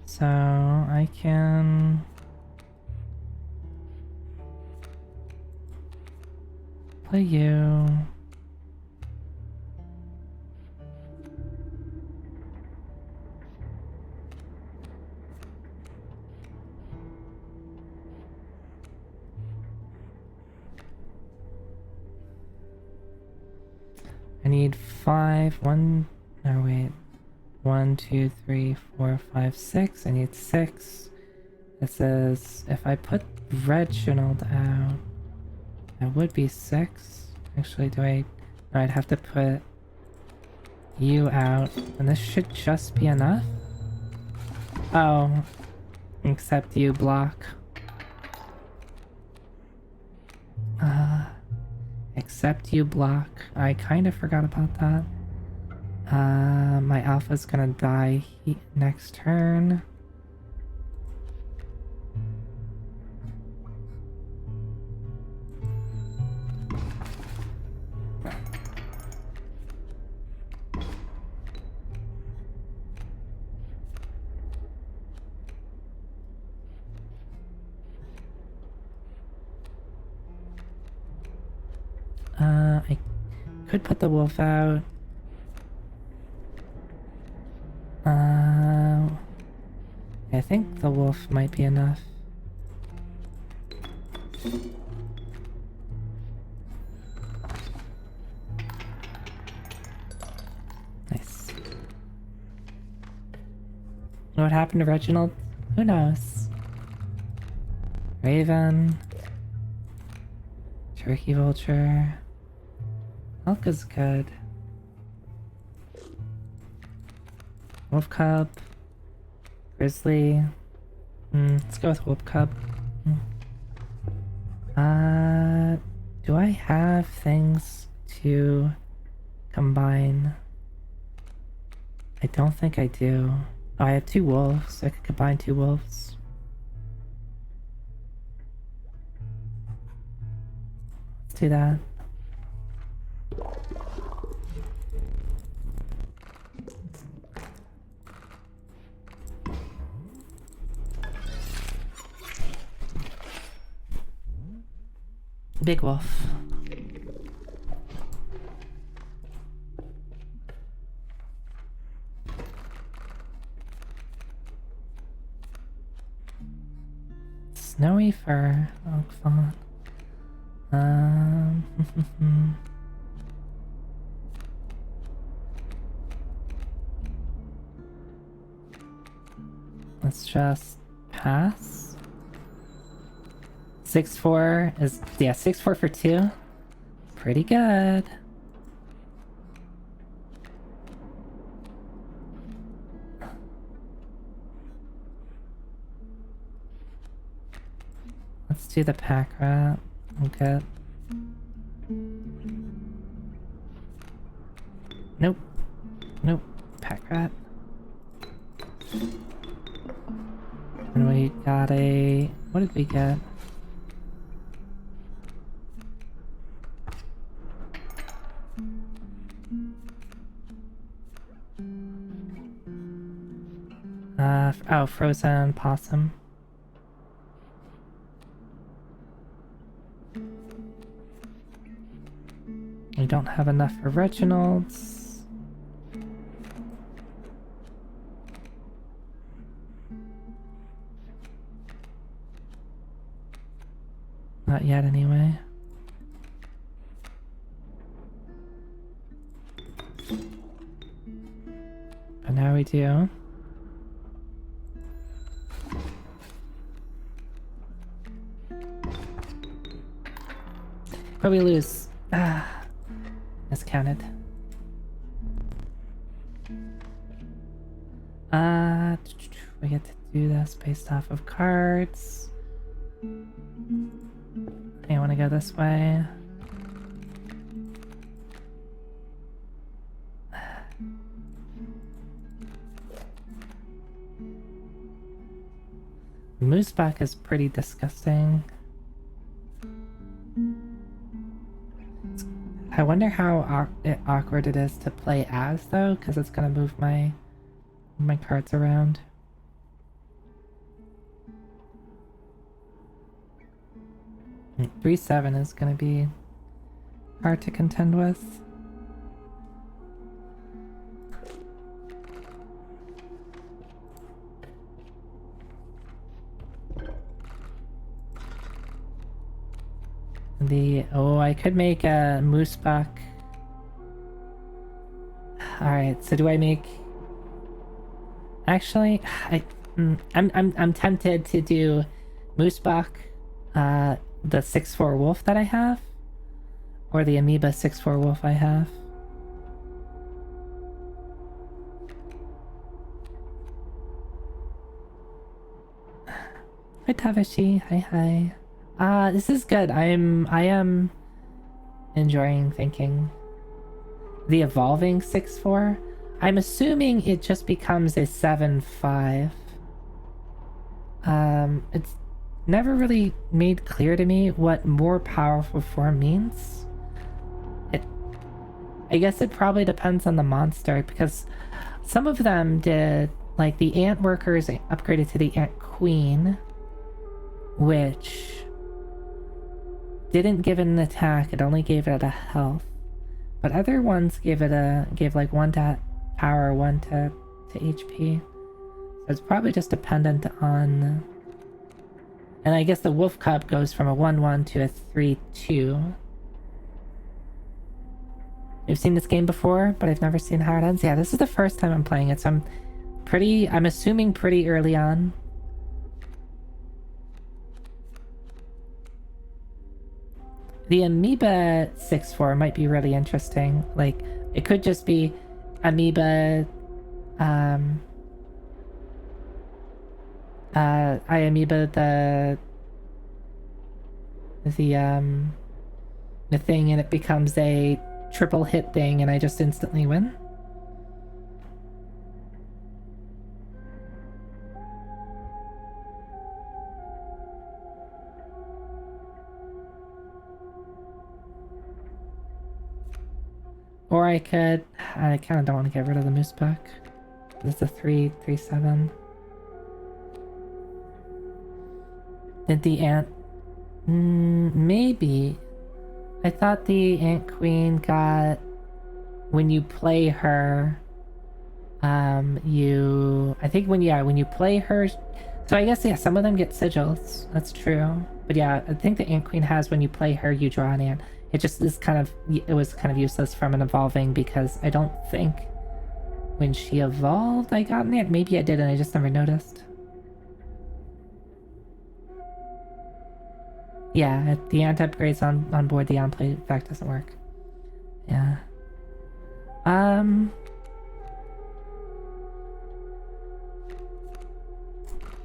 [SPEAKER 1] So I can play you. I need 5. 1. No, wait. 1, 2, 3, 4, 5, 6. I need 6. It says if I put Reginald out, that would be 6. Actually, do I? No, I'd have to put you out, and this should just be enough. Oh, except you block. Except you block. I kind of forgot about that. My alpha's gonna die next turn. I could put the wolf out. I think the wolf might be enough. Nice. What happened to Reginald? Who knows? Raven. Turkey Vulture. Elk is good. Wolf Cub. Grizzly. Let's go with Wolf Cub. Do I have things to combine? I don't think I do. Oh, I have 2 wolves. I could combine 2 wolves. Let's do that. Big wolf. Snowy fur. Oh, fun. Let's just pass. 6-4 is, yeah, 6-4 for 2. Pretty good. Let's do the pack rat. Okay. Nope. Nope. Pack rat. And we got a... What did we get? Oh, frozen possum. We don't have enough for Reginald's. Not yet, anyway. But now we do. But we lose. Miscounted. We get to do this based off of cards. I want to go this way. Mooseback is pretty disgusting. I wonder how awkward it is to play as, though, because it's gonna move my my cards around. Mm, 3-7 is gonna be hard to contend with. I could make a moose buck. Alright, so do I make... Actually, I'm tempted to do moose buck, the 6-4 wolf that I have, or the amoeba 6-4 wolf I have. Hi Tavashi, hi. This is good. I am enjoying thinking. The evolving 6-4. I'm assuming it just becomes a 7-5. It's never really made clear to me what more powerful form means. I guess it probably depends on the monster, because some of them did, like the ant workers upgraded to the ant queen, which didn't give it an attack, it only gave it a health. But other ones gave like 1 to power, 1 to HP. So it's probably just dependent on... And I guess the wolf cub goes from a 1-1 to a 3-2. I've seen this game before, but I've never seen how it ends. Yeah, this is the first time I'm playing it, so I'm assuming pretty early on. The amoeba 6-4 might be really interesting. Like, it could just be amoeba, I amoeba the thing, and it becomes a triple hit thing, and I just instantly win. Or I kind of don't want to get rid of the moose buck. It's a 3-7. Did the ant... maybe. I thought the ant queen got... When you play her... I think when you play her... So I guess, yeah, some of them get sigils. That's true. But yeah, I think the ant queen has when you play her, you draw an ant. It just is it was kind of useless from an evolving, because I don't think when she evolved I got an ant. Maybe I did and I just never noticed. Yeah, the ant upgrades on board the on-play effect doesn't work. Yeah.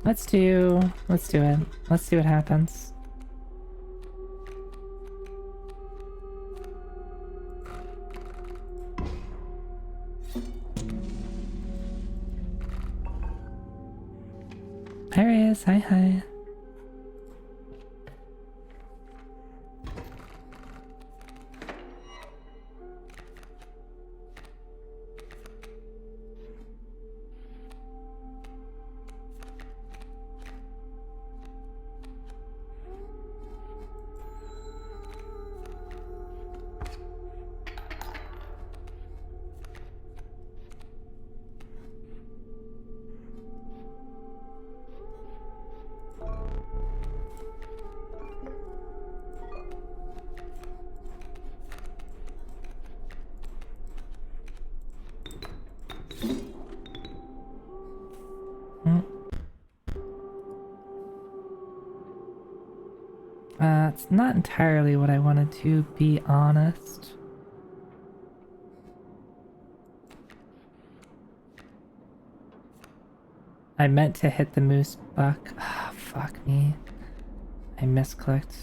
[SPEAKER 1] Let's do it. Let's see what happens. There he is. Hi. It's not entirely what I wanted to be honest. I meant to hit the moose buck. Ah, fuck me. I misclicked.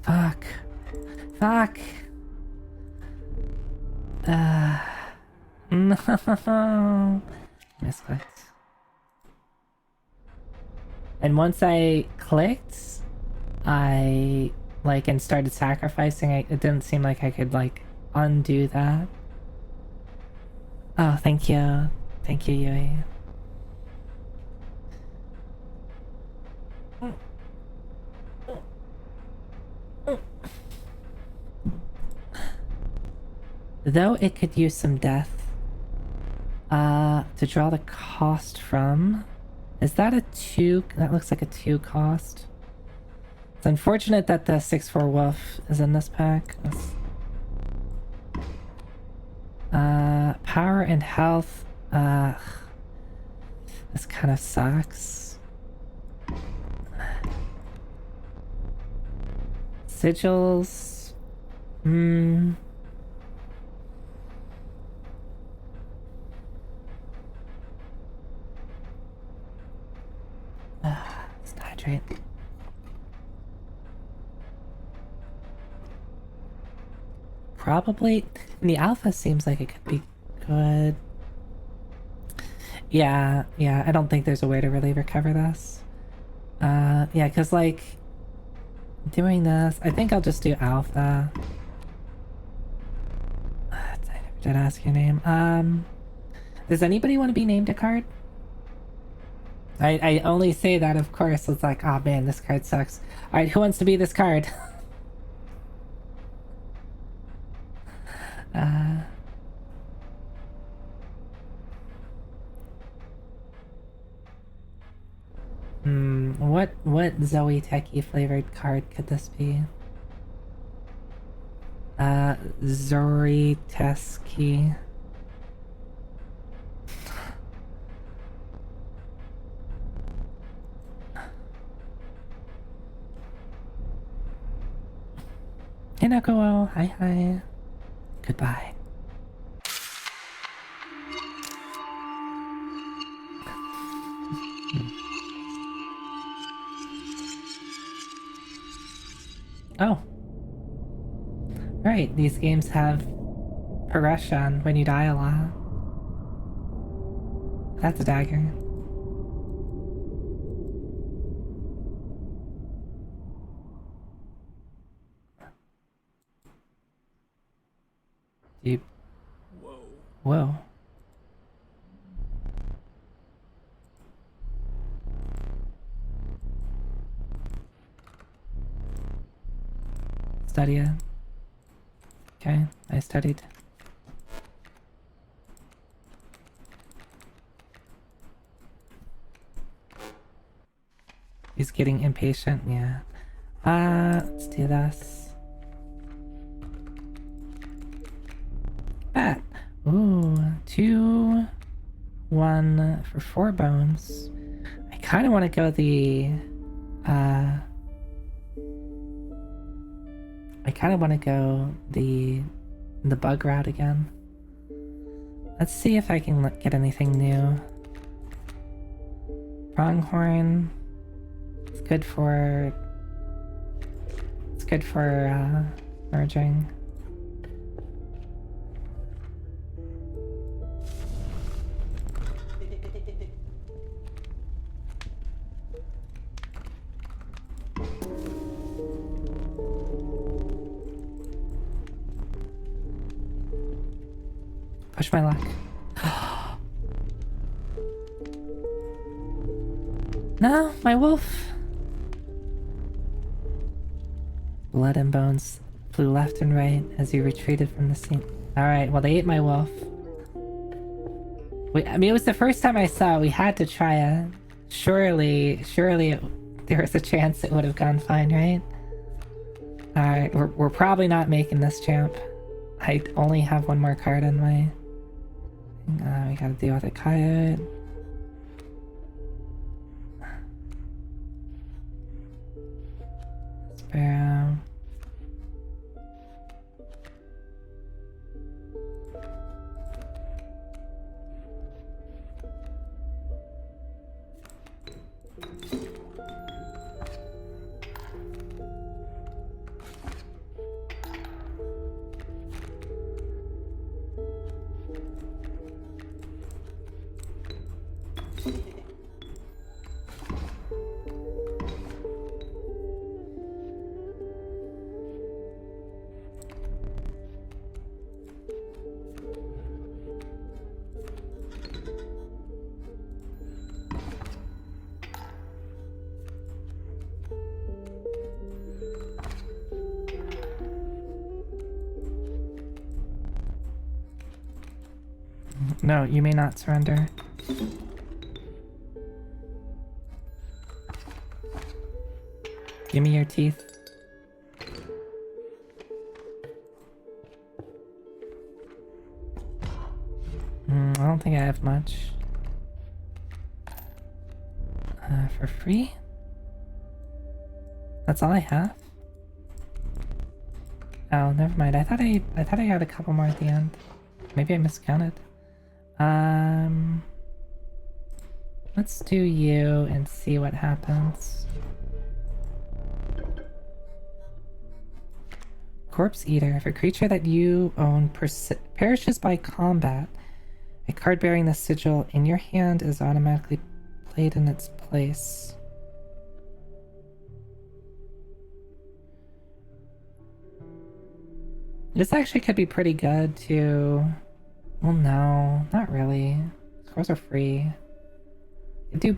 [SPEAKER 1] Fuck. Fuck. No. Misclicked. And once I clicked, I like and started sacrificing. It didn't seem like I could like undo that. Oh, thank you. Thank you, Yui. Though it could use some death. To draw the cost from. Is that a 2? That looks like a 2 cost. It's unfortunate that the 6/4 wolf is in this pack. Power and health. This kind of sucks. Sigils. Let's hydrate. Probably. The alpha seems like it could be good. Yeah, I don't think there's a way to really recover this. Yeah, because like doing this, I think I'll just do alpha. I never did ask your name. Does anybody want to be named a card? I only say that, of course. It's like, oh man, this card sucks. Alright, who wants to be this card? What Zoe Techie flavored card could this be? Zori Teski. Hinako, hi. Goodbye. Oh. Right, these games have progression when you die a lot. That's a dagger. Deep. Whoa. Study it. Okay, I studied. He's getting impatient, yeah. Let's do this. Bat. Ooh, 2, 1 for 4 bones. I kind of want to go the, the bug route again. Let's see if I can get anything new. Pronghorn. It's good for merging. Push my luck. No, my wolf. Blood and bones flew left and right as you retreated from the scene. Alright, well they ate my wolf. I mean, it was the first time I saw it. We had to try it. Surely there was a chance it would have gone fine, right? Alright, we're probably not making this, champ. I only have one more card in my... we gotta deal with a coyote. Sparrow. No, you may not surrender. Give me your teeth. I don't think I have much. For free? That's all I have? Oh, never mind. I thought I had a couple more at the end. Maybe I miscounted. Let's do you and see what happens. Corpse Eater. If a creature that you own perishes by combat, a card bearing the sigil in your hand is automatically played in its place. This actually could be pretty good to... Well, no, not really. Scrolls are free. I do...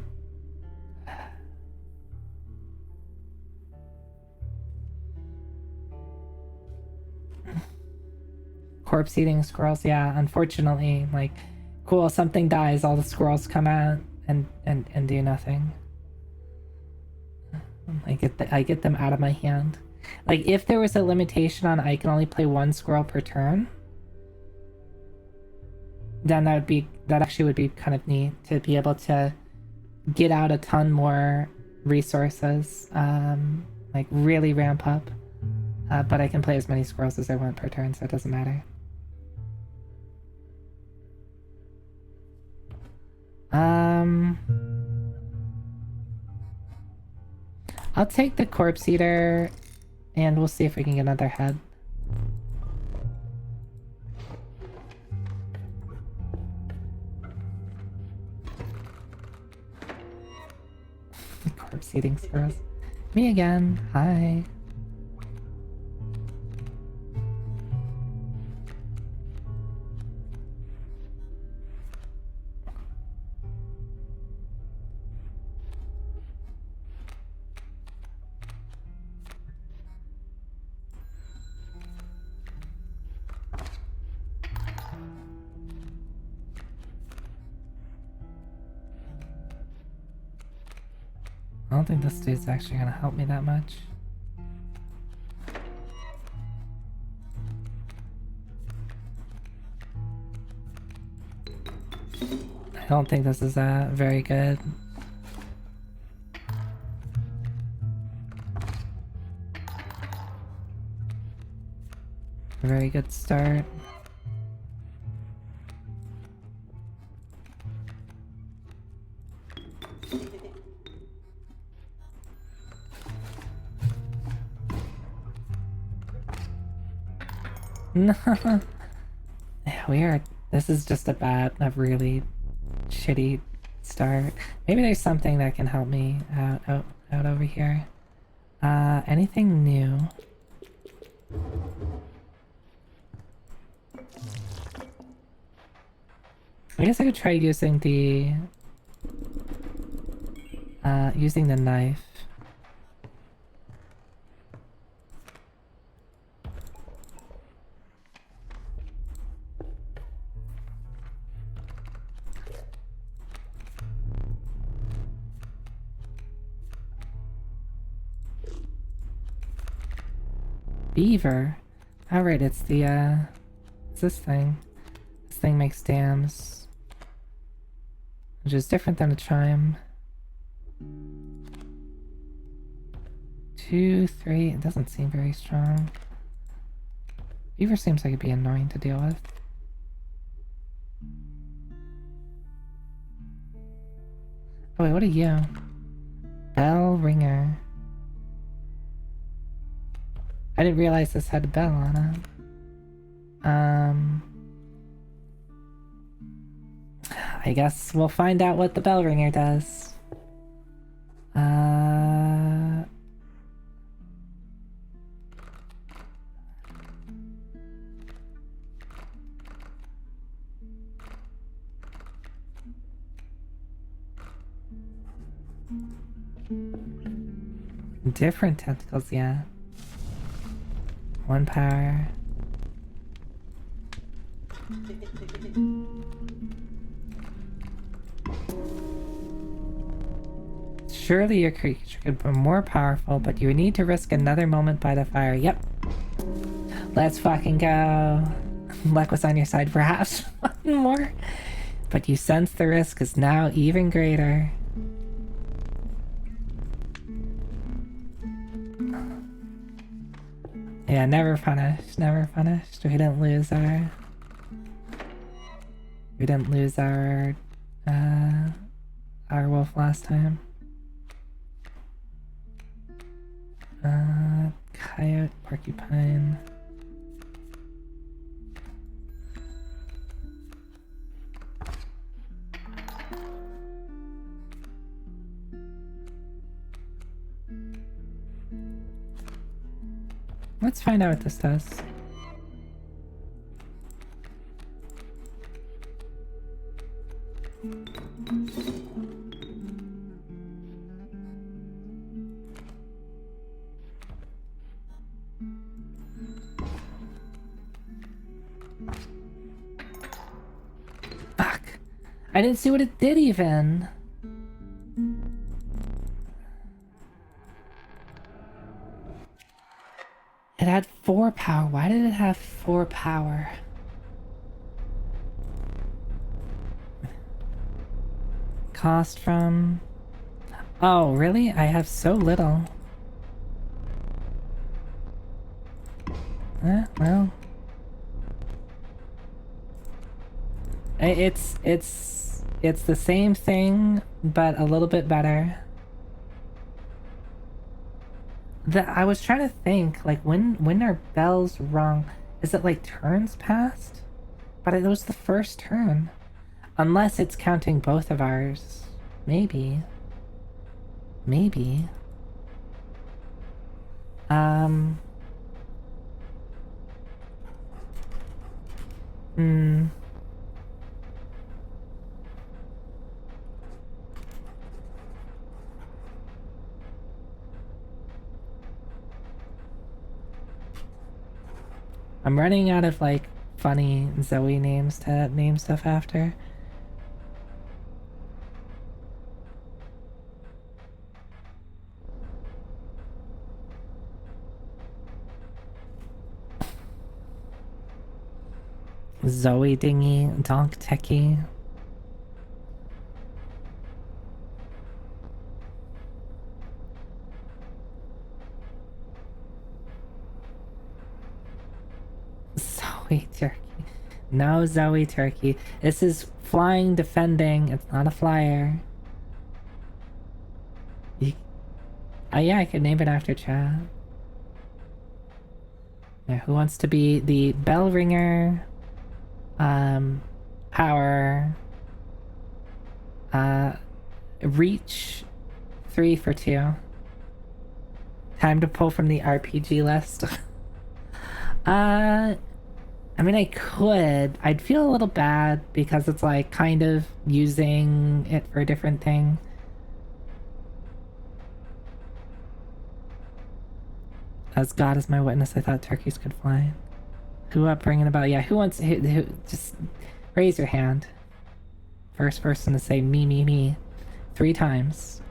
[SPEAKER 1] Corpse eating squirrels, yeah, unfortunately, like, cool, something dies, all the squirrels come out and do nothing. I get them out of my hand. Like, if there was a limitation on I can only play one squirrel per turn, then that actually would be kind of neat to be able to get out a ton more resources, like really ramp up. But I can play as many squirrels as I want per turn, so it doesn't matter. I'll take the Corpse Eater, and we'll see if we can get another head. Corpse eating squirrels. Me again. Hi. I don't think this dude's actually gonna help me that much. I don't think this is very good. A very good start. No. Weird. This is just a really shitty start. Maybe there's something that can help me out over here. Anything new? I guess I could try using the knife. Beaver. Oh right, it's it's this thing. This thing makes dams, which is different than a chime. 2, 3. It doesn't seem very strong. Beaver seems like it'd be annoying to deal with. Oh wait, what are you? Bell ringer. I didn't realize this had a bell on it. I guess we'll find out what the bell ringer does. Different tentacles, yeah. 1 power. Surely your creature could be more powerful, but you need to risk another moment by the fire. Yep. Let's fucking go. Luck was on your side, perhaps one more. But you sense the risk is now even greater. Yeah, never punished, never punished. We didn't lose our... We didn't lose our wolf last time. Coyote, porcupine. Let's find out what this does. Fuck. I didn't see what it did even. It had 4 power. Why did it have 4 power? Cost from... Oh, really? I have so little. Well... It's the same thing, but a little bit better. I was trying to think, like, when are bells wrong? Is it like turns passed? But it was the first turn. Unless it's counting both of ours. Maybe. Maybe. I'm running out of, like, funny Zoe names to name stuff after. Zoe Dingy, Donk Techie. Zoe Turkey. No Zoe Turkey. This is flying defending. It's not a flyer. Yeah, I could name it after Chad. Yeah, who wants to be the bell ringer? Power. Reach 3 for 2. Time to pull from the RPG list. I mean, I could. I'd feel a little bad because it's like kind of using it for a different thing. As God is my witness, I thought turkeys could fly. Who up bringing about? Yeah, who wants? Who just raise your hand. First person to say me, me, me, 3 times.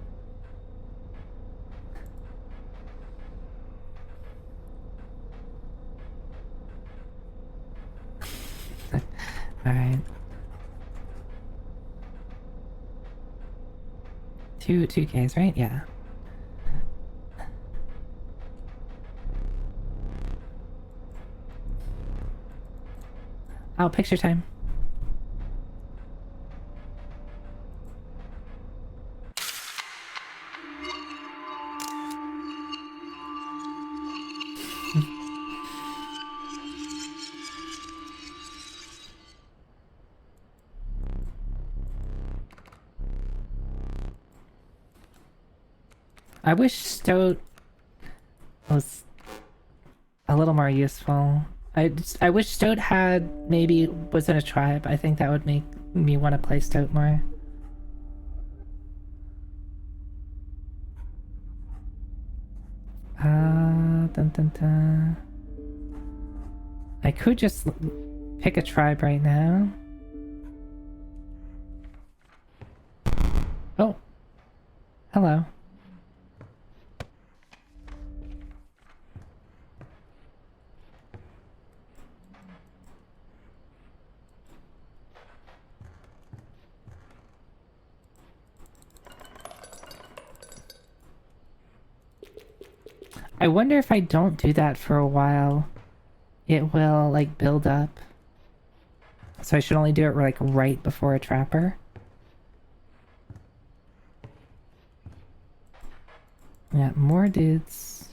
[SPEAKER 1] Alright. 2Ks, right? Yeah. Oh, picture time. I wish Stoat was a little more useful. I wish Stoat had maybe was in a tribe. I think that would make me want to play Stoat more. Dun dun dun. I could just pick a tribe right now. Oh. Hello. I wonder if I don't do that for a while, it will, like, build up. So I should only do it, like, right before a trapper. Yeah, more dudes.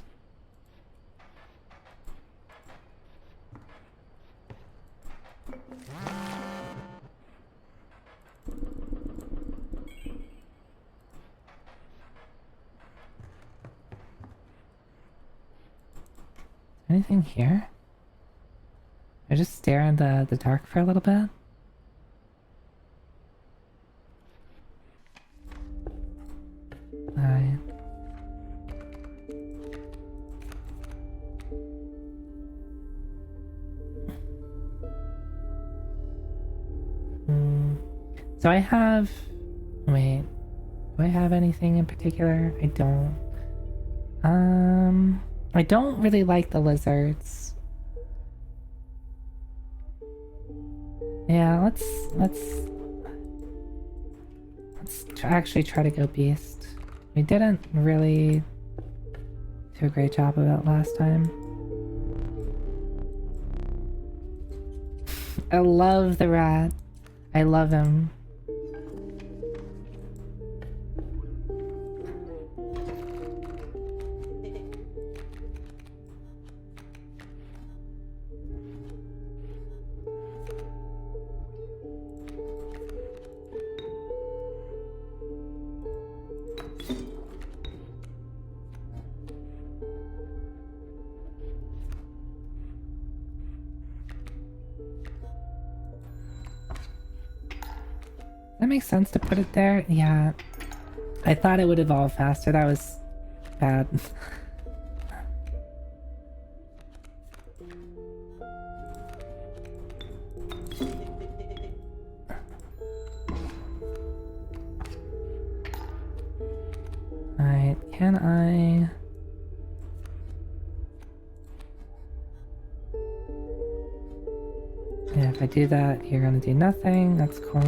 [SPEAKER 1] Anything here? I just stare in the dark for a little bit. Alright. So I have... Wait. Do I have anything in particular? I don't. I don't really like the lizards. Yeah, let's actually try to go beast. We didn't really do a great job of it last time. I love the rat. I love him. That makes sense to put it there. Yeah. I thought it would evolve faster. That was bad. Alright, can I... Yeah, if I do that, you're gonna do nothing. That's cool.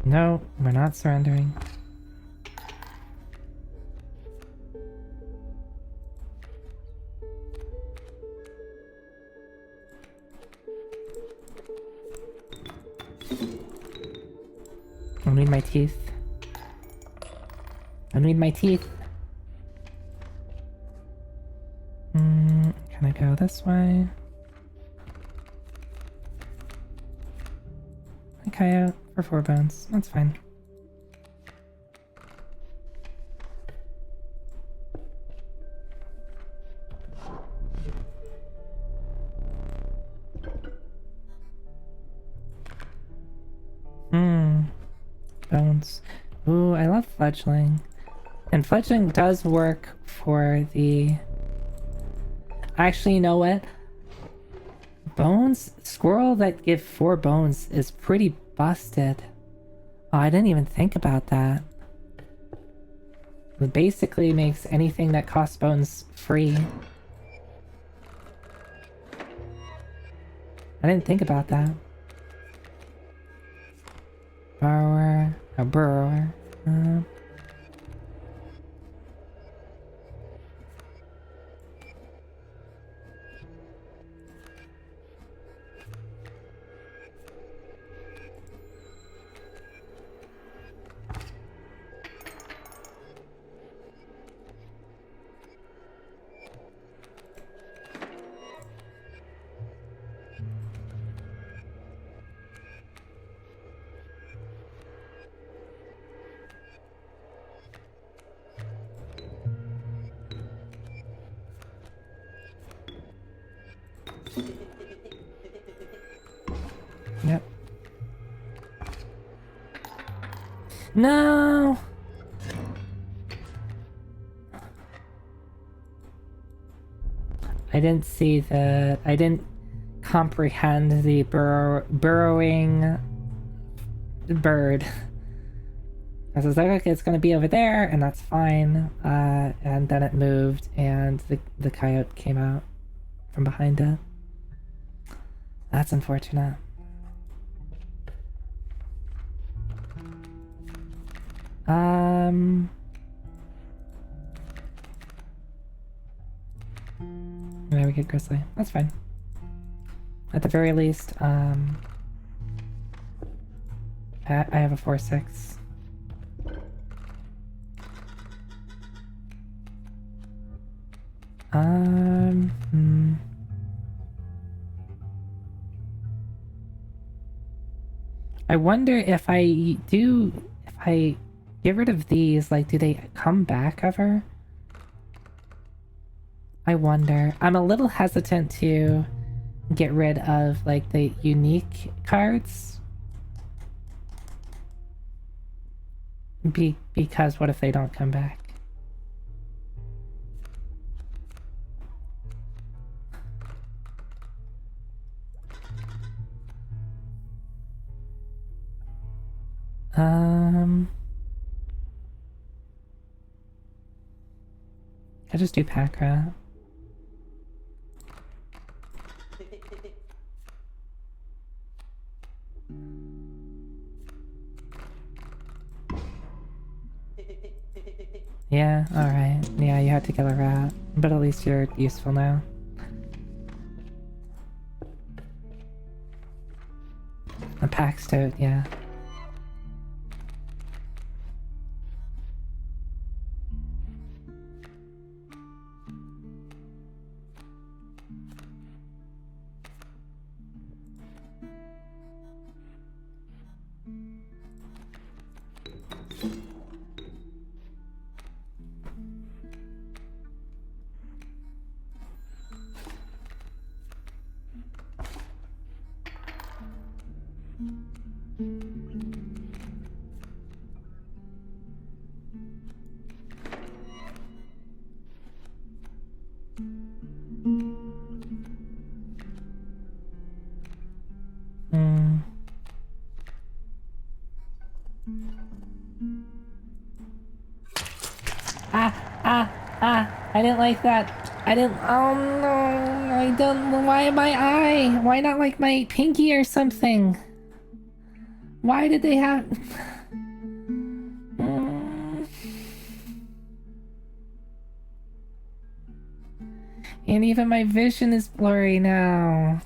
[SPEAKER 1] No, we're not surrendering. I need my teeth. I need my teeth. Can I go this way? Okay, for 4 bones. That's fine. Bones. Ooh, I love fledgling. And fledgling does work for the... Actually, you know what? Bones? Squirrel that give 4 bones is pretty busted. Oh, I didn't even think about that. It basically makes anything that costs bones free. I didn't think about that. Borrower, a burrower. Yep. No! I didn't see the... I didn't comprehend the burrowing bird. I was like, okay, it's gonna be over there, and that's fine. And then it moved, and the coyote came out from behind it. That's unfortunate. There we get Grizzly. That's fine. At the very least, I have a 4-6. I wonder if I get rid of these, like, do they come back ever? I wonder. I'm a little hesitant to get rid of, like, the unique cards. Because what if they don't come back? I just do pack rat. Yeah, alright. Yeah, you had to kill a rat. But at least you're useful now. A pack stoat, yeah. I didn't like that. I didn't. Oh no, I don't. Why my eye? Why not like my pinky or something? Why did they have. And even my vision is blurry now.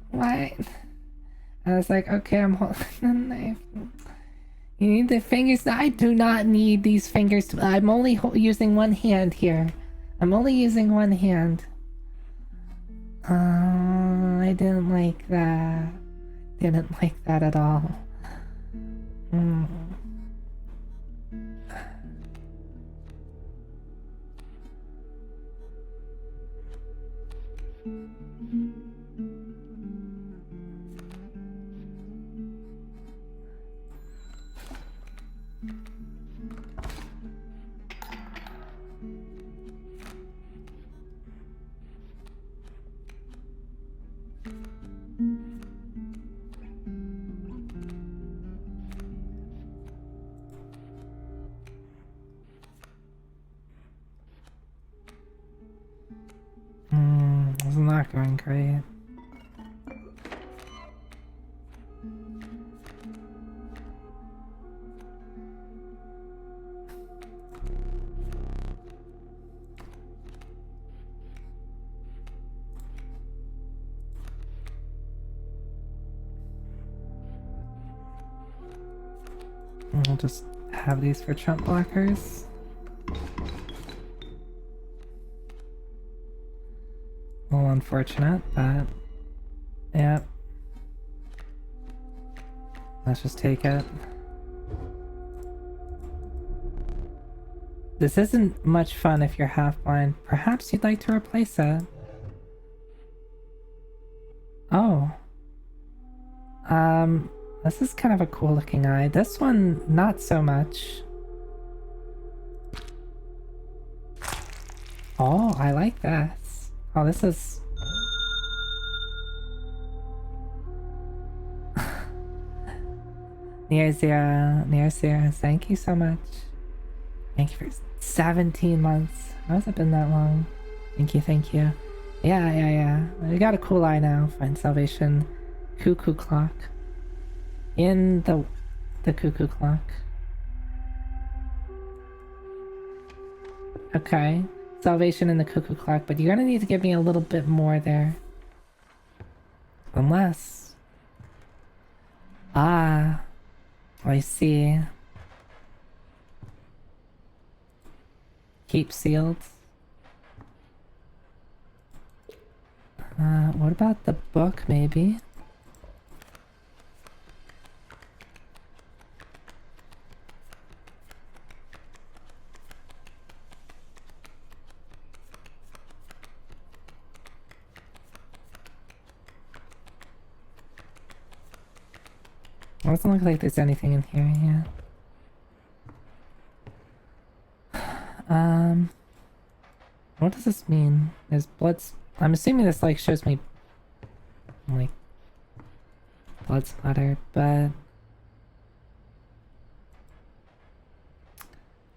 [SPEAKER 1] Why? I was like, okay, I'm holding the knife. You need the fingers? I do not need these fingers. I'm only using one hand here. I'm only using one hand. I didn't like that. Didn't like that at all. It's not going great. I'll just have these for trump blockers. A little unfortunate, but yeah. Let's just take it. This isn't much fun if you're half blind. Perhaps you'd like to replace it. Oh. This is kind of a cool looking eye. This one, not so much. Oh, I like this. Oh, this is... Near thank you so much. Thank you for 17 months. How has it been that long? Thank you, thank you. Yeah. We got a cool eye now. Find salvation. Cuckoo clock. In the cuckoo clock. Okay. Salvation in the cuckoo clock, but you're gonna need to give me a little bit more there. Unless... Ah... I see. Keep sealed. What about the book, maybe? It doesn't look like there's anything in here yet. What does this mean? There's blood. I'm assuming this like shows me like blood splatter, but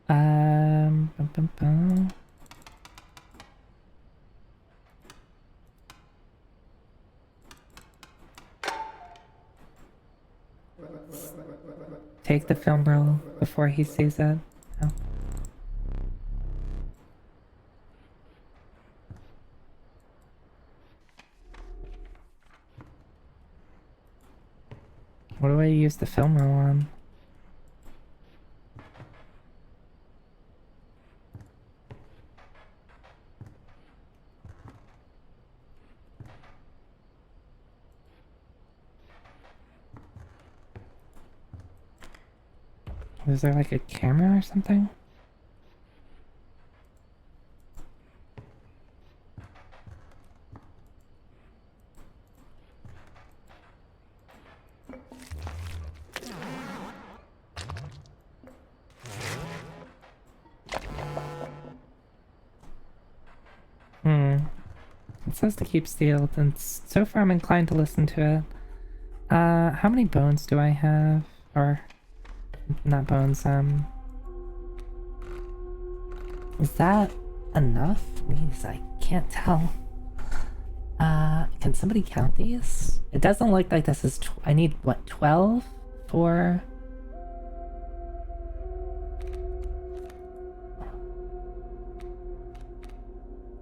[SPEAKER 1] bum, bum, bum. Take the film roll before he sees it. Oh. What do I use the film roll on? Is there like a camera or something? It says to keep sealed, and so far I'm inclined to listen to it. How many bones do I have? Or... not bones, is that enough? Please, I can't tell. Can somebody count these? It doesn't look like this is I need, what, 12 for...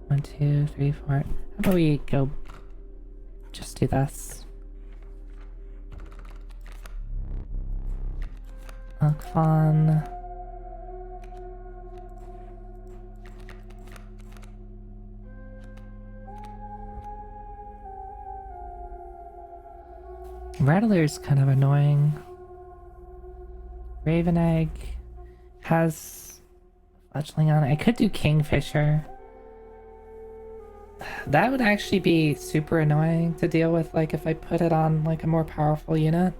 [SPEAKER 1] One, two, three, four. How about we go just do this? Look fun. Rattler's kind of annoying. Raven Egg has fledgling on it. I could do Kingfisher. That would actually be super annoying to deal with, like, if I put it on, like, a more powerful unit.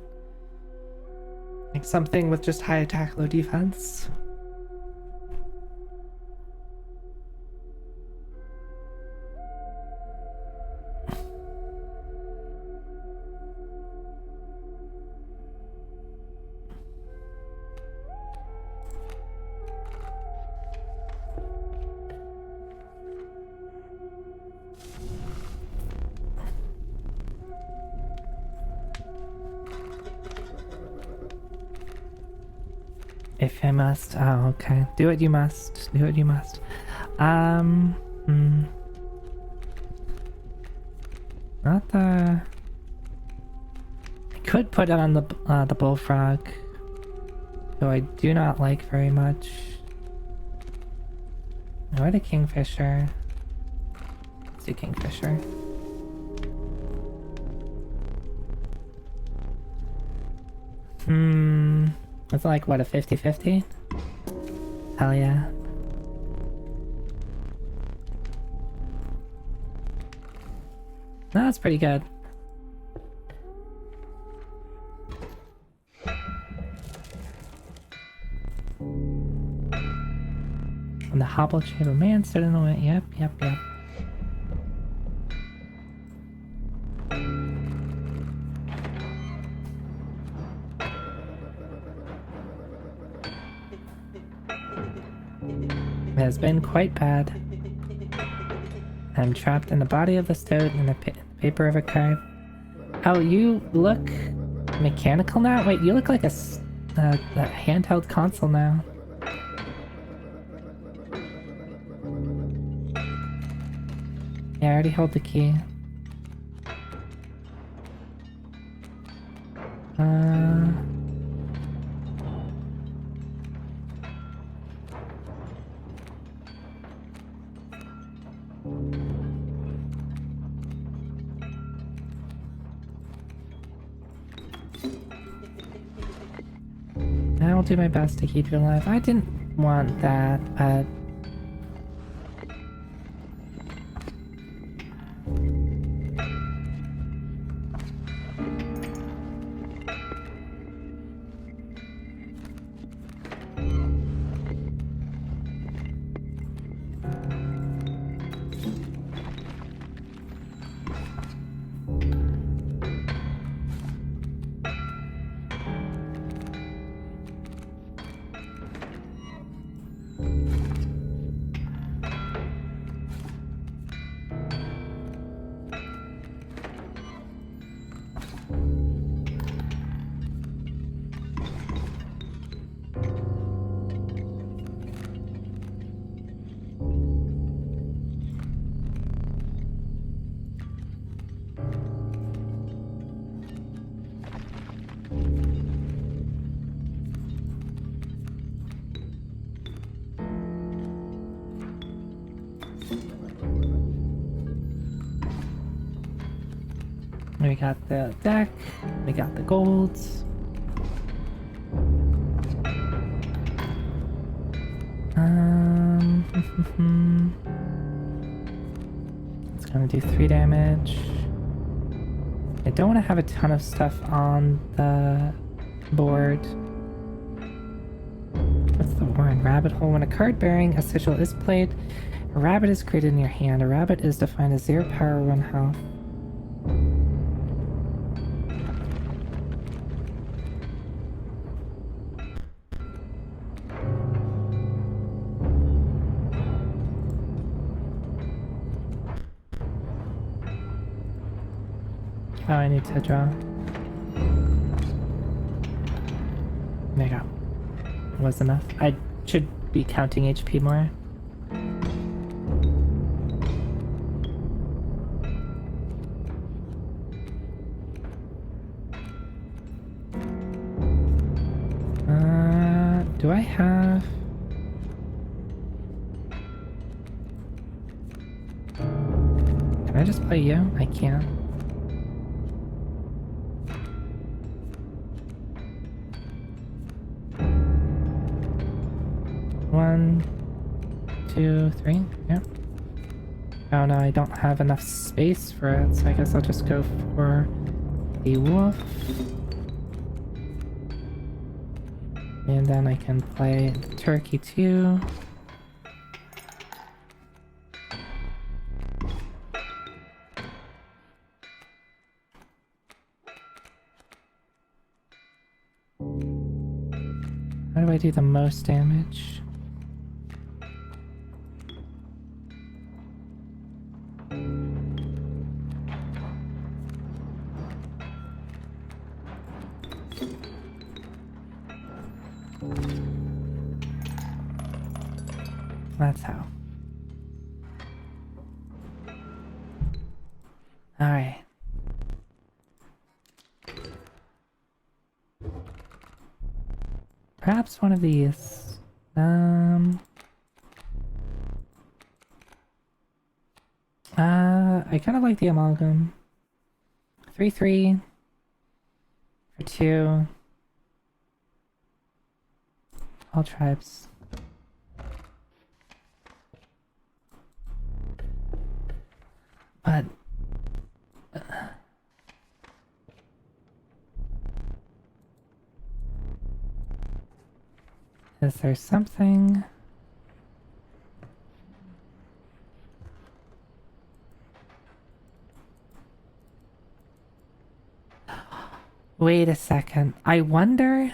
[SPEAKER 1] Like something with just high attack, low defense. If I must. Oh, okay. Do what you must. Do what you must. Not the... I could put it on the bullfrog, though I do not like very much. Or the Kingfisher. Let's do Kingfisher. It's like, what, a 50-50? Hell yeah. No, that's pretty good. hobble chain man stood in the way. Yep, yep, yep. It has been quite bad. I'm trapped in the body of the stone and the paper of a card. Oh, you look mechanical now? Wait, you look like a handheld console now. Yeah, I already hold the key. I'll do my best to keep you alive. I didn't want that, but... We got the deck, we got the golds. It's gonna do 3 damage. I don't want to have a ton of stuff on the board. What's the warren? Rabbit hole. When a card bearing a sigil is played, a rabbit is created in your hand. A rabbit is defined as 0 power, 1 health. Oh, I need to draw. There you go. Was enough. I should be counting HP more. Do I have... Can I just play you? I can't. One, 2, 3, yep. Oh no, I don't have enough space for it, so I guess I'll just go for the wolf. And then I can play the turkey too. How do I do the most damage? That's how. Alright. Perhaps one of these. I kind of like the amalgam. 3/3 for 2. All tribes. But is there something? Wait a second. I wonder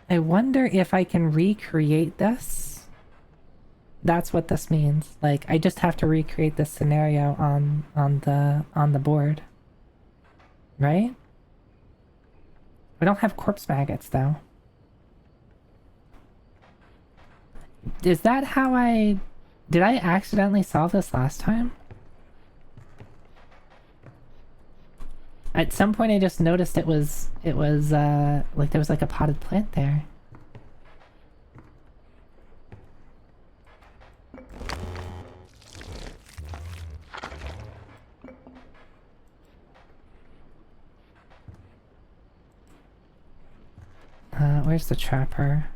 [SPEAKER 1] if I can recreate this. That's what this means. Like, I just have to recreate this scenario on the board. Right? We don't have corpse maggots though. Is that how did I accidentally solve this last time? At some point I just noticed it was like there was like a potted plant there. Where's the trapper?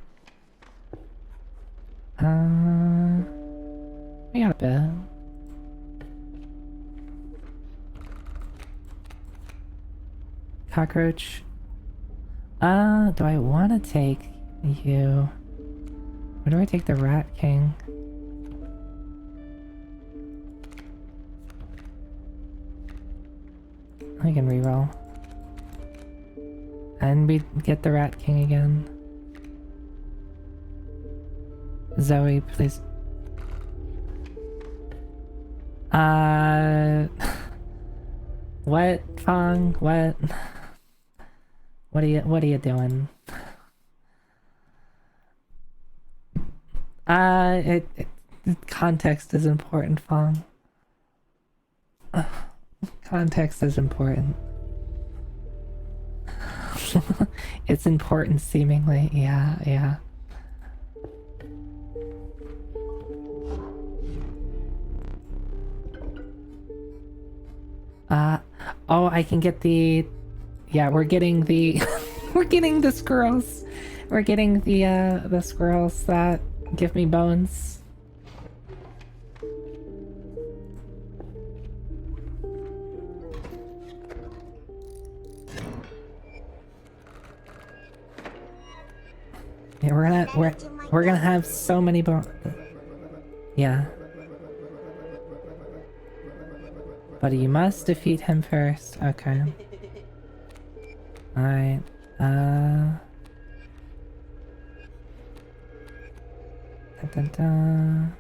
[SPEAKER 1] We got a bit. Cockroach. Do I want to take you? Where do I take the Rat King? I can reroll. And we get the Rat King again. Zoe, please. What, Fong? What? What are you doing? Context is important, Fong. Context is important. It's important, seemingly. Yeah. Oh, I can get the... Yeah, we're getting the... we're getting the squirrels. We're getting the squirrels that give me bones. Yeah, we're gonna have so many bones. Yeah. But you must defeat him first. Okay. Alright. Dun, dun, dun.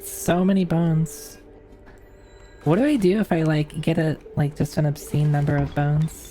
[SPEAKER 1] So many bones. What do I do if I like get just an obscene number of bones?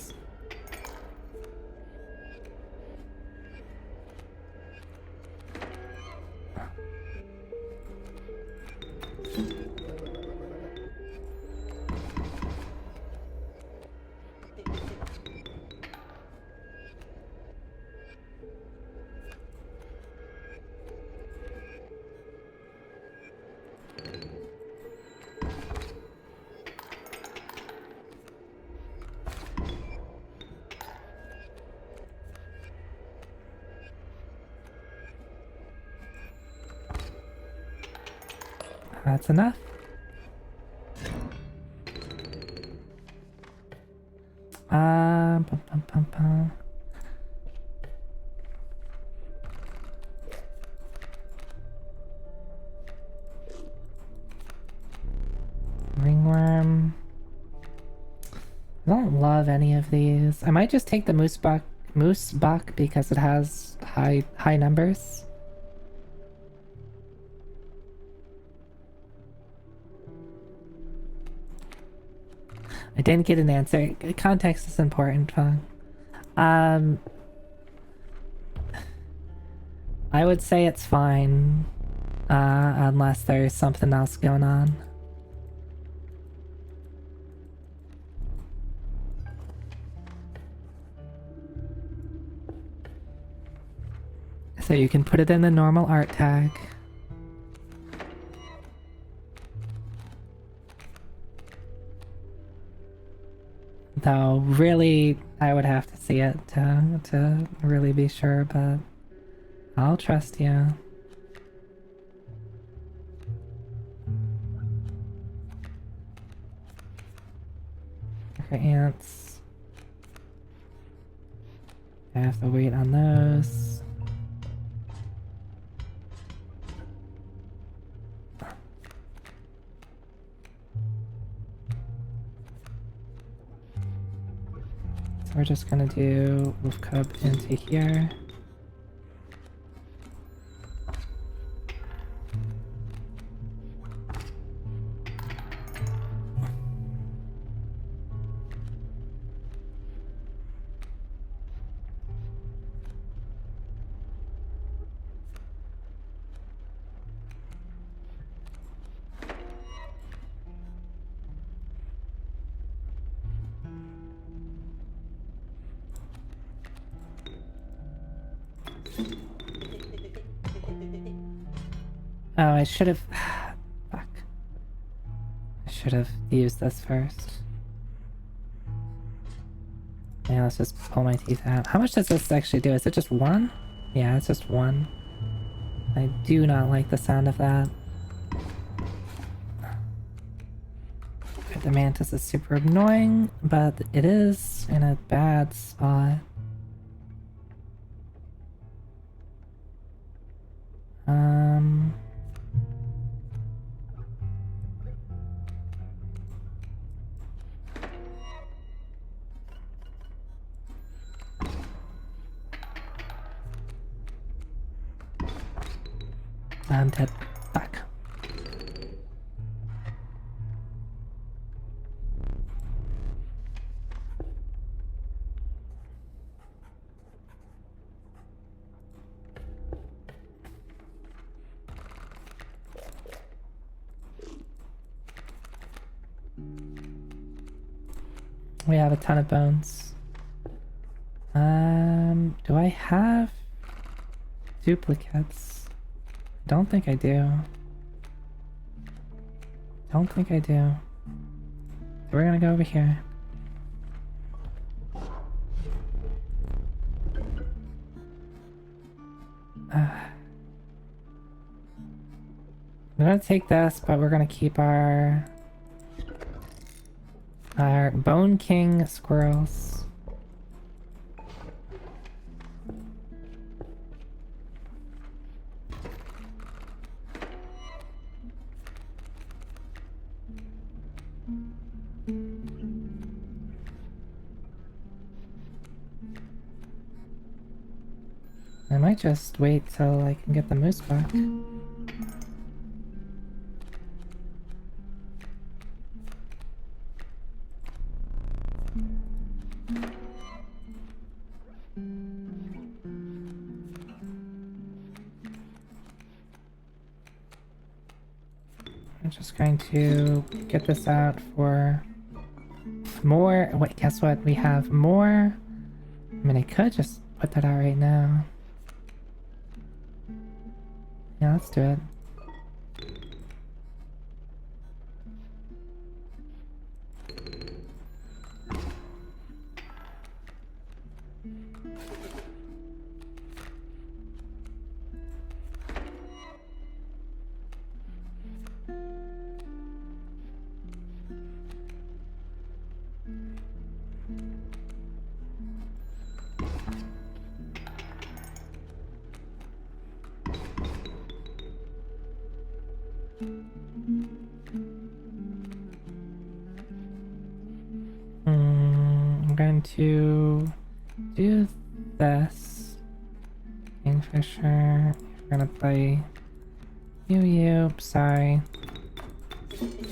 [SPEAKER 1] That's enough. Bum, bum, bum, bum. Ringworm. I don't love any of these. I might just take the moose buck because it has high numbers. I didn't get an answer. Context is important, Fong. I would say it's fine, unless there's something else going on. So you can put it in the normal art tag. Though, really, I would have to see it to really be sure, but I'll trust you. For ants. I have to wait on those. So we're just gonna do wolf cub into here. Oh, I should have... Fuck. I should have used this first. Yeah, let's just pull my teeth out. How much does this actually do? Is it just one? Yeah, it's just one. I do not like the sound of that. The mantis is super annoying, but it is in a bad spot. I'm dead. Fuck. We have a ton of bones. Do I have duplicates? Don't think I do. Don't think I do. So we're gonna go over here. I'm gonna take this, but we're gonna keep our Bone King squirrels. I might just wait till I can get the moose back. I'm just going to get this out for more. Wait, guess what? We have more. I mean, I could just put that out right now. Yeah, let's do it. I'm going to do this. Kingfisher. We're gonna play you. Sorry.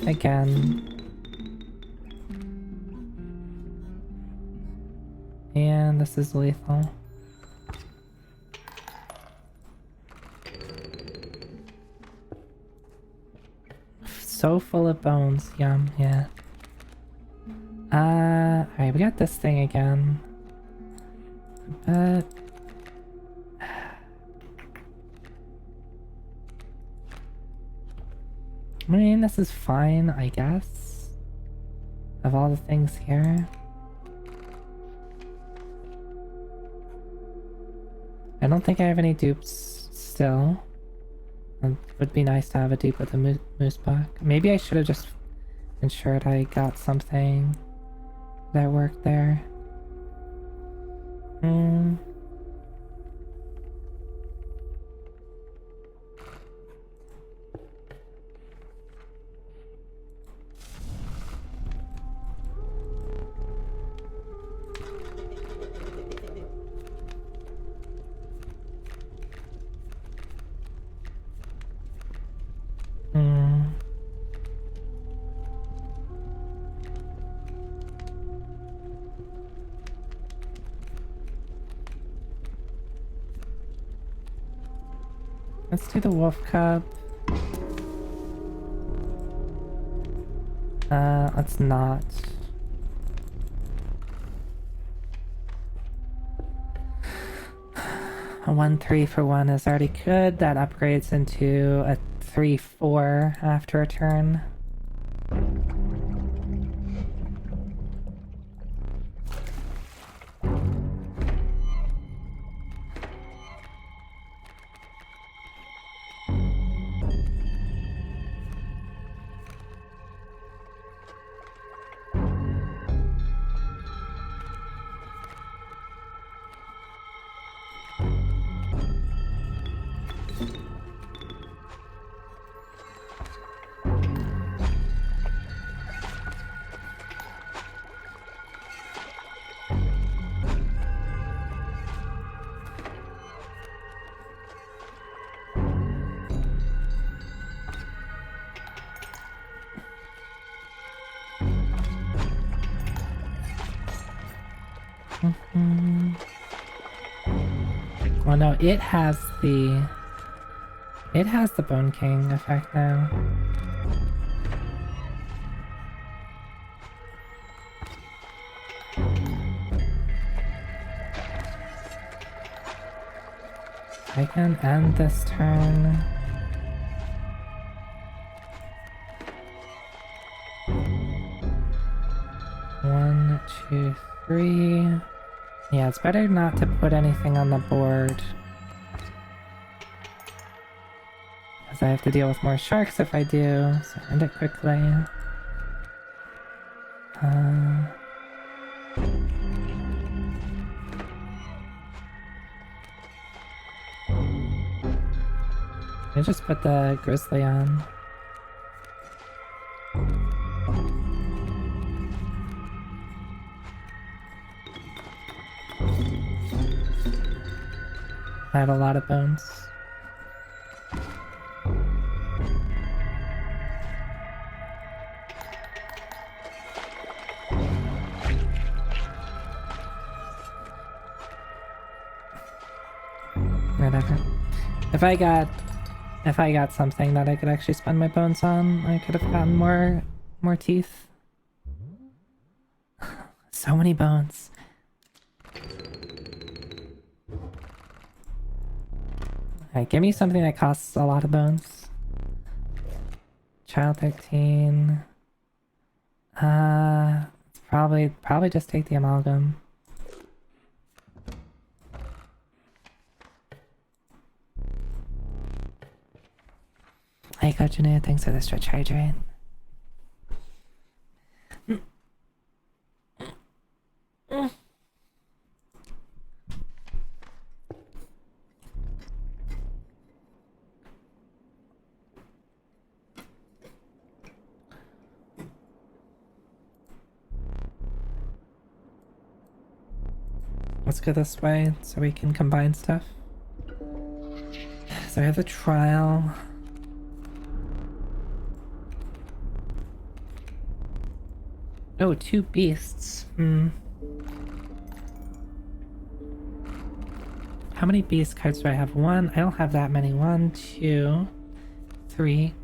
[SPEAKER 1] Again. And this is lethal. So full of bones. Yum, yeah. Alright, we got this thing again. But... I mean, this is fine, I guess. Of all the things here. I don't think I have any dupes still. It would be nice to have a dupe with a moose buck. Maybe I should have just ensured I got something that worked there. Let's do the wolf cub. Let's not. A 1-3 for 1 is already good. That upgrades into a 3-4 after a turn. Well, no, it has the Bone King effect now. I can end this turn. One, two, three. Yeah, it's better not to put anything on the board. Because I have to deal with more sharks if I do, so end it quickly. I just put the grizzly on. I have a lot of bones. Whatever. If I got something that I could actually spend my bones on, I could have gotten more teeth. So many bones. Alright, give me something that costs a lot of bones. Child 13. It's probably just take the amalgam. Hey Coach Janae, thanks for the stretch hydrate. Let's go this way so we can combine stuff. So I have a trial. Oh, 2 beasts. How many beast cards do I have? 1. I don't have that many. 1, 2, 3,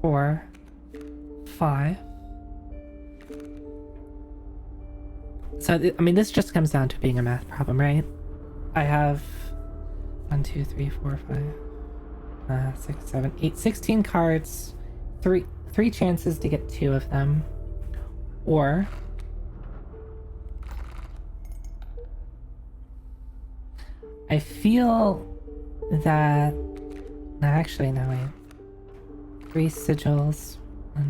[SPEAKER 1] 4, 5. So, I mean, this just comes down to being a math problem, right? I have 1, 2, 3, 4, 5, 6, 7, 8, 16 cards. 3 chances to get 2 of them. Or I feel that... No, actually, no, wait. 3 sigils. Do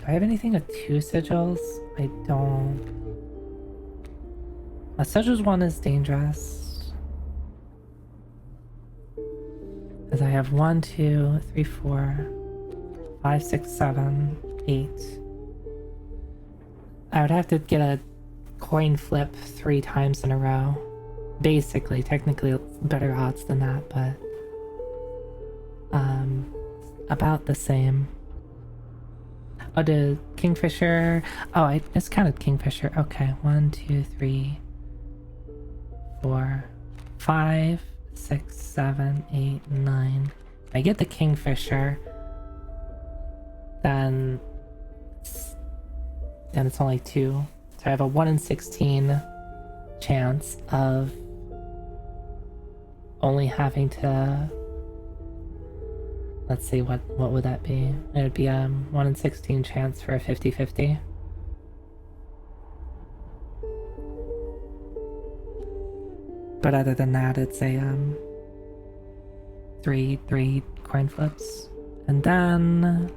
[SPEAKER 1] I have anything with 2 sigils? I don't. A sigils 1 is dangerous. Because I have 1, 2, 3, 4, 5, 6, 7, 8. I would have to get a coin flip 3 times in a row. Basically, technically better odds than that, but about the same. Oh, the Kingfisher. Oh, I miscounted Kingfisher. Okay, 1, 2, 3, 4, 5, 6, 7, 8, 9. If I get the Kingfisher, then it's only 2. So I have a 1 in 16 chance of only having to... Let's see, what would that be? It would be 1 in 16 chance for a 50-50. But other than that, it's a 3 coin flips. And then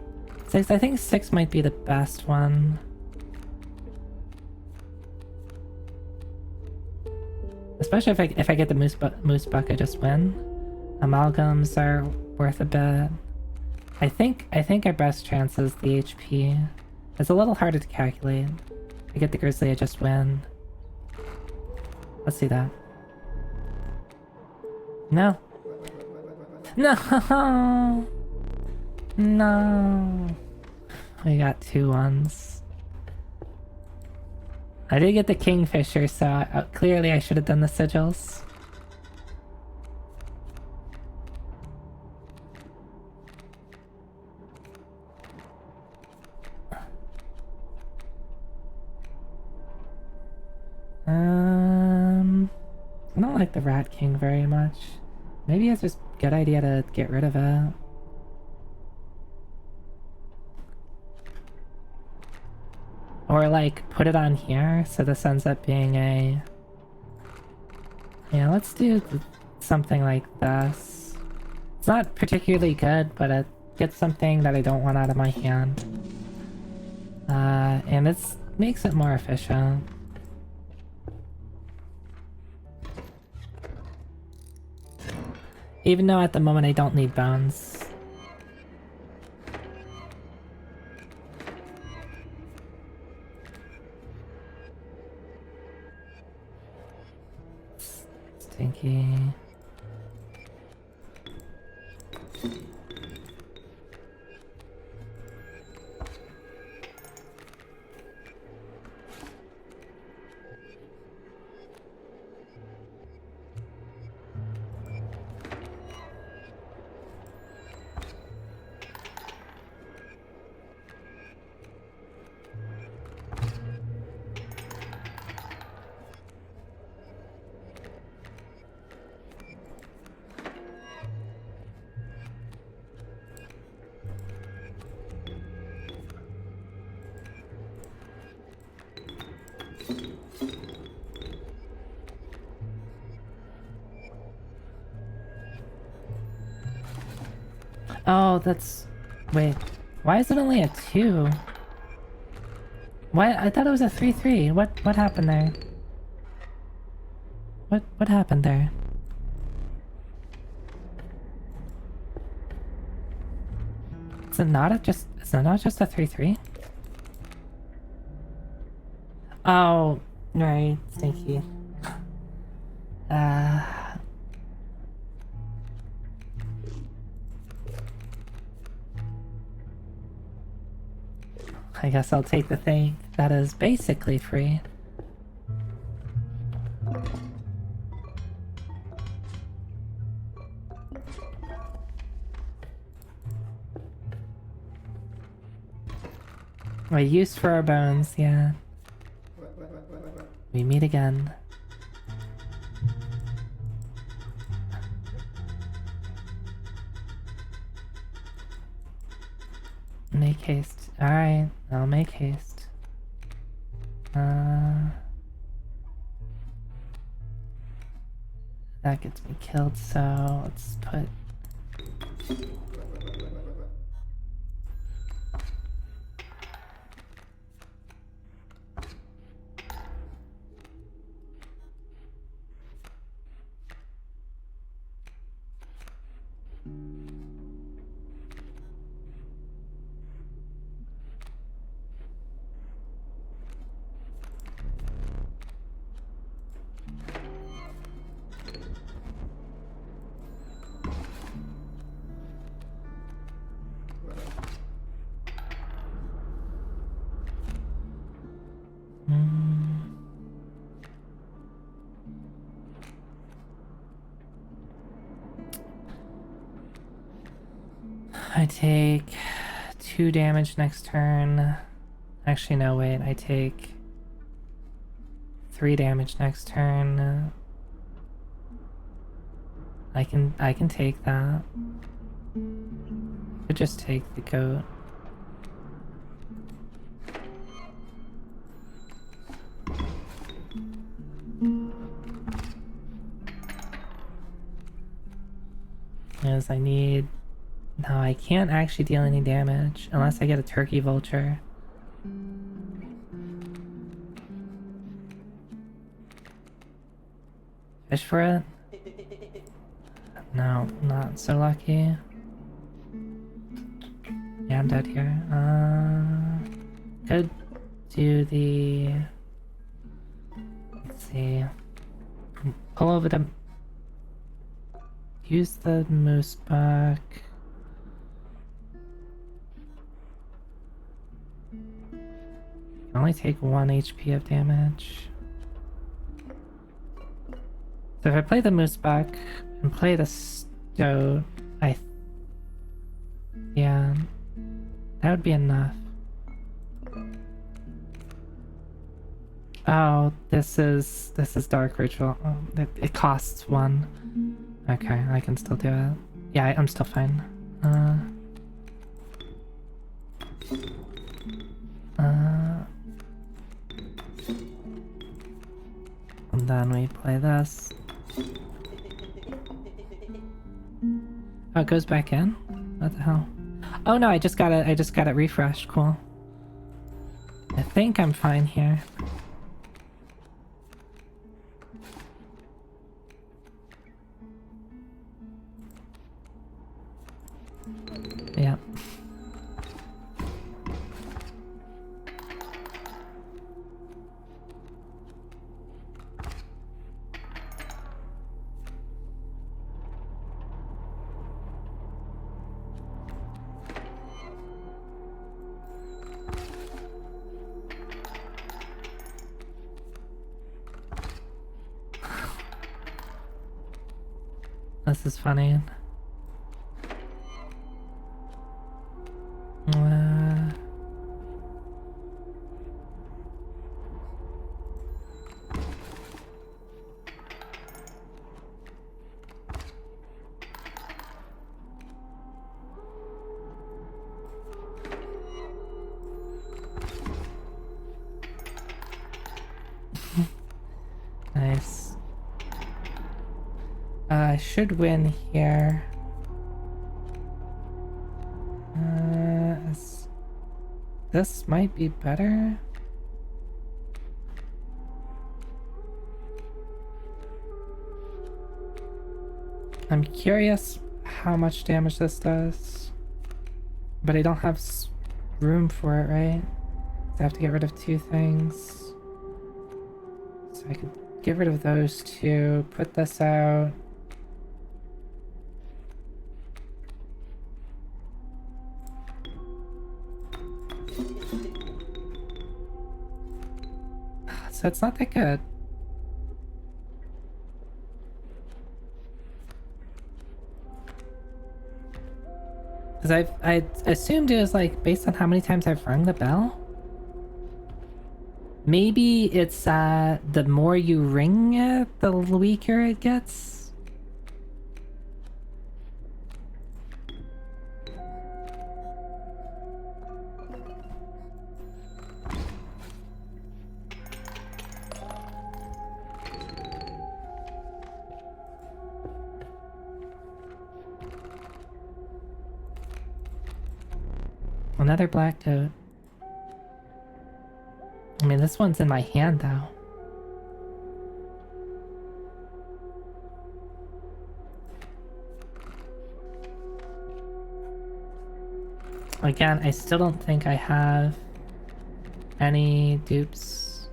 [SPEAKER 1] 6, I think 6 might be the best one. Especially if I get the moose buck, I just win. Amalgams are worth a bit. I think our best chance is the HP. It's a little harder to calculate. If I get the grizzly, I just win. Let's see that. No. No. No. We got 2 ones. I did get the Kingfisher, so clearly I should have done the sigils. I don't like the Rat King very much. Maybe it's just a good idea to get rid of it. Or like put it on here so this ends up being a... Yeah, let's do something like this. It's not particularly good, but it gets something that I don't want out of my hand. And it makes it more efficient. Even though at the moment I don't need bones. Stinky. Oh, that's... Wait. Why is it only a 2? Why? I thought it was a 3-3. What happened there? What happened there? Is it not just a 3-3? Oh, right, stinky. I guess I'll take the thing that is basically free. A use for our bones, yeah. We meet again. Make haste. Alright, I'll make haste. I That gets me killed, so let's put... I take 2 damage next turn. Actually, no, wait. I take 3 damage next turn. I can take that. Could just take the goat. Yes, I need... No, I can't actually deal any damage unless I get a turkey vulture. Fish for it? No, not so lucky. Yeah, I'm dead here. Could do the... Let's see. Pull over the... Use the moose buck. Can only take 1 HP of damage. So if I play the moose buck and play the stoat, yeah, that would be enough. Oh, this is Dark Ritual. Oh, it costs 1. Okay, I can still do it. Yeah, I'm still fine. And then we play this. Oh, it goes back in? What the hell? Oh no, I just got it refreshed. Cool. I think I'm fine here. Yeah. This is funny. Nice. I should win here. This might be better. I'm curious how much damage this does, but I don't have room for it, right? I have to get rid of 2 things. So I could get rid of those 2, put this out. So it's not that good. Because I assumed it was like based on how many times I've rung the bell. Maybe it's the more you ring it, the weaker it gets. Another black toad. I mean, this one's in my hand, though. Again, I still don't think I have any dupes.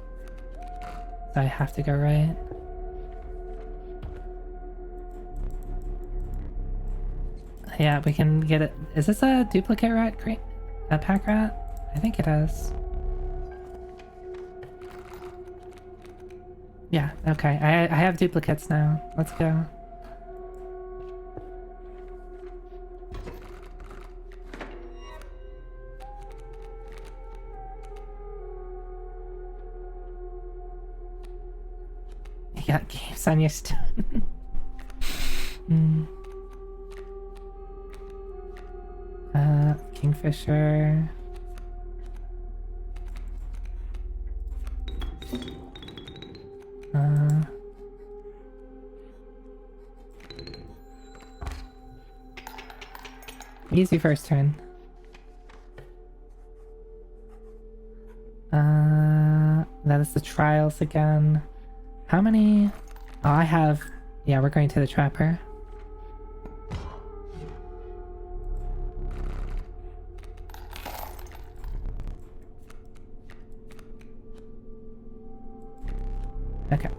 [SPEAKER 1] So I have to go right. Yeah, we can get it. Is this a duplicate rat? A pack rat? I think it is. Yeah, okay. I have duplicates now. Let's go. You got games on your Kingfisher. Easy first turn. That is the trials again. How many? Oh, I have... Yeah, we're going to the trapper. Okay.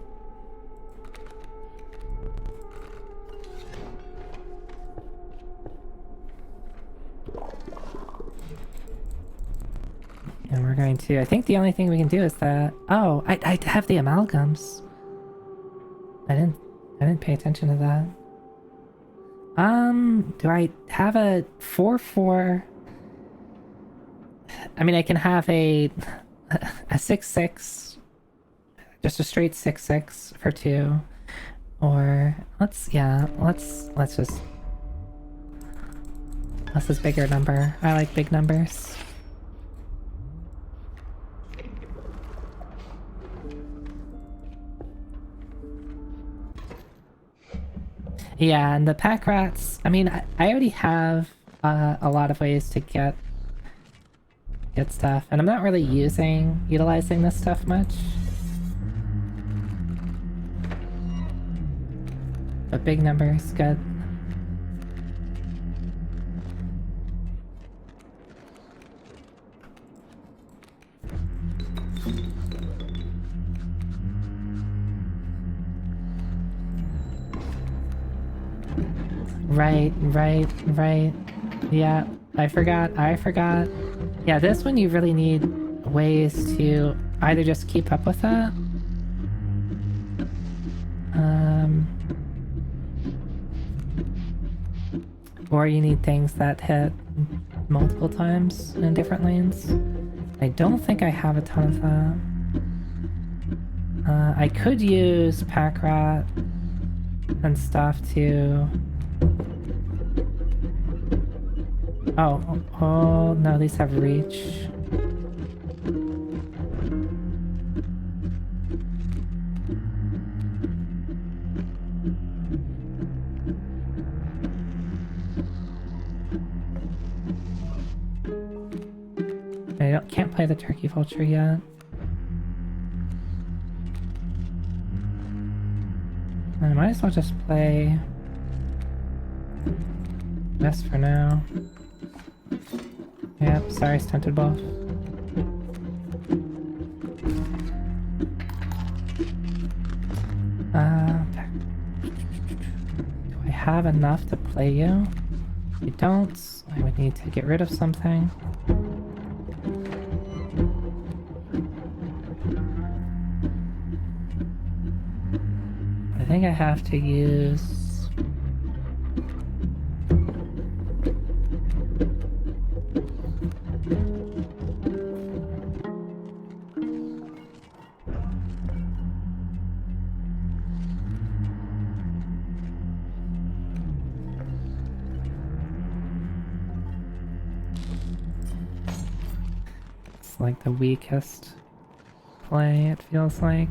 [SPEAKER 1] And we're going to... I think the only thing we can do is that... Oh, I have the amalgams. I didn't pay attention to that. Do I have a 4/4? I mean, I can have a 6/6, just a straight 6/6 for 2, or let's just... What's this bigger number? I like big numbers. Yeah, and the pack rats, I mean, I already have a lot of ways to get stuff, and I'm not really utilizing this stuff much. But big numbers, good. Right. Yeah, I forgot. Yeah, this one you really need ways to either just keep up with that. Or you need things that hit multiple times in different lanes. I don't think I have a ton of that. I could use pack rat and stuff to... Oh no, these have reach. Can't play the turkey vulture yet. I might as well just play this for now. Yep, sorry, stunted wolf. Do I have enough to play you? If you don't, I would need to get rid of something. I think I have to use... It's like the weakest play, it feels like.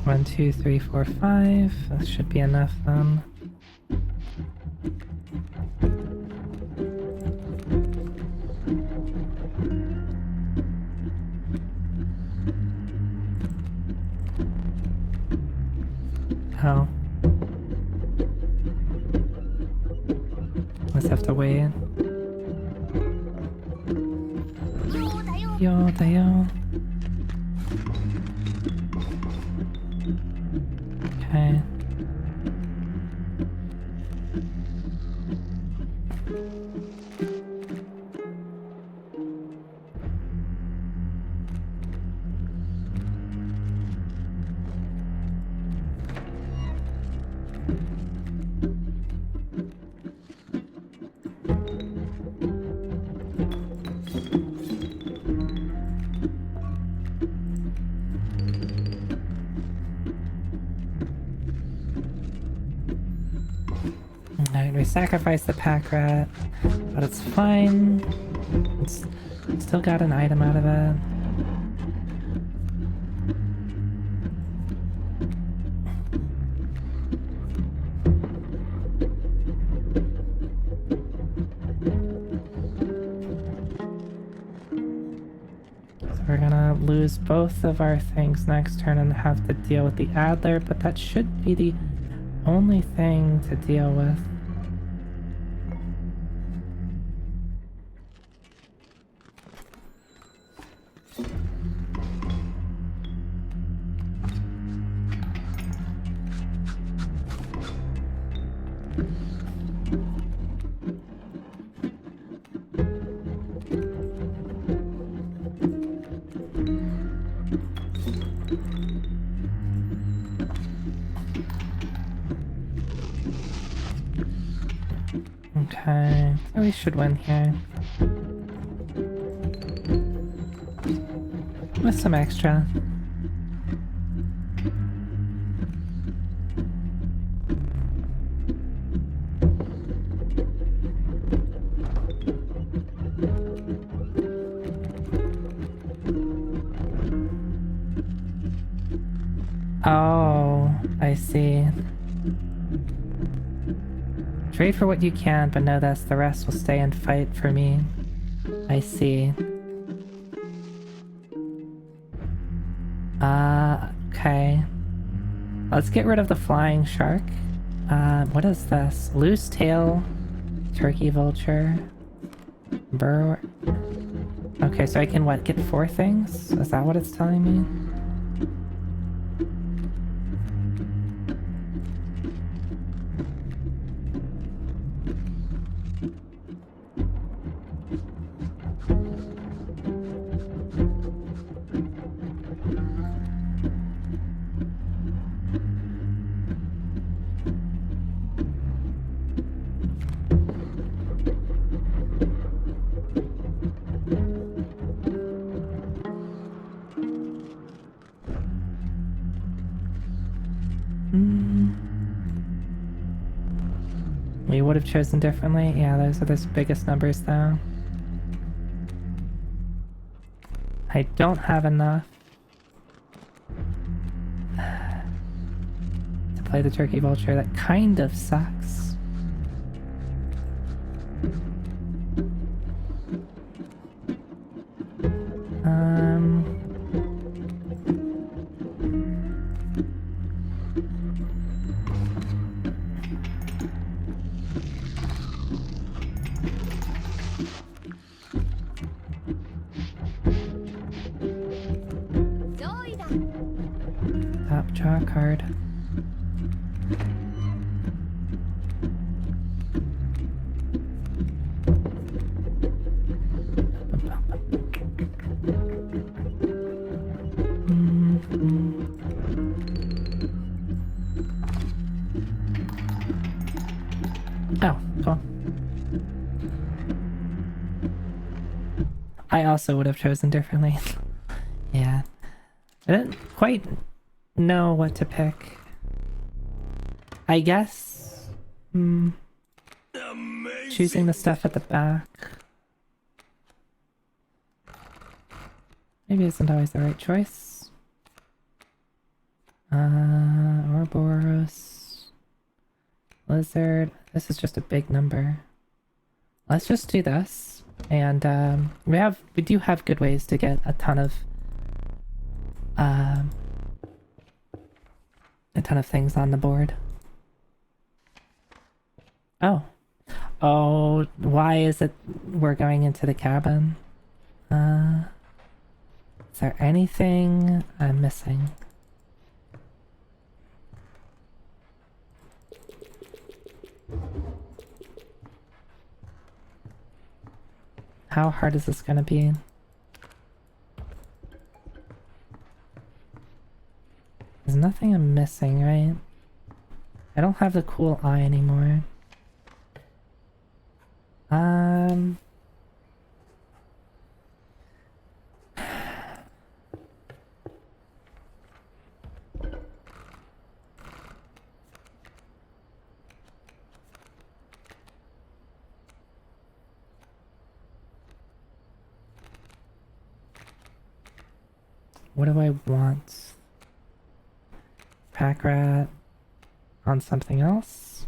[SPEAKER 1] 1, 2, 3, 4, 5. That should be enough then. Oh. Let's have to wait. Yo, yo. Okay. Alright, we sacrificed the pack rat, but it's fine. It's still got an item out of it. So we're gonna lose both of our things next turn and have to deal with the Adler, but that should be the only thing to deal with. Okay, so we should win here. With some extra. Oh, I see. Trade for what you can, but know this, the rest will stay and fight for me. I see. Okay. Let's get rid of the flying shark. What is this? Loose tail, turkey vulture, burrower. Okay, so I can, what, get 4 things? Is that what it's telling me? We would have chosen differently. Yeah, those are the biggest numbers though. I don't have enough to play the turkey vulture. That kind of sucks. Draw a card. Oh, cool. I also would have chosen differently. Yeah. I didn't quite know what to pick. I guess choosing the stuff at the back maybe isn't always the right choice. Ouroboros. Lizard. This is just a big number. Let's just do this. And we do have good ways to get a ton of things on the board. Oh. Oh, why is it we're going into the cabin? Is there anything I'm missing? How hard is this gonna be? There's nothing I'm missing, right? I don't have the cool eye anymore. What do I want? Pack rat on something else?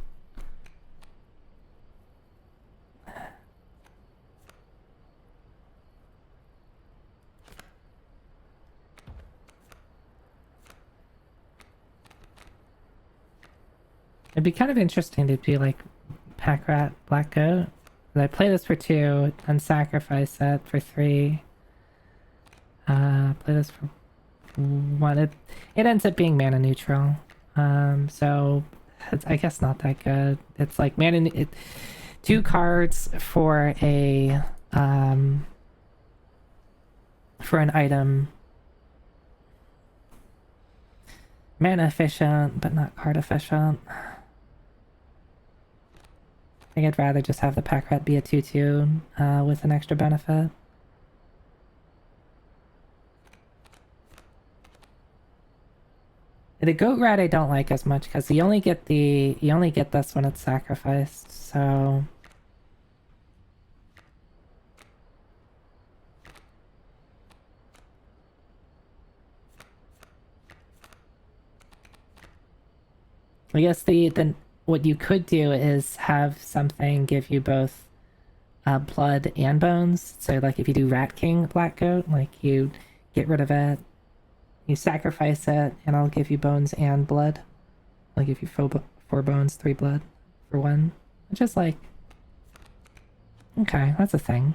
[SPEAKER 1] It'd be kind of interesting to be like pack rat, black goat. I play this for 2 and sacrifice it for 3. Play this for 1. It ends up being mana neutral. So it's, I guess, not that good. It's like 2 cards for a for an item. Mana efficient, but not card efficient. I think I'd rather just have the pack rat be a 2/2 with an extra benefit. The goat rat I don't like as much because you only get this when it's sacrificed, so I guess the what you could do is have something give you both blood and bones. So like if you do Rat King Black Goat, like you get rid of it, you sacrifice it, and I'll give you bones and blood. I'll give you 4 bones, 3 blood for 1. Which is like, okay, that's a thing.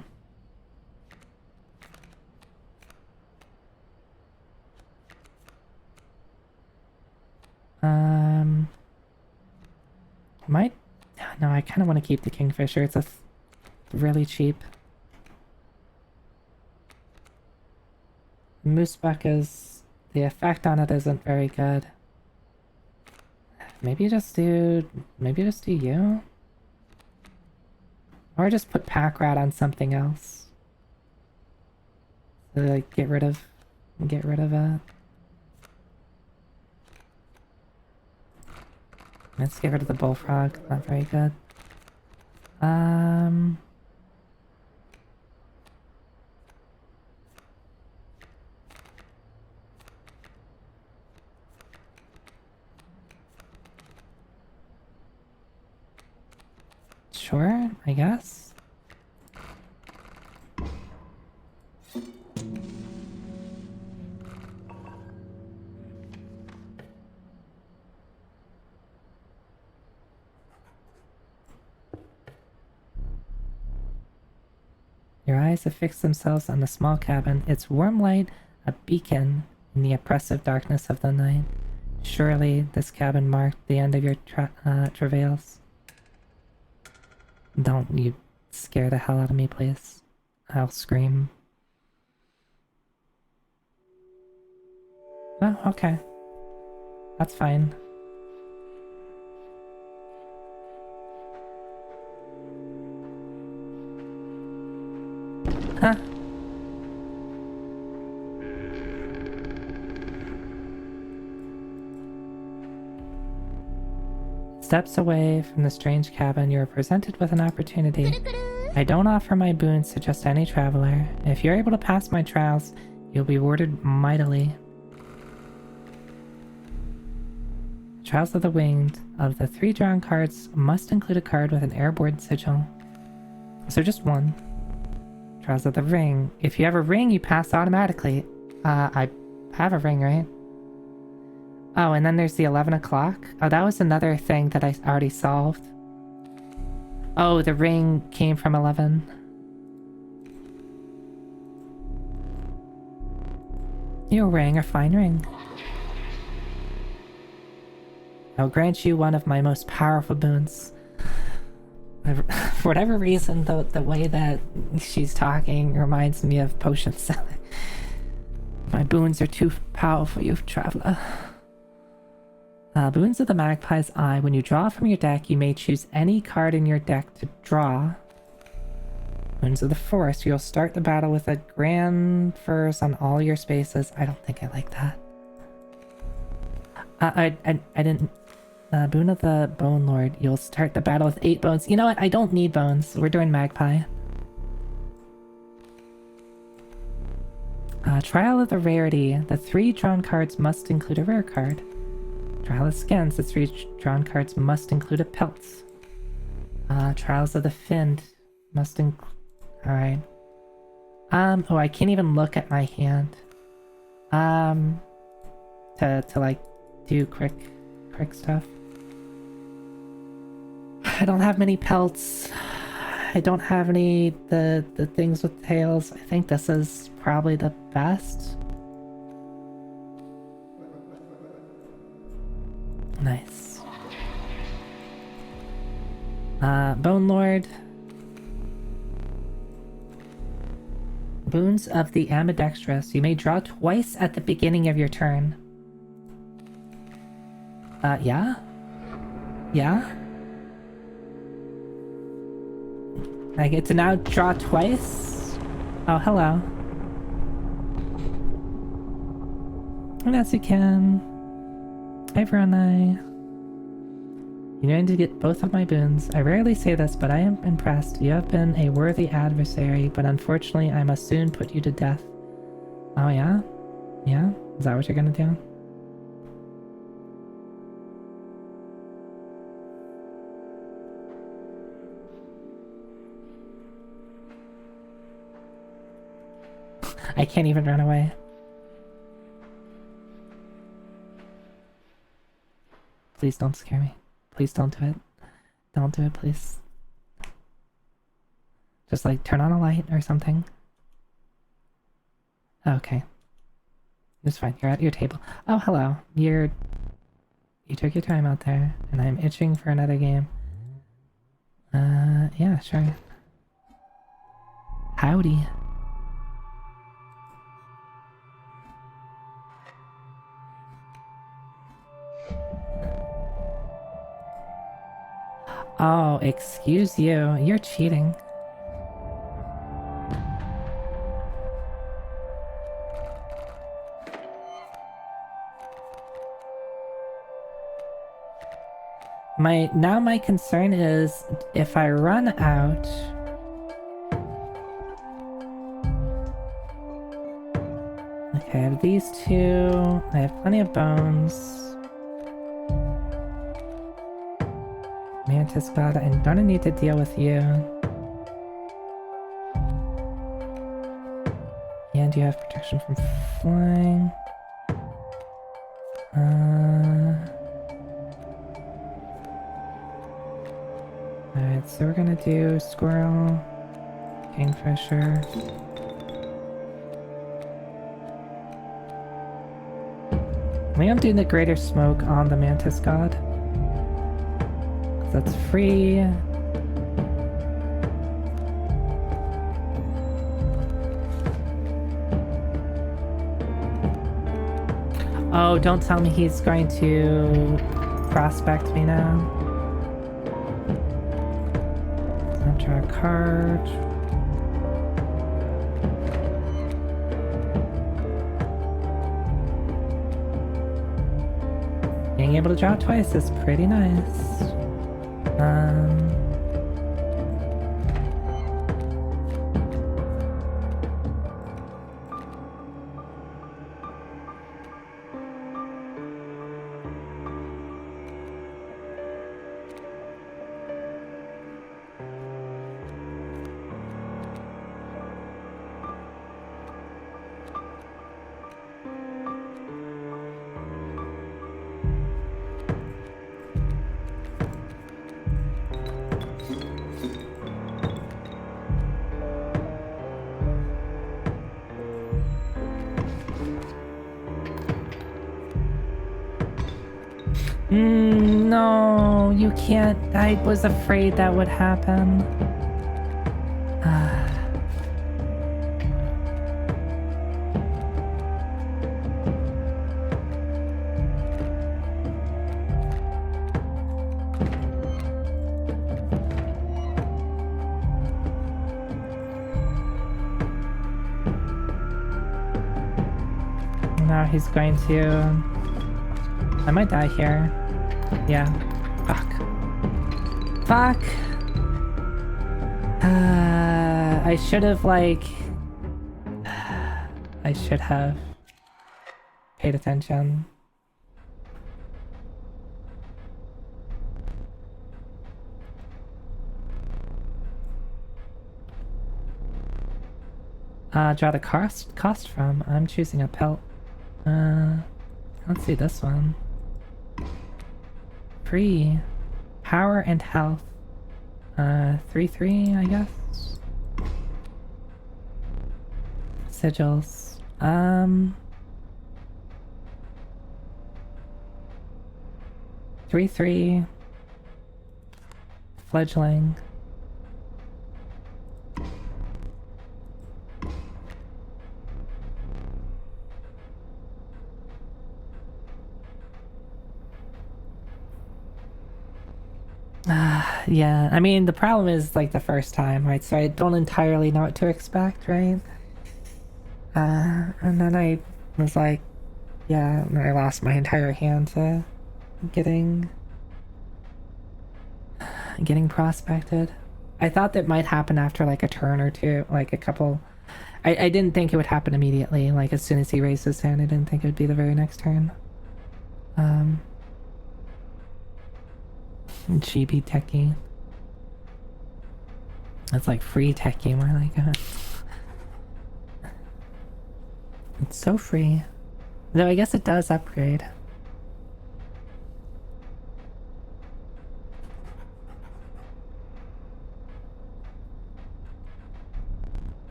[SPEAKER 1] No, I kind of want to keep the Kingfisher. It's really cheap. Moosebuck the effect on it isn't very good. Maybe just do you? Or just put pack rat on something else. So like get rid of it. Let's get rid of the bullfrog. Not very good. Sure, I guess. Your eyes have fixed themselves on the small cabin, its warm light a beacon in the oppressive darkness of the night. Surely this cabin marked the end of your travails. Don't you scare the hell out of me, please. I'll scream. Oh, okay. That's fine. Huh. Steps away from the strange cabin, you are presented with an opportunity. I don't offer my boons to just any traveler. If you're able to pass my trials, you'll be rewarded mightily. Trials of the Winged. Of the 3 drawn cards, must include a card with an airborne sigil. So just one. Trials of the Ring. If you have a ring, you pass automatically. I have a ring, right? Oh, and then there's the 11 o'clock. Oh, that was another thing that I already solved. Oh, the ring came from 11. Your ring, a fine ring. I'll grant you one of my most powerful boons. For whatever reason, the way that she's talking reminds me of potion selling. My boons are too powerful, you traveler. Boons of the Magpie's Eye. When you draw from your deck, you may choose any card in your deck to draw. Boons of the Forest. You'll start the battle with a grand verse on all your spaces. I don't think I like that. I didn't... Boon of the Bone Lord. You'll start the battle with 8 bones. You know what? I don't need bones. We're doing Magpie. Trial of the Rarity. The 3 drawn cards must include a rare card. Trial of Skins. The 3 drawn cards must include a pelt. Trials of the Fiend. Must include... Alright. Oh, I can't even look at my hand. To like, do quick stuff. I don't have many pelts. I don't have any the things with tails. I think this is probably the best. Nice. Bone Lord. Boons of the Ambidextrous. You may draw twice at the beginning of your turn. Yeah? Yeah? I get to now draw twice? Oh, hello. Yes, you can. Hi, Verona. You need to get both of my boons. I rarely say this, but I am impressed. You have been a worthy adversary, but unfortunately I must soon put you to death. Oh, yeah? Yeah? Is that what you're gonna do? I can't even run away. Please don't scare me. Please don't do it. Don't do it, please. Just like turn on a light or something. Okay. It's fine. You're at your table. Oh, hello. You took your time out there, and I'm itching for another game. Yeah, sure. Howdy. Oh, excuse you. You're cheating. My concern is if I run out. Okay, I have these 2. I have plenty of bones. Mantis God, I don't need to deal with you. And you have protection from flying. Alright, so we're gonna do Squirrel, Kingfisher. I think I'm doing the Greater Smoke on the Mantis God. That's free. Oh, don't tell me he's going to prospect me now. I'll draw a card. Being able to draw twice is pretty nice. No, you can't. I was afraid that would happen. Now he's going to... I might die here. Yeah. Fuck. Fuck! I should have, like... I should have paid attention. Draw the cost from. I'm choosing a pelt. Let's see this one. Free. Power and health. 3-3, I guess. Sigils. 3-3. Fledgling. Yeah, I mean, the problem is, like, the first time, right? So I don't entirely know what to expect, right? And then I was like, yeah, and I lost my entire hand to getting prospected. I thought that might happen after, like, a turn or two, like, a couple... I didn't think it would happen immediately, like, as soon as he raised his hand, I didn't think it would be the very next turn. GB techie. It's like free techie, more like it's so free. Though I guess it does upgrade.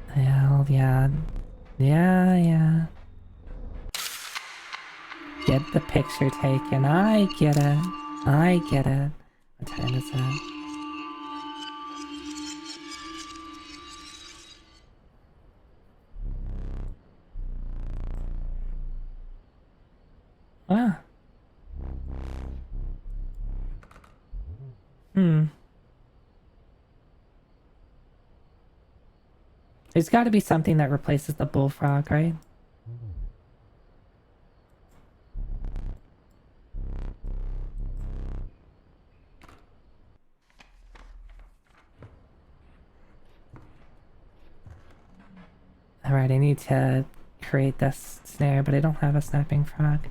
[SPEAKER 1] Hell yeah. Yeah. Get the picture taken. I get it. What time is it? Ah. There's got to be something that replaces the bullfrog, right? Alright, I need to create this snare, but I don't have a snapping frog.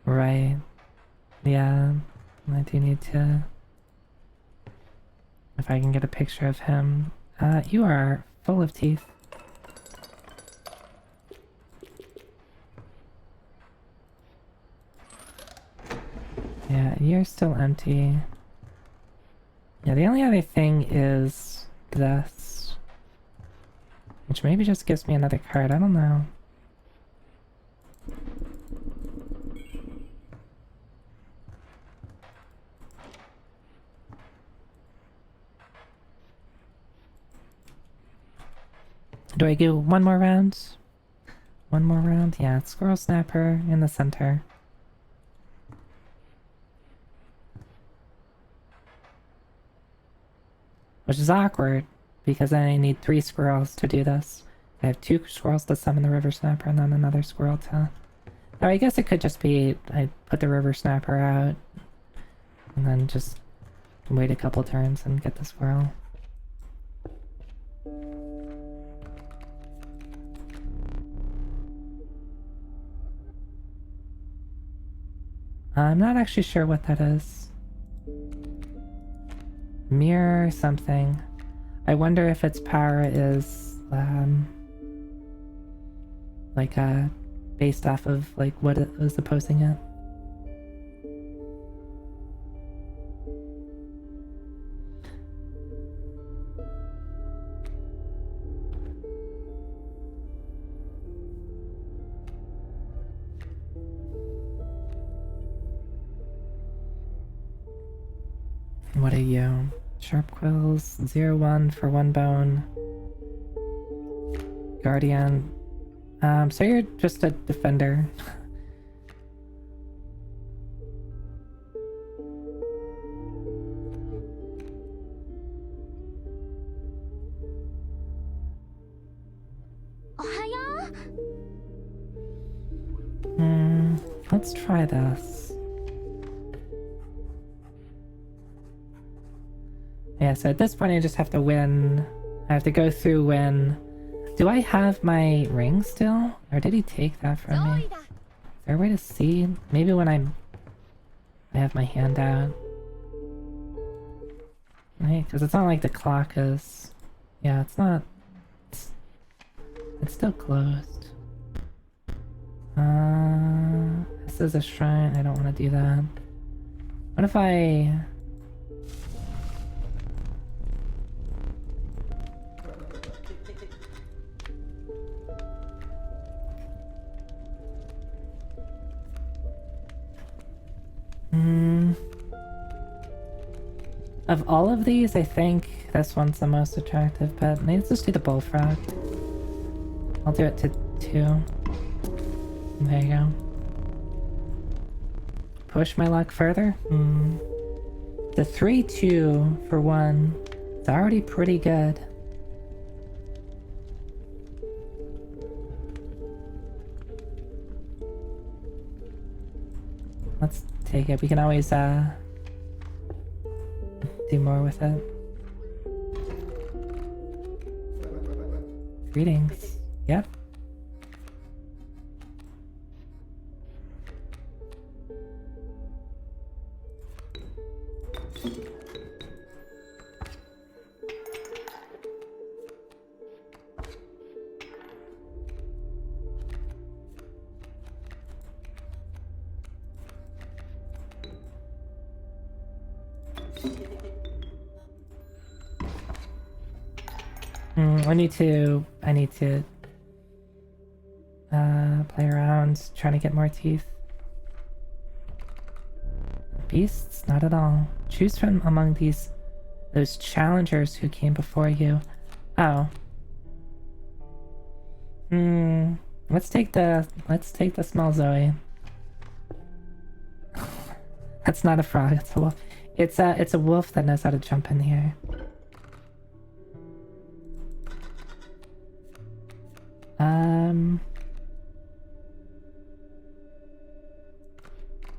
[SPEAKER 1] Right. Yeah, I do need to... If I can get a picture of him. You are full of teeth. Yeah, you're still empty. Yeah, the only other thing is this. Which maybe just gives me another card, I don't know. Do I do one more round? One more round? Yeah, Squirrel Snapper in the center. Which is awkward, because I need 3 squirrels to do this. I have 2 squirrels to summon the River Snapper and then another squirrel to... Oh, I guess it could just be I put the River Snapper out and then just wait a couple turns and get the squirrel. I'm not actually sure what that is. Mirror something. I wonder if its power is like based off of like what it was opposing it. what are you? Sharp quills, 0-1 for 1 bone. Guardian. So you're just a defender. Let's try this. Yeah, so at this point I just have to win. I have to go through win. Do I have my ring still? Or did he take that from me? Is there a way to see? Maybe when I have my hand out. Right? Because it's not like the clock is... Yeah, it's not... It's still closed. This is a shrine. I don't want to do that. What if I... Of all of these, I think this one's the most attractive, but maybe let's just do the bullfrog. I'll do it to 2. There you go. Push my luck further? The 3-2 for 1. It's already pretty good. Let's take it. We can always do more with it. Greetings. Yep. I need to play around trying to get more teeth. Beasts? Not at all. Choose from among those challengers who came before you. Oh. Let's take the small Zoe. That's not a frog, it's a wolf. It's a wolf that knows how to jump in the air.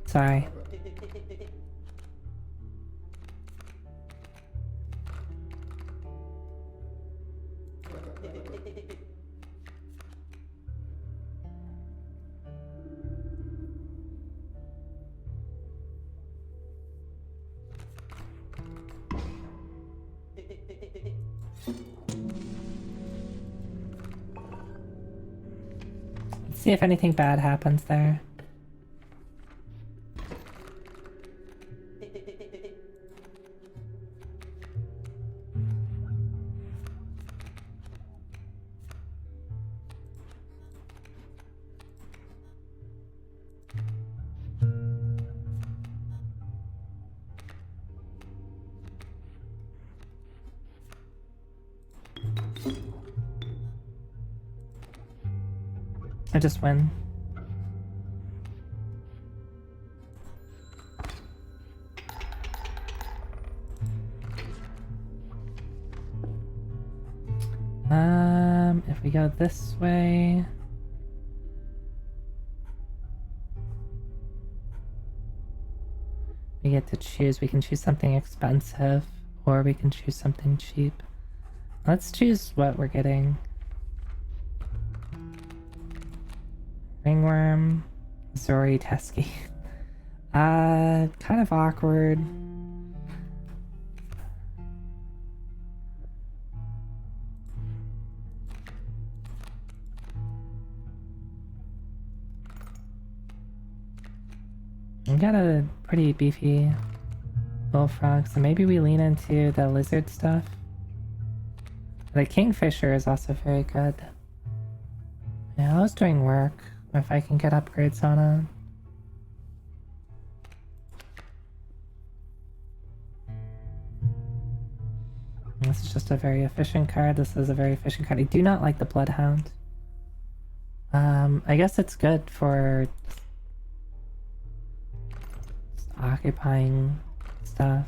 [SPEAKER 1] Sorry. Let's see if anything bad happens there. I just win. If we go this way... We get to choose. We can choose something expensive, or we can choose something cheap. Let's choose what we're getting. Ringworm, Zori Teskey. Kind of awkward. We got a pretty beefy bullfrog, so maybe we lean into the lizard stuff. The kingfisher is also very good. Yeah, I was doing work. If I can get upgrades on it. just a very efficient card. This is a very efficient card. I do not like the Bloodhound. I guess it's good for just occupying stuff.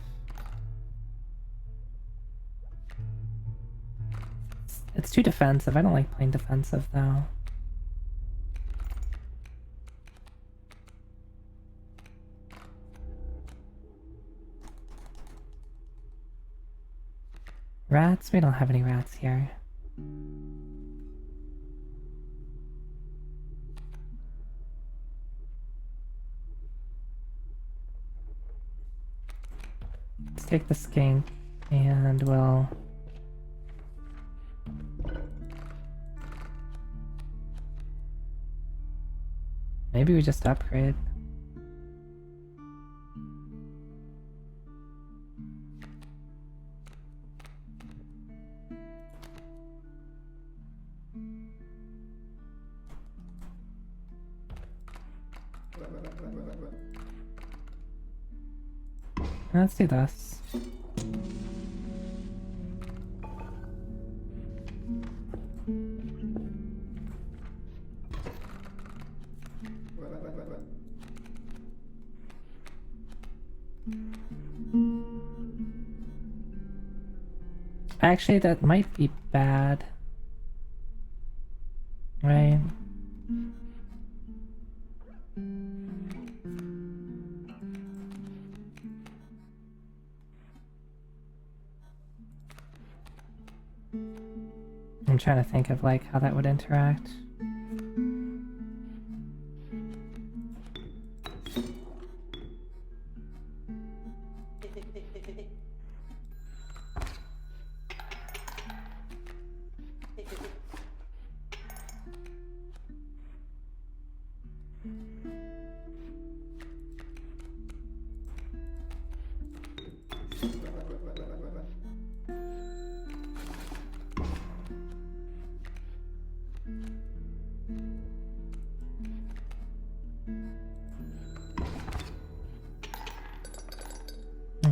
[SPEAKER 1] It's too defensive. I don't like playing defensive though. Rats? We don't have any rats here. Let's take the skink and we'll... Maybe we just upgrade. Let's do this. Actually, that might be bad. Right? I'm trying to think of like how that would interact.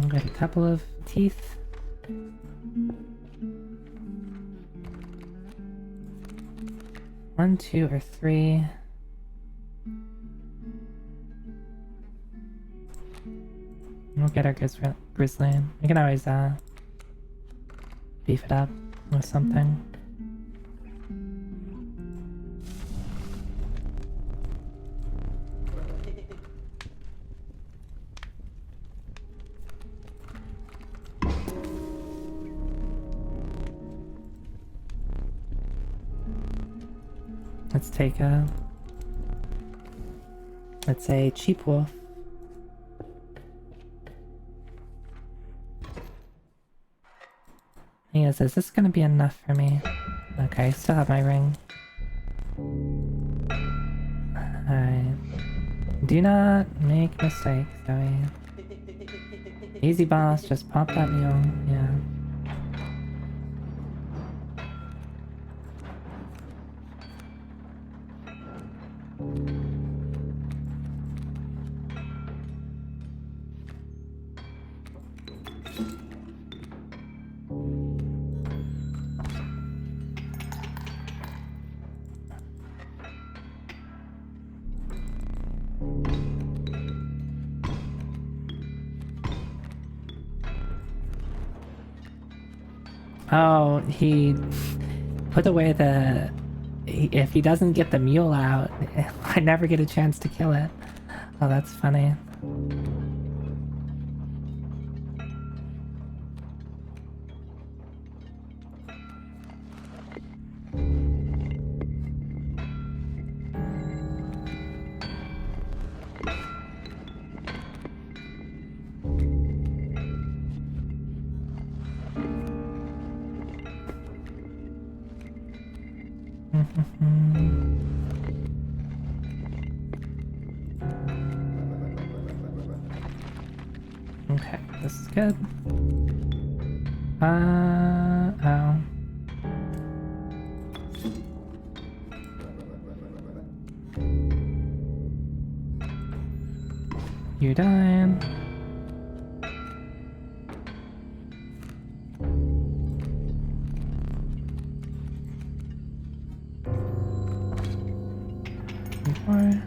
[SPEAKER 1] Got a couple of teeth. One, two, or three. We'll get our grizzly. We can always beef it up with something. Let's take a... Let's say cheap wolf. Is this gonna be enough for me? Okay, still have my ring. Alright. Do not make mistakes, Zoe. Easy boss, just pop that mule, yeah. Oh, he put away the... If he doesn't get the mule out, I never get a chance to kill it. Oh, that's funny. Okay, this is good. Oh. You dying. more.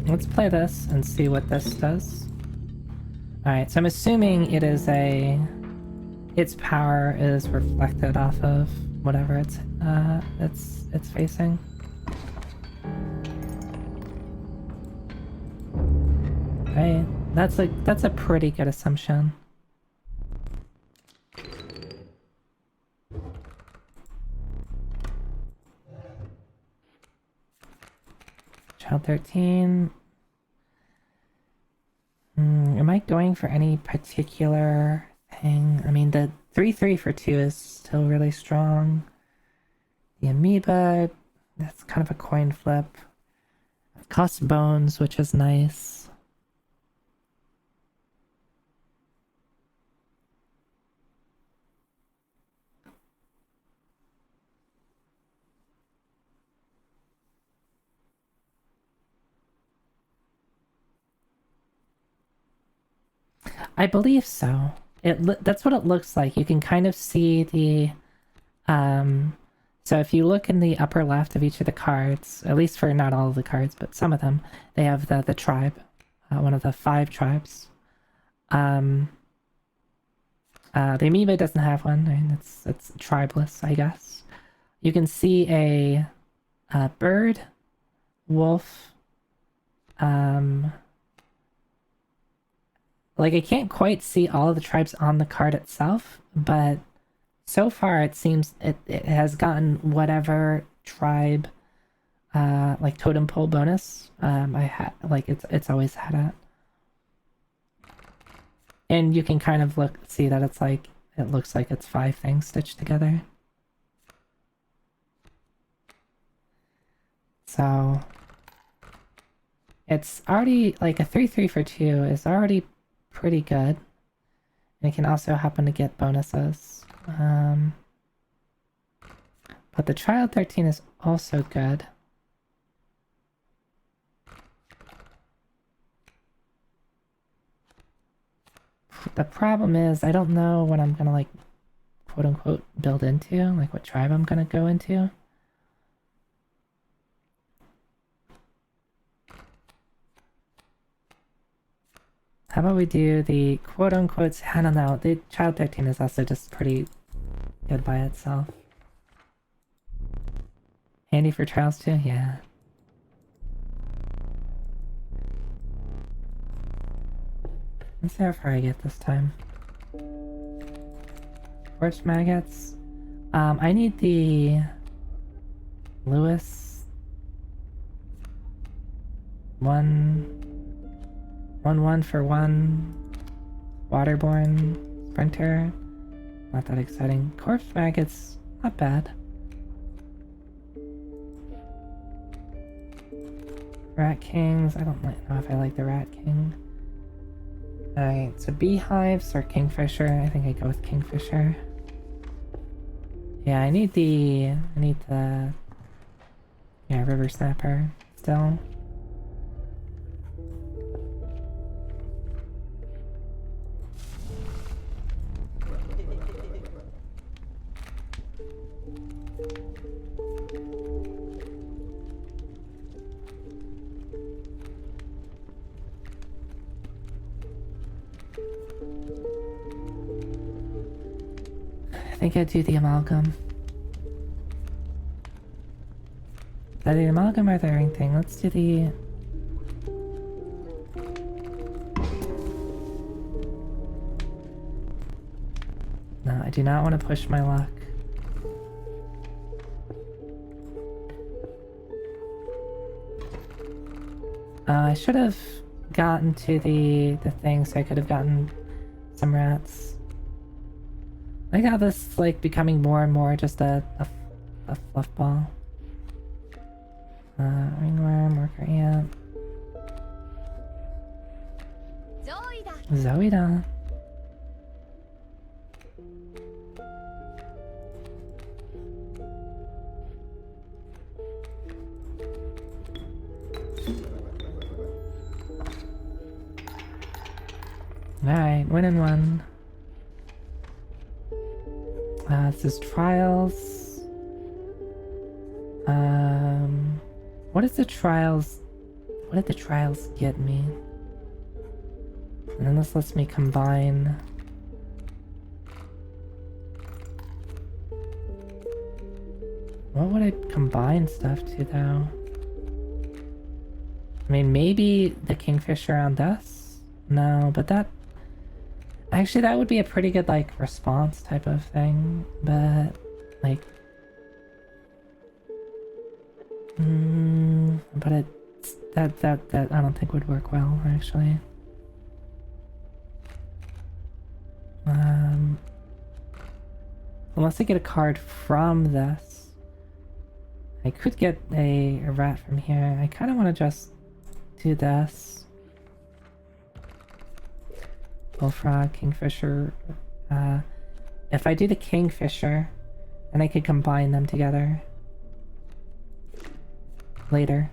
[SPEAKER 1] Let's play this and see what this does. Alright, so I'm assuming it is its power is reflected off of whatever it's facing. Right? That's a pretty good assumption. Child 13. Am I going for any particular thing? I mean, the 3/3 for 2 is still really strong. The amoeba, that's kind of a coin flip. It costs bones, which is nice. I believe so. That's what it looks like. You can kind of see the so if you look in the upper left of each of the cards, at least for not all of the cards, but some of them, they have the tribe, one of the 5 tribes. The amoeba doesn't have one. I mean, it's tribeless, I guess. You can see a bird, wolf, like, I can't quite see all of the tribes on the card itself, but so far it seems it has gotten whatever tribe, like totem pole bonus, it's always had it. And you can kind of see that it looks like it's 5 things stitched together. So it's already, like, a 3/3 for 2 is already pretty good. And it can also happen to get bonuses. But the Child 13 is also good. The problem is, I don't know what I'm gonna, like, quote-unquote build into, like what tribe I'm gonna go into. How about we do the quote-unquote, I don't know, the Child 13 is also just pretty good by itself. Handy for trials too? Yeah. Let's see how far I get this time. Corpse maggots. I need the Lewis 1/1 for 1 waterborne sprinter. Not that exciting. Corpse maggots, not bad. Rat kings, I don't know if I like the rat king. Alright, so beehives or kingfisher? I think I go with kingfisher. Yeah, I need the river snapper still. I think I'd do the amalgam. Either the amalgam or the ring thing. Let's do the... No, I do not want to push my luck. I should have gotten to the thing so I could have gotten some rats. I got this, like, becoming more and more just a fluff ball. Ringworm, worker ant. Zoida. Alright, win in one. This is trials. What is the trials? What did the trials get me? And then this lets me combine. What would I combine stuff to though? I mean, maybe the Kingfisher on this? No, but that... Actually, that would be a pretty good, like, response type of thing, but, like... but it's... That I don't think would work well, actually. Unless I get a card from this. I could get a rat from here. I kind of want to just do this. Bullfrog, Kingfisher. If I do the Kingfisher, then I could combine them together later.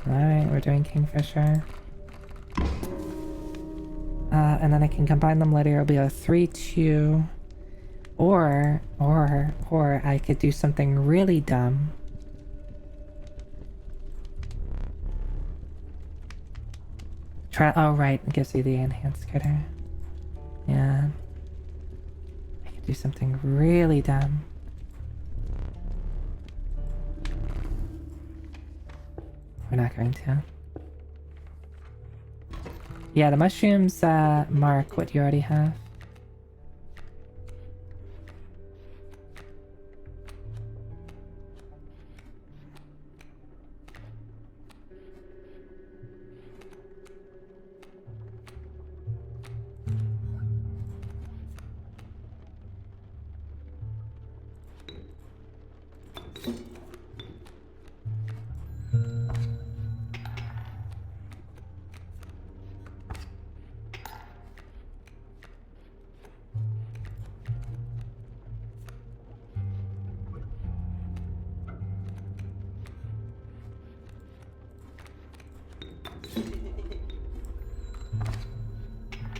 [SPEAKER 1] Alright, we're doing Kingfisher. And then I can combine them later. It'll be a 3-2. Or I could do something really dumb. Oh right, it gives you the enhanced critter. Yeah. I could do something really dumb. We're not going to. Yeah, the mushrooms mark what you already have.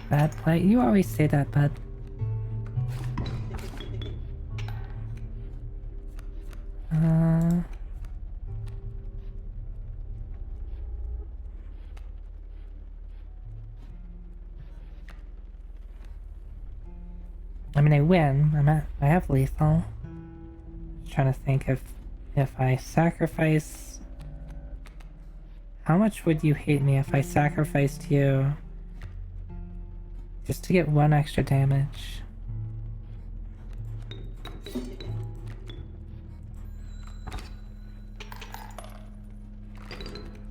[SPEAKER 1] Bad play. You always say that, bud. I mean, I win. I have lethal. Just trying to think if I sacrifice. How much would you hate me if I sacrificed you? Just to get one extra damage. I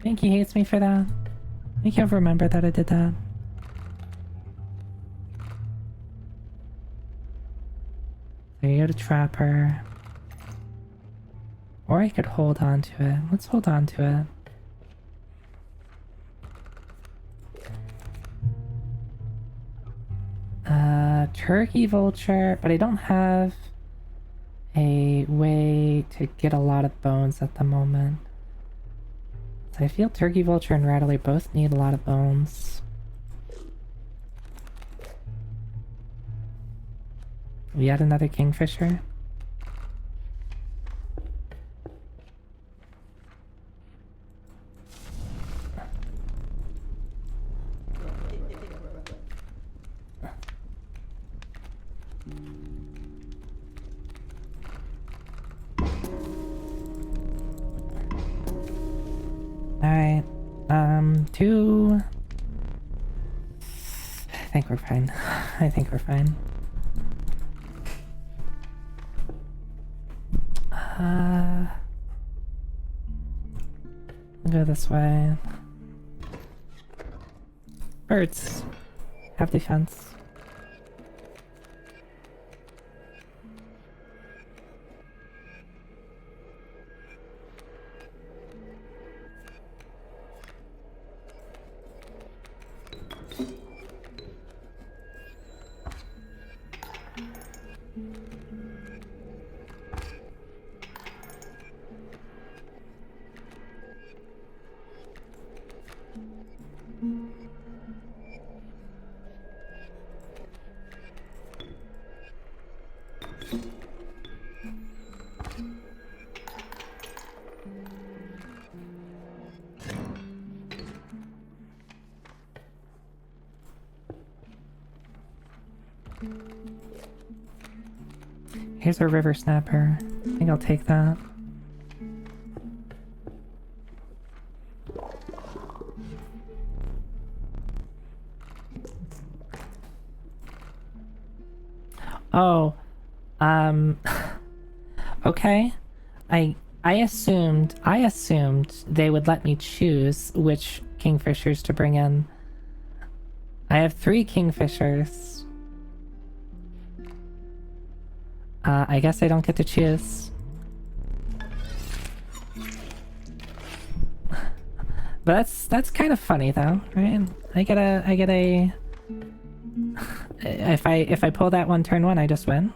[SPEAKER 1] think he hates me for that. I think he'll remember that I did that. There you go to Trapper. Or I could hold on to it. Let's hold on to it. Turkey Vulture, but I don't have a way to get a lot of bones at the moment. So I feel Turkey Vulture and Rattler both need a lot of bones. Yet another Kingfisher. Alright, two. I think we're fine. I think we're fine. We'll go this way. Birds have defense. Here's a river snapper. I think I'll take that. Oh, okay. I assumed they would let me choose which kingfishers to bring in. I have 3 kingfishers. I guess I don't get to choose. But that's kind of funny though, right? I get a if I pull that one turn 1, I just win.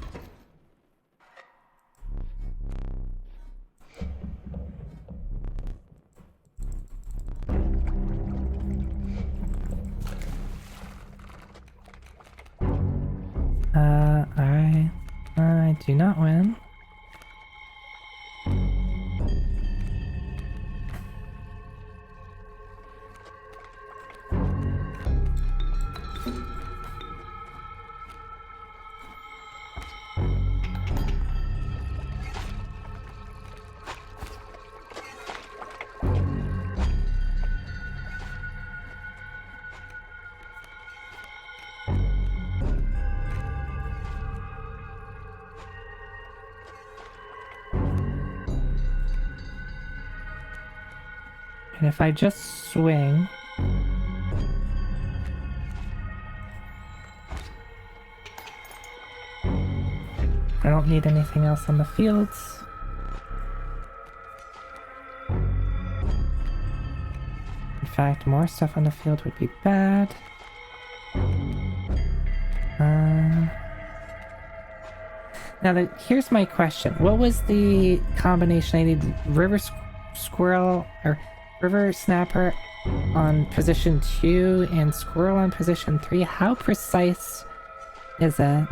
[SPEAKER 1] Alright. I do not win. And if I just swing... I don't need anything else on the fields. In fact, more stuff on the field would be bad. Now, here's my question. What was the combination? I need river squirrel, or river snapper on position 2 and squirrel on position 3. How precise is it?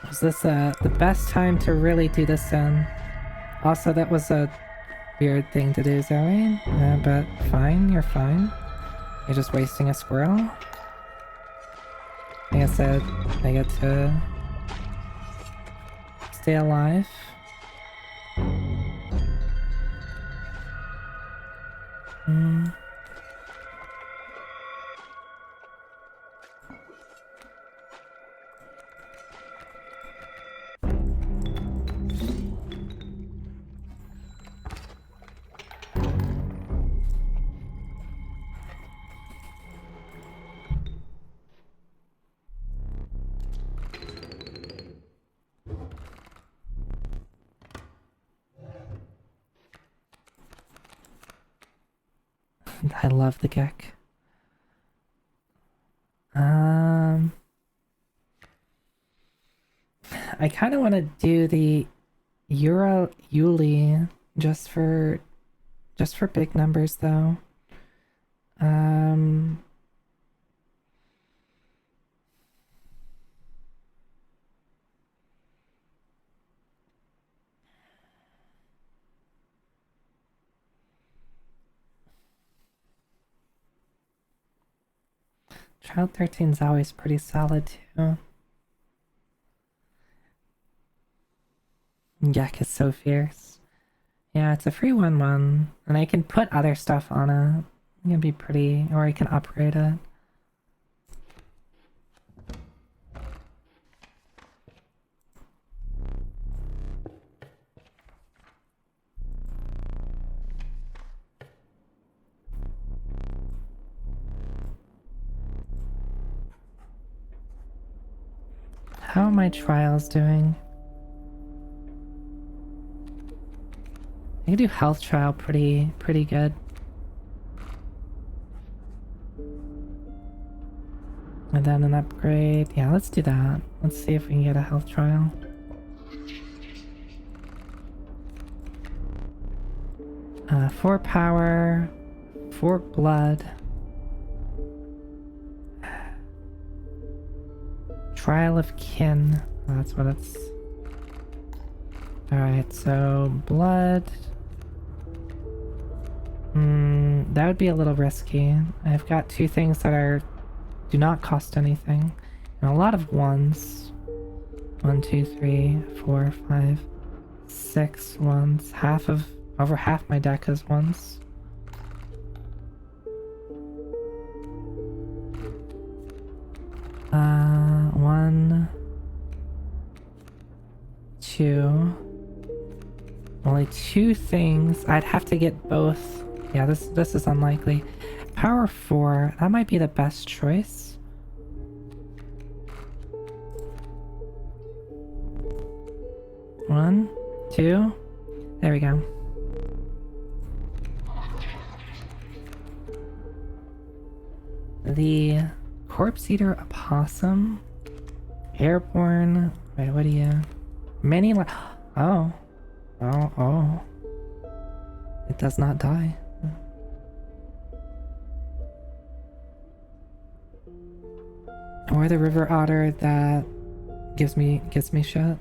[SPEAKER 1] Was this the best time to really do this in? Also, that was a weird thing to do, Zoe. But fine, you're fine. You're just wasting a squirrel. Like I said, I get to stay alive. I love the geck. I kind of want to do the Yuli just for big numbers though. Child 13's always pretty solid too. Yak is so fierce. Yeah, it's a free 1/1, and I can put other stuff on it. It can be pretty, or I can upgrade it. How are my trials doing? I can do health trial pretty good. And then an upgrade. Yeah, let's do that. Let's see if we can get a health trial. Four power, 4 blood. Trial of kin. Oh, that's what it's. Alright, so blood. That would be a little risky. I've got 2 things that do not cost anything. And a lot of ones. 1, 2, 3, 4, 5, 6 ones. Over half my deck is ones. One, 2. Only 2 things. I'd have to get both. Yeah, this is unlikely. Power 4. That might be the best choice. One, 2. There we go. The Corpse Eater Opossum. Airborne. Wait, what do you... Oh. Oh. It does not die. Or the River Otter that gives me shit.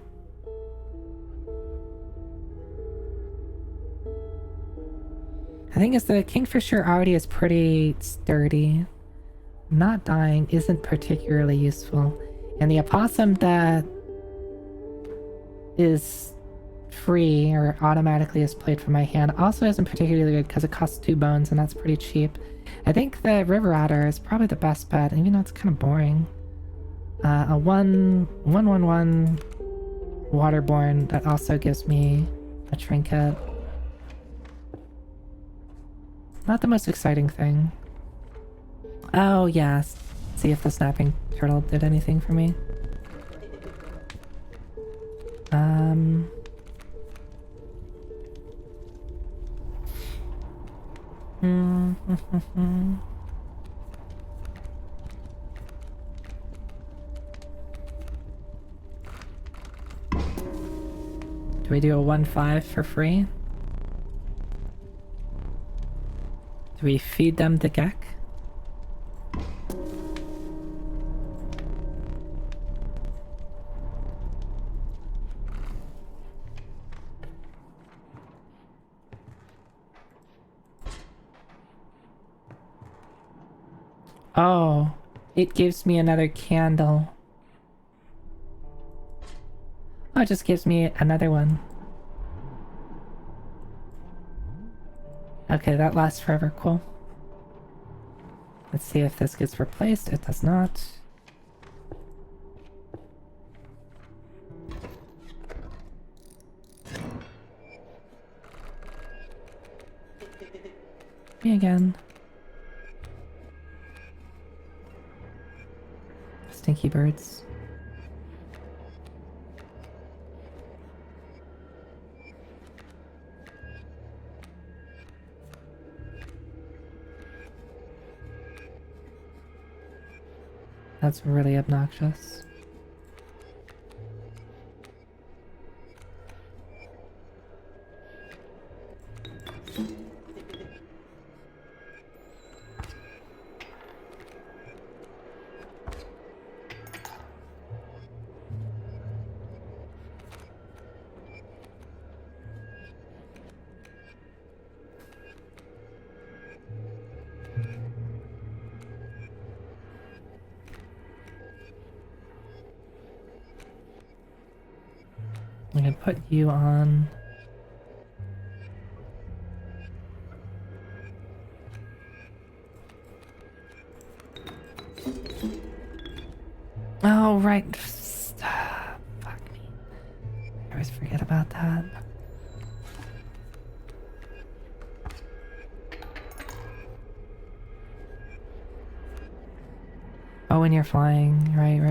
[SPEAKER 1] I think it's the Kingfisher already is pretty sturdy. Not dying isn't particularly useful. And the opossum that is free or automatically is played from my hand also isn't particularly good because it costs 2 bones and that's pretty cheap. I think the River Otter is probably the best bet, even though it's kind of boring. A 1/1/1 Waterborne that also gives me a trinket. Not the most exciting thing. Oh, yes. See if the snapping turtle did anything for me. Do we do a 1/5 for free? Do we feed them the Gek? Oh, it gives me another candle. Oh, it just gives me another one. Okay, that lasts forever. Cool. Let's see if this gets replaced. It does not. Me again. Stinky birds. That's really obnoxious. I'm gonna put you on. Oh, right. Fuck me. I always forget about that. Oh, when you're flying. Right.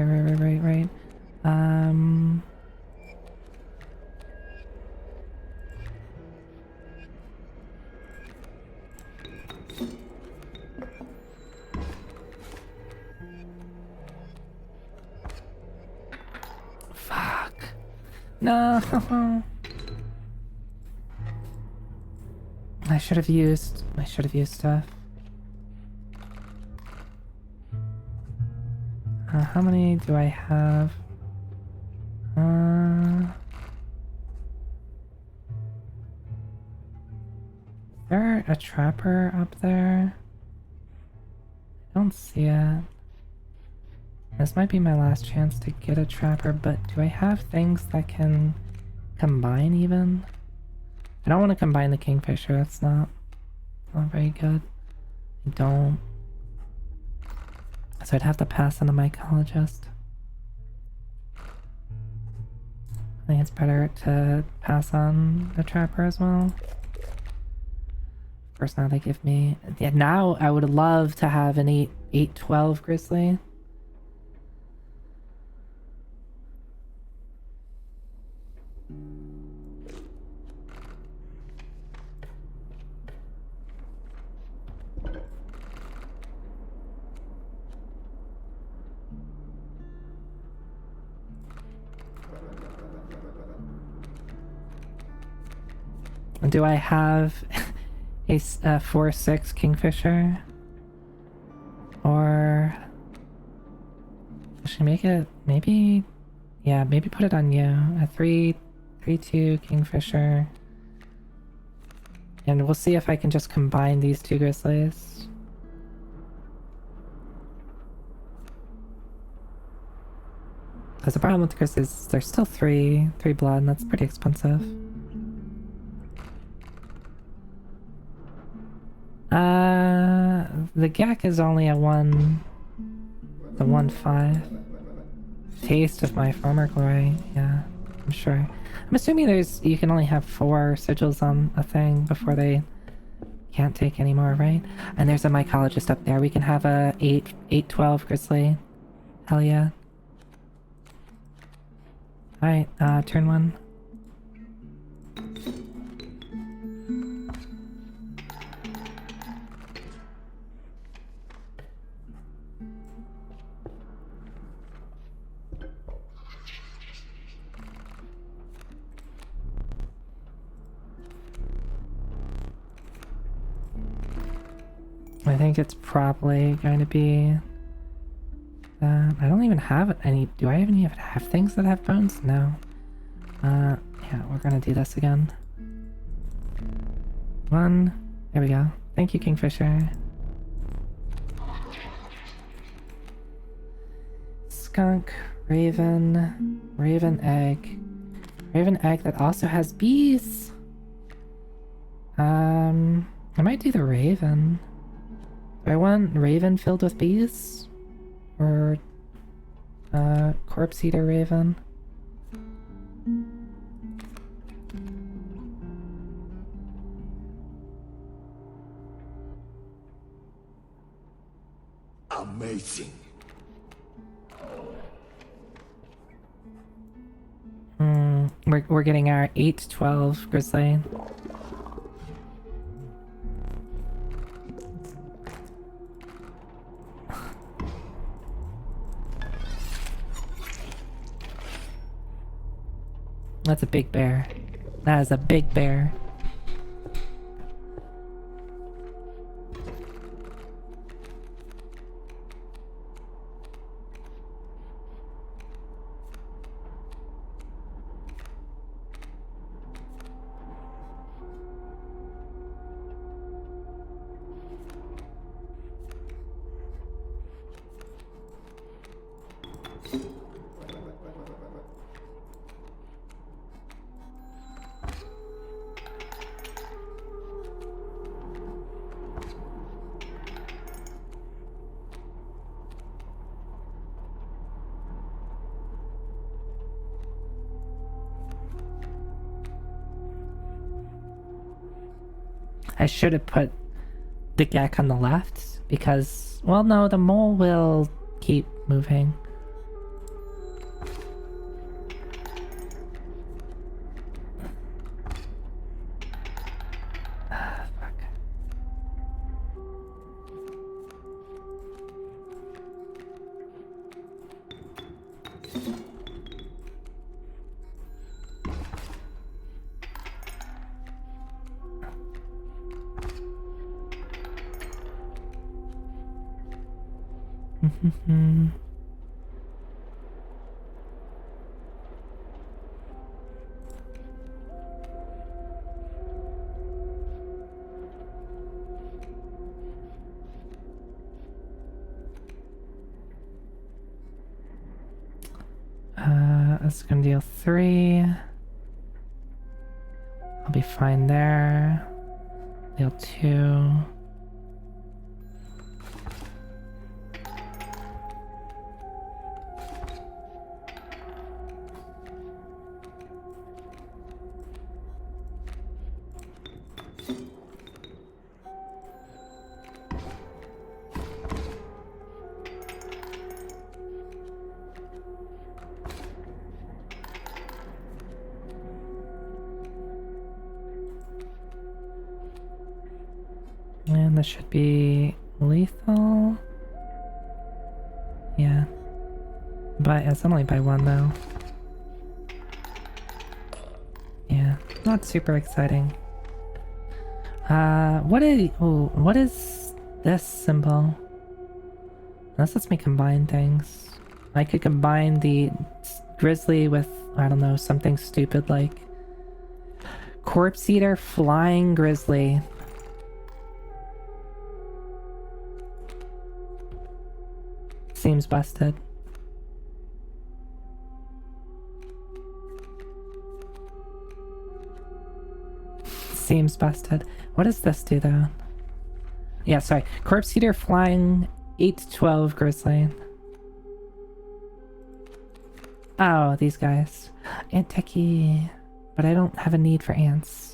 [SPEAKER 1] No! I should have used stuff. How many do I have? Is there a trapper up there? I don't see it. This might be my last chance to get a trapper, but do I have things that can combine even? I don't want to combine the kingfisher, that's not very good. I don't. So I'd have to pass on a mycologist. I think it's better to pass on the trapper as well. Of course, now they give me... Yeah, now I would love to have an 8-12 grizzly. Do I have a 4-6 kingfisher? Or should I make it maybe? Yeah, maybe put it on you. A 3-2 kingfisher. And we'll see if I can just combine these two grizzlies. Because the problem with the grizzlies is there's still three blood, and that's pretty expensive. The Gek is only a 1-5. Taste of my former glory, yeah, I'm sure. I'm assuming you can only have 4 sigils on a thing before they can't take any more, right? And there's a mycologist up there. We can have a 8-12 grizzly. Hell yeah. Alright, turn 1. I think it's probably going to be that. I don't even have any. Do I even have things that have bones? No. Yeah, we're gonna do this again. 1. There we go. Thank you, Kingfisher. Skunk, raven egg. Raven egg that also has bees. I might do the raven. Do I want raven filled with bees? Or corpse eater raven?
[SPEAKER 4] Amazing.
[SPEAKER 1] We're getting our 8-12 grizzly. That's a big bear. That is a big bear. I should have put the Gek on the left because, well, no, the mole will keep moving. Fuck. That's gonna deal 3. I'll be fine there. Deal 2. And this should be lethal. Yeah. But it's only by 1 though. Yeah, not super exciting. What is this symbol? This lets me combine things. I could combine the grizzly with, I don't know, something stupid like corpse eater flying grizzly. Seems busted. Seems busted. What does this do though? Yeah, sorry. Corpse eater flying 8-12 grizzly. Oh, these guys. Ant techie. But I don't have a need for ants.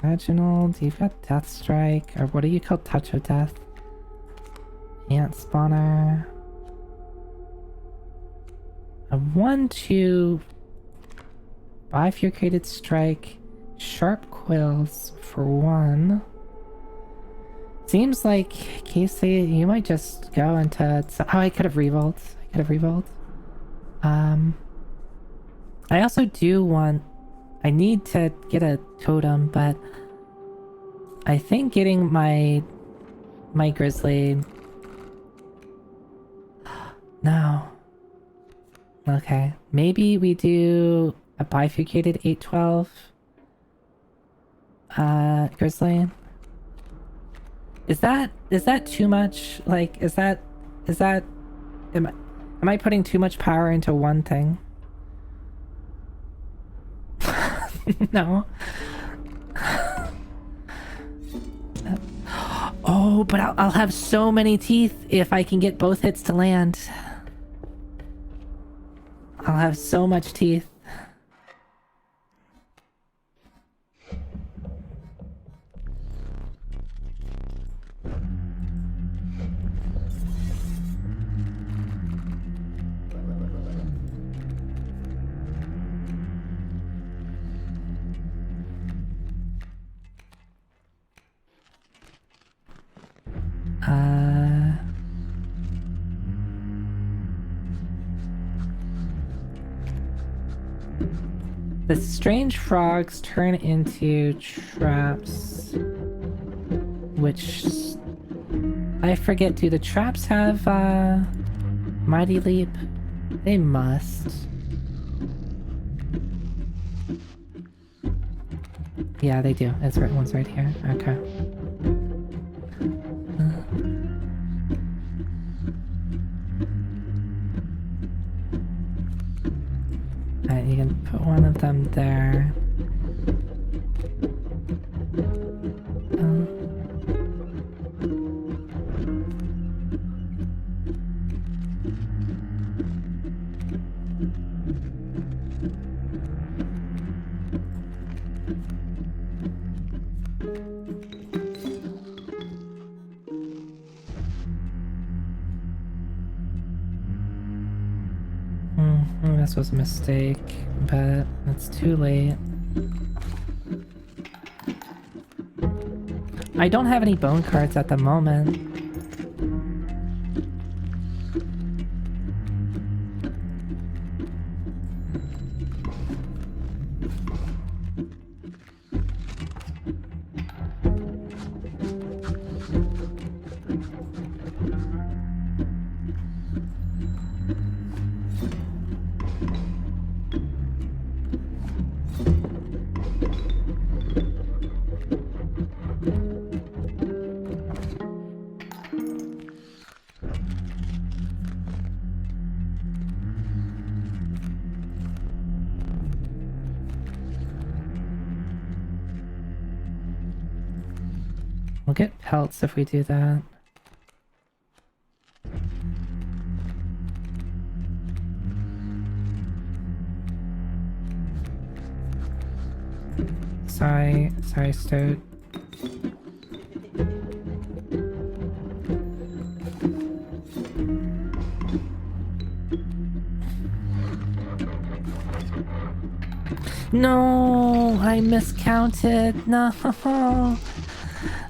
[SPEAKER 1] Reginald, you've got Death Strike, or what do you call Touch of Death? Ant Spawner. A 1-2 bifurcated strike, sharp quills for 1. Seems like Casey, you might just go into. Oh, I could have revolted. I also do want. I need to get a totem, but I think getting my grizzly. No. Okay, maybe we do a bifurcated 8-12 grizzly. Is that too much? Like, am I putting too much power into one thing? No. Oh, but I'll have so many teeth if I can get both hits to land. I'll have so much teeth. The strange frogs turn into traps, which I forget. Do the traps have Mighty Leap? They must. Yeah, they do. It's right. One's right here. Okay. Alright, you can put one of them there. This was a mistake, but it's too late. I don't have any bone cards at the moment. We'll get pelts if we do that. Sorry, Stoat. No, I miscounted. No.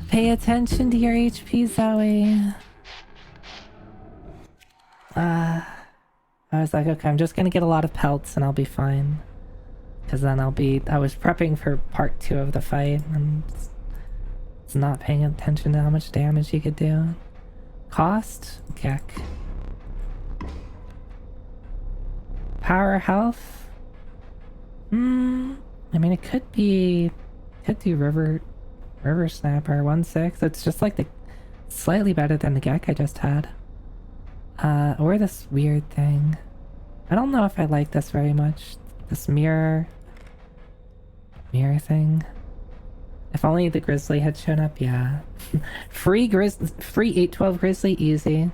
[SPEAKER 1] Pay attention to your HP, Zoe. I was like, okay, I'm just gonna get a lot of pelts and I'll be fine. Because then I was prepping for part 2 of the fight and it's not paying attention to how much damage he could do. Cost? Keck. Power health? I mean, it could do River Snapper 1-6. It's just like slightly better than the Gek I just had. Or this weird thing. I don't know if I like this very much. This mirror thing. If only the Grizzly had shown up, yeah. free 812 Grizzly, easy.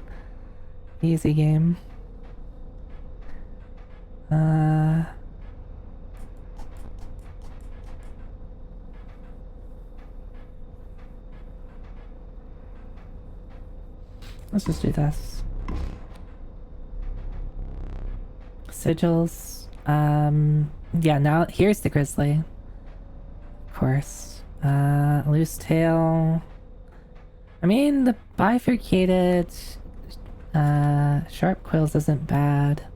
[SPEAKER 1] Easy game. Let's just do this. Sigils. Yeah, now here's the Grizzly. Of course. Loose tail. I mean, the bifurcated sharp quills isn't bad.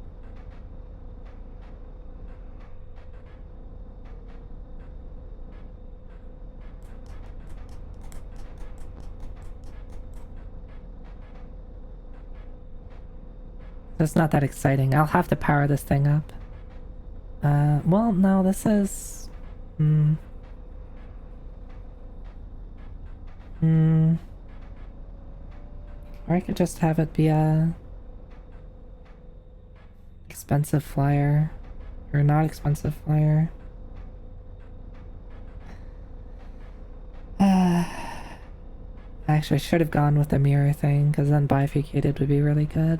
[SPEAKER 1] It's not that exciting. I'll have to power this thing up. Well, no, this is... Or I could just have it be a... expensive flyer. Or not expensive flyer. Actually, I should have gone with the mirror thing, because then bifurcated would be really good.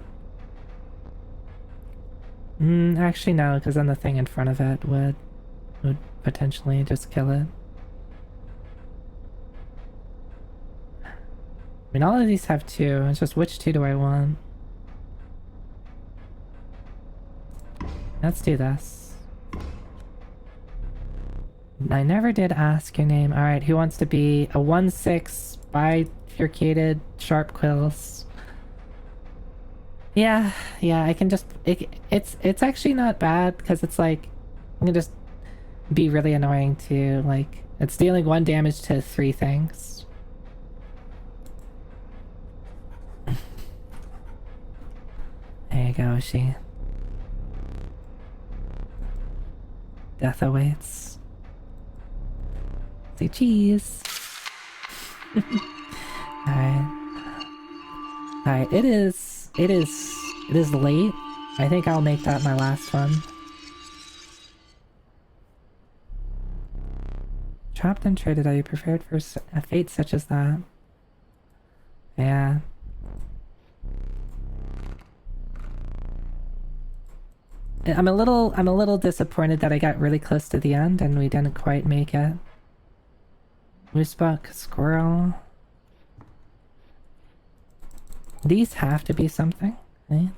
[SPEAKER 1] Actually no, because then the thing in front of it would potentially just kill it. I mean, all of these have 2. It's just which 2 do I want? Let's do this. I never did ask your name. Alright, who wants to be a 1-6 bifurcated sharp quills? Yeah, I can just... It's actually not bad, because it's like... I can just be really annoying to, like... It's dealing 1 damage to 3 things. There you go, she. Death awaits. Say cheese! Alright, it is late. I think I'll make that my last one. Trapped and traded, are you prepared for a fate such as that? Yeah. I'm a little disappointed that I got really close to the end and we didn't quite make it. Moosebuck, squirrel. These have to be something, right?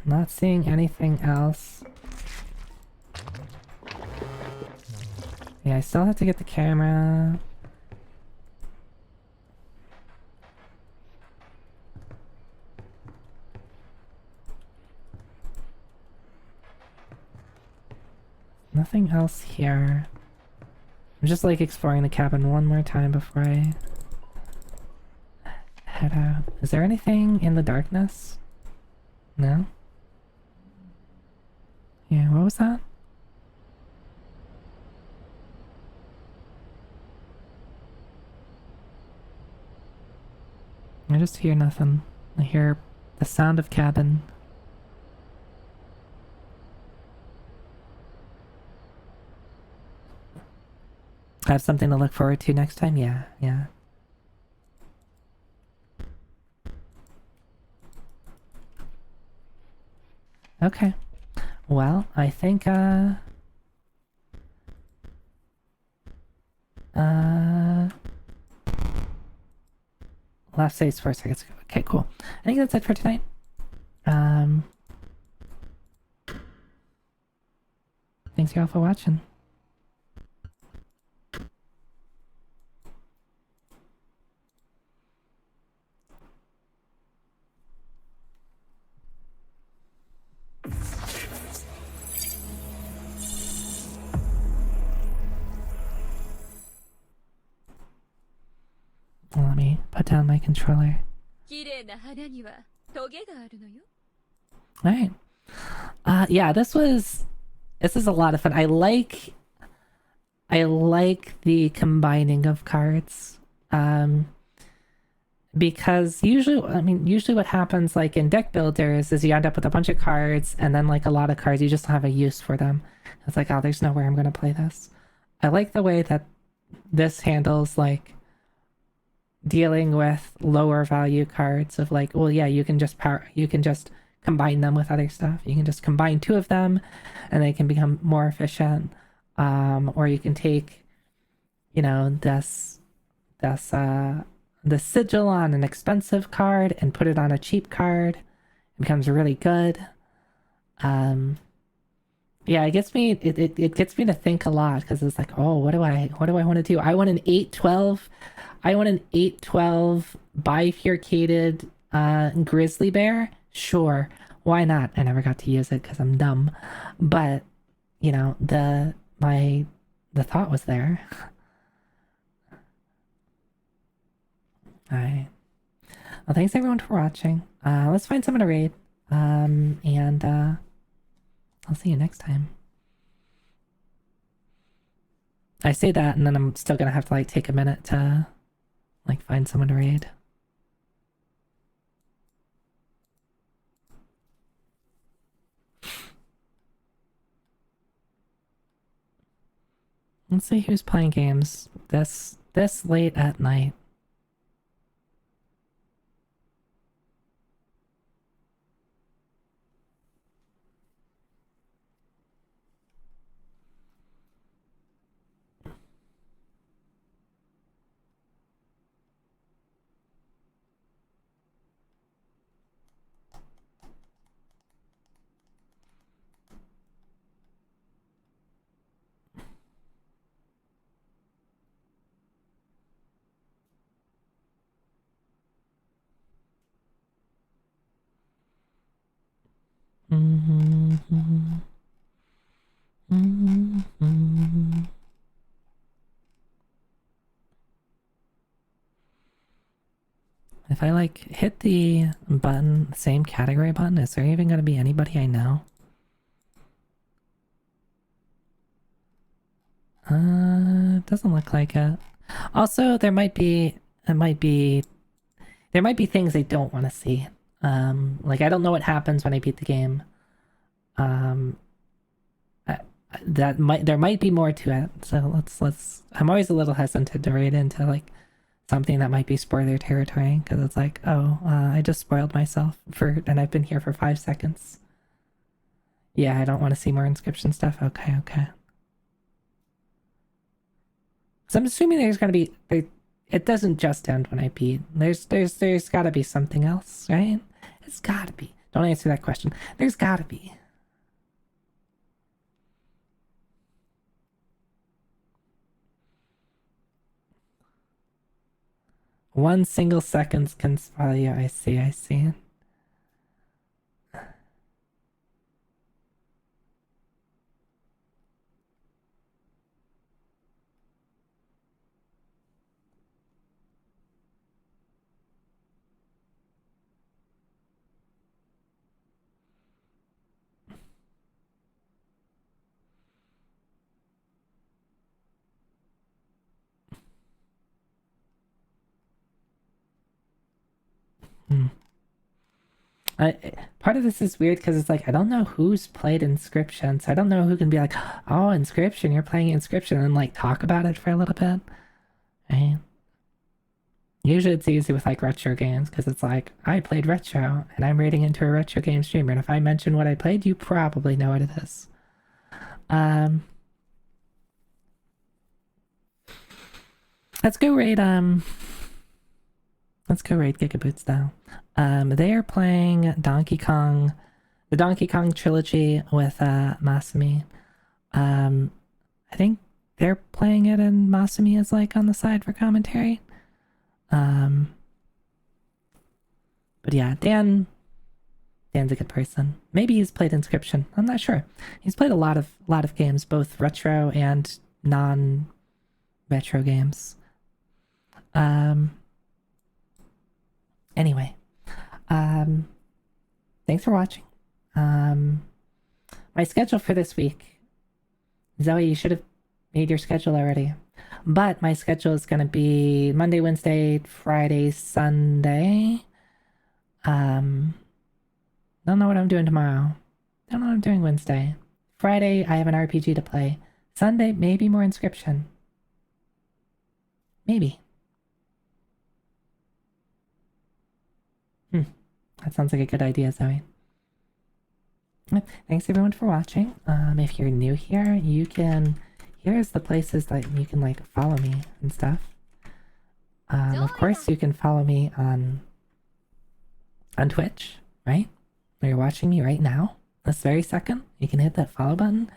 [SPEAKER 1] Not seeing anything else. Yeah, I still have to get the camera. Nothing else here. I'm just like exploring the cabin one more time before I head out. Is there anything in the darkness? No? Yeah, what was that? I just hear nothing. I hear the sound of cabin. Have something to look forward to next time? Yeah, yeah. Okay. Well, I think, last saves 4 seconds ago. Okay, cool. I think that's it for tonight. Thanks y'all for watching. Let me put down my controller. Alright. Yeah, this is a lot of fun. I like the combining of cards. Because usually what happens like in deck builders is you end up with a bunch of cards and then like a lot of cards, you just don't have a use for them. It's like, oh, there's nowhere I'm gonna play this. I like the way that this handles like dealing with lower value cards of like, well, yeah, you can just combine them with other stuff. You can just combine 2 of them and they can become more efficient. Or you can take, you know, the sigil on an expensive card and put it on a cheap card. It becomes really good. Yeah, it gets me to think a lot because it's like, oh, what do I want to do? I want an 8/12. I want an 8/12 bifurcated grizzly bear. Sure, why not? I never got to use it because I'm dumb, but you know, the thought was there. Alright. Well, thanks everyone for watching. Let's find someone to raid. And I'll see you next time. I say that and then I'm still gonna have to like take a minute to like find someone to raid. Let's see who's playing games this late at night. If I like hit the button, same category button, is there even gonna be anybody I know? It doesn't look like it. Also, there might be things I don't want to see. Like I don't know what happens when I beat the game. There might be more to it. So let's. I'm always a little hesitant to raid into like something that might be spoiler territory because it's like, oh, I just spoiled myself and I've been here for 5 seconds. Yeah, I don't want to see more Inscription stuff. Okay. So I'm assuming there's gonna be. It doesn't just end when I beat. There's gotta be something else, right? It's gotta be. Don't answer that question. There's gotta be. One single second can spoil you. I see. Part of this is weird because it's like I don't know who's played Inscription, so I don't know who can be like, oh, Inscription, you're playing Inscription, and like talk about it for a little bit, right? Usually it's easy with like retro games because it's like I played retro and I'm rating into a retro game streamer, and if I mention what I played, you probably know what it is. Let's go raid Gigaboots now. They are playing Donkey Kong, the Donkey Kong trilogy with Masumi. I think they're playing it and Masumi is like on the side for commentary. But yeah, Dan's a good person. Maybe he's played Inscription. I'm not sure. He's played a lot of games, both retro and non-retro games. Anyway, thanks for watching. My schedule for this week, Zoe, you should have made your schedule already, but my schedule is going to be Monday, Wednesday, Friday, Sunday. Don't know what I'm doing tomorrow. Don't know what I'm doing Wednesday. Friday, I have an RPG to play. Sunday, maybe more Inscription. Maybe. That sounds like a good idea, Zoe. Thanks everyone for watching. If you're new here, you can... Here's the places that you can, like, follow me and stuff. Of course, you can follow me on Twitch, right? Where you're watching me right now. This very second. You can hit that follow button.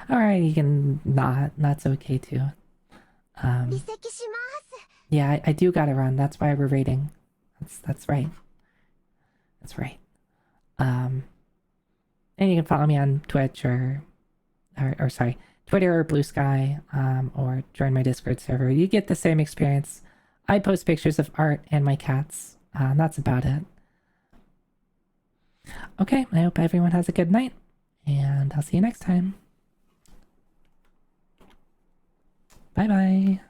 [SPEAKER 1] Alright, you can not. That's okay, too. Yeah, I do gotta run. That's why we're raiding. That's right. That's right. And you can follow me on Twitch or sorry, Twitter or Blue Sky, or join my Discord server. You get the same experience. I post pictures of art and my cats. That's about it. Okay, I hope everyone has a good night, and I'll see you next time. Bye-bye.